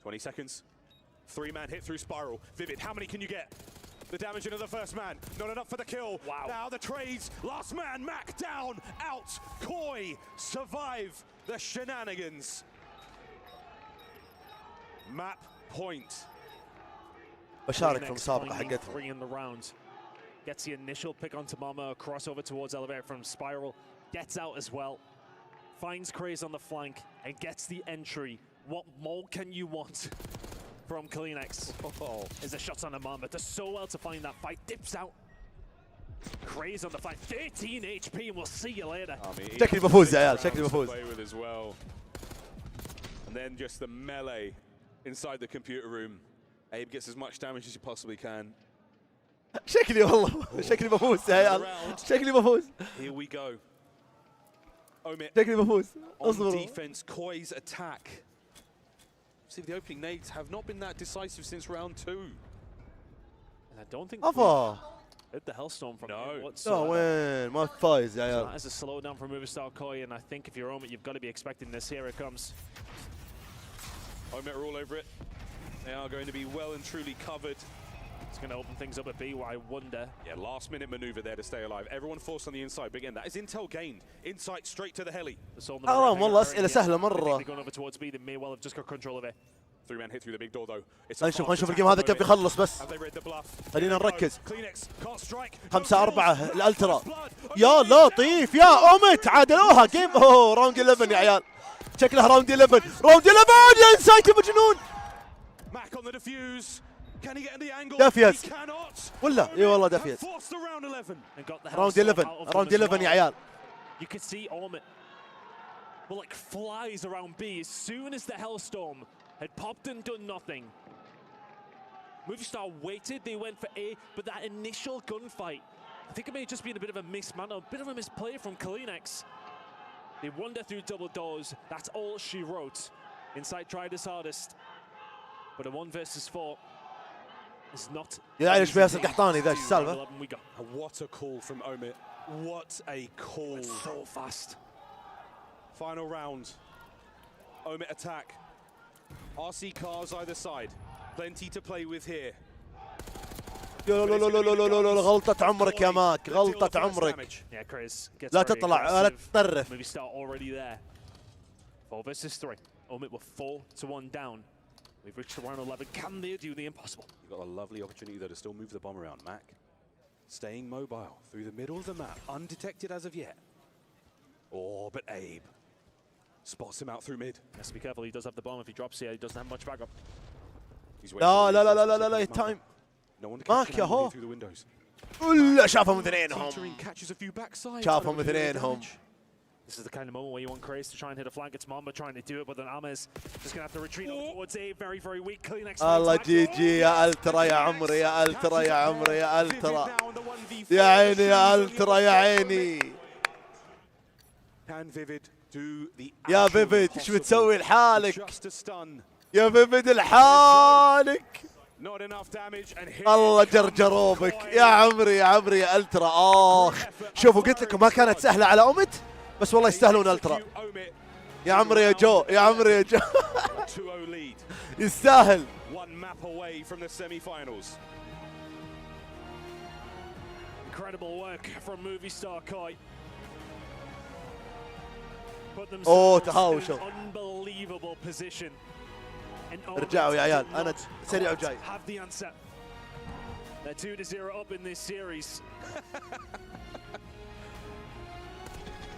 20 seconds. 3-man hit through spiral. Vivid, how many can you get? The damage into the first man. Not enough for the kill. Wow. Now the trades. Last man, Mac down. Out. Koi survive the shenanigans. Map point. بشارك في المسابقة حقتهم. 3 in the round. Gets the initial pick onto Mama, crossover towards elevator from Spiral, gets out as well, finds Craze on the flank, and gets the entry. What more can you want from Kleenex? Is a shot on the Mamba, does so well to find that fight, dips out. Craze on the flank, 13 HP, and we'll see you later. شكلي بفوز يا عيال، شكلي بفوز. And then just the melee inside the computer room. Abe gets as much damage as he possibly can. شكلي والله شكلي بفوز يا عيال، شكلي بفوز. Here we go. Omit شكلي بفوز. on defense, Koi's attack. See, the opening nades have not been that decisive since round 2. And I don't think hit the Hellstorm from him whatsoever. وين ما فايز يا عيال. That is a slowdown from Movistar Koi, and I think if you're Omit, you've got to be expecting this. Here it comes. Omit are all over it. They are going to be well and truly covered. It's going to open things up a bit. I wonder. Yeah, last minute maneuver there to stay alive. Everyone forced on the inside, but again, that is intel gained. Insight straight to the heli. حرام والله أسئلة سهلة مرة. Going over towards B, they may well have just got control of it. 3-man hit through the big door though. خلينا نشوف الجيم هذا كيف يخلص بس. خلينا نركز. 5-4 الالترا. يا لطيف يا اومت عادلوها جيم. اوه راوند 11 يا عيال. شكلها راوند 11. راوند 11 يا انسايت المجنون. دافيز ولا اي والله دافيز. راوند 11 راوند 11 يا عيال. You could see Ormit well, like flies around B as soon as the Hellstorm had popped and done nothing. Movistar waited, they went for A, but that initial gunfight, I think it may have just been a bit of a mismanner, a bit of a misplay from Kalinex. They wander through double doors, that's all she wrote. Insight tried his hardest, but a 1 versus 4 is not. يا عيال ايش بياسر قحطاني ذا ايش السالفة؟ What a call from Omit. What a call. So fast. Final round. Omit attack. RC cars either side. Plenty to play with here. غلطة عمرك يا ماك غلطة عمرك. لا تطلع لا تطرف. Movistar already there. 4 versus 3. Omit were 4-1 down. We've reached round 11. Can they do the impossible? You've got a lovely opportunity though to still move the bomb around, Mac. Staying mobile through the middle of the map, undetected as of yet. Oh, but Abe spots him out through mid. Has to be careful, he does have the bomb. If he drops here, he doesn't have much backup. لا لا لا لا لا لا تايم ماك يا هو. ولا شافهم اثنينهم. شافهم اثنينهم. This is the kind of moment where you want Krace to try and hit a flank. It's Mamba trying to do it, but then Ames just going to have to retreat towards A. Very, very weak. Kalinex. الله جي جي يا الترا يا عمري يا الترا يا عمري يا الترا. يا عيني يا الترا يا عيني. يا فيفيد ايش بتسوي لحالك؟ يا فيفيد لحالك. الله جرجروا بك يا عمري يا عمري يا الترا. اخ شوفوا قلت لكم ما كانت سهلة على اومت بس والله يستاهلون الترا. يا عمري يا جو يا عمري يا جو. يستاهل. Incredible work from Movistar Koi. اوه تهاوشوا. Unbelievable position. رجعوا يا عيال انا سريع وجاي. Have the answer. They're 2-0 up in this series.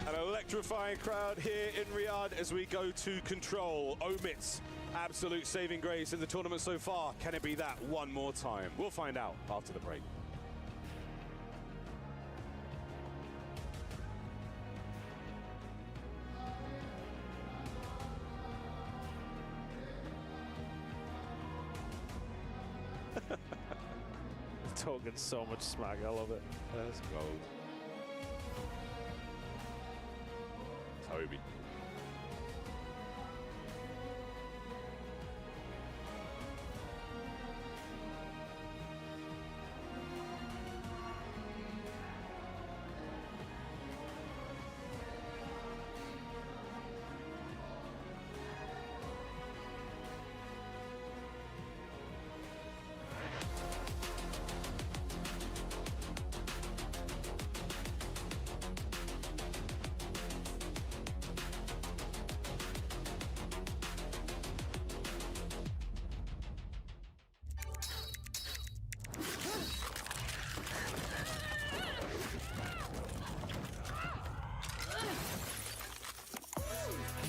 An electrifying crowd here in Riyadh as we go to Control. Omit's absolute saving grace in the tournament so far. Can it be that one more time? We'll find out after the break. Talking so much smack, I love it. Let's go. Toby.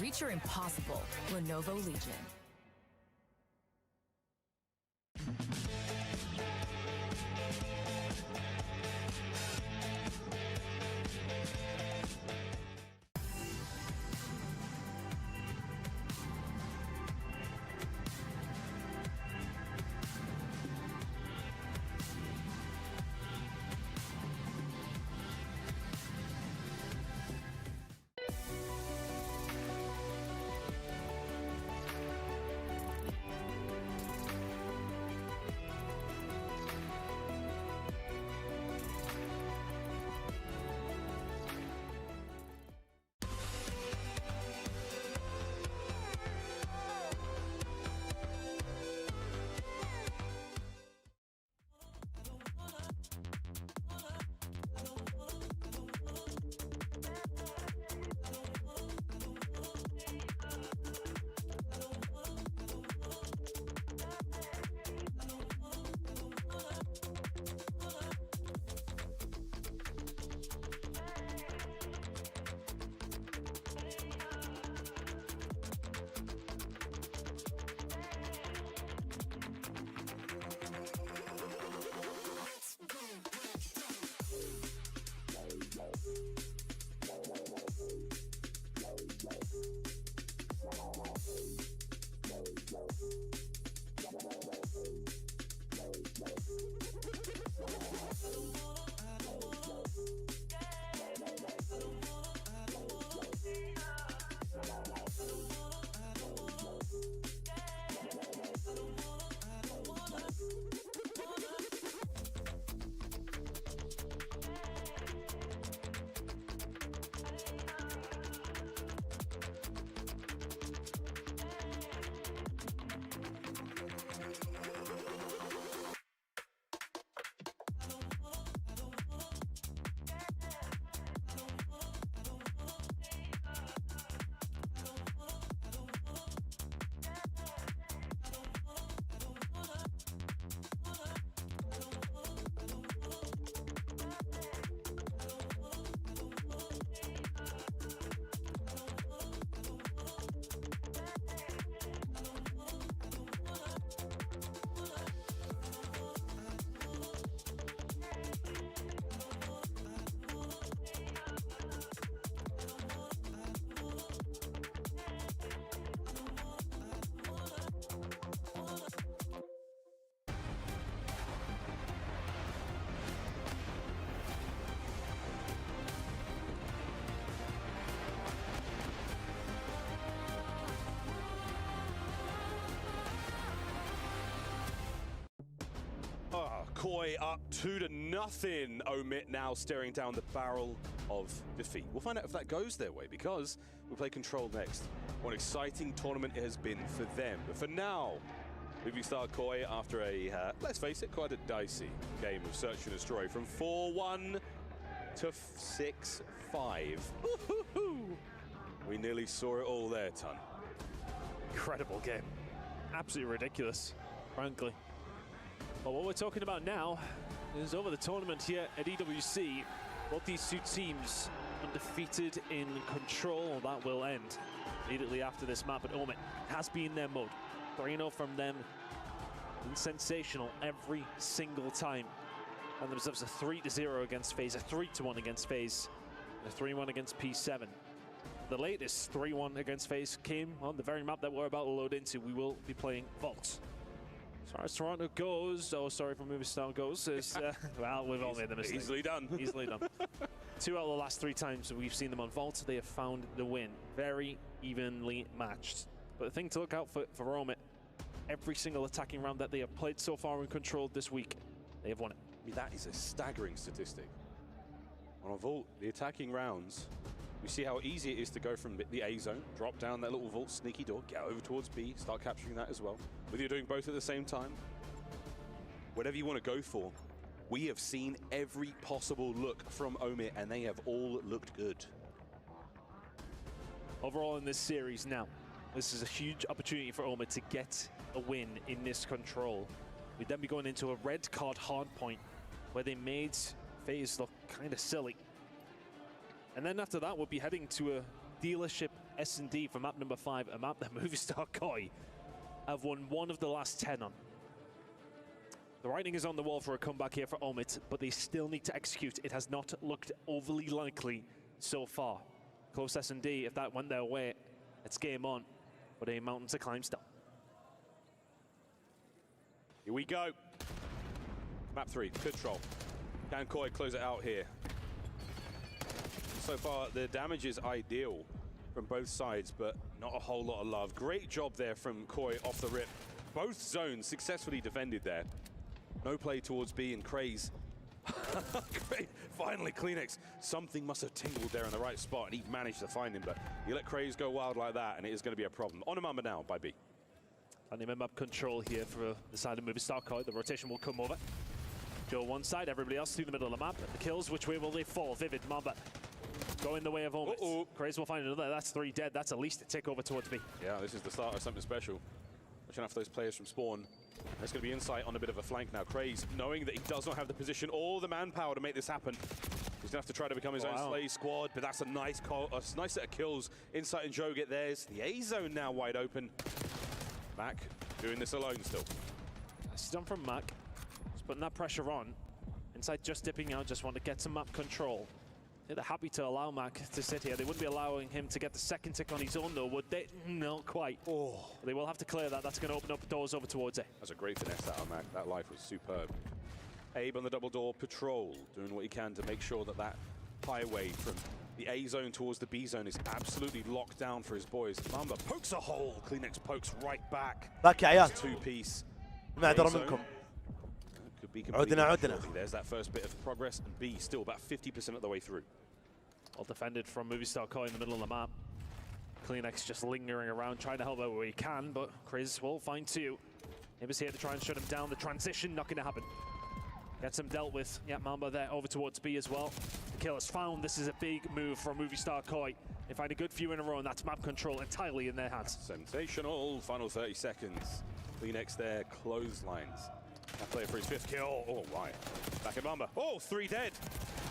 Reach your impossible. Lenovo Legion. Koi up 2-0. Omit now staring down the barrel of defeat. We'll find out if that goes their way because we play Control next. What an exciting tournament it has been for them. But for now, moving star Koi after a, let's face it, quite a dicey game of Search and Destroy from 4-1 to 6-5. We nearly saw it all there, Ton. Incredible game. Absolutely ridiculous, frankly. But what we're talking about now is over the tournament here at EWC. Both these two teams undefeated in Control. That will end immediately after this map, but Omit has been their mode. 3-0 from them. Been sensational every single time. And themselves a 3-0 against FaZe, a 3-1 against FaZe, and a 3-1 against P7. The latest 3-1 against FaZe came on the very map that we're about to load into. We will be playing Vault. As far as Toronto goes, oh, sorry for Movie Star goes, is, well, we've all made the mistake. Easily done. Easily done. 2 out of the last 3 times we've seen them on Vault, they have found the win. Very evenly matched. But the thing to look out for Omit, every single attacking round that they have played so far and controlled this week, they have won it. I mean, that is a staggering statistic. On a Vault, the attacking rounds, we see how easy it is to go from the A zone, drop down that little Vault sneaky door, get over towards B, start capturing that as well. Whether you're doing both at the same time, whatever you want to go for, we have seen every possible look from Omit and they have all looked good. Overall in this series now, this is a huge opportunity for Omit to get a win in this Control. We'd then be going into a red card hardpoint where they made FaZe look kind of silly. And then after that, we'll be heading to a dealership S&D for map number 5, a map that Movie Star Koi have won 1 of the last 10 on. The writing is on the wall for a comeback here for Omit, but they still need to execute. It has not looked overly likely so far. Close S&D, if that went their way, it's game on, but a mountain to climb still. Here we go. Map 3, Control. Can Koi close it out here? So far, the damage is ideal from both sides, but not a whole lot of love. Great job there from Koi off the rip. Both zones successfully defended there. No play towards B and Craze. Great. Finally, Kleenex. Something must have tingled there in the right spot, and he managed to find him, but you let Craze go wild like that, and it is going to be a problem. On a Mamba now by B. And the map control here for the side of Movie Star Koi. The rotation will come over. Joe one side, everybody else through the middle of the map. The kills, which way will they fall? Vivid, Mamba. Go in the way of Omit. Craze will find another. That's 3 dead. That's at least a tick over towards B. Yeah, this is the start of something special. Watching out for those players from spawn. There's going to be insight on a bit of a flank now. Craze, knowing that he does not have the position or the manpower to make this happen. He's going to have to try to become his own Slay squad, but that's a nice set of kills. Insight and Joe get theirs. The A zone now wide open. Mac doing this alone still. It's done from Mac. Just putting that pressure on. Insight just dipping out, just want to get some map control. They're happy to allow Mac to sit here. They wouldn't be allowing him to get the second tick on his own though, would they? Not quite. Oh. They will have to clear that. That's going to open up doors over towards it. That's a great finesse out of Mac. That life was superb. Abe on the double door patrol, doing what he can to make sure that that highway from the A zone towards the B zone is absolutely locked down for his boys. Mamba pokes a hole. Kleenex pokes right back. Back يا عيال. 2-piece. ما أدرى منكم. Could be completely There's that first bit of progress, and B still about 50% of the way through. Well defended from Movie Star Koi in the middle of the map. Kleenex just lingering around, trying to help out where he can, but Chris will find 2. He was here to try and shut him down. The transition not going to happen. Gets him dealt with. Yeah, Mamba there over towards B as well. The kill is found. This is a big move from Movie Star Koi. They find a good few in a row, and that's map control entirely in their hands. Sensational. Final 30 seconds. Kleenex there, clotheslines. That player for his 5th kill. Oh, why? Back at Mamba. Oh, 3 dead.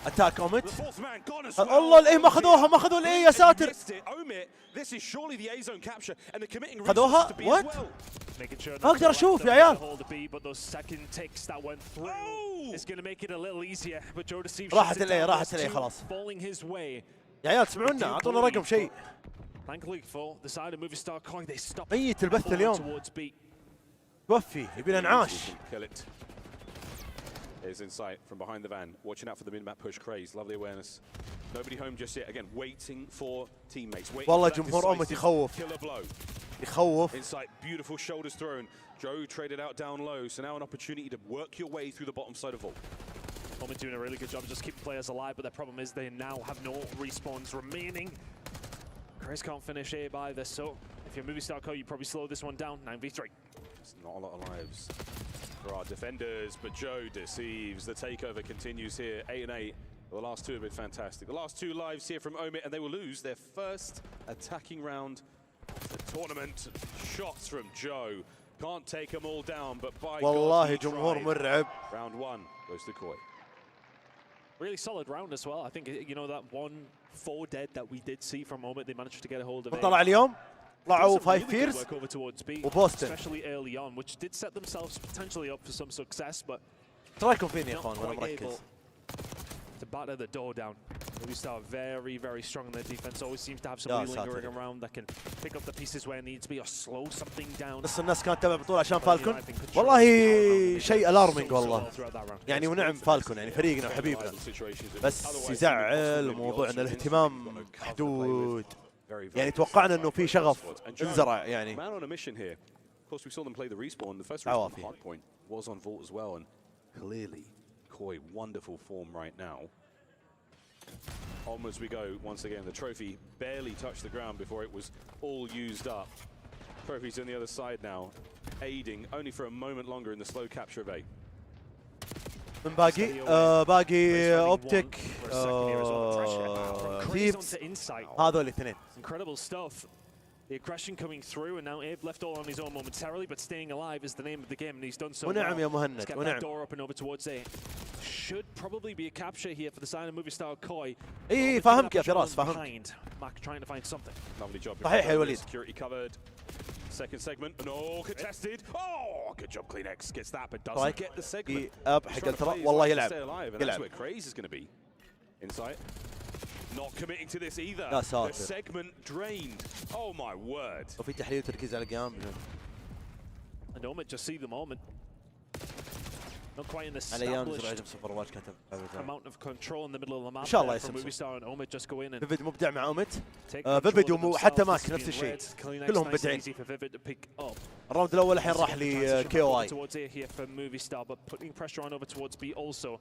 Attack Omit. The 4th man gone as well. الله الإيه ما خذوها ما خذوا الإيه يا ساتر. Omit, this is surely the A zone capture, and they're committing خذوها. to B What? as well. Making sure ما أقدر أشوف يا عيال. Hold the B, but those second ticks that went through is going to make it a little easier. But Joe deceives. راحت الإيه راحت الإيه خلاص. Falling his way. يا عيال تسمعونا أعطونا رقم شيء. Thankfully for the side of Movie Star Koi, they stopped. ميت البث اليوم. توفي يبينا نعاش. Kill it. There's insight from behind the van, watching out for the mid-map push. Craze, lovely awareness. Nobody home just yet. Again, waiting for teammates. والله جمهور أمتي يخوف. Killer blow. يخوف. Insight, beautiful shoulders thrown. Joe traded out down low, so now an opportunity to work your way through the bottom side of Vault. Omen doing a really good job of just keeping players alive, but the problem is they now have no respawns remaining. Chris can't finish A either, so if you're Movie Star Co, you probably slow this one down. 9v3. It's not a lot of lives for our defenders, but Joe deceives. The takeover continues here. 8 and 8. The last two have been fantastic. The last 2 lives here from Omit, and they will lose their first attacking round of the tournament. Shots from Joe. Can't take them all down, but by والله God, جمهور مرعب. Round 1 goes to Koi. Really solid round as well. I think, you know, that 1-4 dead that we did see from Omit, they managed to get a hold of it. طلع اليوم طلعوا 5 فيرز وبوستن. Especially early on, which did set themselves potentially up for some success, but ايش رايكم فيني يا اخوان وانا مركز؟ to batter the door down. We start very strong in their defense. Always seems to have somebody lingering around that can pick up the pieces where it needs to be or slow something down. بس الناس كانت تتابع البطولة عشان فالكون. والله شيء الارمينج والله. يعني ونعم فالكون يعني فريقنا وحبيبنا. بس يزعل موضوع ان الاهتمام محدود. يعني توقعنا انه في شغف انزرع يعني. Man on a mission here. Of course, we saw them play the respawn. The first respawn hardpoint was on Vault as well, and clearly, Koi, wonderful form right now. Onwards we go once again. The trophy barely touched the ground before it was all used up. Trophy's on the other side now, aiding only for a moment longer in the slow capture of A. من باقي اوبتيك ثيبس هذول الاثنين. Incredible stuff. The aggression coming through, and now Abe left all on his own momentarily, but staying alive is the name of the game, and he's done so well. ونعم يا مهند. Let's get that door up and over towards A. Should probably be a capture here for the side of movie star Koi. اي فاهمك يا فراس فاهمك. Mac trying to find something. Lovely job. صحيح يا الوليد. Security covered. Second segment. No, contested. Oh, good job. CleanX gets that, but doesn't get the segment. حق الترا والله يلعب. That's where Craze is going to be. Insight. Not committing to this either. يا ساتر. The segment drained. Oh my word. وفي تحليل وتركيز على القيام. And Omit just see the moment. Not quite in the amount of control in the middle of the map. إن شاء الله from Movie Star and Omit just go in and فيفيد مبدع مع اومت. فيفيد وحتى ماك نفس الشيء. كلهم مبدعين. الراوند الاول الحين راح لكي او اي. towards A here for Movie Star, but putting pressure on over towards B also.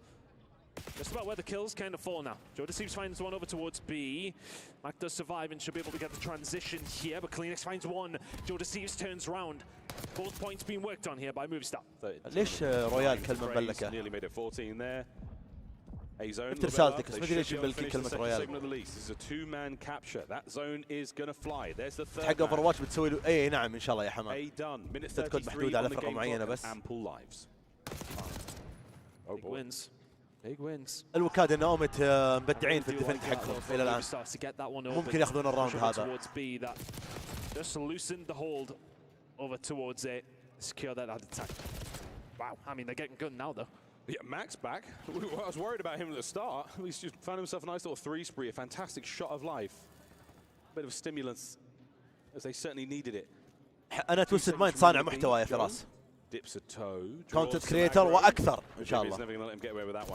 Just about where the kills kind of fall now. Joe Deceives finds one over towards B. Mac does survive and should be able to get the transition here, but CleanX finds one. Joe Deceives turns round. Both points being worked on here by Movie Star. ليش رويال كلمة مبلكة؟ Nearly made it 14 there. A zone. شفت رسالتك بس ما ادري ليش مبلكين كلمة رويال. This is a 2-man capture. That zone is going to fly. There's the third. حق اوفر واتش بتسوي له اي نعم ان شاء الله يا حمام. A done. Minute تكون محدودة على فرقة معينة بس. Ample lives. Big wins. Big wins. الوكاد ان اومت مبدعين في الديفنت حقهم الى الان. ممكن ياخذون الراوند هذا. Just loosened the hold over towards it. Secure that attack. Wow, I mean they're getting good now though. Yeah, Mac's back. I was worried about him at the start. He's just found himself a nice little 3 spree, a fantastic shot of life. Bit of stimulus, as they certainly needed it. انا توستد مايند صانع محتوى يا فراس. Dips a toe. كونتنت كريتر واكثر ان شاء الله.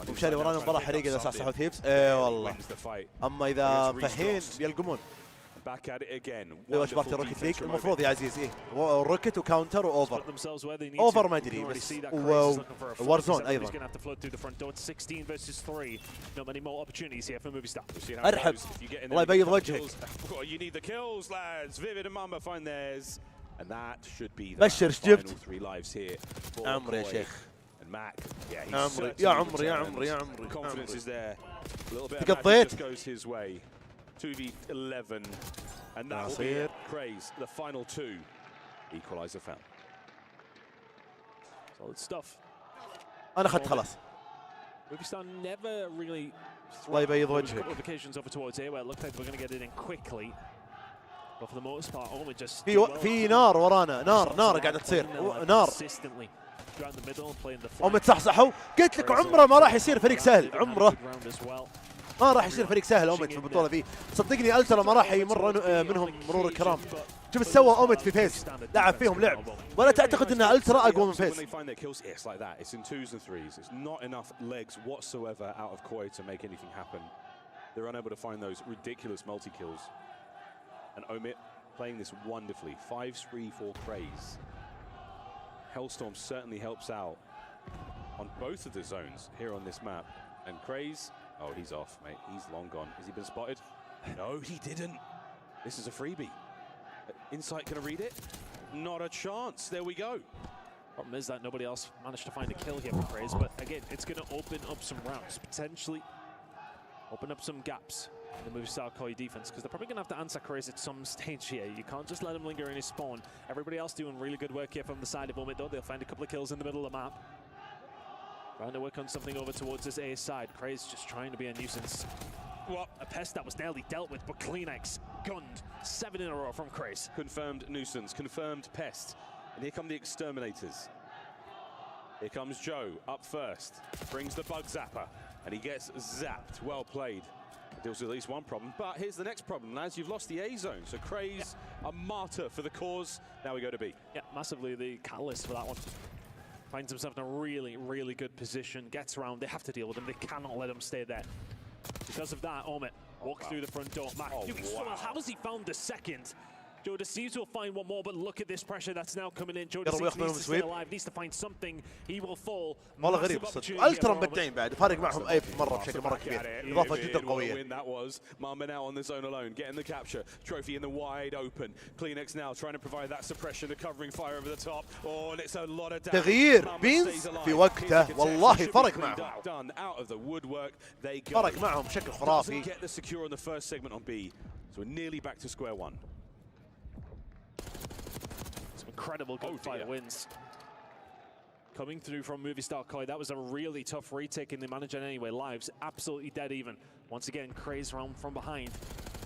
ومشاري ورانا مباراة حريقة اذا صحصحوا ثيبس. اي والله. اما اذا فهين بيلقمون. Back at it again. واش بارتي روكيت ليج المفروض يا عزيز ايه روكيت وكاونتر واوفر. اوفر ما ادري بس وورزون ايضا. ارحب الله يبيض وجهك. بشر ايش جبت؟ عمري يا شيخ. عمري يا عمري يا عمري يا عمري. تقضيت؟ 2v11, and that will be Craze, the final 2 equalizer found. Solid stuff. انا اخذت خلاص. Movie Star never really الله يبيض وجهك. occasions over towards A where it looked like we're going to get it in quickly. But for the most part, Omid just في نار ورانا نار قاعدة تصير نار. اومت صحصحوا قلت لك عمره ما راح يصير فريق سهل عمره. ما راح يصير فريق سهل اومت في البطوله ذي صدقني الترا ما راح يمر منهم مرور الكرام. شوف ايش سوى اومت في فيس لعب فيهم لعب ولا تعتقد ان الترا اقوى من فيس. They're unable to find those ridiculous multi-kills. And Omit playing this wonderfully. 5-3 for Craze. Hellstorm certainly helps out on both of the zones here on this map. And Craze, oh, he's off, mate. He's long gone. Has he been spotted? No, he didn't. This is a freebie. Insight gonna read it? Not a chance. There we go. Problem is that nobody else managed to find a kill here for Craze, but again, it's going to open up some rounds, potentially open up some gaps in the Movistar Koi defense, because they're probably going to have to answer Craze at some stage here. You can't just let him linger in his spawn. Everybody else doing really good work here from the side of Omid, though. They'll find a couple of kills in the middle of the map. Trying to work on something over towards this A side. Craze just trying to be a nuisance. Well, a pest that was nearly dealt with, but Kleenex gunned 7 in a row from Craze. Confirmed nuisance, confirmed pest. And here come the exterminators. Here comes Joe up first. Brings the bug zapper. And he gets zapped. Well played. Deals with at least one problem. But here's the next problem, lads. You've lost the A zone. So Craze, a martyr for the cause. Now we go to B. Yeah, massively the catalyst for that one. Finds himself in a really, really good position. Gets around. They have to deal with him. They cannot let him stay there. Because of that, Omid walks through the front door. Mac doing so well. How has he found the second? Joe Deceives will find one more, but look at this pressure that's now coming in. Joe Deceives needs to stay alive, needs to find something. He will fall. والله غريب الصدق. الترا مبدعين بعد، فارق معهم ايب مرة بشكل مرة كبير. إضافة جدا قوية. That was Mamba now on the zone alone, getting the capture. Trophy in the wide open. Kleenex now trying to provide that suppression, the covering fire over the top. Oh, and it's a lot of damage. تغيير بينز في وقته والله فرق معهم. Done out of the woodwork. They go. فرق معهم بشكل خرافي. Get the secure on the first segment on B. So we're nearly back to square one. Incredible gunfire wins. Coming through from Movistar Koi, that was a really tough retake, and they managed it anyway. Lives absolutely dead even. Once again, Craze round from behind.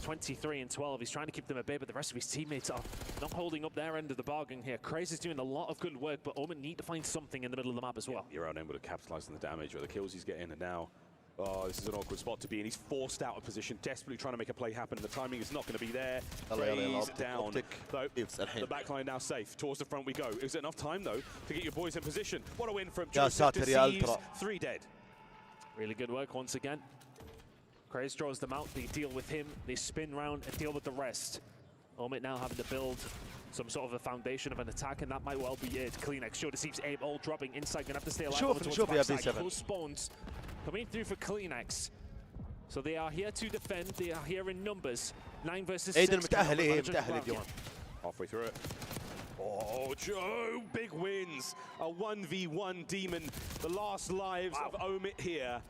23 and 12. He's trying to keep them at bay, but the rest of his teammates are not holding up their end of the bargain here. Craze is doing a lot of good work, but Omid need to find something in the middle of the map as well. You're unable to capitalize on the damage or the kills he's getting, and now this is an awkward spot to be in. He's forced out of position, desperately trying to make a play happen. The timing is not going to be there. Craze down. Though the backline now safe. Towards the front we go. Is it enough time, though, to get your boys in position? What a win from Joseph Deceives. 3 dead. Really good work once again. Craze draws them out. They deal with him. They spin round and deal with the rest. Omid now having to build some sort of a foundation of an attack, and that might well be it. Kleenex, Joe Deceives aim, all dropping inside. Gonna have to stay alive. Close spawns. Coming through for Kleenex. So they are here to defend. They are here in numbers. 9 versus 6. Halfway through it. Oh, Joe, big wins. A 1v1 demon. The last lives of Omid here,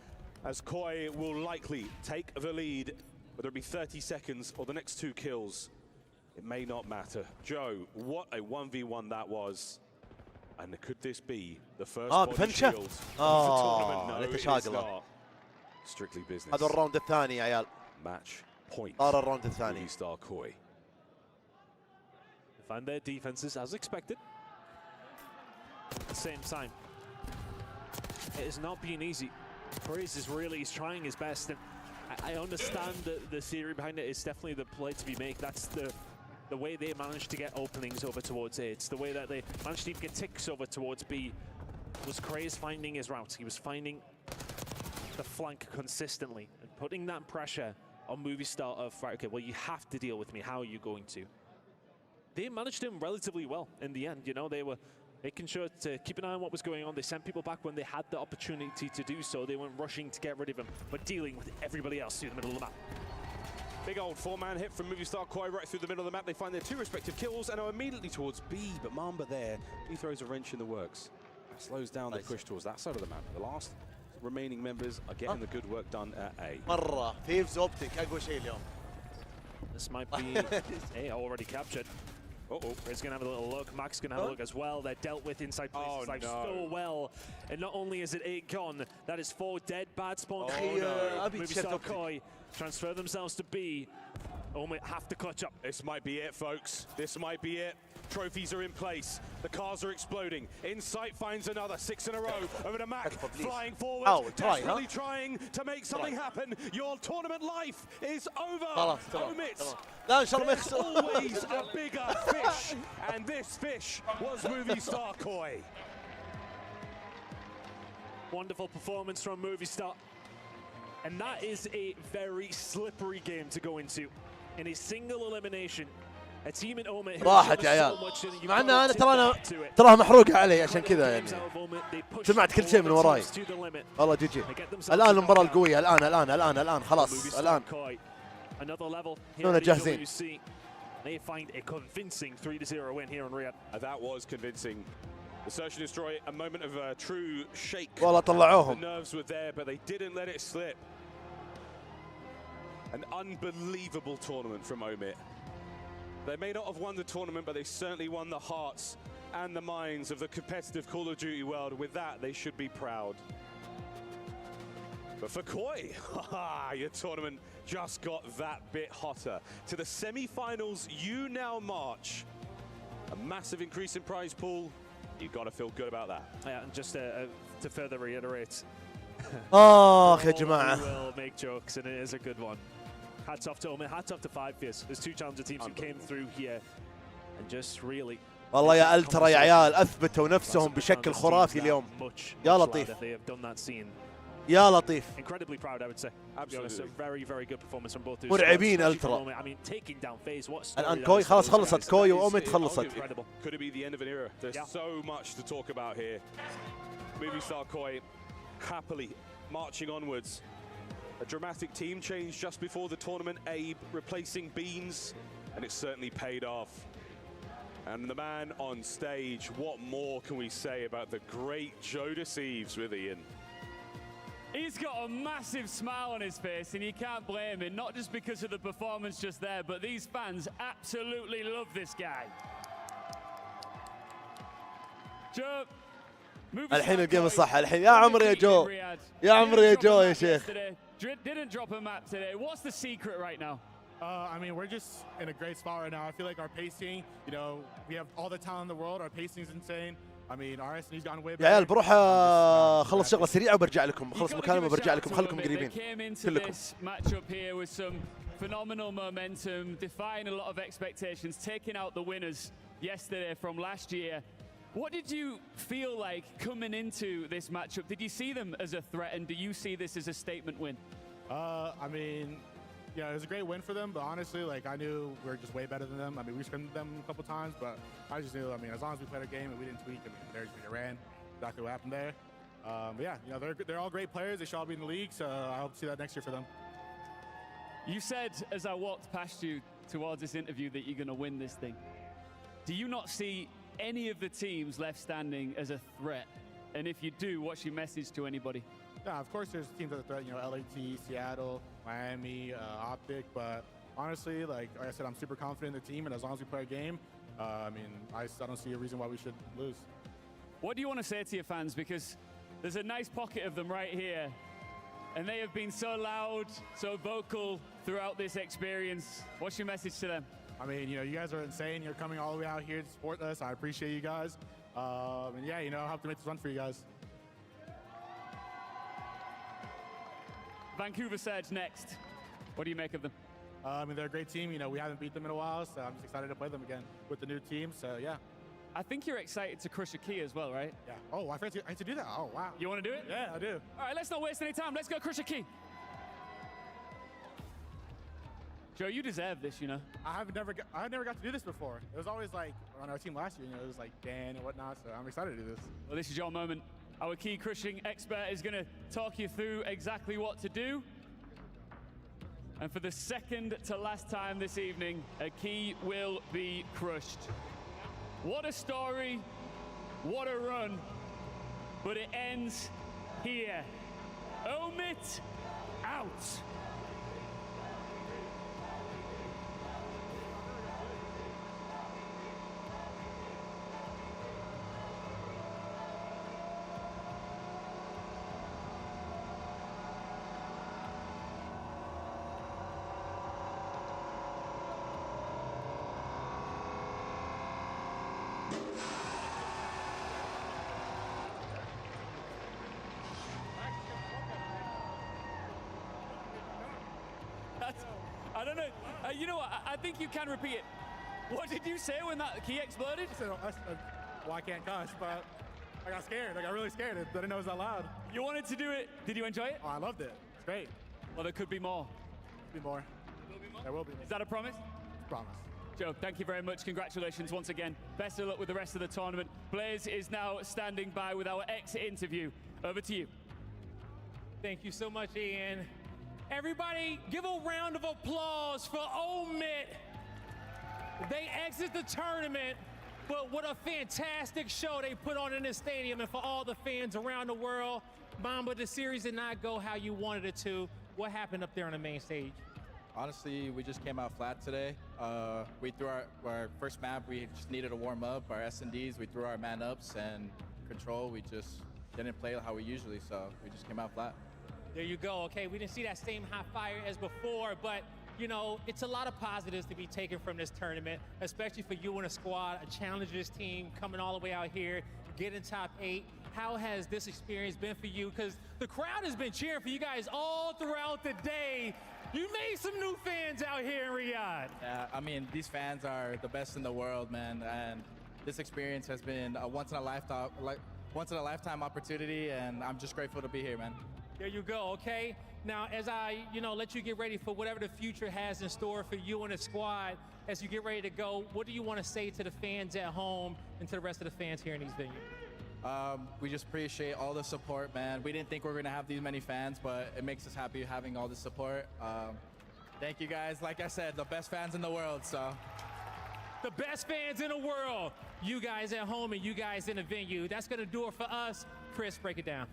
as Koi will likely take the lead, whether it be 30 seconds or the next 2 kills. It may not matter. Joe, what a 1v1 that was. And could this be the first body shield of the tournament? No, it's not. Strictly business. هذا الراوند الثاني يا عيال. Match point. صار الراوند الثاني. Movistar Koi. Find their defenses as expected. At the same time, it has not been easy. Craze is really trying his best, and I understand the theory behind it. It's definitely the play to be made. That's the way they managed to get openings over towards A. It's the way that they managed to even get ticks over towards B. Was Craze finding his routes. He was finding the flank consistently and putting that pressure on Movistar of, right, okay, well, you have to deal with me. How are you going to? They managed him relatively well in the end. You know, they were making sure to keep an eye on what was going on. They sent people back when they had the opportunity to do so. They weren't rushing to get rid of him, but dealing with everybody else through the middle of the map. Big old 4-man hit from Movistar Koi right through the middle of the map. They find their 2 respective kills and are immediately towards B, but Mamba there, he throws a wrench in the works. That slows down the push towards that side of the map. The last remaining members are getting the good work done at A. مرة Thieves Optic أقوى شيء اليوم. This might be A already captured. Craig's gonna have a little look. Mac's gonna have a look as well. They're dealt with inside places like so well. And not only is it 8 gone, that is 4 dead. Bad spawn. Movistar Koi transfer themselves to B. Omid have to clutch up. This might be it, folks. This might be it. Trophies are in place. The cars are exploding. Insight finds another 6 in a row over to Mac, flying forward, desperately trying to make something happen. Your tournament life is over. Omid, there's always a bigger fish, and this fish was Movistar Koi. Wonderful performance from Movistar. And that is a very slippery game to go into. In a single elimination, راحت يا عيال. مع ان انا تراها محروقه علي عشان كذا يعني سمعت كل شيء من وراي. والله جي الان المباراه القويه الان خلاص الان كنا جاهزين. They find a convincing 3-0 win here on Riyadh. That was convincing. The Search and Destroy, a moment of true shake. والله طلعوهم. The nerves were there, but they didn't let it slip. An unbelievable tournament from Omit. They may not have won the tournament, but they certainly won the hearts and the minds of the competitive Call of Duty world. With that, they should be proud. But for Koi, your tournament just got that bit hotter. To the semi-finals, you now march. A massive increase in prize pool. You've got to feel good about that. Yeah, and just to further reiterate, يا جماعة. we will make jokes, and it is a good one. Hats off to Omit, hats off to 5Fierce. There's two challenger teams who came through here and just really. والله يا الترا يا عيال اثبتوا نفسهم بشكل خرافي اليوم. يا لطيف. يا لطيف. Incredibly proud, I would say. Absolutely. A very, very good performance from both. مرعبين الترا. I mean, taking down FaZe. What الآن كوي خلاص خلصت كوي وأوميت خلصت. Could it be the end of an era? There's so much to talk about here. Movie star Koi happily marching onwards. A dramatic team change just before the tournament. Abe replacing Beans, and it certainly paid off. And the man on stage, what more can we say about the great Joe Deceives with Ian? He's got a massive smile on his face, and you can't blame him, not just because of the performance just there, but these fans absolutely love this guy. Joe, الحين الجيم الصح الحين يا عمري يا جو يا عمري يا جو يا شيخ. Didn't drop a map today. What's the secret right now? I mean, we're just in a great spot right now. I feel like our pacing, you know, we have all the talent in the world. Our pacing is insane. I mean, our SNE's gone way better. يا عيال بروح اخلص شغله سريعه وبرجع لكم، اخلص مكالمه وبرجع لكم، خليكم قريبين كلكم. Match up here with some phenomenal momentum, defying a lot of expectations, taking out the winners yesterday from last year. What did you feel like coming into this matchup? Did you see them as a threat, and do you see this as a statement win? I mean, yeah, it was a great win for them, but honestly, like, I knew we were just way better than them. I mean, we scrimmed them a couple times, but I just knew, I mean, as long as we played our game and we didn't tweak, I mean, they ran exactly what happened there. But yeah, you know, they're all great players. They should all be in the league, so I hope to see that next year for them. You said, as I walked past you towards this interview, that you're going to win this thing. Do you not see any of the teams left standing as a threat? And if you do, what's your message to anybody? Yeah, of course there's teams that are threat, you know, LAT, Seattle, Miami, Optic, but honestly, like I said, I'm super confident in the team, and as long as we play a game, I mean, I don't see a reason why we should lose. What do you want to say to your fans? Because there's a nice pocket of them right here, and they have been so loud, so vocal throughout this experience. What's your message to them? I mean, you know, you guys are insane. You're coming all the way out here to support us. I appreciate you guys. And yeah, you know, I hope to make this run for you guys. Vancouver Surge next. What do you make of them? I mean, they're a great team. You know, we haven't beat them in a while, so I'm just excited to play them again with the new team. So yeah. I think you're excited to crush a key as well, right? Yeah. Oh, I forgot to do that. Oh, wow. You want to do it? Yeah, I do. All right, let's not waste any time. Let's go crush a key. Joe, you deserve this, you know. I never got to do this before. It was always like on our team last year, you know, it was like Dan and whatnot, so I'm excited to do this. Well, this is your moment. Our key crushing expert is going to talk you through exactly what to do. And for the second to last time this evening, a key will be crushed. What a story, what a run, but it ends here. Omit out. I don't know. You know what? I think you can repeat it. What did you say when that key exploded? Well, I can't cuss, but I got scared. I got really scared. I didn't know it was that loud. You wanted to do it. Did you enjoy it? Oh, I loved it. It's great. Well, there could be more. There will be more. There will be more. Is that a promise? Promise. Joe, thank you very much. Congratulations once again. Best of luck with the rest of the tournament. Blaze is now standing by with our exit interview. Over to you. Thank you so much, Ian. Everybody, give a round of applause for Omit. They exit the tournament, but what a fantastic show they put on in this stadium, and for all the fans around the world. Mamba, the series did not go how you wanted it to. What happened up there on the main stage? Honestly, we just came out flat today. We threw our first map, we just needed to warm up. Our S&Ds, we threw our man-ups, and Control, we just didn't play how we usually, so we just came out flat. There you go, okay? We didn't see that same hot fire as before, but you know, it's a lot of positives to be taken from this tournament, especially for you and a squad, a challengers team coming all the way out here, getting top 8. How has this experience been for you? Because the crowd has been cheering for you guys all throughout the day. You made some new fans out here in Riyadh. Yeah, I mean, these fans are the best in the world, man, and this experience has been a once in a lifetime opportunity, and I'm just grateful to be here, man. There you go, okay? Now, as I, let you get ready for whatever the future has in store for you and the squad, as you get ready to go, what do you want to say to the fans at home and to the rest of the fans here in these venues? We just appreciate all the support, man. We didn't think we were going to have these many fans, but it makes us happy having all the support. Thank you guys. Like I said, the best fans in the world, so. The best fans in the world. You guys at home and you guys in the venue. That's going to do it for us. Chris, break it down.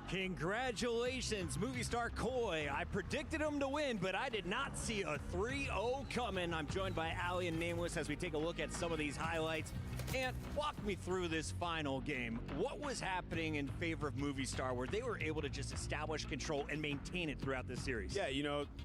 Congratulations, movie star Koi. I predicted him to win, but I did not see a 3-0 coming. I'm joined by Ali and Nameless as we take a look at some of these highlights. And walk me through this final game. What was happening in favor of Movie Star where they were able to just establish control and maintain it throughout this series? Yeah,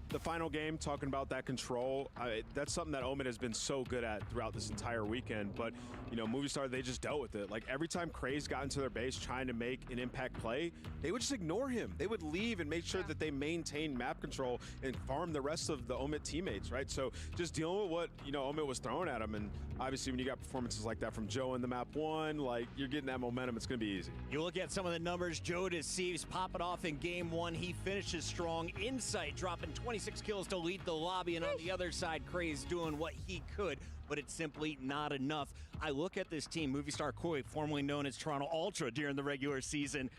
the final game, talking about that control, that's something that Omid has been so good at throughout this entire weekend. But, Movie Star, they just dealt with it. Like, every time Craze got into their base trying to make an impact play, they would just ignore him. They would leave and make sure that they maintain map control and farm the rest of the Omid teammates, right? So just dealing with what, Omid was throwing at him. And obviously when you got performances like that from Joe in the map 1, like, you're getting that momentum, it's going to be easy. You look at some of the numbers, Joe deceives, popping off in game 1. He finishes strong. Insight dropping 26 kills to lead the lobby, and on the other side, Craze doing what he could, but it's simply not enough. I look at this team, Movie Star Koi, formerly known as Toronto Ultra during the regular season.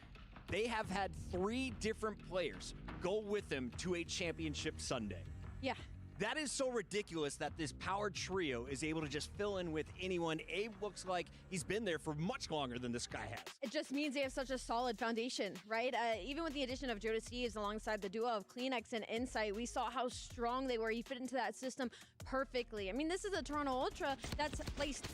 They have had 3 different players go with them to a championship Sunday. Yeah. That is so ridiculous that this power trio is able to just fill in with anyone. Abe looks like he's been there for much longer than this guy has. It just means they have such a solid foundation, right? Even with the addition of Joe Steves alongside the duo of Kleenex and Insight, we saw how strong they were. He fit into that system perfectly. I mean, this is a Toronto Ultra that's placed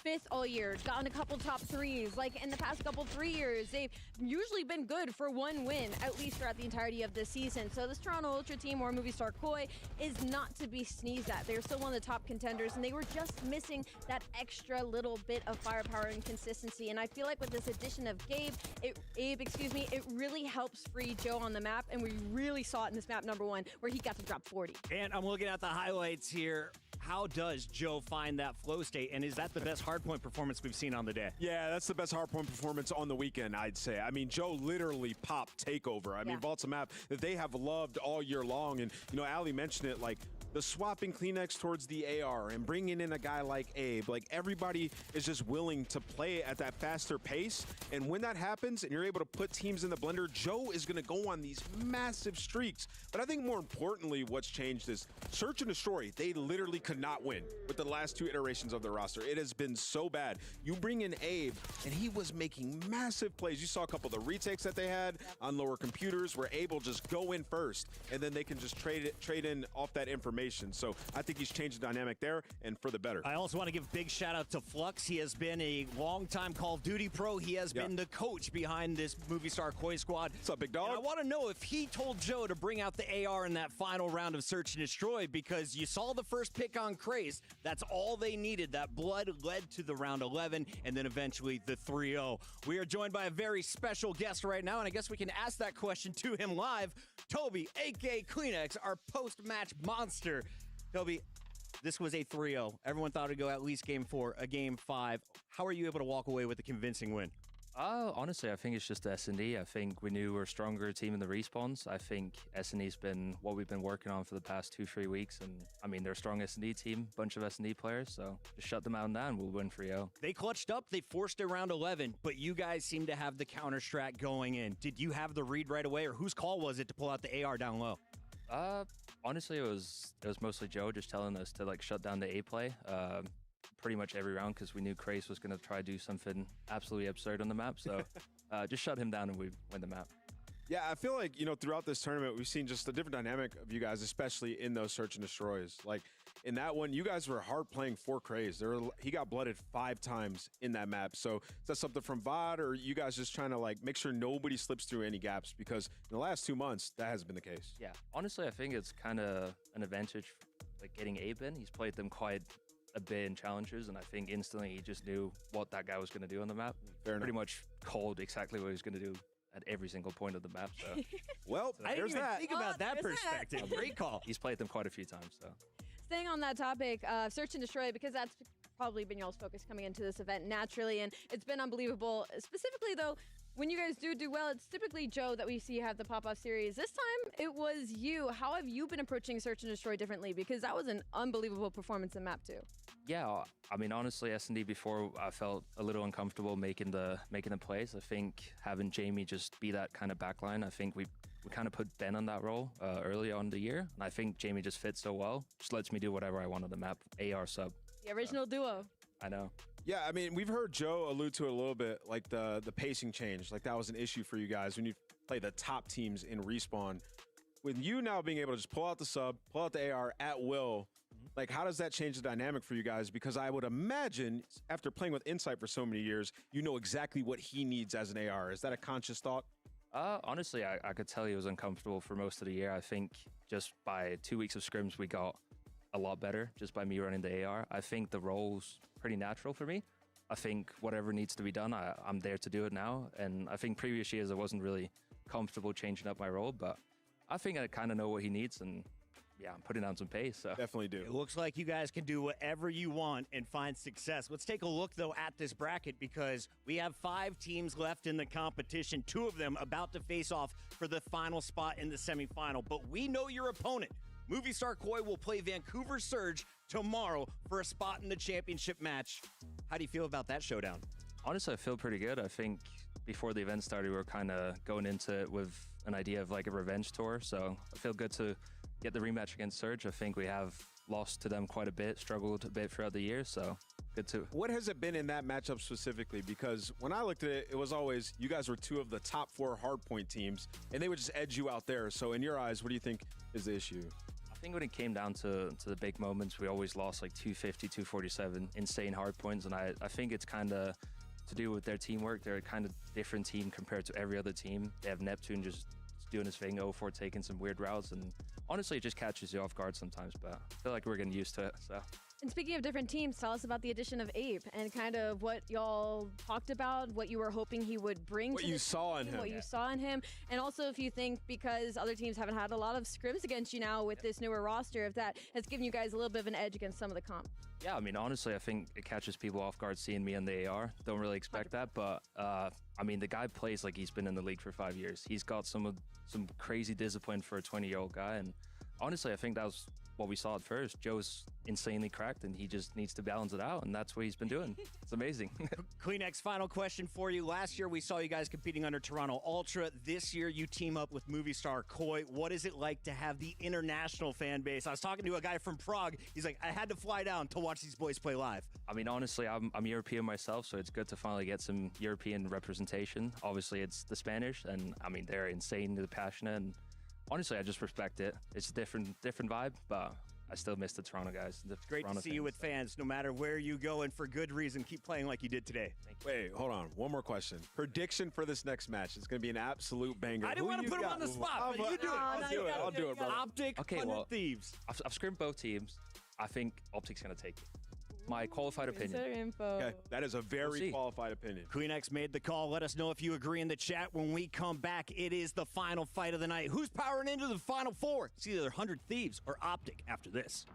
5th all year, gotten a couple top 3s. Like in the past couple 3 years, they've usually been good for 1 win, at least throughout the entirety of this season. So this Toronto Ultra team, or Movie Star Koi, is not to be sneezed at. They're still one of the top contenders, and they were just missing that extra little bit of firepower and consistency. And I feel like with this addition of Abe, it really helps free Joe on the map, and we really saw it in this map number 1, where he got to drop 40. And I'm looking at the highlights here. How does Joe find that flow state, and is that the best hardpoint performance we've seen on the day? Yeah, that's the best hardpoint performance on the weekend, I'd say. I mean, Joe literally popped Takeover. I mean, Vault's a map that they have loved all year long, and, Ali mentioned it, like, the swapping Kleenex towards the AR and bringing in a guy like Abe, like everybody is just willing to play at that faster pace. And when that happens and you're able to put teams in the blender, Joe is going to go on these massive streaks. But I think more importantly, what's changed is Search and Destroy. They literally could not win with the last 2 iterations of the roster. It has been so bad. You bring in Abe and he was making massive plays. You saw a couple of the retakes that they had on lower computers where Abe will just go in first and then they can just trade in off that information. So I think he's changed the dynamic there, and for the better. I also want to give a big shout out to Flux. He has been a longtime Call of Duty pro. He has been the coach behind this Movie Star Koi squad. What's up, big dog? And I want to know if he told Joe to bring out the AR in that final round of Search and Destroy, because you saw the first pick on Craze. That's all they needed. That blood led to the round 11, and then eventually the 3-0. We are joined by a very special guest right now, and I guess we can ask that question to him live. Toby, a.k.a. Kleenex, our post-match monster. Toby, this was a 3-0. Everyone thought it'd go at least game 4, a game 5. How are you able to walk away with a convincing win? Honestly, I think it's just S&D. I think we knew we're a stronger team in the respawns. I think S&D's been what we've been working on for the past 2-3 weeks. And I mean, they're a strong S&D team, bunch of S&D players. So just shut them out now and we'll win 3-0. They clutched up. They forced it round 11, but you guys seem to have the counter strat going in. Did you have the read right away, or whose call was it to pull out the AR down low? Honestly, it was mostly Joe just telling us to like shut down the A play. Pretty much every round because we knew Krace was going to try to do something absolutely absurd on the map. So just shut him down and we win the map. Yeah, I feel like, throughout this tournament, we've seen just a different dynamic of you guys, especially in those search and destroys. Like in that one, you guys were hard playing for Krace. He got blooded 5 times in that map. So is that something from VOD, or you guys just trying to like make sure nobody slips through any gaps? Because in the last 2 months, that hasn't been the case. Yeah, honestly, I think it's kind of an advantage, like getting Abe in. He's played them quite a bit in challenges, and I think instantly he just knew what that guy was going to do on the map. Pretty much called exactly what he was going to do at every single point of the map. So, well, I didn't even think about that perspective. Great call. He's played them quite a few times. So, staying on that topic, search and destroy, because that's probably been y'all's focus coming into this event naturally, and it's been unbelievable. Specifically, though, when you guys do well, it's typically Joe that we see have the pop-off series. This time, it was you. How have you been approaching search and destroy differently? Because that was an unbelievable performance in map 2. Yeah, I mean, honestly, S&D before, I felt a little uncomfortable making the plays. I think having Jamie just be that kind of backline, I think we kind of put Ben on that role early on in the year, and I think Jamie just fits so well. Just lets me do whatever I want on the map. AR sub. The original duo. I know. Yeah, I mean, we've heard Joe allude to it a little bit, like the pacing change. Like that was an issue for you guys when you play the top teams in Respawn. With you now being able to just pull out the sub, pull out the AR at will, like how does that change the dynamic for you guys? Because I would imagine after playing with Insight for so many years, you know exactly what he needs as an AR. Is that a conscious thought? Honestly, I could tell he was uncomfortable for most of the year. I think just by 2 weeks of scrims, we got a lot better just by me running the AR. I think the role's pretty natural for me. I think whatever needs to be done, I'm there to do it now. And I think previous years I wasn't really comfortable changing up my role, but I think I kind of know what he needs, and yeah, I'm putting down some pace. So definitely do. It looks like you guys can do whatever you want and find success. Let's take a look, though, at this bracket, because we have 5 teams left in the competition, 2 of them about to face off for the final spot in the semifinal. But we know your opponent. Movie star Koi will play Vancouver Surge tomorrow for a spot in the championship match. How do you feel about that showdown? Honestly, I feel pretty good. I think before the event started, we were kind of going into it with an idea of like a revenge tour. So I feel good to get the rematch against Surge. I think we have lost to them quite a bit, struggled a bit throughout the year. So good to. What has it been in that matchup specifically? Because when I looked at it, it was always you guys were 2 of the top 4 hardpoint teams, and they would just edge you out there. So in your eyes, what do you think is the issue? I think when it came down to the big moments, we always lost like 250, 247, insane hard points. And I think it's kind of to do with their teamwork. They're a kind of different team compared to every other team. They have Neptune just doing his thing, 0-4 taking some weird routes. And honestly, it just catches you off guard sometimes. But I feel like we're getting used to it. So. And speaking of different teams, tell us about the addition of Abe and kind of what y'all talked about, what you were hoping he would bring what to you the saw team, in him. what you saw in him, and also if you think because other teams haven't had a lot of scrims against you now with this newer roster, if that has given you guys a little bit of an edge against some of the comp. Yeah, I mean, honestly, I think it catches people off guard seeing me on the AR. Don't really expect that, but I mean, the guy plays like he's been in the league for 5 years. He's got some crazy discipline for a 20-year-old guy, and honestly, I think that was what we saw at first. Joe's insanely cracked, and he just needs to balance it out, and that's what he's been doing. It's amazing. Kleenex, final question for you. Last year, we saw you guys competing under Toronto Ultra. This year, you team up with movie star Koi. What is it like to have the international fan base? I was talking to a guy from Prague. He's like, I had to fly down to watch these boys play live. I mean, honestly, I'm European myself, so it's good to finally get some European representation. Obviously, it's the Spanish, and I mean, they're insanely passionate, and honestly, I just respect it. It's a different vibe, but I still miss the Toronto guys. It's great to see you with fans, no matter where you go, and for good reason. Keep playing like you did today. Wait, hold on. One more question. Prediction for this next match. It's going to be an absolute banger. I didn't want to put him on the spot, but you do it. I'll do it, bro. Optic, okay, 100 well, Thieves. I've scrimmed both teams. I think Optic's going to take it. My qualified opinion. Info. Okay, that is a very qualified opinion. Kleenex made the call. Let us know if you agree in the chat. When we come back, it is the final fight of the night. Who's powering into the Final Four? It's either 100 Thieves or Optic after this.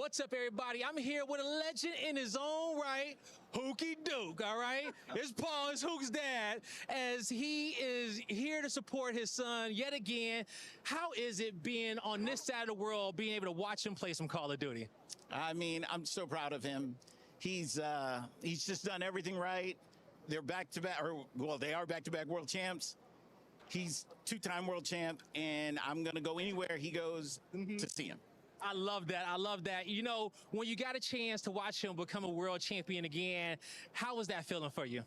What's up, everybody? I'm here with a legend in his own right, Hookie Duke, all right? It's Paul, it's Hook's dad, as he is here to support his son yet again. How is it being on this side of the world, being able to watch him play some Call of Duty? I mean, I'm so proud of him. He's just done everything right. They're back-to-back, or well, they are back-to-back world champs. He's two-time world champ, and I'm gonna go anywhere he goes to see him. I love that. I love that. You know, when you got a chance to watch him become a world champion again, how was that feeling for you?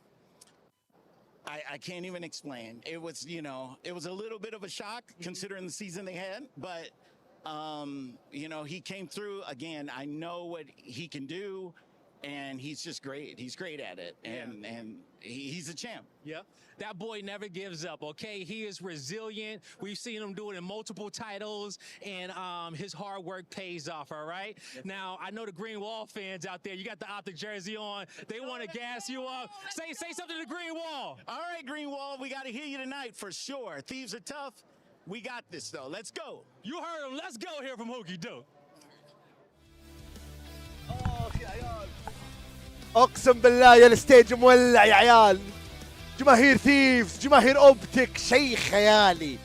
I can't even explain. It was, you know, it was a little bit of a shock considering the season they had, but, you know, he came through again. I know what he can do, and he's just great. He's great at it, and he's a champ. Yep. That boy never gives up, okay? He is resilient. We've seen him do it in multiple titles, and his hard work pays off, all right? Now, I know the Green Wall fans out there, you got the Optic jersey on. They want to gas you up. Say something to the Green Wall. All right, Green Wall, we got to hear you tonight for sure. Thieves are tough. We got this, though. Let's go. You heard him. Let's go here from Hookie Duke. اقسم بالله يا الستيج مولع يا عيال. جماهير ثيفز، جماهير اوبتيك، شيء خيالي،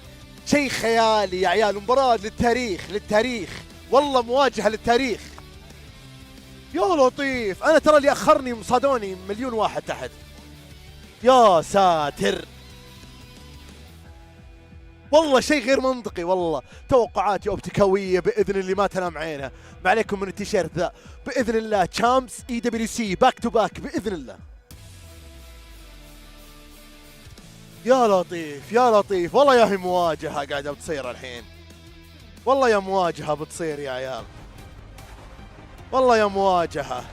شيء خيالي يا عيال. مباراة للتاريخ والله مواجهة للتاريخ. يا لطيف، انا ترى اللي اخرني مصادوني مليون واحد تحت. يا ساتر، والله شيء غير منطقي. والله توقعاتي اوبتيكاويه باذن اللي ما تنام عينها. ما عليكم من التيشيرت ذا باذن الله. تشامبس EWC باك تو باك باذن الله. يا لطيف يا لطيف، والله يا هي مواجهه قاعده بتصير الحين. والله يا مواجهه بتصير يا عيال، والله يا مواجهه.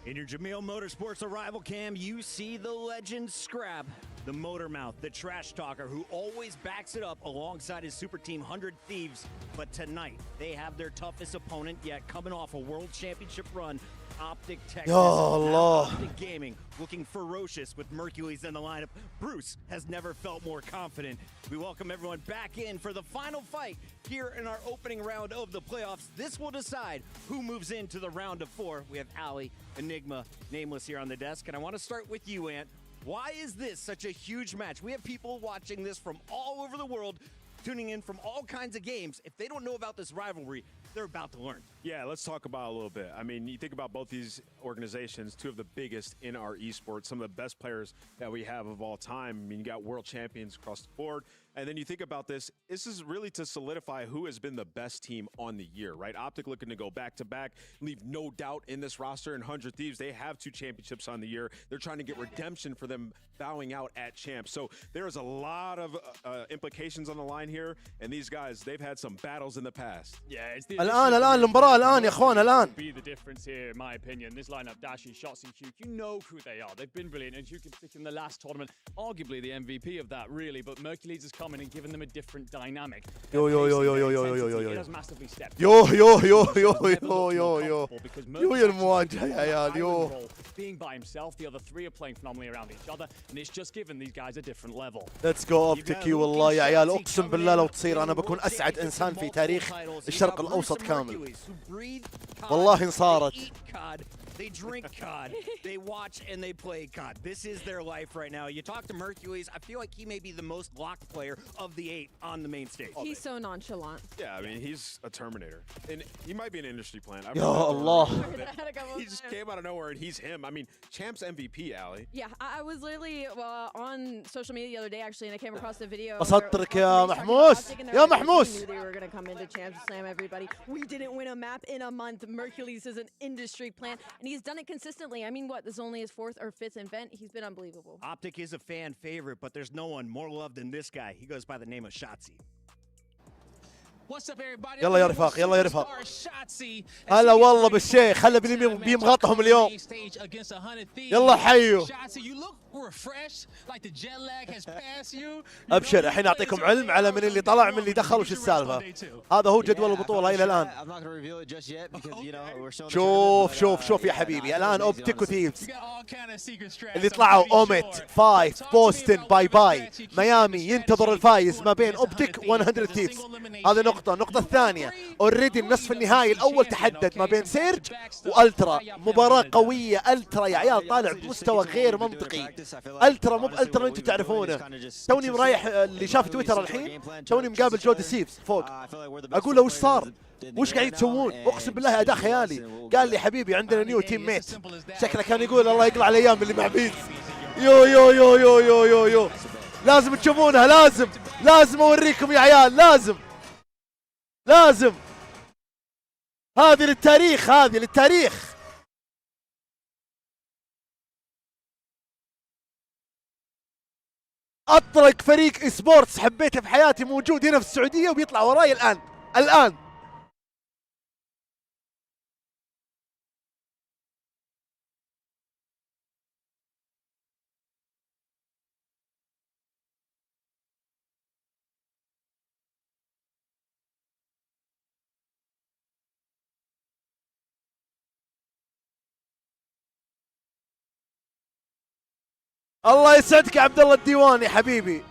In your Jamil Motorsports arrival cam, you see the legend Scrap, the motor mouth, the trash talker who always backs it up alongside his super team 100 Thieves. But tonight, they have their toughest opponent yet, coming off a world championship run. Optic Texas, Optic Gaming, looking ferocious with Mercules in the lineup. Bruce has never felt more confident. We welcome everyone back in for the final fight here in our opening round of the playoffs. This will decide who moves into the round of 4. We have Ali, Enigma, Nameless here on the desk, and I want to start with you, Ant. Why is this such a huge match? We have people watching this from all over the world, tuning in from all kinds of games. If they don't know about this rivalry, they're about to learn. Yeah, let's talk about it a little bit. I mean, you think about both these organizations, two of the biggest in our esports, some of the best players that we have of all time. I mean, you got world champions across the board. And then you think about this is really to solidify who has been the best team on the year, right? Optic looking to go back-to-back, leave no doubt in this roster. And 100 Thieves, they have 2 championships on the year. They're trying to get redemption for them bowing out at champs. So there is a lot of implications on the line here. And these guys, they've had some battles in the past. Yeah, it's the الآن المباراة الآن يا اخوان الآن. Be the difference here, in my opinion. This lineup, Dashi, Shots, and Huke, you know who they are. They've been brilliant, and Huke in particular in the last tournament, arguably the MVP of that, really. But Mercules has come in and given them a different dynamic. Yo. It has massively stepped. Yo يا المواجهة يا عيال يو. Being by himself, the other 3 are playing phenomenally around each other, and it's just given these guys a different level. Let's go اوبتيكي. والله يا عيال اقسم بالله لو تصير انا بكون اسعد انسان في تاريخ الشرق الاوسط كامل. والله ان صارت. They drink COD, they watch and they play COD. This is their life right now. You talk to Mercules, I feel like he may be the most locked player of the 8 on the main stage. He's so nonchalant. Yeah, I mean, he's a Terminator. And he might be an industry plant. Ya Allah. He just came out of nowhere and he's him. I mean, Champ's MVP, Ali. Yeah, I was literally on social media the other day actually, and I came across the video. أصدقك يا محموس. يا محموس. Knew they were going to come into Champs to slam everybody. We didn't win a map in a month. Mercules is an industry plant, and he's done it consistently. I mean, what? This is only his 4th or 5th event. He's been unbelievable. Optic is a fan favorite, but there's no one more loved than this guy. He goes by the name of Shotzi. يلا يا رفاق يلا يا رفاق. هلا والله بالشيخ، هلا بيمغطهم اليوم. يلا حيو. ابشر الحين اعطيكم علم على من اللي طلع من اللي دخل وش السالفه. هذا هو جدول البطوله الى الان. شوف يا حبيبي، الان اوبتيك وثيفز اللي طلعوا، اوميت 5 بوستن باي باي ميامي، ينتظر الفايز ما بين اوبتيك 100 ثيفز. هذه نقطه. النقطه الثانيه اوريدي النصف النهائي الاول تحدد ما بين سيرج والترا، مباراه قويه. الترا يا عيال طالع بمستوى غير منطقي. الترا مو بالترا انتم تعرفونه. توني رايح اللي شاف تويتر الحين، توني مقابل جودي سيفز فوق، اقول له وش صار؟ وش قاعد تسوون؟ اقسم بالله اداء خيالي. قال لي حبيبي عندنا نيو تيم ميت. شكله كان يقول الله يقلع الايام اللي مع بيز. يو يو يو يو يو يو يو لازم تشوفونها، لازم اوريكم يا عيال، لازم. هذه للتاريخ. اطرق فريق سبورتس حبيته في حياتي موجود هنا في السعوديه وبيطلع وراي الان. الله يسعدك يا عبد الله الديواني حبيبي.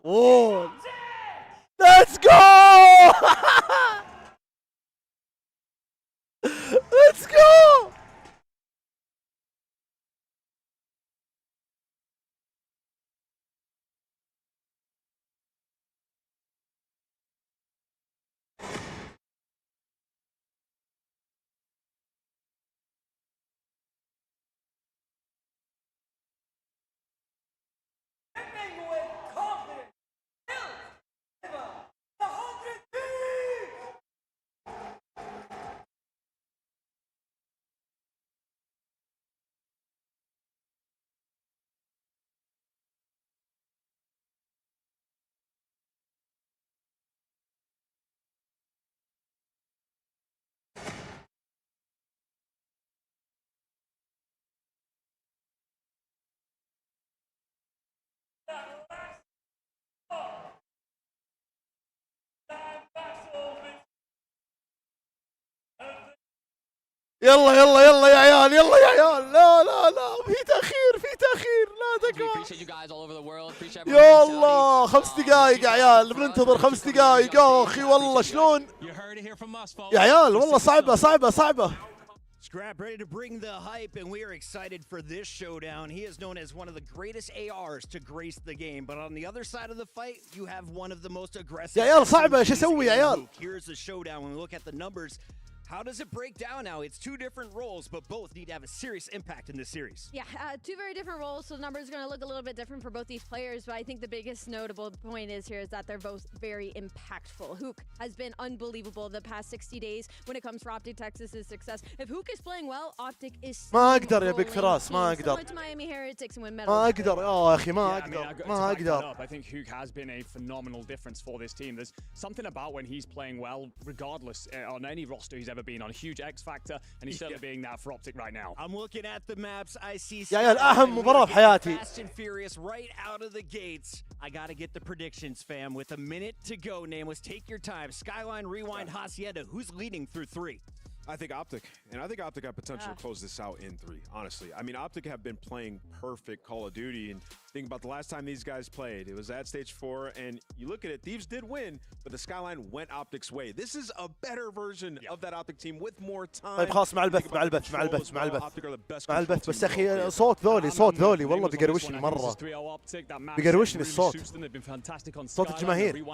One. Let's go! Let's go! يلا يلا يلا يا عيال، يلا يا عيال. لا لا لا، في تأخير في تأخير، لا تكفى. يا الله 5 دقائق يا عيال، بننتظر 5 دقائق. يا اخي والله شلون يا عيال، والله صعبة صعبة صعبة. Scrap ready to bring the hype, and we are excited for this showdown. He is known as one of the greatest ARs to grace the game, but on the other side of the fight, you have one of the most aggressive. يا عيال صعبة، ايش اسوي يا عيال؟ Here's the showdown. When we look at the numbers, how does it break down now? It's 2 different roles, but both need to have a serious impact in this series. Yeah, 2 very different roles, so the numbers are going to look a little bit different for both these players, but I think the biggest notable point is here is that they're both very impactful. Hook has been unbelievable the past 60 days when it comes for Optic Texas's success. If Hook is playing well, Optic is ما اقدر يا بيك فراس، ما اقدر. ما اقدر يا اخي، ما اقدر ما اقدر. I think Hook has been a phenomenal difference for this team. There's something about when he's playing well, regardless on any roster he's ever ever been on. A huge X factor, and he's certainly being that for Optic right now. I'm looking at the maps. I see. يا عيال أهم مباراة بحياتي. Fast and furious right out of the gates. I gotta get the predictions, fam. With a minute to go, Nameless, take your time. Skyline, Rewind, Hacienda. Who's leading through 3? I think Optic, and I think Optic have potential to close this out in 3, honestly. I mean, Optic have been playing perfect Call of Duty, and think about the last time these guys played. It was at Stage 4, and you look at it, Thieves did win, but the Skyline went Optic's way. This is a better version of that Optic team with more time. طيب خلاص مع البث مع البث بس أخي صوت ذولي والله بيقروشني مرة. بيقروشني الصوت. صوت الجماهير.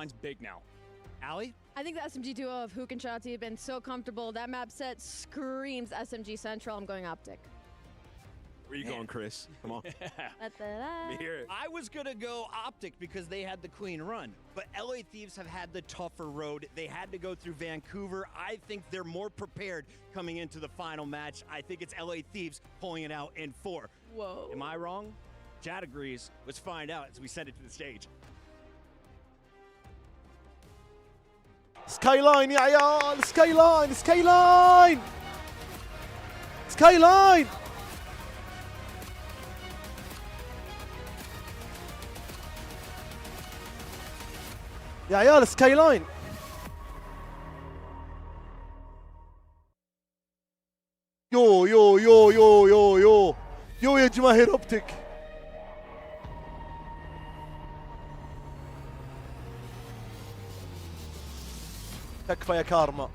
Ali? I think the SMG duo of Hook and Shotty have been so comfortable. That map set screams SMG Central. I'm going Optic. Where are you going, Chris? Come on. Let me hear it. I was going to go Optic because they had the clean run. But LA Thieves have had the tougher road. They had to go through Vancouver. I think they're more prepared coming into the final match. I think it's LA Thieves pulling it out in 4. Whoa. Am I wrong? Chad agrees. Let's find out as we send it to the stage. Skyline يا عيال. Skyline. يا عيال سكايلاين. يو يا جماهير اوبتيك. تكفى يا كارما.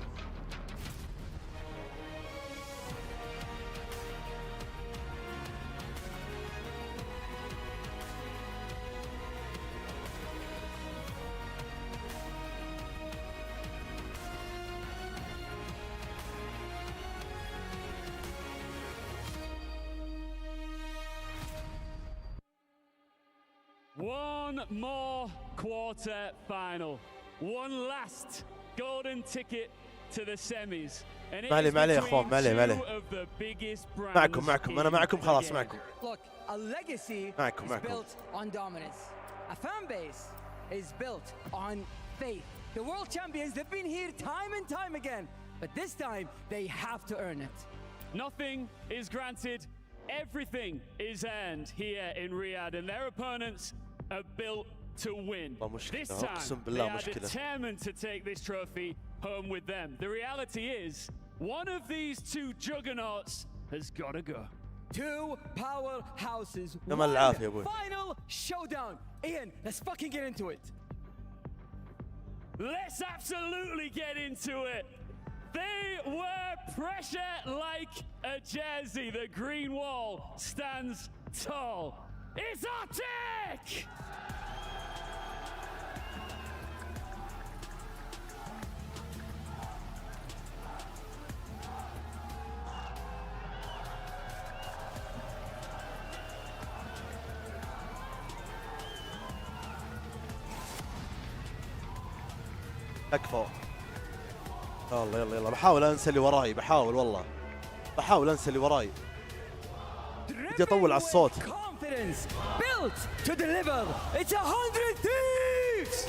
One more quarter final. One last golden ticket to the semis. And it is معلي يا اخوان معلي. two of the biggest brands معكم انا معكم خلاص معكم. Look, a legacy is built on dominance. A fan base is built on faith. The world champions, they've been here time and time again, but this time they have to earn it. Nothing is granted, everything is earned here in Riyadh, and their opponents are built to win. This time, they are determined to take this trophy home with them. The reality is, one of these two juggernauts has got to go. Two powerhouses. Final showdown. Ian, let's fucking get into it. Let's absolutely get into it. They were pressure like a jersey. The green wall stands tall. It's Optic! تكفى. يلا بحاول انسى اللي وراي. بحاول انسى اللي وراي. بدي اطول على الصوت. Confidence built to deliver. It's 100 Thieves.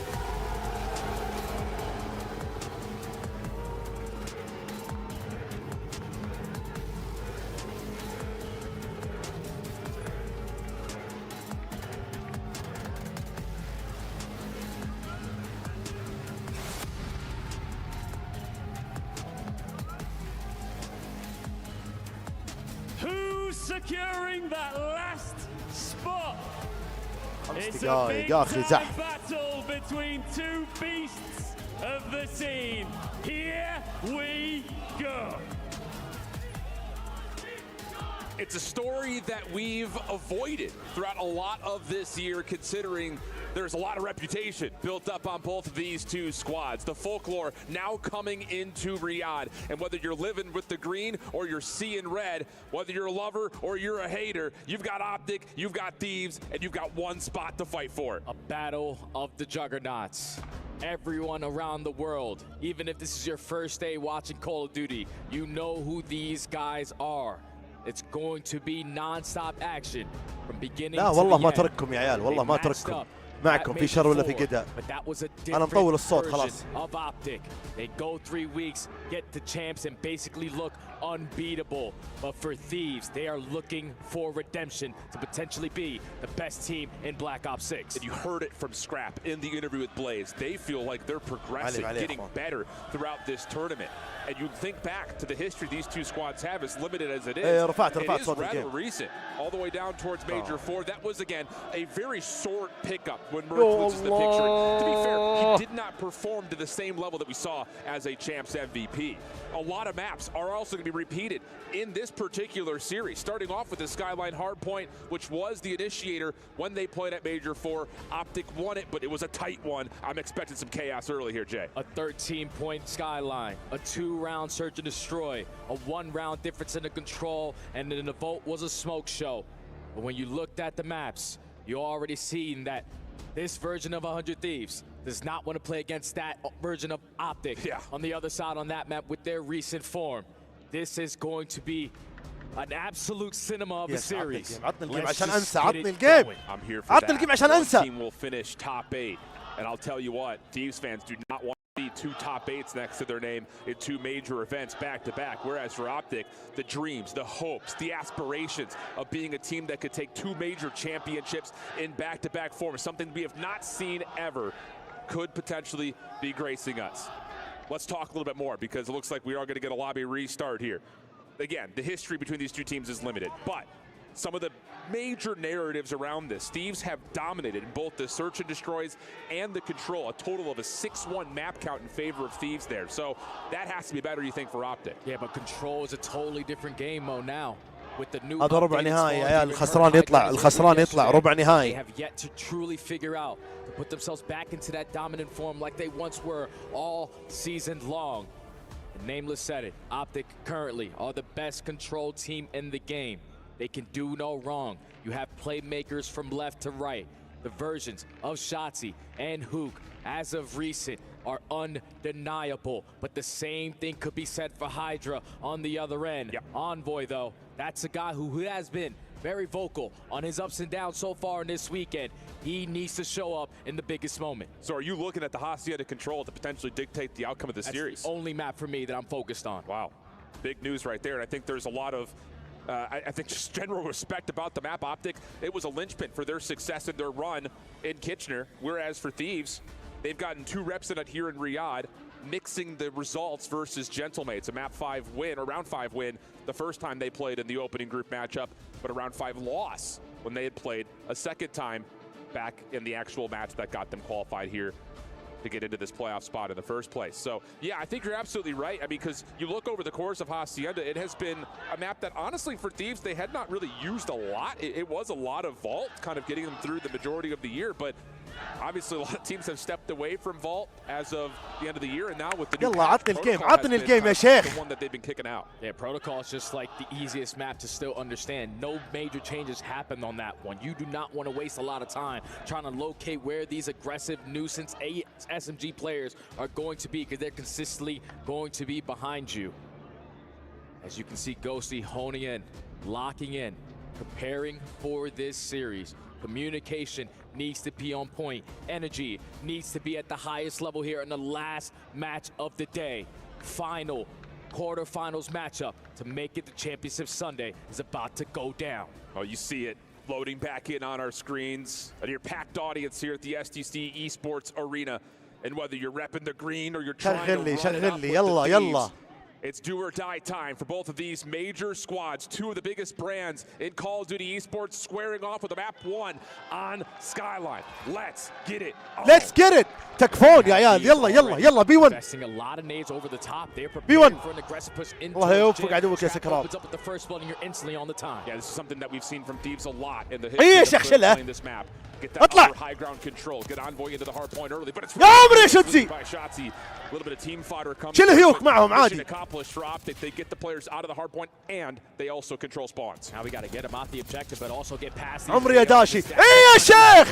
Securing that last spot. It's a big battle between two beasts of the scene. Here we go. It's a story that we've avoided throughout a lot of this year, considering there's a lot of reputation built up on both of these two squads. The folklore now coming into Riyadh, and whether you're living with the green or you're seeing red, whether you're a lover or you're a hater, you've got Optic, you've got Thieves, and you've got one spot to fight for. A battle of the juggernauts. Everyone around the world, even if this is your first day watching Call of Duty, you know who these guys are. It's going to be non-stop action from beginning to the end. والله ما ترككم يا عيال والله ما ترككم. معكم في شر ولا في قداء؟ أنا مطول الصوت خلاص. They go 3 weeks, get the champs, and basically look unbeatable. But for Thieves, they are looking for redemption to potentially be the best team in Black Ops 6. And you heard it from Scrap in the interview with Blaze. They feel like they're progressing, getting better throughout this tournament. And you think back to the history these two squads have, as limited as it is. It is rather recent, all the way down towards Major 4. That was, again, a very short pickup when Merc loses the picture. And to be fair, he did not perform to the same level that we saw as a Champs MVP. A lot of maps are also going to be repeated in this particular series, starting off with the Skyline Hardpoint, which was the initiator when they played at Major 4. Optic won it, but it was a tight one. I'm expecting some chaos early here, Jay. A 13-point Skyline, a 2-round search and destroy, a 1-round difference in the control, and then the vote was a smoke show. But when you looked at the maps, you already seen that this version of 100 Thieves does not want to play against that version of Optic on the other side on that map with their recent form. This is going to be an absolute cinema of a series. I'm here for that. One team will finish top 8. And I'll tell you what, Thieves fans do not want to see 2 top 8s next to their name in 2 major events back-to-back. Whereas for Optic, the dreams, the hopes, the aspirations of being a team that could take 2 major championships in back-to-back form is something we have not seen ever, could potentially be gracing us. Let's talk a little bit more, because it looks like we are going to get a lobby restart here. Again, the history between these 2 teams is limited, but some of the major narratives around this, Thieves have dominated in both the search and destroys and the control, a total of a 6-1 map count in favor of Thieves there. So that has to be better, you think, for Optic. Yeah, but control is a totally different game mode now. With the new هذا ربع نهائي يا عيال. الخسران يطلع ربع نهائي. They have yet to truly figure out to put themselves back into that dominant form like they once were all season long. And Nameless said it, Optic currently are the best control team in the game. They can do no wrong. You have playmakers from left to right. The versions of Shotzi and Hook, as of recent, are undeniable. But the same thing could be said for Hydra on the other end. Envoy, though, that's a guy who has been very vocal on his ups and downs so far in this weekend. He needs to show up in the biggest moment. So are you looking at the Hacienda Control to potentially dictate the outcome of the series? That's the only map for me that I'm focused on. Wow. Big news right there. And I think there's a lot of I think just general respect about the map. Optic, it was a linchpin for their success in their run in Kitchener, whereas for Thieves, they've gotten 2 reps in it here in Riyadh, mixing the results versus Gentlemates, a map 5 win, or round 5 win, the first time they played in the opening group matchup, but a round 5 loss when they had played a second time back in the actual match that got them qualified here to get into this playoff spot in the first place. So, yeah, I think you're absolutely right. I mean, because you look over the course of Hacienda, it has been a map that, honestly, for Thieves, they had not really used a lot. It was a lot of Vault, kind of getting them through the majority of the year, but obviously a lot of teams have stepped away from Vault as of the end of the year, and now with the new عطني الجيم يا شيخ. the one that they've been kicking out. Yeah, Protocol is just like the easiest map to still understand. No major changes happened on that one. You do not want to waste a lot of time trying to locate where these aggressive nuisance SMG players are going to be, because they're consistently going to be behind you. As you can see, Ghosty honing in, locking in, preparing for this series. Communication needs to be on point. Energy needs to be at the highest level here in the last match of the day. Final quarterfinals matchup to make it to Championship Sunday is about to go down. Oh, you see it loading back in on our screens. And your packed audience here at the STC Esports Arena. And whether you're repping the green or you're trying to run it up with the Thieves, it's do or die time for both of these major squads. 2 of the biggest brands in Call of Duty Esports squaring off with a map 1 on Skyline. Let's get it. Let's get it. تكفون يا عيال. يلا B1. Investing a lot of nades over the top. They're preparing for an aggressive push into الله يوفق عدوك يا سكران. Opens up with the first blood and you're instantly on the time. Yeah, this is something that we've seen from Thieves a lot in the ايه history شيخ of playing this map. Get that upper high ground control. Get Envoy into the hard point early, but it's يا عمري يا شوتسي. by Shotzi. A little bit of team fodder coming. شيل هيوك معهم عادي. Accomplished for Optic. They get the players out of the hard point and they also control spawns. Now we got to get them out the objective, but also get past. عمري يا داشي. ايه يا شيخ.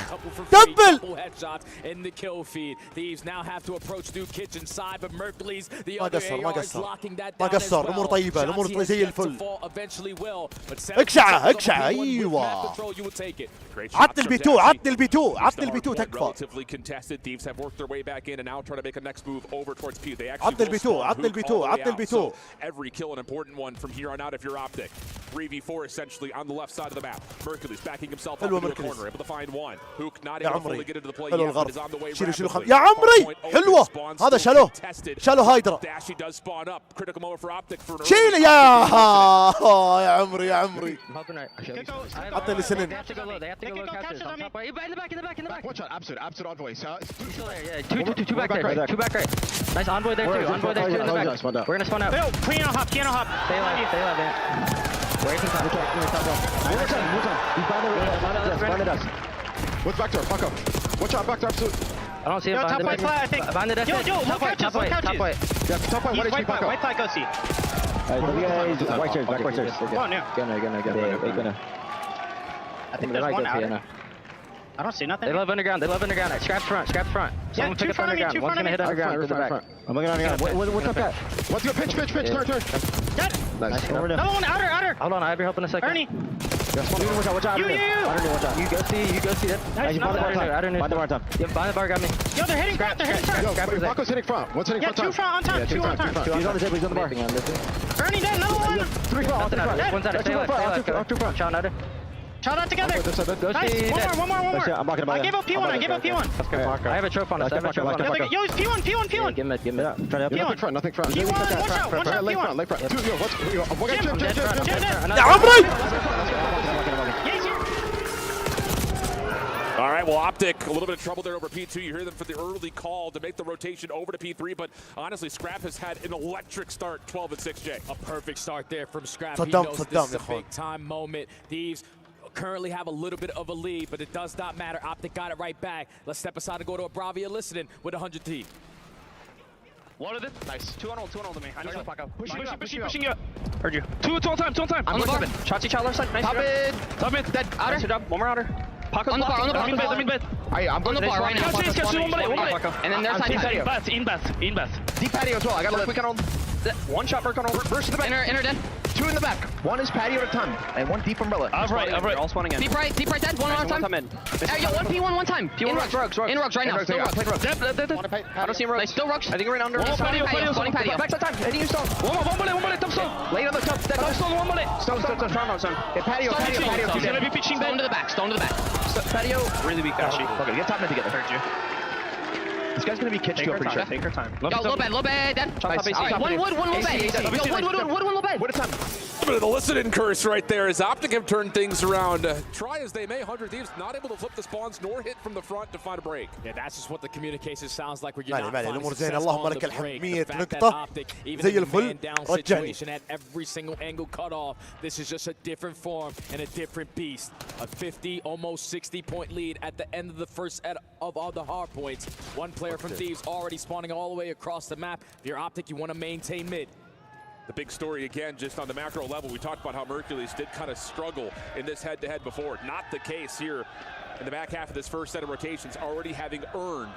دبل. Headshots in the kill feed. Thieves now have to approach through kitchen side, but Merkley's the ما other قصر ما AR is قصر locking that ما down as قصر. well. الامور طيبه الامور Shotzi زي has yet to الفل. fall, eventually will, but اقشعه P1 with ايوه. map control, you will take it. عطني البي 2 عطني عطني البي 2 عطني البي 2 تكفى. Relatively contested. Thieves have worked their way back in and now trying to make a next move over towards P. They actually عطني البي 2 عطني البي 2 عطني البي 2. Every kill an important one from here on out if you're Optic. 3v4 essentially on the left side of the map. Mercury's backing himself up into a corner, able to find one. Hook not able to fully get into the play yet, but is on the way rapidly. يا عمري حلوة هذا شالوه هايدرا. Dashy does spawn up. Critical moment for Optic for شيله يا عمري يا عمري. عطني لسنين. In the back. Watch out, absolute envoy. Two back right. Nice envoy there too. Envoy there too in the back. We're gonna spawn out. Piano hop. Stay alive, man. Where is he coming from? He's behind us. What's back door? Fuck up. Watch out, back door, absolute. I don't see him behind the top right, I think. Behind the desk. Yo, Top right. top right. Yeah, top right, He's white side, go see. Alright, the guys, white chairs, back white chairs. Go on, yeah. Gonna. I think there's one outer. I don't see nothing. They love underground. Scrap front. Someone pick up underground. One's gonna hit underground. I'm looking underground. What's up, Pat? Let's go, pitch. Turn. Dead. Nice. Another one, outer. Hold on, I have your help in a second. Ernie. Watch out. You. Watch out. You go see. Nice, Behind the bar top. Yeah, behind the bar got me. Yo, they're hitting front. Yo, Baco's hitting front. One's hitting front. Yeah, two front on top. Two on time. He's on the table. He's on the bar. Ernie, dead. Another one. Three front. One's out. Stay alive. Two front. Shot under. Shout out together. Nice. One more. I'm blocking I gave up P1. I have a choke on us. Yo, it's P1. Give me. Try to nothing front. P1, watch out, P1. Left front. Yo, what's Jim. يا عمري. All right, well, Optic, a little bit of trouble there over P2. You hear them for the early call to make the rotation over to P3, but honestly, Scrap has had an electric start, 12-6, Jay. A perfect start there from Scrap. He knows this is a big-time moment. Thieves currently have a little bit of a lead, but it does not matter. Optic got it right back. Let's step aside and go to a Bravia listening with 100 T. One of them. Nice. Two on hold to me. I know fuck up. Pushing you. Heard you. Two on time. On the bar. Chachi chat left side. Nice. Top mid. Dead. Outer. Nice job. One more outer. On the bar. I'm on the bar right now. Catch one minute. And then there's side In Bath. Deep patio as well. I got a quick on hold. One shot for control. Burst in the back. Inner dead. Two in the back. One is patio at a time. And one deep umbrella. Right. All spawning in. Deep right dead. One on time. Yo, one P1 one time. In rugs right now. Still rugs. Dead. I don't see him rugs. Still rugs. I think we're in under. Patio. Backside time. Hitting you stone. One bullet. Top stone. Late on the top. Top stone. One bullet. Stone. Patio. He's gonna be pitching stone to the back. Patio. Really weak, actually. Okay, get top mid together. Heard you. This guy's gonna be kitchen, I'm pretty sure. Take her time. Yo, low bed, dead. Nice. Alright, one low bed. Yo, one low bed. What a time. A bit of the listening curse right there as Optic have turned things around. Try as they may, 100 Thieves not able to flip the spawns nor hit from the front to find a break. Yeah, that's just what the communication sounds like when you're not الامور finding زين success اللهم on لك the الحمد. break. 100 The fact that نقطة Optic, even زي in a الفل man-down رجعني. situation at every single angle cut off, this is just a different form and a different beast. A 50, almost 60-point lead at the end of the first set of all the hard points. One player from Thieves already spawning all the way across the map. If you're Optic, you want to maintain mid. The big story again, just on the macro level, we talked about how Mercules did kind of struggle in this head-to-head before. Not the case here in the back half of this first set of rotations, already having earned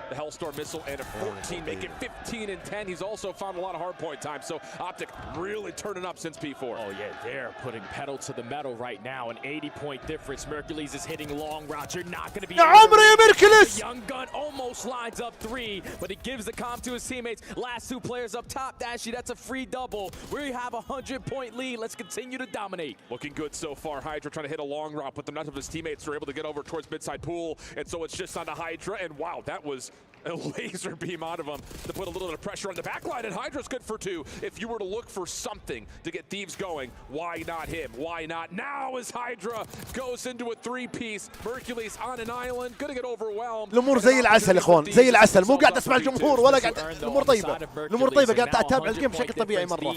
the Hellstorm missile and a 14, make it 15 and 10. He's also found a lot of hardpoint time, so Optic really turning up since P4. Oh yeah, they're putting pedal to the metal right now. An 80-point difference. Mercules is hitting long routes. You're not going to be يا عمري يا Mercules. Young Gun almost lines up 3, but he gives the comp to his teammates. Last 2 players up top. Dashy, that's a free double. We have a 100-point lead. Let's continue to dominate. Looking good so far. Hydra trying to hit a long route, but none of his teammates are able to get over towards midside pool, and so it's just on the Hydra, and wow, that was a laser beam out of him to put a little bit of pressure on the back line, and Hydra's good for 2. If you were to look for something to get Thieves going, why not him? Why not now as Hydra goes into a 3-piece? Mercules on an island, gonna get overwhelmed. الامور زي العسل يا اخوان، زي العسل. مو قاعد اسمع الجمهور ولا قاعد. الامور طيبه، الامور طيبه. قاعد اتابع الجيم بشكل طبيعي مره.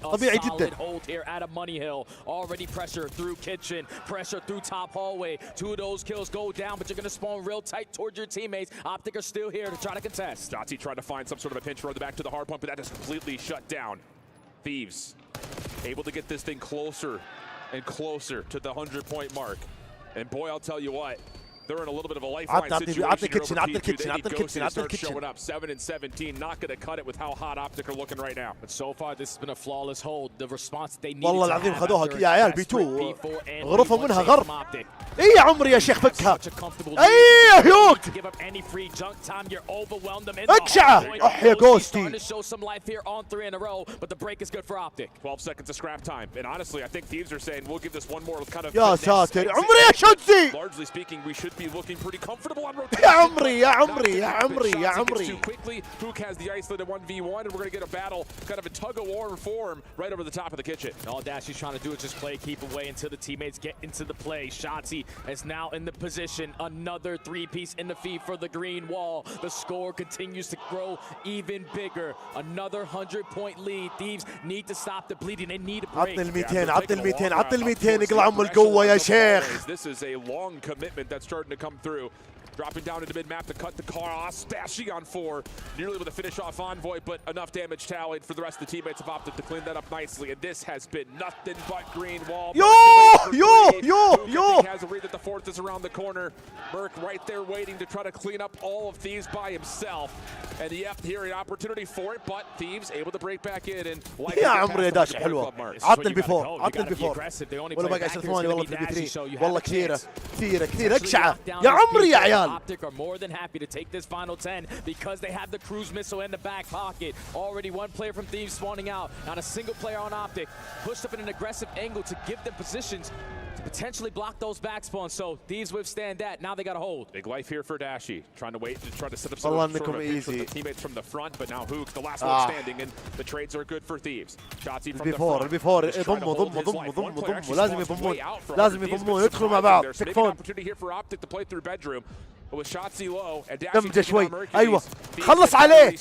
طبيعي جدا. Already pressure through kitchen, pressure through top hallway. 2 of those kills go down, but you're gonna spawn real tight towards your teammates. Optic are still here to try to contest. Stotzi tried to find some sort of a pinch run back to the hard point, but that is completely shut down. Thieves able to get this thing closer and closer to the 100-point mark. And boy, I'll tell you what, They're in a little bit of a lifeline situation. عطني الكيتشن عطني الكيتشن They need عطني Ghosty الكيتشن to start عطني showing الكيتشن. up. 7 and 17, not going to cut it with how hot Optic are looking right now. But so far, this has been a flawless hold. The response they needed والله to العظيم have خذوها after يا عيال that بي sprint 2 P4 and غرفة P1 منها change غرب. from Optic. اي يا عمري يا شيخ فكها. Such a comfortable اي lead. يا هيوك. To give up any free junk time, you're overwhelmed them in اقشعه. the اح يا Ghosty. Ghosty. To show some life here on 3 in a row, but the break is good for Optic. 12 seconds of scrap time. And honestly, I think Thieves are saying we'll give this one more kind of يا ساتر عمري يا شوتزي. Largely speaking, we should be looking pretty comfortable on rotation. يا عمري يا عمري يا عمري يا عمري. Too quickly. Hook has the isolated 1v1, and we're going to get a battle, kind of a tug-of-war form right over the top of the kitchen. All Dashy's trying to do is just play keep away until the teammates get into the play. Shotzzy is now in the position. Another 3-piece in the feed for the green wall. The score continues to grow even bigger. Another 100-point lead. Thieves need to stop the bleeding. They need a break. عطني ال 200 عطني ال 200 عطني ال 200 اقلع ام القوة يا شيخ. This is a long commitment that's starting to come through. Dropping down into mid-map to cut the car off. Dashy on 4. Nearly able to finish off Envoy, but enough damage tallied for the rest of the teammates have opted to clean that up nicely. And this has been nothing but green wall. Yo! Has a read that the fourth is around the corner. Merc right there waiting to try to clean up all of Thieves by himself. And yep, here an opportunity for it, but Thieves able to break back in and like يا عمري يا داش حلوة. عطني البيفور عطني البيفور. ولا باقي 10 ثواني والله في البي 3. والله كثيرة كثيرة اقشعة. يا عمري يا عيال. Optic are more than happy to take this final 10 because they have the cruise missile in the back pocket. Already one player from Thieves spawning out. Not a single player on Optic. Pushed up in an aggressive angle to give them positions to potentially block those back spawns. So Thieves withstand that. Now they got a hold. Big life here for Dashy. Trying to wait to try to set up some sort of a pitch with the teammates from the front, but now Hook, the last one standing, and the trades are good for Thieves. Shotzzy from the front. البيفور ضموا لازم يضمون لازم يضمون يدخلوا مع بعض تكفون. Opportunity here for Optic to play through bedroom. With Shotzzy low and دمجه شوي. Dashy ايوه خلص عليه.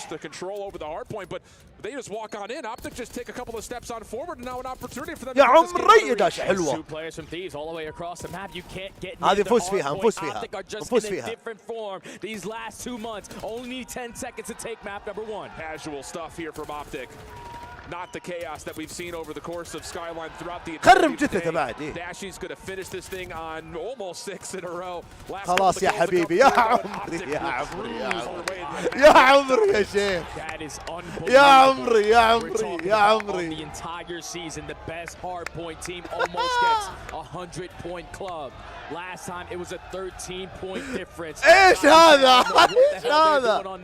the control over the hard point, but they just walk on in. Optic just take a couple of steps on forward, and now an opportunity for them. يا عمري يا داش حلوة. Two players from Thieves all the way across the map. You can't get هذه نفوز فيها نفوز فيها Optic are just نفوز in a فيها. different form. These last 2 months only need 10 seconds to take map number 1. Casual stuff here from Optic. Not the chaos that we've seen over the course of Skyline throughout the خرم جثته بعد. Dashy's going to finish this thing on almost 6 in a row. خلاص يا حبيبي يا عمري يا عمري يا عمري يا عمري يا شيخ. يا عمري يا عمري يا عمري. The entire season, the best hardpoint team almost gets a 100-point club. Last time it was a 13-point difference. ايش هذا؟ ايش هذا؟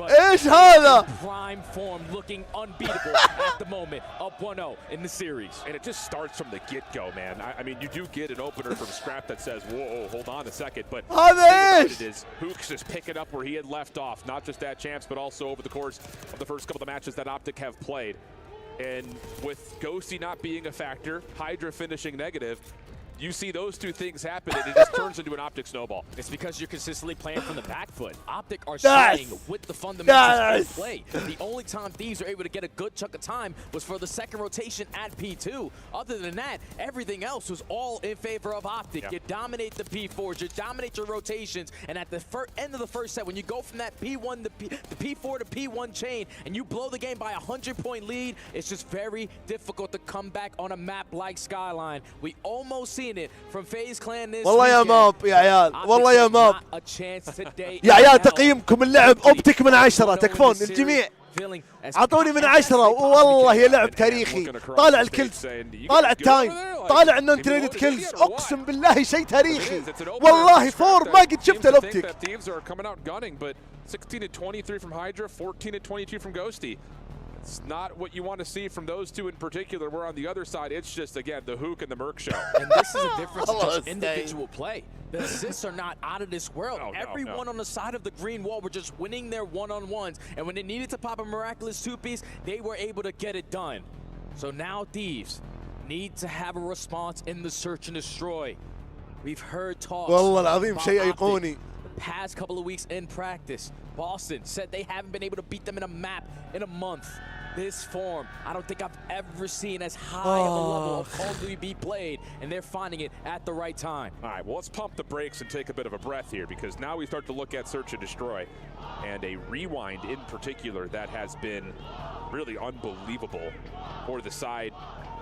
ايش هذا؟ Prime form, looking unbeatable at the moment. Up 1-0 in the series. And it just starts from the get-go, man. I mean, you do get an opener from Scrap that says, whoa, hold on a second. But it is Hook's just picking up where he had left off. Not just that chance, but also over the course of the first couple of matches that Optic have played. And with Ghosty not being a factor, Hydra finishing negative, you see those two things happen, and it just turns into an Optic snowball. It's because you're consistently playing from the back foot. Optic are staying with the fundamentals of play. The only time Thieves are able to get a good chunk of time was for the second rotation at P2. Other than that, everything else was all in favor of Optic. You dominate the P4s, you dominate your rotations, and at the end of the first set, when you go from that P1 to the P4 to P1 chain, and you blow the game by a 100-point lead, it's just very difficult to come back on a map like Skyline. We almost seen it from FaZe Clan this والله يا ماب يا عيال والله يا ماب يا عيال تقييمكم اللعب اوبتيك من 10 تكفون الجميع اعطوني من 10 والله يا لعب تاريخي طالع الكلز طالع التايم طالع النون تريدد كيلز اقسم بالله شيء تاريخي والله فور ما قد شفت الاوبتيك 16 and 23 from Hydra 14 and 22 from Ghosty. It's not what you want to see from those two in particular. We're on the other side. It's just, again, the Hook and the Merc show. And this is a difference in just individual play. The assists are not out of this world. Everyone on the side of the green wall were just winning their one-on-ones. And when they needed to pop a miraculous two-piece, they were able to get it done. So now Thieves need to have a response in the search and destroy. We've heard talks والله العظيم شيء أيقوني. The past couple of weeks in practice. Boston said they haven't been able to beat them in a map in a month. This form, I don't think I've ever seen as high of a level of Call of Duty be played, and they're finding it at the right time. All right, well, let's pump the brakes and take a bit of a breath here, because now we start to look at Search and Destroy, and a rewind in particular that has been really unbelievable for the side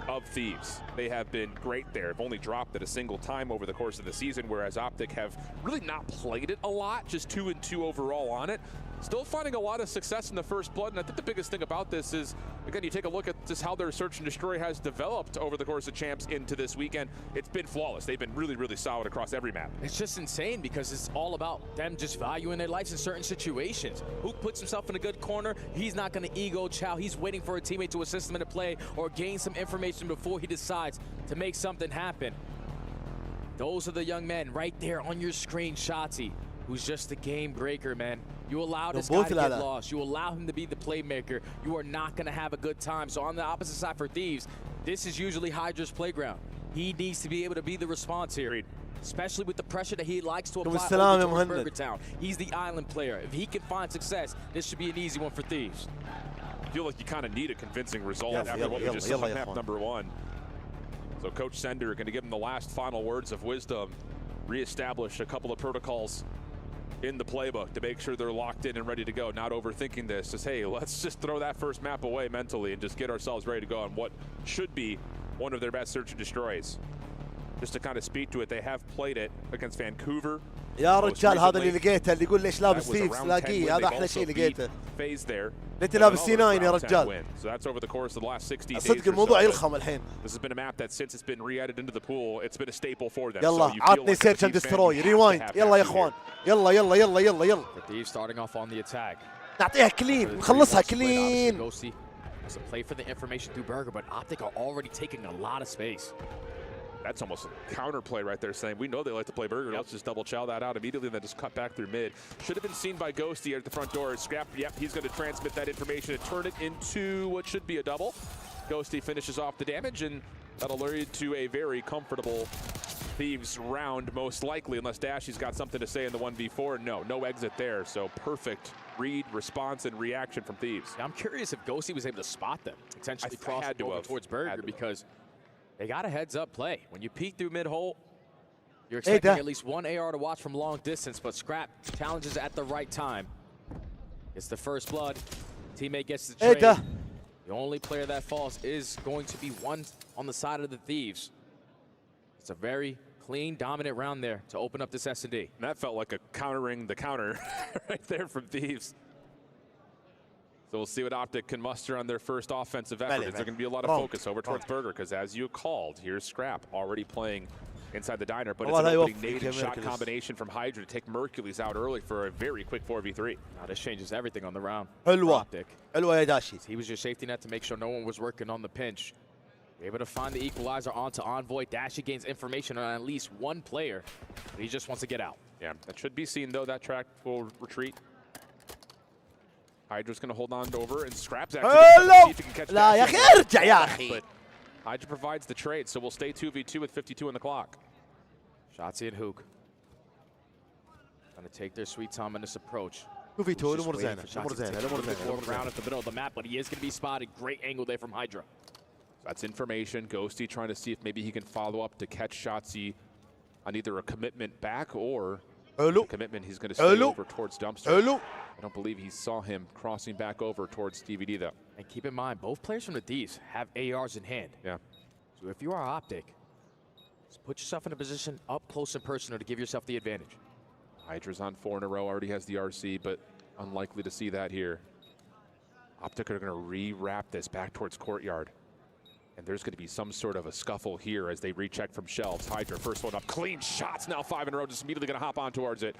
of Thieves. They have been great there. Have only dropped it a single time over the course of the season, whereas Optic have really not played it a lot, just 2-2 overall on it. Still finding a lot of success in the first blood, and I think the biggest thing about this is, again, you take a look at just how their search and destroy has developed over the course of champs into this weekend. It's been flawless. They've been really, really solid across every map. It's just insane because it's all about them just valuing their lives in certain situations. Who puts himself in a good corner, he's not going to ego chow. He's waiting for a teammate to assist him in a play or gain some information before he decides to make something happen. Those are the young men right there on your screen, Shotzi, who's just a game breaker, man. You allow this guy to get lost. You allow him to be the playmaker. You are not going to have a good time. So on the opposite side for Thieves, this is usually Hydra's playground. He needs to be able to be the response here, especially with the pressure that he likes to apply over to Burger Town. He's the island player. If he can find success, this should be an easy one for Thieves. I feel like you kind of need a convincing result after what we just saw on map number 1. So Coach Sender going to give him the last final words of wisdom, reestablish a couple of protocols in the playbook to make sure they're locked in and ready to go, not overthinking this. Just, hey, let's just throw that first map away mentally and just get ourselves ready to go on what should be one of their best search and destroys. Just to kind of speak to it, they have played it against Vancouver. يا رجال هذا اللي لقيته اللي يقول ليش لابس ثيفز لاقيه هذا احلى شيء لقيته. انت لابس C9 يا رجال. So that's over the course of the last 60 days. صدق الموضوع يلخم الحين. This has been a map that since it's been re-added into the pool, it's been a staple for them. يلا عطني سيرش اند دستروي ريوايند يلا يا اخوان يلا يلا يلا يلا يلا. Thieves starting off on the attack. نعطيها كلين نخلصها كلين. It's a play for the information through Burger, but Optic are already taking a lot of space. That's almost a counterplay right there, saying we know they like to play Burger. Let's just double chow that out immediately and then just cut back through mid. Should have been seen by Ghosty at the front door. Scrap, yep, he's going to transmit that information and turn it into what should be a double. Ghosty finishes off the damage, and that'll lead to a very comfortable Thieves round, most likely, unless Dashy's got something to say in the 1v4. No exit there, so perfect read, response, and reaction from Thieves. I'm curious if Ghosty was able to spot them, potentially crossing over towards Burger, because they got a heads-up play. When you peek through mid-hole, you're expecting at least one AR to watch from long distance, but Scrap challenges at the right time. It's the first blood. Teammate gets the trade. The only player that falls is going to be one on the side of the Thieves. It's a very clean, dominant round there to open up this S&D. And that felt like a countering the counter right there from Thieves. So we'll see what Optic can muster on their first offensive effort. There's going to be a lot of focus over towards Burger, because as you called, here's Scrap already playing inside the diner, but it's an opening nade and shot combination from Hydra to take Mercules out early for a very quick 4v3. Now this changes everything on the round. Optic. He was your safety net to make sure no one was working on the pinch. Able to find the equalizer onto Envoy. Dashy gains information on at least one player, but he just wants to get out. Yeah, that should be seen though. That track will retreat. Hydra's going to hold on over, and Scrap's actually see if he can catch but Hydra provides the trade, so we'll stay 2v2 with 52 on the clock. Shotzi and Hook going to take their sweet time in this approach. 2v2 الامور زينه round at the middle of the map, but he is going to be spotted. Great angle there from Hydra. That's information. Ghosty trying to see if maybe he can follow up to catch Shotzi on either a commitment back or a commitment he's going to stay over towards Dumpster. I don't believe he saw him crossing back over towards DVD though. And keep in mind, both players from the D's have ARs in hand. Yeah. So if you are Optic, just put yourself in a position up close and personal to give yourself the advantage. Hydra's on 4 in a row, already has the RC, but unlikely to see that here. Optic are going to re-wrap this back towards Courtyard. And there's going to be some sort of a scuffle here as they recheck from shelves. Hydra, first one up, clean shots, now 5 in a row, just immediately going to hop on towards it.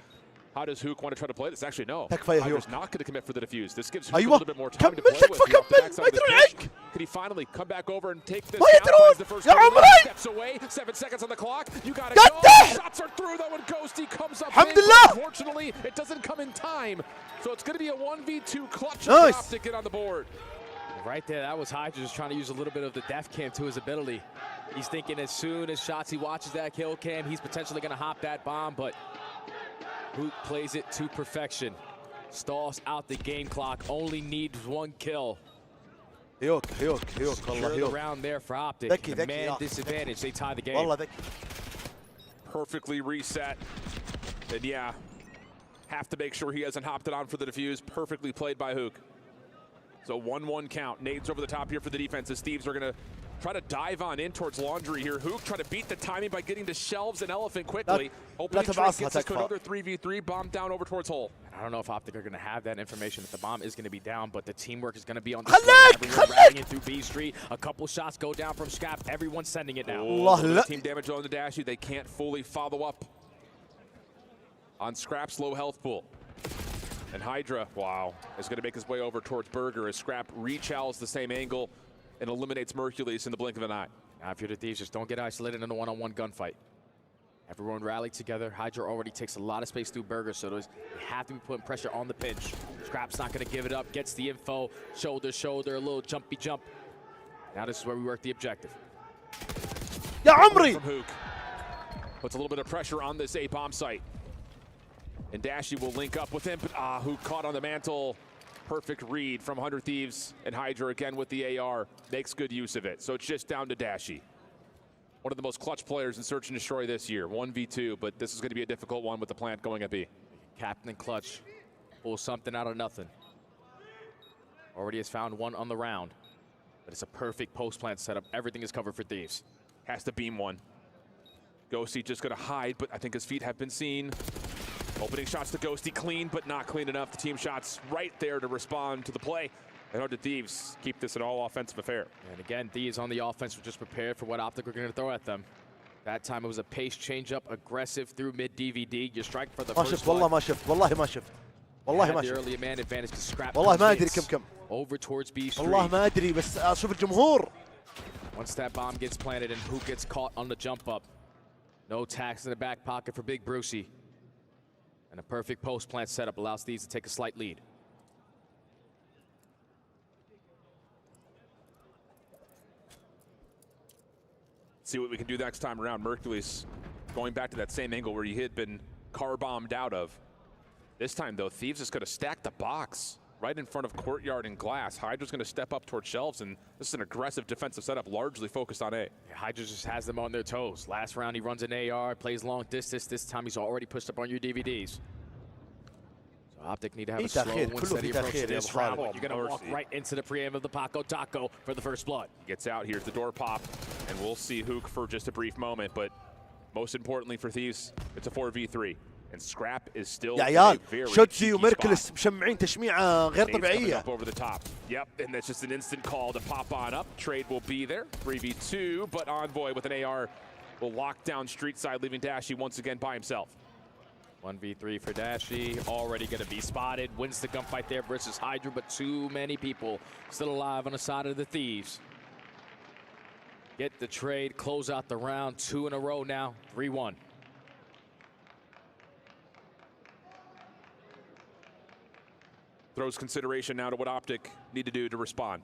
How does Hook want to try to play this? Actually, no. Hydra's not going to commit for the defuse. This gives Hook a little bit more time to play with. Could he finally come back over and take this down? The first steps away, 7 seconds on the clock. You got to go. Shots are through though, and Ghosty comes up. Unfortunately, it doesn't come in time. So it's going to be a 1v2 clutch to get on the board. Right there, that was Hydra just trying to use a little bit of the death cam to his ability. He's thinking as soon as Shotzi watches that kill cam, he's potentially going to hop that bomb, but Hook plays it to perfection. Stalls out the game clock, only needs 1 kill. Secure the round there for Optic. The man disadvantage, they tie the game. Perfectly reset. And yeah, have to make sure he hasn't hopped it on for the defuse. Perfectly played by Hook. So 1-1 count. Nades over the top here for the defense as Thieves are going to try to dive on in towards Laundry here. Hook try to beat the timing by getting to Shelves and Elephant quickly. Opening trade gets us to another 3v3, bomb down over towards Hole. I don't know if Optic are going to have that information if the bomb is going to be down, but the teamwork is going to be on the everyone rallying in through B Street. A couple shots go down from Scrap. Everyone's sending it now. Team damage on the Dashy. They can't fully follow up on Scrap's low health pool. And Hydra, wow, is going to make his way over towards Burger as Scrap rechallenges the same angle and eliminates Mercules in the blink of an eye. Now, if you're the Thieves, just don't get isolated in a one-on-one gunfight. Everyone rallied together. Hydra already takes a lot of space through Burger, so they have to be putting pressure on the pinch. Scrap's not going to give it up, gets the info, shoulder, shoulder, a little jumpy jump. Now this is where we work the objective. Ya Amri! From Hook. Puts a little bit of pressure on this A bomb site. And Dashy will link up with him, but Hook caught on the mantle. Perfect read from 100 Thieves, and Hydra again with the AR makes good use of it. So it's just down to Dashy. One of the most clutch players in Search and Destroy this year, 1v2, but this is going to be a difficult one with the plant going at B. Captain Clutch pulls something out of nothing. Already has found one on the round, but it's a perfect post-plant setup. Everything is covered for Thieves. Has to beam one. Ghosty just going to hide, but I think his feet have been seen. Opening shots to Ghosty, clean, but not clean enough. The team shots right there to respond to the play. And 100 Thieves keep this an all-offensive affair. And again, Thieves on the offense were just prepared for what Optic were going to throw at them. That time it was a pace change-up, aggressive through mid-DVD. You strike for the first والله ما شفت والله ما شفت والله ما the شفت early man advantage to Scrap. والله ما أدري كم over towards B Street. والله ما أدري بس أشوف الجمهور. Once that bomb gets planted and who gets caught on the jump up. No tax in the back pocket for Big Brucey. And a perfect post-plant setup allows Thieves to take a slight lead. See what we can do next time around. Mercules going back to that same angle where he had been car bombed out of. This time, though, Thieves is going to stack the box right in front of Courtyard and Glass. Hydra's going to step up towards Shelves, and this is an aggressive defensive setup, largely focused on A. Yeah, Hydra just has them on their toes. Last round, he runs an AR, plays long distance. This time, he's already pushed up on your DVDs. So Optic need to have a slow and steady approach to this round. You're going to walk right into the preamble of the Paco Taco for the first blood. Gets out, here's the door pop, and we'll see Hook for just a brief moment, but most importantly for Thieves, it's a 4v3. And Scrap is still يا عيال شوتسي وميركلس مشمعين تشميعة غير طبيعية. Over the top. Yep, and that's just an instant call to pop on up. Trade will be there. 3v2, but Envoy with an AR will lock down street side, leaving Dashy once again by himself. 1v3 for Dashy, already going to be spotted. Wins the gunfight there versus Hydra, but too many people still alive on the side of the Thieves. Get the trade, close out the round. 2 in a row now, 3-1. Throws consideration now to what Optic need to do to respond.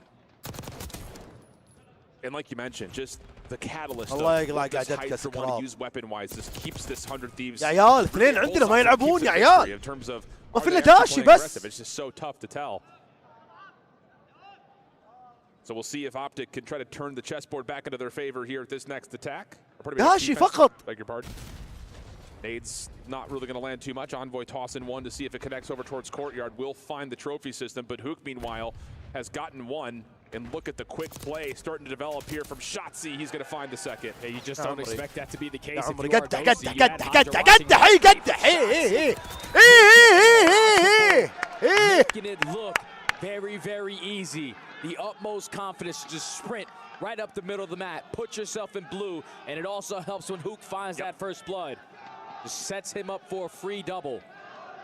And like you mentioned, just the catalyst of what this Hydra want to use weapon-wise just keeps this 100 Thieves. يا عيال اثنين عندنا ما يلعبون يا عيال. In terms of ما في إلا داشي بس. It's just so tough to tell. So we'll see if Optic can try to turn the chessboard back into their favor here at this next attack. داشي فقط. Beg your pardon. Nade's not really going to land too much. Envoy tossing one to see if it connects over towards Courtyard. Will find the trophy system, but Hook, meanwhile, has gotten one. And look at the quick play starting to develop here from Shotzi. He's going to find the second. Yeah, you just don't expect that to be the case. Making it look very, very easy. The utmost confidence to just sprint right up the middle of the mat. Put yourself in blue, and it also helps when Hook finds that first blood. Just sets him up for a free double.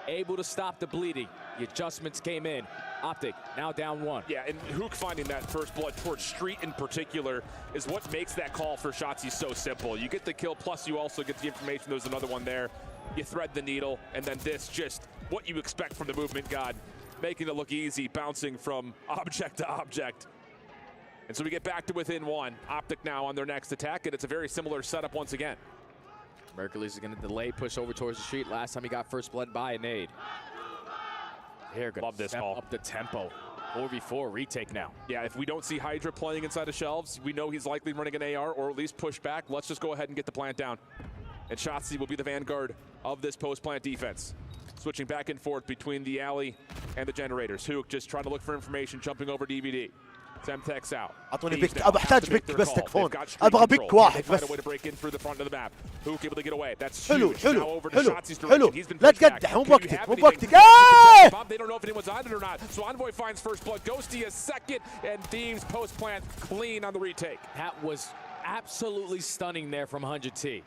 Able to stop the bleeding. The adjustments came in. Optic now down 1. Yeah, and Hook finding that first blood towards Street in particular is what makes that call for Shotzi so simple. You get the kill, plus you also get the information there's another one there. You thread the needle, and then this just what you expect from the movement god. Making it look easy, bouncing from object to object. And so we get back to within 1. Optic now on their next attack, and it's a very similar setup once again. Mercules is going to delay, push over towards the street. Last time he got first blood by a nade. They're going Love to this step call. up the tempo. 4v4 retake now. Yeah, if we don't see Hydra playing inside of Shelves, we know he's likely running an AR or at least push back. Let's just go ahead and get the plant down. And Shotzi will be the vanguard of this post-plant defense. Switching back and forth between the alley and the generators. Hook just trying to look for information, jumping over DVD. Semtex out. اعطوني بيك، ابى احتاج بيك بس تكفون، ابغى بيك واحد بس. حلو حلو حلو حلو، لا تقدح، مو بوقتك مو بوقتك. They don't know if anyone's on it or not. So Envoy finds first blood. Ghosty is second, and Thieves post plant clean on the retake. That was absolutely stunning there from 100T.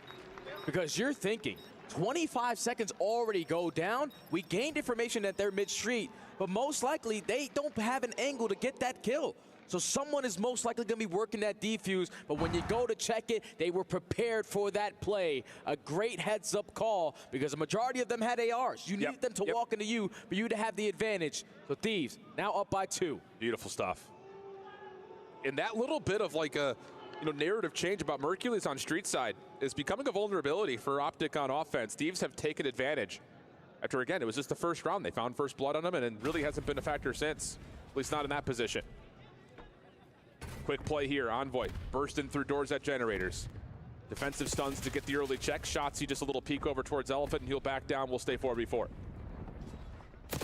Because you're thinking, 25 seconds already go down. We gained information that they're mid-street, but most likely they don't have an angle to get that kill. So someone is most likely going to be working that defuse, but when you go to check it, they were prepared for that play. A great heads-up call, because the majority of them had ARs. You needed them to walk into you for you to have the advantage. So Thieves, now up by 2. Beautiful stuff. And that little bit of like a narrative change about Mercules on street side is becoming a vulnerability for Optic on offense. Thieves have taken advantage. After, again, it was just the first round. They found first blood on them, and it really hasn't been a factor since, at least not in that position. Quick play here, Envoy bursting through doors at generators. Defensive stuns to get the early check. Shotsy just a little peek over towards Elephant, and he'll back down. We'll stay 4v4.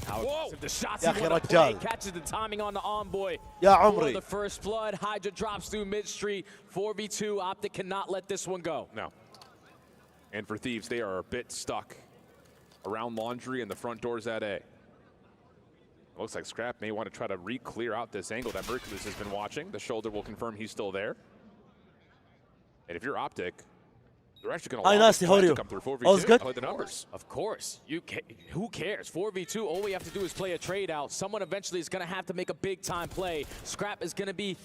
Whoa! The shots يا أخي رجال. catches the timing on the Envoy. يا عمري. The first blood, Hydra drops through mid-street. 4v2, Optic cannot let this one go. No. And for Thieves, they are a bit stuck around Laundry and the front doors at A. Looks like Scrap may want to try to re-clear out this angle that Mercules has been watching. The shoulder will confirm he's still there. And if you're Optic, they're actually going to allow this to come through 4v2. All's good. Play the numbers. Of course. Who cares? 4v2, all we have to do is play a trade out. Someone eventually is going to have to make a big-time play. Scrap is going to be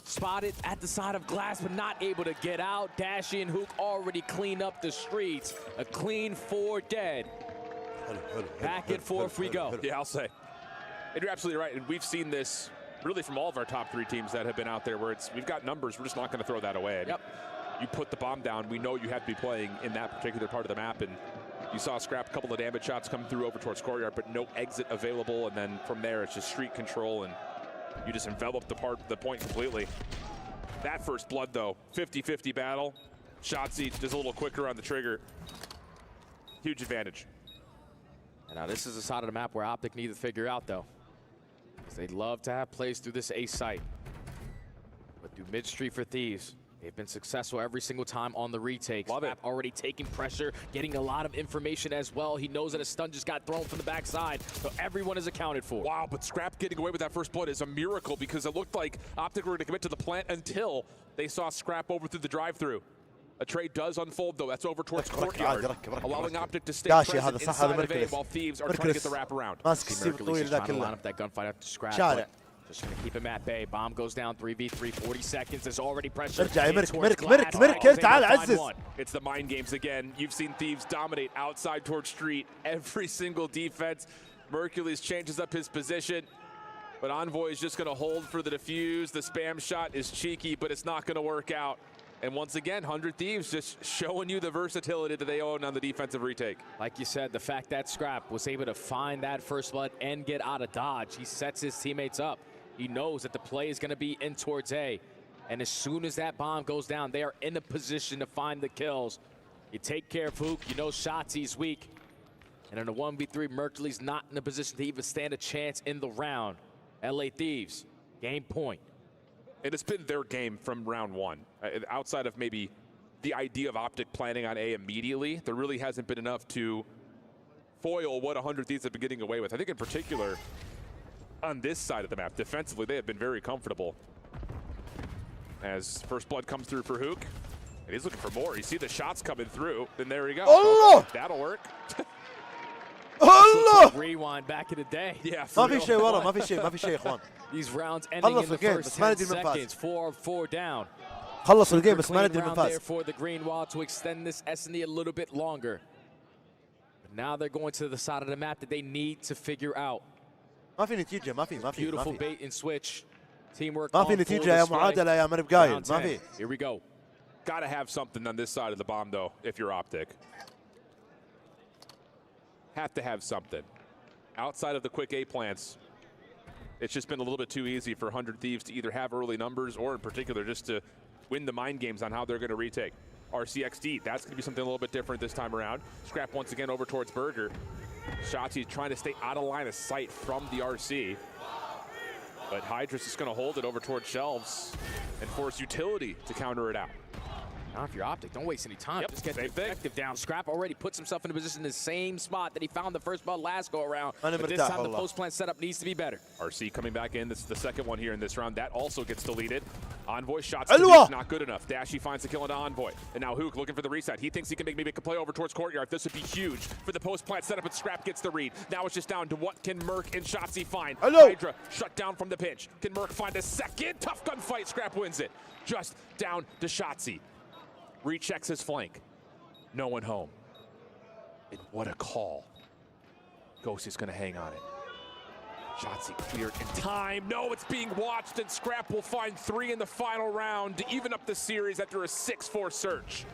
spotted at the side of glass, but not able to get out. Dashy and Hook already cleaned up the streets. A clean 4 dead. Back and forth we go. Yeah, I'll say. And you're absolutely right. And we've seen this really from all of our top 3 teams that have been out there where we've got numbers. We're just not going to throw that away. Yep. You put the bomb down, we know you have to be playing in that particular part of the map. And you saw Scrap a couple of damage shots come through over towards Courtyard, but no exit available. And then from there, it's just street control, and you just envelop the point completely. That first blood, though, 50-50 battle. Shotsy just a little quicker on the trigger. Huge advantage. And now this is the side of the map where Optic need to figure out, though. They'd love to have plays through this A site. But through mid-street for Thieves, they've been successful every single time on the retake. Love it. Already taking pressure, getting a lot of information as well. He knows that a stun just got thrown from the backside, so everyone is accounted for. Wow, but Scrap getting away with that first blood is a miracle, because it looked like Optic were going to commit to the plant until they saw Scrap over through the drive-through. A trade does unfold, though. That's over towards Courtyard, allowing Optic to stay present inside of A while Thieves are trying to get the wrap around. Mercules trying to line up that gunfight after Scrap. Just going to keep him at bay. Bomb goes down, 3v3, 40 seconds. There's already pressure. It's the mind games again. You've seen Thieves dominate outside towards street. Every single defense. Mercules changes up his position, but Envoy is just going to hold for the defuse. The spam shot is cheeky, but it's not going to work out. And once again, 100 Thieves just showing you the versatility that they own on the defensive retake. Like you said, the fact that Scrap was able to find that first blood and get out of dodge, he sets his teammates up. He knows that the play is going to be in towards A. And as soon as that bomb goes down, they are in a position to find the kills. You take care of Hook, you know Shotzi's weak. And in a 1v3, Mercules not in a position to even stand a chance in the round. LA Thieves, game point. And it's been their game from round 1. Outside of maybe the idea of Optic planning on A immediately, there really hasn't been enough to foil what 100 Thieves have been getting away with. I think in particular, on this side of the map, defensively, they have been very comfortable. As first blood comes through for Hook, and he's looking for more. You see the shots coming through, then there you go. Allah! That'll work. Allah! Rewind back in the day. Yeah. ما في شيء ورا، ما في شيء، ما في شيء يا اخوان. These rounds ending in the first 10 seconds. 4 down. خلص الجيم بس ما ندري من فاز. For the green wall to extend this S&D a little bit longer. But now they're going to the side of the map that they need to figure out. ما في نتيجة، ما في. Beautiful bait and switch. Teamwork. ما في نتيجة يا معادلة يا مرب قايل، ما في. Here we go. Gotta have something on this side of the bomb, though, if you're Optic. Have to have something. Outside of the quick A plants, it's just been a little bit too easy for 100 Thieves to either have early numbers or in particular just to win the mind games on how they're going to retake. RCXD, that's going to be something a little bit different this time around. Scrap once again over towards Burger. Shotzi trying to stay out of line of sight from the RC. But Hydra's just going to hold it over towards shelves and force utility to counter it out. Now, if you're Optic, don't waste any time. Yep, Just get the same thing. objective down. Scrap already puts himself in a position in the same spot that he found the first ball last go around. But this time the post plant setup needs to be better. RC coming back in. This is the second one here in this round. That also gets deleted. Envoy shots not good enough. Dashy finds the kill into Envoy. And now Hook looking for the reset. He thinks he can maybe make a play over towards Courtyard. This would be huge for the post plant setup, but Scrap gets the read. Now it's just down to what can Merc and Shotzzy find. Hydra shut down from the pinch. Can Merc find a second? Tough gunfight. Scrap wins it. Just down to Shotzzy. Rechecks his flank. No one home. And what a call. Ghost is going to hang on it. Shotzzy cleared in time. No, it's being watched, and Scrap will find 3 in the final round to even up the series after a 6-4 search.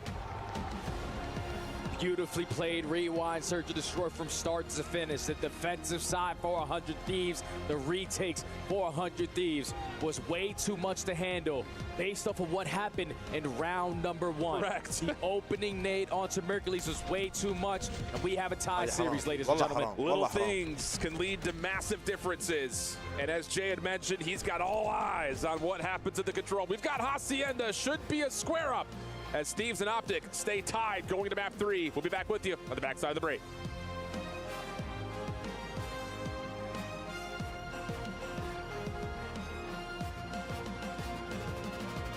Beautifully played rewind, search and destroy from start to finish. The defensive side for 100 Thieves, the retakes for 100 Thieves was way too much to handle based off of what happened in round number 1. Correct. The opening nade onto Mercules was way too much, and we have a tie series, ladies and gentlemen. Little things can lead to massive differences. And as Jay had mentioned, he's got all eyes on what happens at the Control. We've got Hacienda, should be a square up, as Thieves and Optic stay tied going into map 3. We'll be back with you on the backside of the break.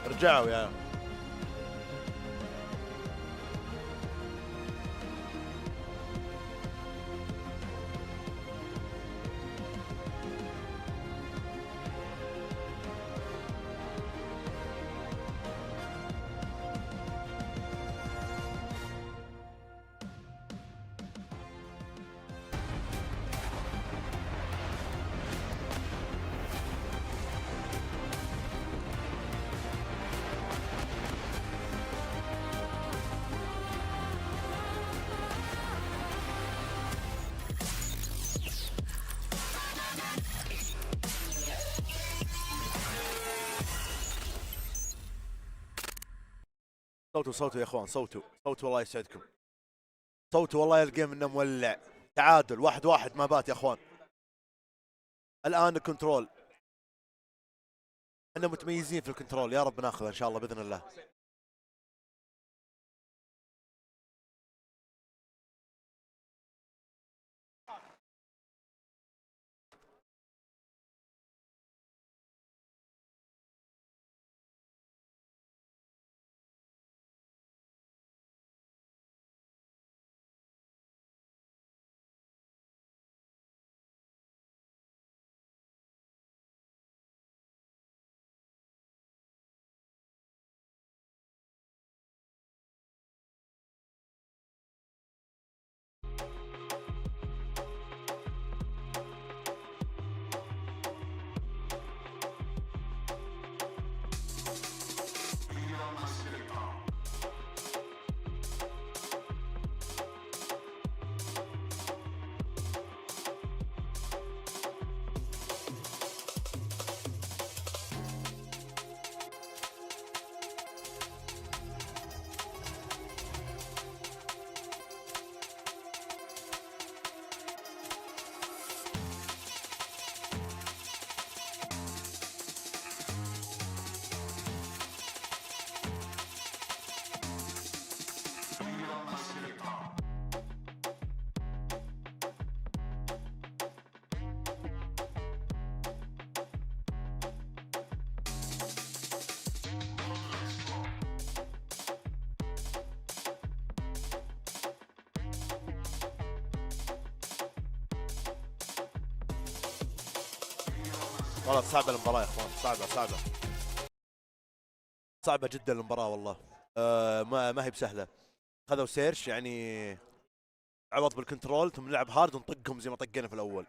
رجعوا يا صوتوا يا اخوان، صوتوا الله يسعدكم. صوتوا والله الجيم انه مولع. تعادل 1-1 ما بات يا اخوان. الان الكنترول. احنا متميزين في الكنترول، يا رب ناخذ ان شاء الله باذن الله. والله صعبة المباراة يا اخوان، صعبة جدا المباراة والله. ما هي بسهلة. خذوا سيرش يعني عوض بالكنترول، ثم نلعب هارد ونطقهم زي ما طقينا في الاول.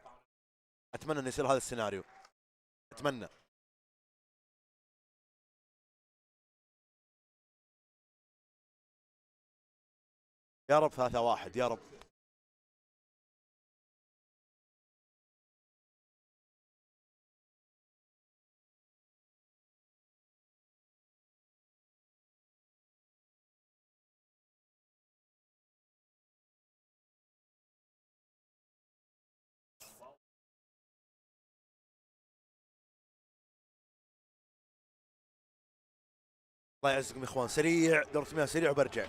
اتمنى انه يصير هذا السيناريو. اتمنى. يا رب 3-1 يا رب. الله يعزكم يا اخوان. سريع دورة مياه سريع وبرجع.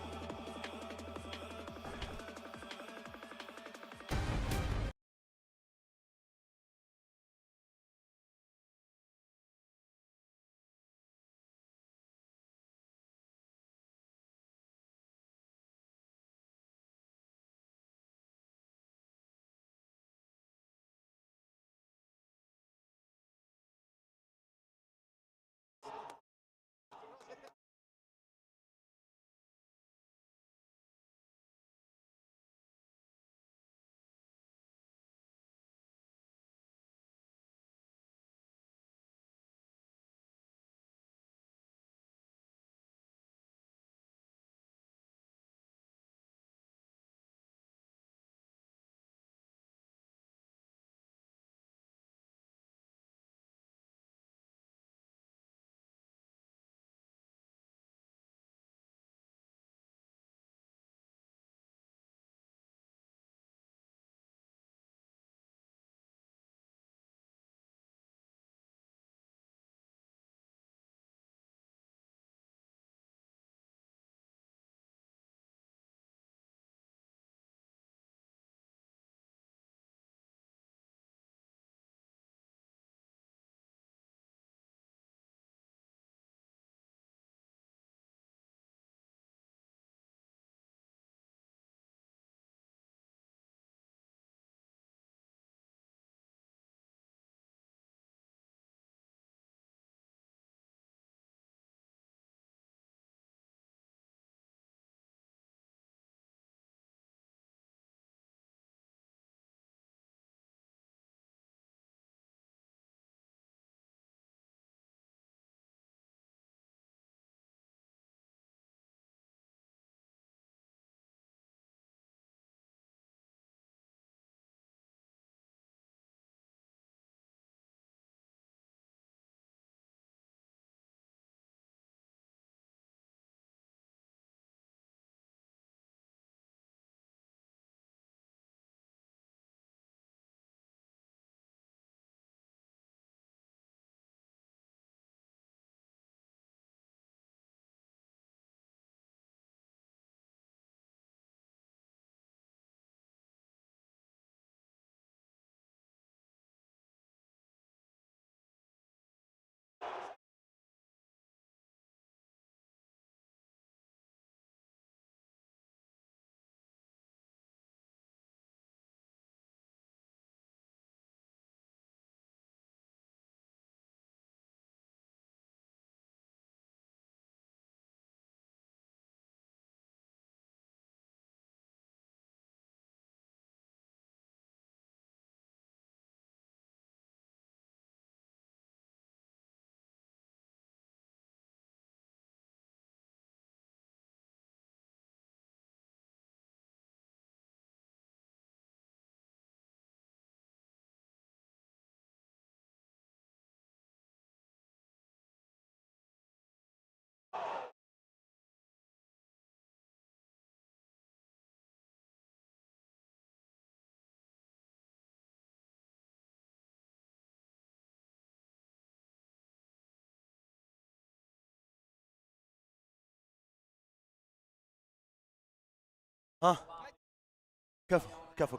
كفو.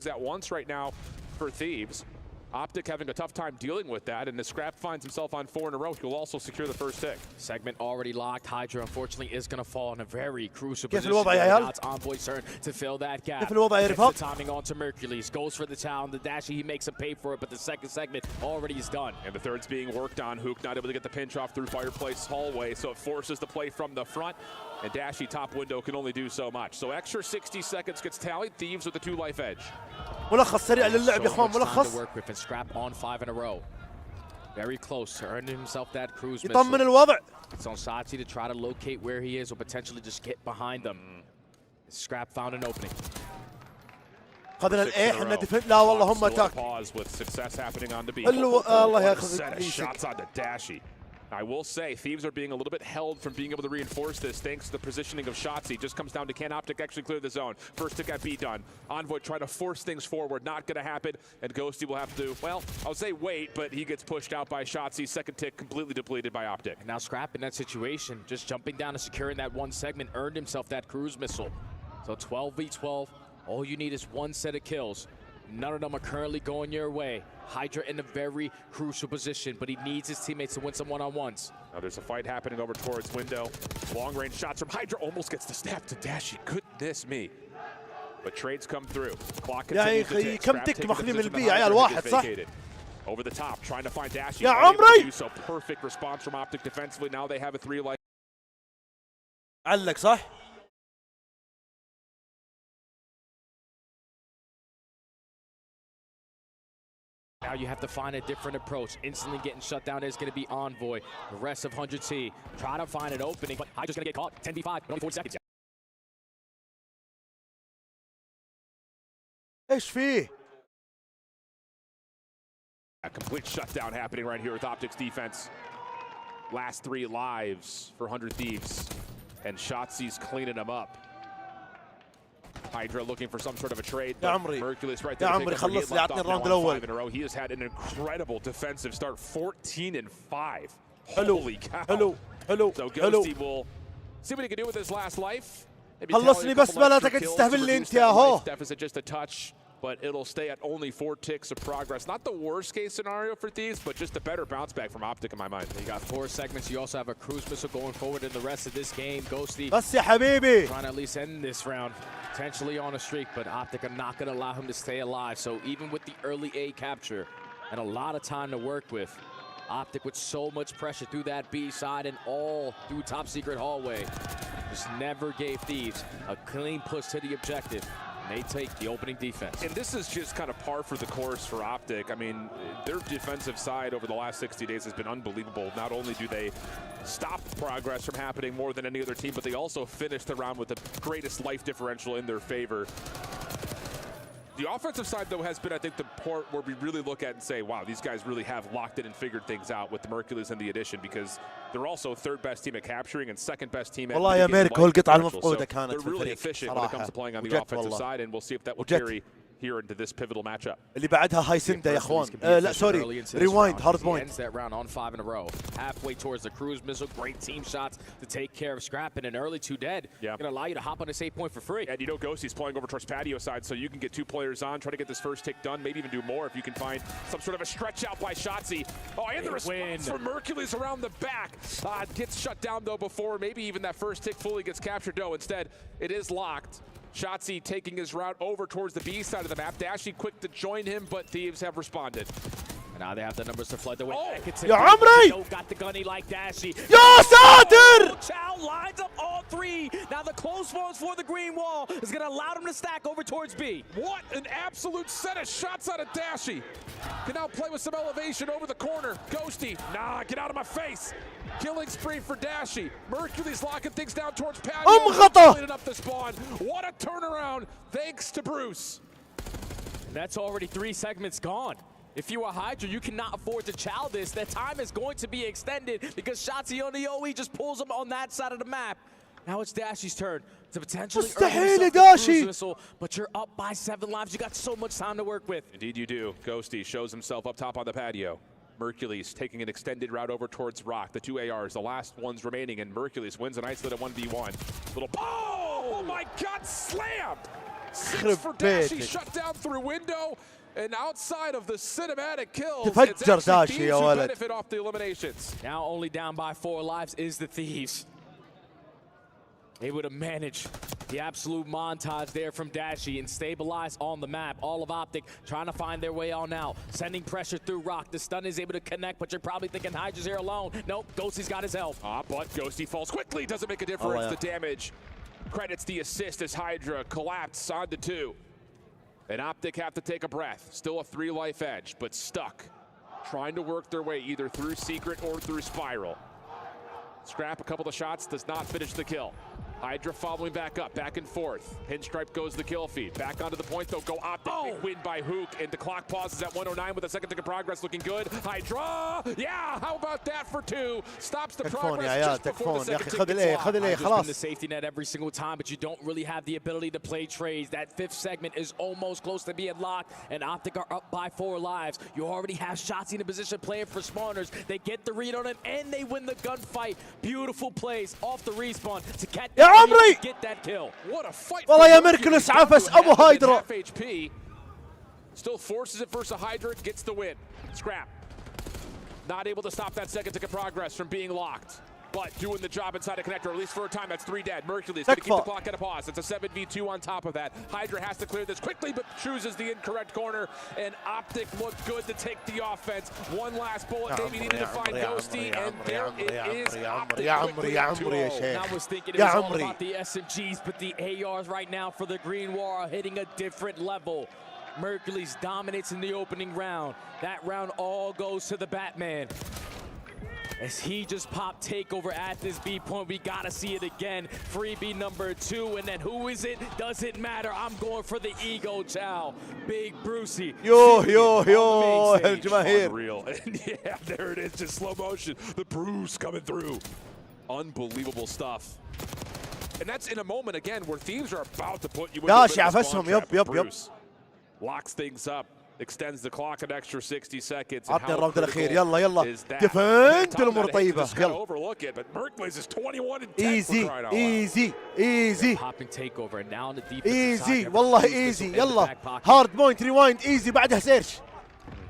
At once right now for Thieves. Optic having a tough time dealing with that, and as Scrap finds himself on 4 in a row, he'll also secure the first tick. Segment already locked. Hydra, unfortunately, is going to fall in a very crucial كيف position. الوضع يا عيال؟ It's Envoy's turn to fill that gap. كيف الوضع يا Gets رفاق؟ the timing onto Mercules. Goes for the town. The Dashy, he makes him pay for it, but the second segment already is done. And the third's being worked on. Hook not able to get the pinch off through Fireplace hallway, so it forces the play from the front. And Dashy top window can only do so much. So extra 60 seconds gets tallied. Thieves with the 2-life edge. ملخص سريع للعب يا اخوان. ملخص. Scrap on 5 in a row. Very close to earning himself that cruise missile. يطمن الوضع. It's on Sachi to try to locate where he is or potentially just get behind them. Scrap found an opening. اخذنا الاي احنا ديفنت. لا والله هم اتاك. Pause with success happening on the B. الله ياخذ set of shots on the Dashy. I will say, Thieves are being a little bit held from being able to reinforce this thanks to the positioning of Shotzzy. Just comes down to can Optic actually clear the zone. First tick at B done. Envoy trying to force things forward. Not going to happen. And Ghosty will have to, well, I'll say wait, but he gets pushed out by Shotzzy. Second tick completely depleted by Optic. And now Scrap in that situation, just jumping down and securing that one segment, earned himself that cruise missile. So 12v12, all you need is one set of kills. None of them are currently going your way. Hydra in a very crucial position, but he needs his teammates to win some one-on-ones. Now there's a fight happening over towards window. Long-range shots from Hydra, almost gets the snap to Dashy. Goodness me. But trades come through. Clock continues to tick. كم تك ماخذين من البي يا عيال واحد صح؟ Over the top, trying to find Dashy. يا عمري! So perfect response from Optic defensively. Now they have a 3-life. علق صح؟ Now you have to find a different approach. Instantly getting shut down is going to be Envoy. The rest of 100T try to find an opening, but Hydra's going to get caught. 10v5, only 4 seconds. ايش فيه؟ A complete shutdown happening right here with Optic's defense. Last 3 lives for 100 Thieves, and Shotzi's cleaning them up. Hydra looking for some sort of a trade. يا عمري Merciless right يا there. عمري خلص لي عطني الراوند الأول. He has had an incredible defensive start, 14-5. حلو Holy cow. حلو حلو So حلو. Ghosty will see what he can do with his last life. خلصني بس بلا تقعد تستهبل لي انت يا هو. Deficit just a touch, but it'll stay at only 4 ticks of progress. Not the worst case scenario for Thieves, but just a better bounce back from Optic in my mind. You got 4 segments. You also have a cruise missile going forward in the rest of this game. Ghosty بس يا حبيبي. trying to at least end this round. Potentially on a streak, but Optic are not going to allow him to stay alive. So even with the early A capture and a lot of time to work with, Optic with so much pressure through that B side and all through top secret hallway, just never gave Thieves a clean push to the objective. They take the opening defense. And this is just kind of par for the course for Optic. I mean, their defensive side over the last 60 days has been unbelievable. Not only do they stop progress from happening more than any other team, but they also finish the round with the greatest life differential in their favor. The offensive side, though, has been, I think, the part where we really look at and say, wow, these guys really have locked in and figured things out with the Mercules and the addition, because they're also 3rd best team at capturing and 2nd best team at والله يا أمريكا هو القطعة المفقودة كانت في الفريق. They're really efficient when it comes to playing on the offensive side, and we'll see if that will carry here into this pivotal matchup. اللي بعدها هايسندا يا اخوان. لا سوري ريوايند هارد بوينت. Ends that round on 5 in a row. Halfway towards the cruise missile, great team shots to take care of Scrap, and an early 2 dead. Yeah. Gonna allow you to hop on this 8 point for free. And you know Ghosty's playing over towards patio side, so you can get 2 players on, try to get this first tick done, maybe even do more if you can find some sort of a stretch out by Shotzzy. Oh, and the response from Mercules around the back. Gets shut down though before maybe even that first tick fully gets captured. No, instead it is locked. Shotzzy taking his route over towards the B side of the map. Dashy quick to join him, but Thieves have responded. And now they have the numbers to flood the way. يا عمري! Don't got the gunny like Dashy. يا ساتر! Chow lines up all 3. Now the close ones for the green wall is going to allow them to stack over towards B. What an absolute set of shots out of Dashy. Can now play with some elevation over the corner. Ghosty, nah, get out of my face. Killing spree for Dashy. Mercury's locking things down towards patio. Cleaning up the spawn. What a turnaround, thanks to Bruce. And that's already 3 segments gone. If you are Hydra, you cannot afford to chow this. That time is going to be extended because Shotzzy on the OE just pulls them on that side of the map. Now it's Dashy's turn to potentially earn yourself a cruise missile, but you're up by 7 lives. You got so much time to work with. Indeed you do. Ghosty shows himself up top on the patio. Mercules taking an extended route over towards Rock. The 2 ARs, the last ones remaining, and Mercules wins an isolated 1v1. Little oh my God, slammed! 6 for Dashy, shut down through window. And outside of the cinematic kills, it's actually Thieves who benefit off the eliminations. Now only down by 4 lives is the Thieves. Able to manage the absolute montage there from Dashy and stabilize on the map. All of Optic trying to find their way on now. Sending pressure through Rock. The stun is able to connect, but you're probably thinking Hydra's here alone. Nope, Ghosty's got his help. But Ghosty falls quickly. Doesn't make a difference. The damage credits the assist as Hydra collapsed on the 2. And Optic have to take a breath. Still a 3-life edge, but stuck. Trying to work their way either through Secret or through Spiral. Scrap a couple of shots, does not finish the kill. Hydra following back up, back and forth. Pinstripe goes the kill feed. Back onto the point though, go Optic. Big win by Hook, and the clock pauses at 109 with a second to progress, looking good. Hydra, yeah, how about that for 2? Stops the progress just before the second ticket clock. Been the safety net every single time, but you don't really have the ability to play trades. That 5th segment is almost close to being locked, and Optic are up by 4 lives. You already have Shotzzy in a position playing for spawners. They get the read on him, and they win the gunfight. Beautiful plays off the respawn to catch get that kill. What a fight. والله يا ميركلس عفس ابو هايدرا. HP still forces it versus a Hydra, gets the win. Scrap. Not able to stop that second ticket progress from being locked, but doing the job inside a connector, at least for a time. That's 3 dead. Mercury's going to keep the clock at a pause. It's a 7v2 on top of that. Hydra has to clear this quickly, but chooses the incorrect corner, and Optic looked good to take the offense. One last bullet, maybe needed to find Ghosty, and there it is. Optic quickly at 2-0. I was thinking it was all about the SMGs, but the ARs right now for the Green War are hitting a different level. Mercury's dominates in the opening round. That round all goes to the Batman. As he just popped takeover at this B point, we gotta see it again. Freebie number 2, and then who is it? Doesn't matter. I'm going for the ego chow. Big Brucey. Yo, الجماهير. Unreal. And yeah, there it is, just slow motion. The Bruce coming through. Unbelievable stuff. And that's in a moment again where Thieves are about to put you in the spawn trap. Bruce locks things up. Extends the clock an extra 60 seconds. عطنا الراوند الاخير يلا يلا ديفنت الامور طيبه يلا overlook it, but Merkle's is 21 and 10 easy easy easy popping takeover and now on the defensive easy والله easy يلا هارد بوينت ريوايند easy بعدها سيرش.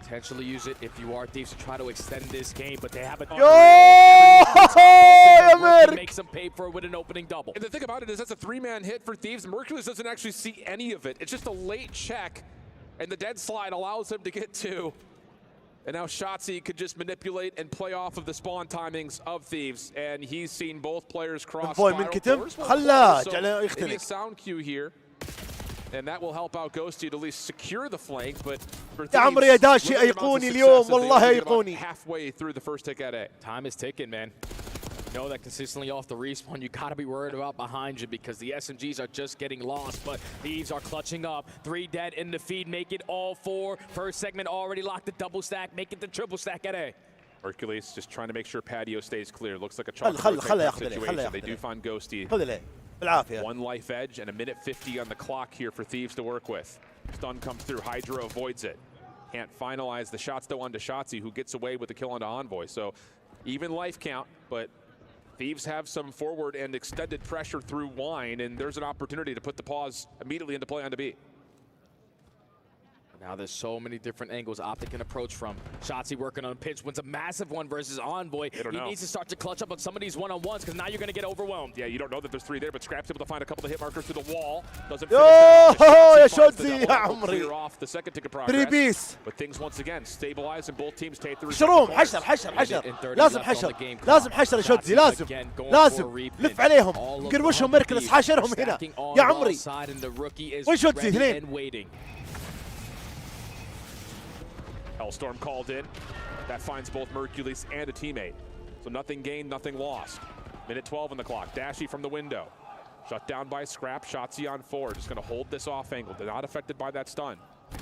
Potentially use it if you are Thieves to try to extend this game, but they have a make some pay for it with an opening double. And the thing about it is that's a 3-man hit for Thieves. Mercury doesn't actually see any of it. It's just a late check. And the dead slide allows him to get 2. And now Shotzzy could just manipulate and play off of the spawn timings of Thieves. And he's seen both players cross spiral. Maybe a sound cue here. And that will help out Ghosty to at least secure the flank. But for يا عمري يا داشي ايقوني اليوم والله ايقوني. Halfway through the first tick at A. Time is ticking, man. Know that consistently off the respawn, you gotta be worried about behind you because the SMGs are just getting lost, but Thieves are clutching up. 3 dead in the feed, make it all 4. First segment already locked the double stack, make it the triple stack at A. Hercules just trying to make sure patio stays clear. Looks like a chocolate situation. They do find Ghosty. 1 life edge and a minute 50 on the clock here for Thieves to work with. Stun comes through, Hydra avoids it. Can't finalize the shots though onto Shotzzy, who gets away with the kill onto Envoy. So even life count, but Thieves have some forward and extended pressure through Wine, and there's an opportunity to put the pause immediately into play on the B. Now there's so many different angles Optic can approach from. Shotzzy working on a pinch, wins a massive one versus Envoy. He needs to start to clutch up on some of these one-on-ones because now you're going to get overwhelmed. Yeah, you don't know that there's 3 there, but Scrap's able to find a couple of hit markers through the wall. Doesn't finish clear off the second ticket progress. But things once again stabilize and both teams take the حشرهم حشر لازم حشر يا شوتزي لازم لف عليهم قروشهم ميركلس حاشرهم هنا يا عمري وين شوتزي اثنين. Hellstorm called in. That finds both Mercules and a teammate. So nothing gained, nothing lost. Minute 12 on the clock. Dashy from the window. Shut down by Scrap. Shotzzy on 4. Just going to hold this off angle. They're not affected by that stun.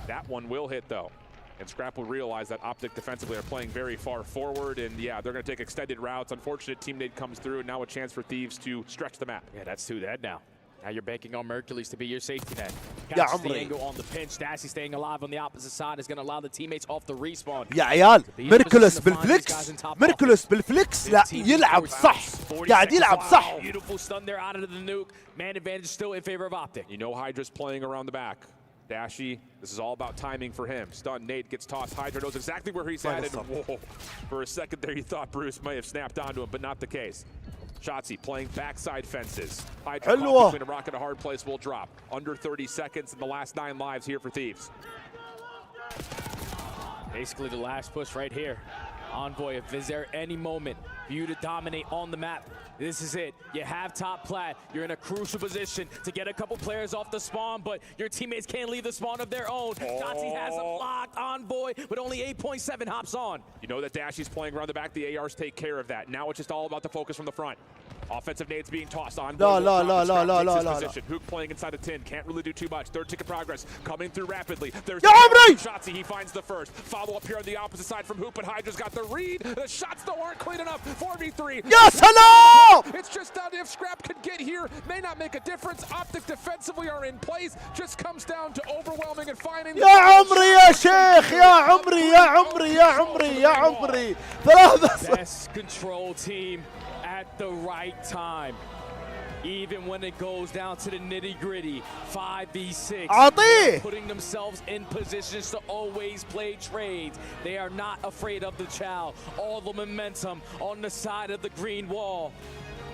That one will hit, though. And Scrap will realize that Optic defensively are playing very far forward. And, yeah, they're going to take extended routes. Unfortunate teammate comes through. And now a chance for Thieves to stretch the map. Yeah, that's 2 dead now. Now you're banking on Mercules to be your safety net. يا عمري. The angle on the pinch. Dashy staying alive on the opposite side is going to allow the teammates off the respawn. يا عيال ميركلس بالفليكس ميركلس بالفليكس لا يلعب صح قاعد يلعب صح. Beautiful stun there out of the nuke. Man advantage still in favor of Optic. You know Hydra's playing around the back. Dashy, this is all about timing for him. Stun, Nate gets tossed. Hydra knows exactly where he's at. Whoa. For a second there, you thought Bruce may have snapped onto him, but not the case. Shotzzy playing backside fences. Hydra between a rock and a hard place will drop. Under 30 seconds in the last 9 lives here for Thieves. Basically the last push right here. Envoy, if is there any moment for you to dominate on the map, this is it. You have top plat. You're in a crucial position to get a couple players off the spawn, but your teammates can't leave the spawn of their own. Shotzzy has him locked. Envoy with only 8.7 hops on. You know that Dashy's playing around the back. The ARs take care of that. Now it's just all about the focus from the front. Offensive nades being tossed on. Hook playing inside of 10. Can't really do too much. Third tick of progress. Coming through rapidly. There's Shotzi. He finds the first. Follow up here on the opposite side from Hoop, and Hydra's got the read. The shots though aren't clean enough. 4v3. Yes, hello! It's just down to if Scrap could get here. May not make a difference. Optic defensively are in place. Just comes down to overwhelming and finding. يا عمري يا شيخ يا عمري يا عمري يا عمري يا عمري. Best control team at the right time. Even when it goes down to the nitty-gritty, 5v6, they're putting themselves in positions to always play trades. They are not afraid of the chow. All the momentum on the side of the green wall.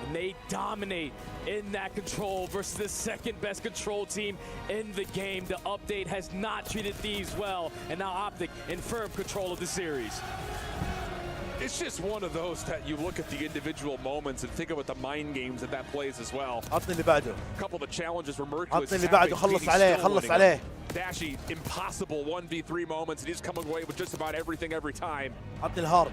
And they dominate in that control versus the second best control team in the game. The update has not treated Thieves well, and now Optic in firm control of the series. It's just one of those that you look at the individual moments and think about the mind games that plays as well. عطني اللي بعده. A couple of the challenges were Mercury. عطني اللي بعده. خلص عليه خلص عليه. Dashy, impossible 1v3 moments, and he's coming away with just about everything every time. عطني الهارد.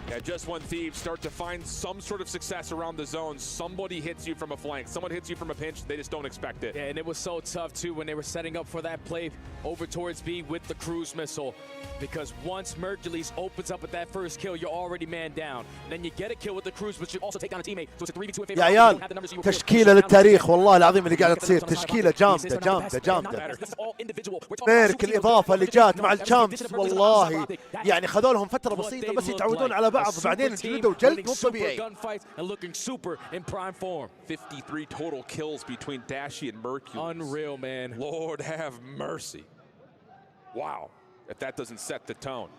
Yeah, just when Thieves start to find some sort of success around the zone, somebody hits you from a flank, someone hits you from a pinch, they just don't expect it. Yeah, and it was so tough too when they were setting up for that play over towards B with the cruise missile. Because once Mercules opens up with that first kill, you're already man down. And then you get a kill with the cruise, but you also take down a teammate. So it's a 3v2 in favor. يا عيال تشكيلة للتاريخ والله العظيم اللي قاعدة تصير تشكيلة جامدة جامدة جامدة. ميرك الإضافة اللي جات مع الشامبس والله يعني خذوا لهم فترة بسيطة بس يتعودون على بعض بعدين الجلد وجلد مو طبيعي. And looking super in prime form. 53 total kills between Dashy and Mercury. Unreal, man. Lord have mercy. Wow. If that doesn't set the tone.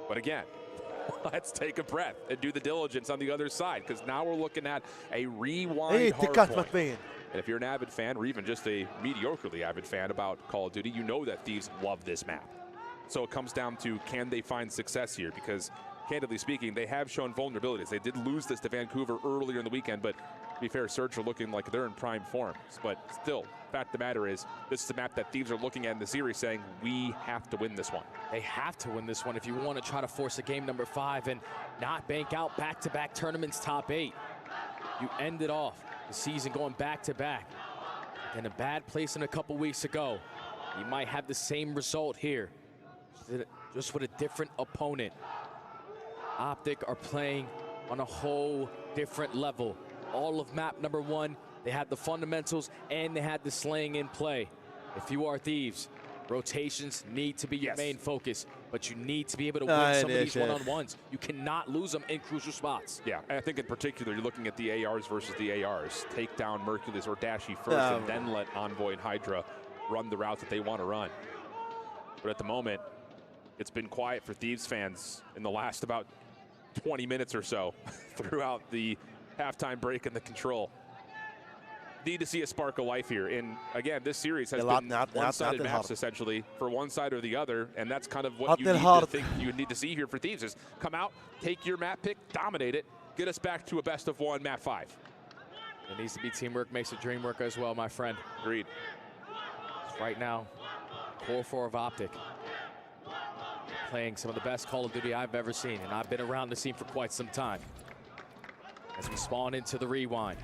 But again, let's take a breath and do the diligence on the other side, because now we're looking at a rewind hardpoint. And if you're an avid fan, or even just a mediocrely avid fan about Call of Duty, you know that Thieves love this map. So it comes down to, can they find success here? Because candidly speaking, they have shown vulnerabilities. They did lose this to Vancouver earlier in the weekend, but to be fair, Surge are looking like they're in prime form. But still, fact of the matter is, this is a map that Thieves are looking at in the series saying, we have to win this one. They have to win this one if you want to try to force a game number 5 and not bank out back-to-back tournaments top 8. You ended off the season going back-to-back. In a bad place in a couple weeks ago. You might have the same result here, just with a different opponent. Optic are playing on a whole different level. All of map number 1, they had the fundamentals and they had the slaying in play. If you are Thieves, rotations need to be your main focus, but you need to be able to win some of these one-on-ones. You cannot lose them in crucial spots. Yeah, I think in particular, you're looking at the ARs versus the ARs. Take down Mercules or Dashy first, and then let Envoy and Hydra run the routes that they want to run. But at the moment, it's been quiet for Thieves fans in the last about 20 minutes or so throughout the halftime break and the control. Need to see a spark of life here. And again, this series has been one-sided maps essentially for one side or the other, and that's kind of what you need to think you need to see here for Thieves is come out, take your map pick, dominate it, get us back to a best of 1 map 5. It needs to be teamwork makes the dream work as well, my friend. Agreed. Right now, core 4 of Optic playing some of the best Call of Duty I've ever seen, and I've been around the scene for quite some time. As we spawn into the rewind,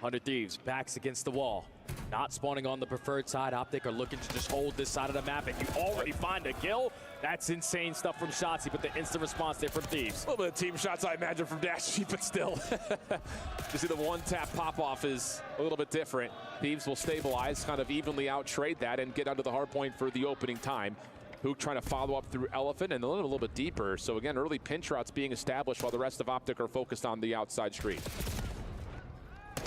100 Thieves, backs against the wall. Not spawning on the preferred side. Optic are looking to just hold this side of the map. If you already find a kill, that's insane stuff from Shotzi, but the instant response there from Thieves. A little bit of team shots, I imagine, from Dashy, but still. You see the one-tap pop-off is a little bit different. Thieves will stabilize, kind of evenly out-trade that, and get under the hard point for the opening time. Hook trying to follow up through Elephant and a little bit deeper. So again, early pinch routes being established while the rest of Optic are focused on the outside street.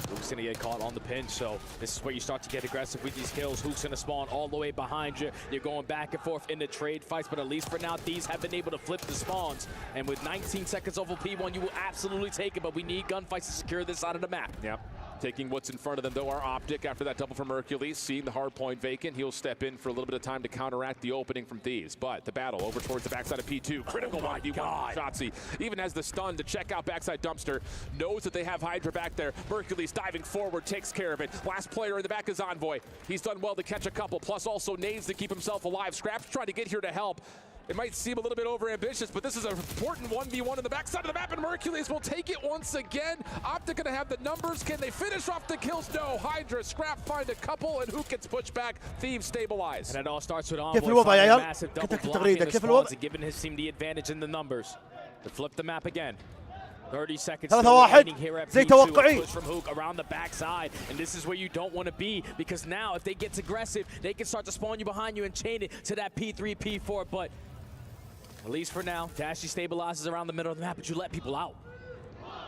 Hook's gonna get caught on the pinch, so this is where you start to get aggressive with these kills. Hook's gonna spawn all the way behind you. You're going back and forth in the trade fights, but at least for now, Thieves have been able to flip the spawns. And with 19 seconds over P1, you will absolutely take it, but we need gunfights to secure this side of the map. Yep. Taking what's in front of them, though, are Optic after that double from Hercules. Seeing the hard point vacant, he'll step in for a little bit of time to counteract the opening from Thieves. But the battle over towards the backside of P2. Critical 1v1 Shotzi. Even has the stun to check out backside Dumpster. Knows that they have Hydra back there. Hercules diving forward, takes care of it. Last player in the back is Envoy. He's done well to catch a couple, plus also nades to keep himself alive. Scrap's trying to get here to help. it might seem a little bit overambitious, but this is an important 1v1 in the backside of the map, and Mercules will take it once again. Optic gonna have the numbers. Can they finish off the kills? No. Hydra, Scrap find a couple, and Hook gets pushed back. Thieves stabilize. And it all starts with كيف الوضع يا عيال؟ massive كنت double أكتب block تغريدة in the كيف الوضع؟ spawns and giving his team the advantage in the numbers. To flip the map again. 30 seconds 3-1 here at زي P2. توقعي. Push from Hook around the backside, and this is where you don't want to be, because now if they get aggressive, they can start to spawn you behind you and chain it to that P3, P4. But at least for now, Dashy stabilizes around the middle of the map, but you let people out.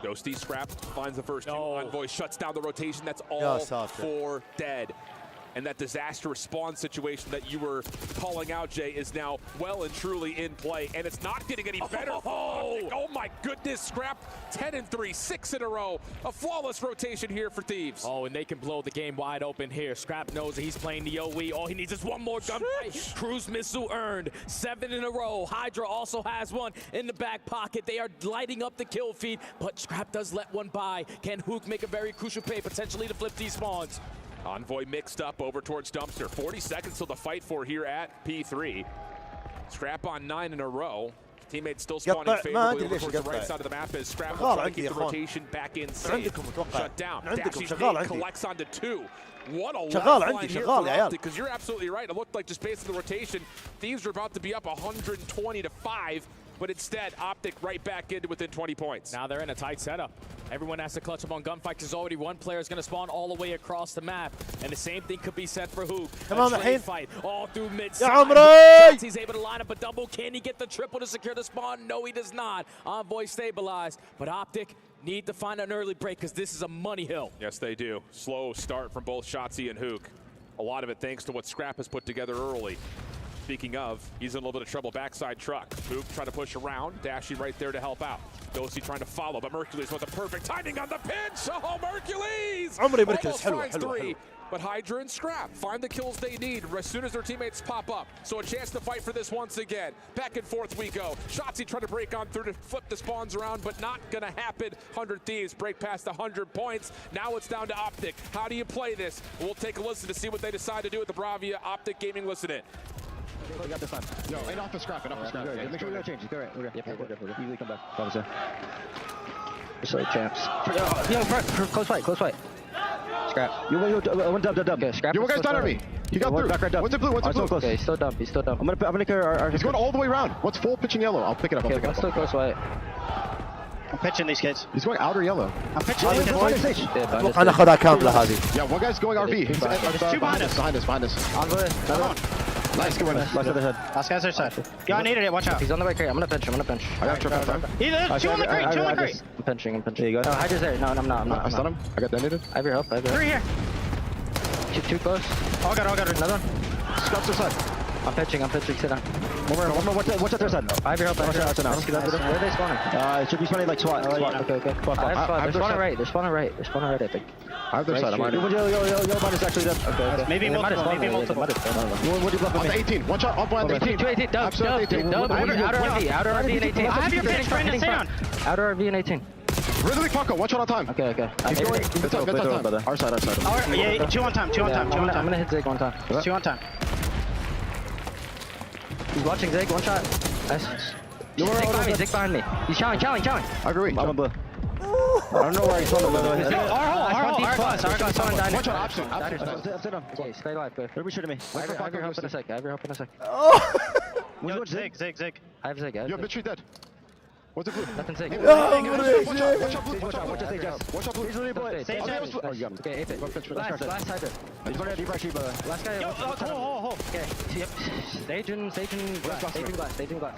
Ghosty Scrap finds the first two. Envoy shuts down the rotation. That's all for dead. And that disastrous spawn situation that you were calling out, Jay, is now well and truly in play. And it's not getting any better. Oh my goodness, Scrap 10-3, 6 in a row. A flawless rotation here for Thieves. Oh, and they can blow the game wide open here. Scrap knows that he's playing the OE. All he needs is one more gunfight. Cruise missile earned. 7 in a row. Hydra also has one in the back pocket. They are lighting up the kill feed, but Scrap does let one by. Can Hook make a very crucial play, potentially to flip these spawns? Envoy mixed up over towards Dumpster. 40 seconds till the fight for here at P3. Scrap on 9 in a row. Teammates still spawning favorably over towards the right side of the map as Scrap will try to keep the rotation back in safe. Shut down. Dashy collects onto 2. What a lifeline here for Optic, because you're absolutely right. It looked like just based on the rotation, Thieves are about to be up 120-5. But instead, Optic right back into within 20 points. Now they're in a tight setup. Everyone has to clutch up on gunfight because already one player is going to spawn all the way across the map. And the same thing could be said for Hook. A trade fight all through mid-side. He's able to line up a double. Can he get the triple to secure the spawn? No, he does not. Envoy stabilized. But Optic need to find an early break because this is a money hill. Yes, they do. Slow start from both Shotzi and Hook. A lot of it thanks to what Scrap has put together early. Speaking of, he's in a little bit of trouble backside truck. Hook trying to push around. Dashy right there to help out. Ghosty trying to follow, but Mercules with the perfect timing on the pinch. Oh, Mercules! Almost finds 3. But Hydra and Scrap find the kills they need as soon as their teammates pop up. So a chance to fight for this once again. Back and forth we go. Shotzi trying to break on through to flip the spawns around, but not gonna happen. 100 Thieves break past 100 points. Now it's down to Optic. How do you play this? We'll take a listen to see what they decide to do with the Bravia Optic Gaming. Listen in. We got this time. Yo, ain't off the Scrap, ain't off the Scrap. Yeah, make sure we don't change. Go right. We're good. Easily come back. Obviously. Just like champs. Yo, close fight. Scrap. Yo, one dub. Okay, Scrap. Yo, one guy's down on me. He got through. What's it blue? Okay, he's still dumb. I'm gonna carry our. He's going all the way around. What's full pitching yellow? I'll pick it up. Okay, let's still close white. I'm pitching these kids. He's going outer yellow. I'm pitching these kids. أنا أخذها كاملة هذه. Yeah, one guy's going RV. He's behind us. Envoy. Nice, good one. Last guy's other side. Yo, I needed it. Watch out. He's on the right crate. I'm gonna pinch. I got triple time. Two on the crate. I'm pinching. There you go. No, Hydra's there. No, I'm not. I stun him. I got detonated. I have your help. 3 here. Too close. All got. Another one. Scrap's their side. I'm pitching. Sit down. One more. Watch out their side. I have your help. Where are they spawning? It should be spawning like SWAT. Okay. They're spawning right. They're spawning right, I think. I have their side. I'm already. Yo, mine is actually dead. Okay. Maybe multiple. What do you bluff on 18? One shot on blind 18. 218. Dub. Outer RV and 18. I have your pitch, Brandon. Stay on. Outer RV and 18. Ridley Funko, one shot on time. Okay. He's going. Good time. Our side. Yeah, 2 on time. I'm gonna hit Zig 1 time. 2 on time. He's watching Zig, 1 shot. Nice. Zig behind me. He's challenge. I agree. I'm a blue. I don't know where he's on the blue. Our got someone down. One shot option. Okay, stay alive, go. Everybody shooting me. I have your help in a sec. Yo, Zig. I have Zig. Yo, bitch, dead. What's the blue? Nothing Zig. Watch out, blue. He's literally blue. Sage. Oh, you got him. Okay, Apex. Last Hydra. He's going to deep rush you, brother. Last guy. Yo, hold. Okay. Yep. Staging glass.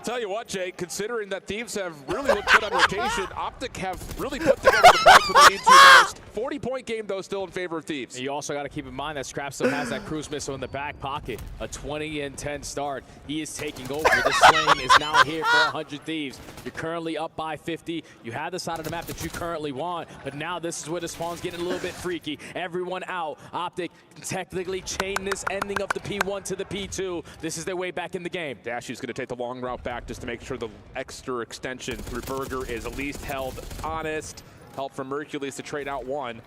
Tell you what, Jay, considering that Thieves have really looked good on rotation, Optic have really put together the points that they need to most. 40-point game, though, still in favor of Thieves. You also got to keep in mind that Scrap still has that cruise missile in the back pocket. A 20-10 start. He is taking over. The slaying is now here for 100 Thieves. You're currently up by 50. You have the side of the map that you currently want, but now this is where the spawn's getting a little bit freaky. Everyone out. Optic technically chain this ending of the P1 to the P2. This is their way back in the game. Dashy's going to take the long route back just to make sure the extra extension through Burger is at least held honest. Help from Mercules to trade out 1.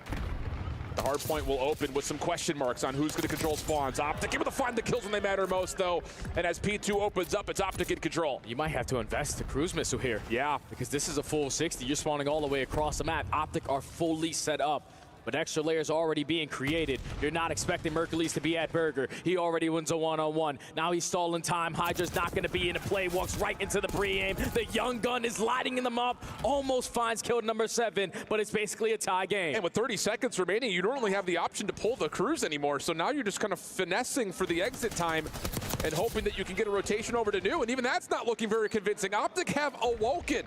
The Hardpoint will open with some question marks on who's going to control spawns. Optic able to find the kills when they matter most, though. And as P2 opens up, it's Optic in control. You might have to invest the cruise missile here. Yeah. Because this is a full 60. You're spawning all the way across the map. Optic are fully set up. But extra layers already being created. You're not expecting Mercules to be at Burger. He already wins a one-on-one. Now he's stalling time. Hydra's not going to be in a play. Walks right into the pre-aim. The young gun is lighting them up. Almost finds kill number 7, but it's basically a tie game. And with 30 seconds remaining, you don't really have the option to pull the cruise anymore. So now you're just kind of finessing for the exit time and hoping that you can get a rotation over to New. And even that's not looking very convincing. Optic have awoken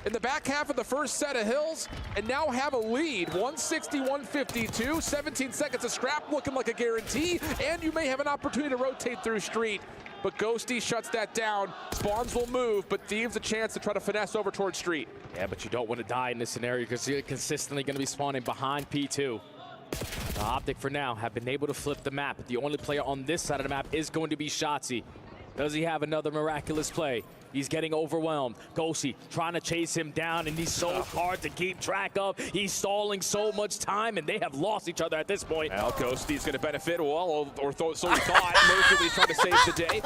in the back half of the first set of hills and now have a lead. 160-152, 17 seconds of scrap looking like a guarantee, and you may have an opportunity to rotate through street. But Ghosty shuts that down. Spawns will move, but Thieves a chance to try to finesse over towards street. Yeah, but you don't want to die in this scenario because you're consistently going to be spawning behind P2. The Optic for now have been able to flip the map. The only player on this side of the map is going to be Shotzi. Does he have another miraculous play? He's getting overwhelmed. Ghosty trying to chase him down, and he's so hard to keep track of. He's stalling so much time, and they have lost each other at this point. Well, Ghosty's going to benefit, well, or so he thought. Mercury's trying to save the day.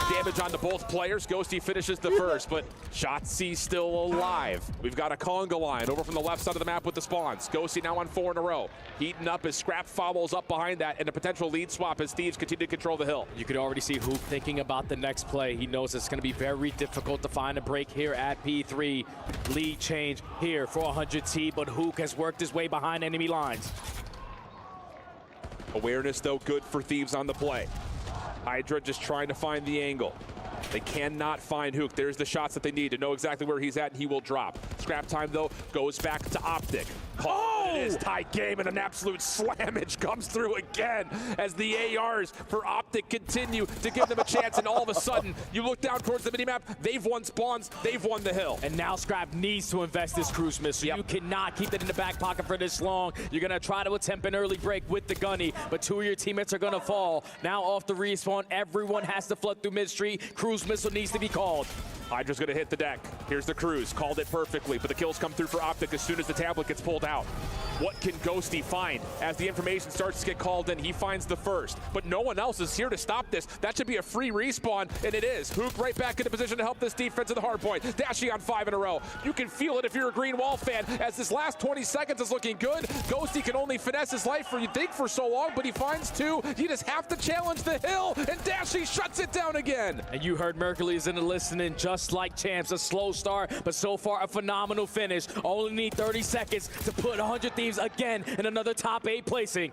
Damage on to both players. Ghosty finishes the first, but Shotzi's still alive. We've got a conga line over from the left side of the map with the spawns. Ghosty now on 4 in a row. Heating up as Scrap follows up behind that, and a potential lead swap as Thieves continue to control the hill. You can already see Hoop thinking about the next play. He knows it's going to be very difficult to find a break here at P3. Lead change here for 100T, but Hook has worked his way behind enemy lines. Awareness, though, good for Thieves on the play. Hydra just trying to find the angle. They cannot find Hook. There's the shots that they need to know exactly where he's at, and he will drop. Scrap time, though, goes back to Optic. Oh! It is tight game, and an absolute slammage comes through again as the ARs for Optic continue to give them a chance, and all of a sudden, you look down towards the minimap, they've won spawns, they've won the hill. And now Scrap needs to invest this cruise missile. Yep. You cannot keep it in the back pocket for this long. You're going to try to attempt an early break with the gunny, but 2 of your teammates are going to fall. Now off the respawn, everyone has to flood through mid-street. Cruise missile needs to be called. Hydra's gonna hit the deck. Here's the cruise, called it perfectly, but the kills come through for Optic as soon as the tablet gets pulled out. What can Ghosty find? As the information starts to get called in, he finds the first, but no one else is here to stop this. That should be a free respawn, and it is. Hook right back into position to help this defense of the Hardpoint. Dashy on 5 in a row. You can feel it if you're a Green Wall fan, as this last 20 seconds is looking good. Ghosty can only finesse his life for so long, but he finds 2. You just have to challenge the hill, and Dashy shuts it down again. And you heard Mercules in the listening, just like champs. A slow start, but so far a phenomenal finish. Only need 30 seconds to put 100 Thieves again in another top 8 placing.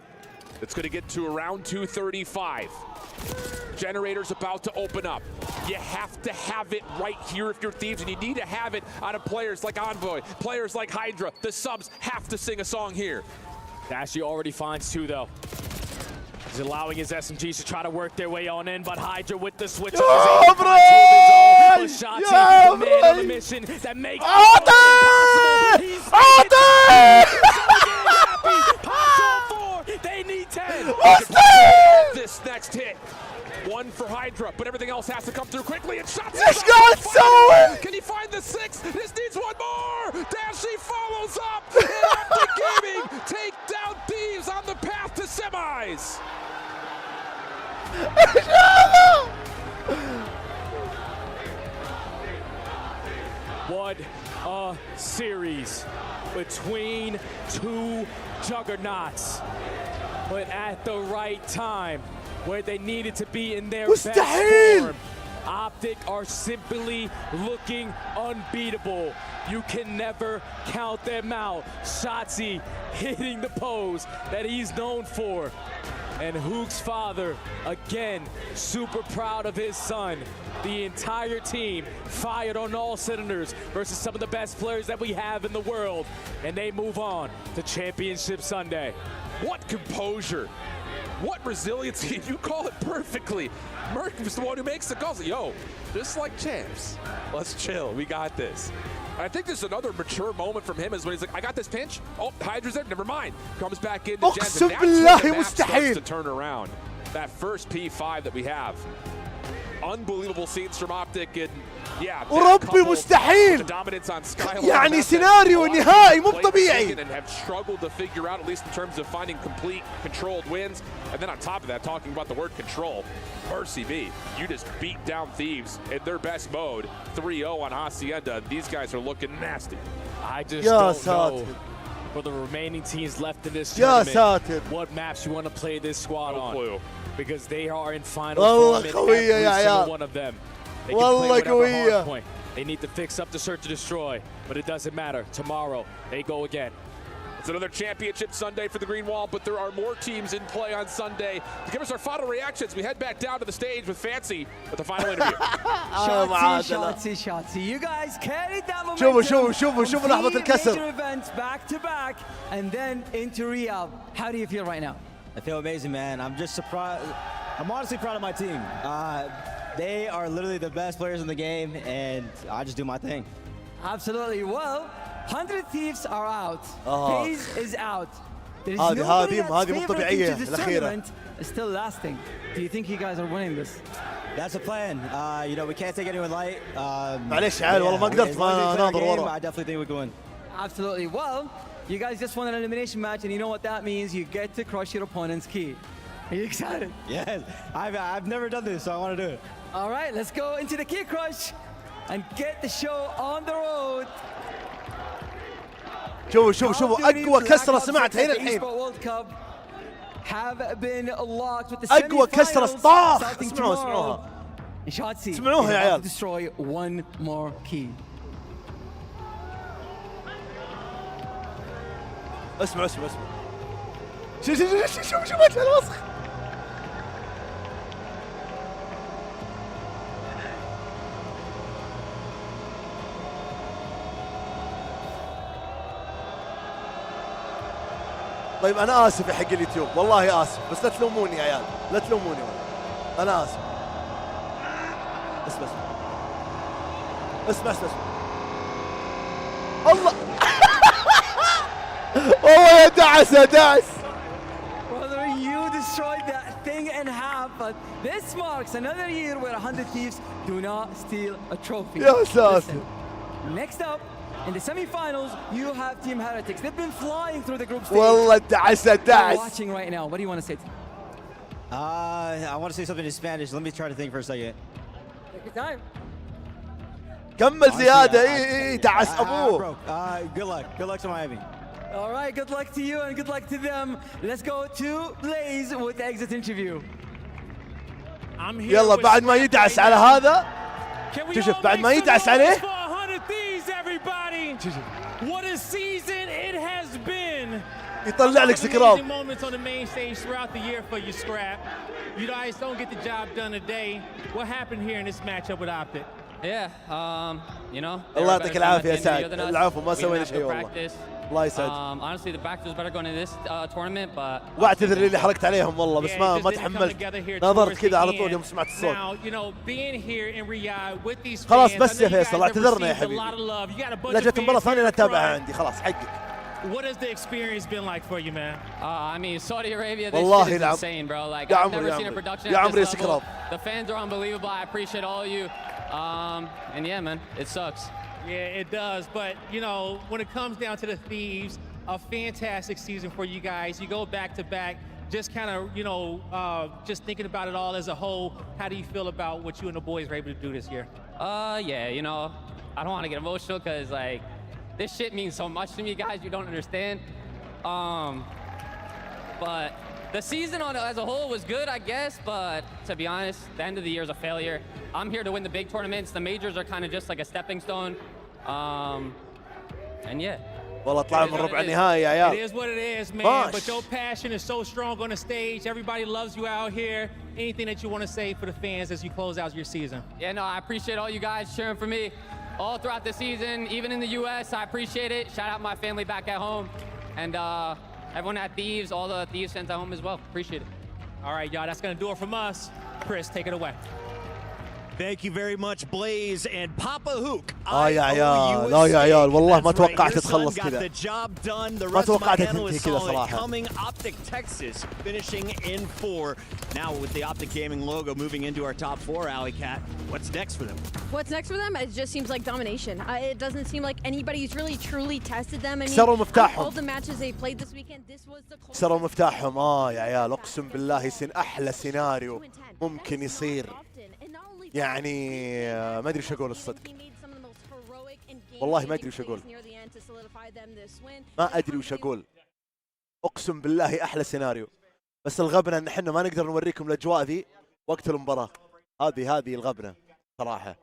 It's going to get to around 235. Generator's about to open up. You have to have it right here if you're Thieves, and you need to have it out of players like Envoy, players like Hydra. The subs have to sing a song here. Dashy already finds 2, though. He's allowing his SMGs to try to work their way on in, but Hydra with the switch up his own. Shotzi, the man on the mission that makes it impossible. He's so happy. They need 10. This next hit. 1 for Hydra, but everything else has to come through quickly, and shots. This guy's so Can he find the 6? This needs 1 more. Dashy follows up. And Optic Gaming take down Thieves on the path to semis. What a series between 2 juggernauts, but at the right time, where they needed to be in their best form. Optic are simply looking unbeatable. You can never count them out. Shotzi hitting the pose that he's known for. And Hook's father, again, super proud of his son. The entire team fired on all cylinders versus some of the best players that we have in the world. And they move on to Championship Sunday. What composure. What resiliency. You call it perfectly. Merc was the one who makes the calls. Yo, just like champs, let's chill. We got this. I think this is another mature moment from him is when he's like, I got this pinch. Oh, Hydra's there. Never mind. Comes back into Gens, and that's when the map starts to turn around. That first P5 that we have. Unbelievable scenes from Optic, and وربي مستحيل يعني سيناريو نهائي مو طبيعي. And have struggled to figure out, at least in terms of finding complete controlled wins. And then on top of that, talking about the word control, mercy me, you just beat down Thieves in their best mode, 3-0 on Hacienda. These guys are looking nasty. I just don't know for the remaining teams left in this tournament what maps you want to play this squad on. Because they are in final form in every single one of them. They can play whatever hardpoint. They need to fix up the search and destroy, but it doesn't matter. Tomorrow, they go again. It's another championship Sunday for the Green Wall, but there are more teams in play on Sunday. To give us our final reactions, we head back down to the stage with Fancy with the final interview. Shotzi. You guys carried that momentum. شوفوا لحظة الكسر. Major events back to back, and then into Riyadh. How do you feel right now? I feel amazing, man. I'm just surprised. I'm honestly proud of my team. They are literally the best players in the game, and I just do my thing. Absolutely. Well, 100 Thieves are out. FaZe is out. There's هذه nobody that's مو favored طبيعية into this الأخيرة. tournament is still lasting. Do you think you guys are winning this? That's a plan. You know, we can't take anyone light. معليش عيال والله ما قدرت ما ناظر ورا. I definitely think we can win. Absolutely. Well, you guys just won an elimination match, and you know what that means. You get to crush your opponent's key. Are you excited? Yes. I've never done this, so I want to do it. All right, let's go into the key crush and get the show on the road. شوفوا أقوى كسرة سمعتها هنا الحين. Have been locked with the أقوى كسرة طاخ. اسمعوها. Shotzi اسمعوها يا عيال. destroy one more key. اسمع شوف وجه الوسخ. طيب انا اسف يا حق اليوتيوب والله اسف بس لا تلوموني يا عيال لا تلوموني والله انا اسف. اسمع الله والله يا دعس. Brother, you destroyed that thing in half, but this marks another year where 100 Thieves do not steal a trophy. يا ساتر. Next up, in the semi-finals, you have Team Heretics. They've been flying through the group stage. والله دعس. They're watching right now. What do you want to say to them? I want to say something in Spanish. Let me try to think for a second. Take your time. كمل زيادة. اي دعس ابوه. Good luck to Miami. All right, good luck to you and good luck to them. Let's go to Blaze with the exit interview. يلا بعد ما يدعس على هذا. شوف بعد ما يدعس عليه. What a season it has been. يطلع لك سكراب. Moments on the main stage throughout the year for you, Scrap. You guys don't get the job done today. What happened here in this matchup with Optic? Yeah, you know. الله يعطيك العافية يا سعد. العفو ما سوينا شيء والله. الله يسعد. Honestly, the back was better going into this tournament, but. واعتذر اللي حرقت عليهم والله بس ما تحملت. نظرت كذا على طول يوم سمعت الصوت. خلاص بس يا فيصل اعتذرنا يا حبيبي. لا جت مباراة ثانية لا تتابعها عندي خلاص حقك. What has the experience been like for you, man? I mean, Saudi Arabia, this shit is insane, bro. Like, I've never seen a production at this level. The fans are unbelievable. I appreciate all of you. And yeah, man, it sucks. Yeah, it does. But, you know, when it comes down to the Thieves, a fantastic season for you guys. You go back to back. Just kind of, you know, just thinking about it all as a whole, how do you feel about what you and the boys were able to do this year? Yeah, you know, I don't want to get emotional because, like, this shit means so much to me, guys. You don't understand. But the season as a whole was good, I guess. But to be honest, the end of the year is a failure. I'm here to win the big tournaments. The majors are kind of just like a stepping stone. And yeah. والله طلع من ربع النهائي يا عيال. It is what it is, man. But your passion is so strong on the stage. Everybody loves you out here. Anything that you want to say for the fans as you close out your season? Yeah, no, I appreciate all you guys cheering for me all throughout the season, even in the U.S. I appreciate it. Shout out my family back at home. And everyone at Thieves, all the Thieves fans at home as well. Appreciate it. All right, y'all, that's going to do it from us. Chris, take it away. Thank you very much, Blaze and Papa Hook. يا عيال لا يا عيال والله ما توقعت تخلص كذا. ما توقعت تنتهي كذا صراحة. Coming Optic Texas finishing in 4. Now with the Optic Gaming logo moving into our top 4, Alley Cat. What's next for them? What's next for them? It just seems like domination. It doesn't seem like anybody's really truly tested them. I mean, كسروا مفتاحهم. all the matches they played this weekend, this was the closest. كسروا مفتاحهم. يا عيال اقسم بالله احلى سيناريو ممكن يصير. يعني ما ادري وش اقول الصدق. والله ما ادري وش اقول. ما ادري وش اقول. اقسم بالله احلى سيناريو. بس الغبنه ان احنا ما نقدر نوريكم الاجواء ذي وقت المباراه. هذه الغبنه صراحه.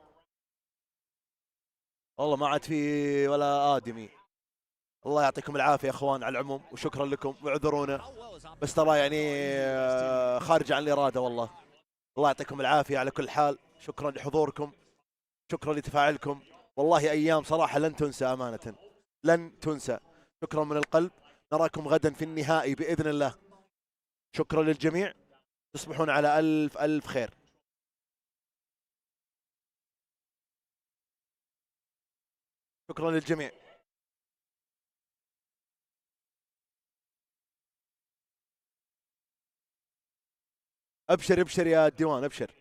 والله ما عاد في ولا ادمي. الله يعطيكم العافيه يا اخوان على العموم وشكرا لكم واعذرونا. بس ترى يعني خارج عن الاراده والله. الله يعطيكم العافيه على كل حال. شكرا لحضوركم. شكرا لتفاعلكم. والله ايام صراحه لن تنسى امانه. لن تنسى. شكرا من القلب. نراكم غدا في النهائي باذن الله. شكرا للجميع. تصبحون على الف الف خير. شكرا للجميع. ابشر ابشر يا الديوان ابشر.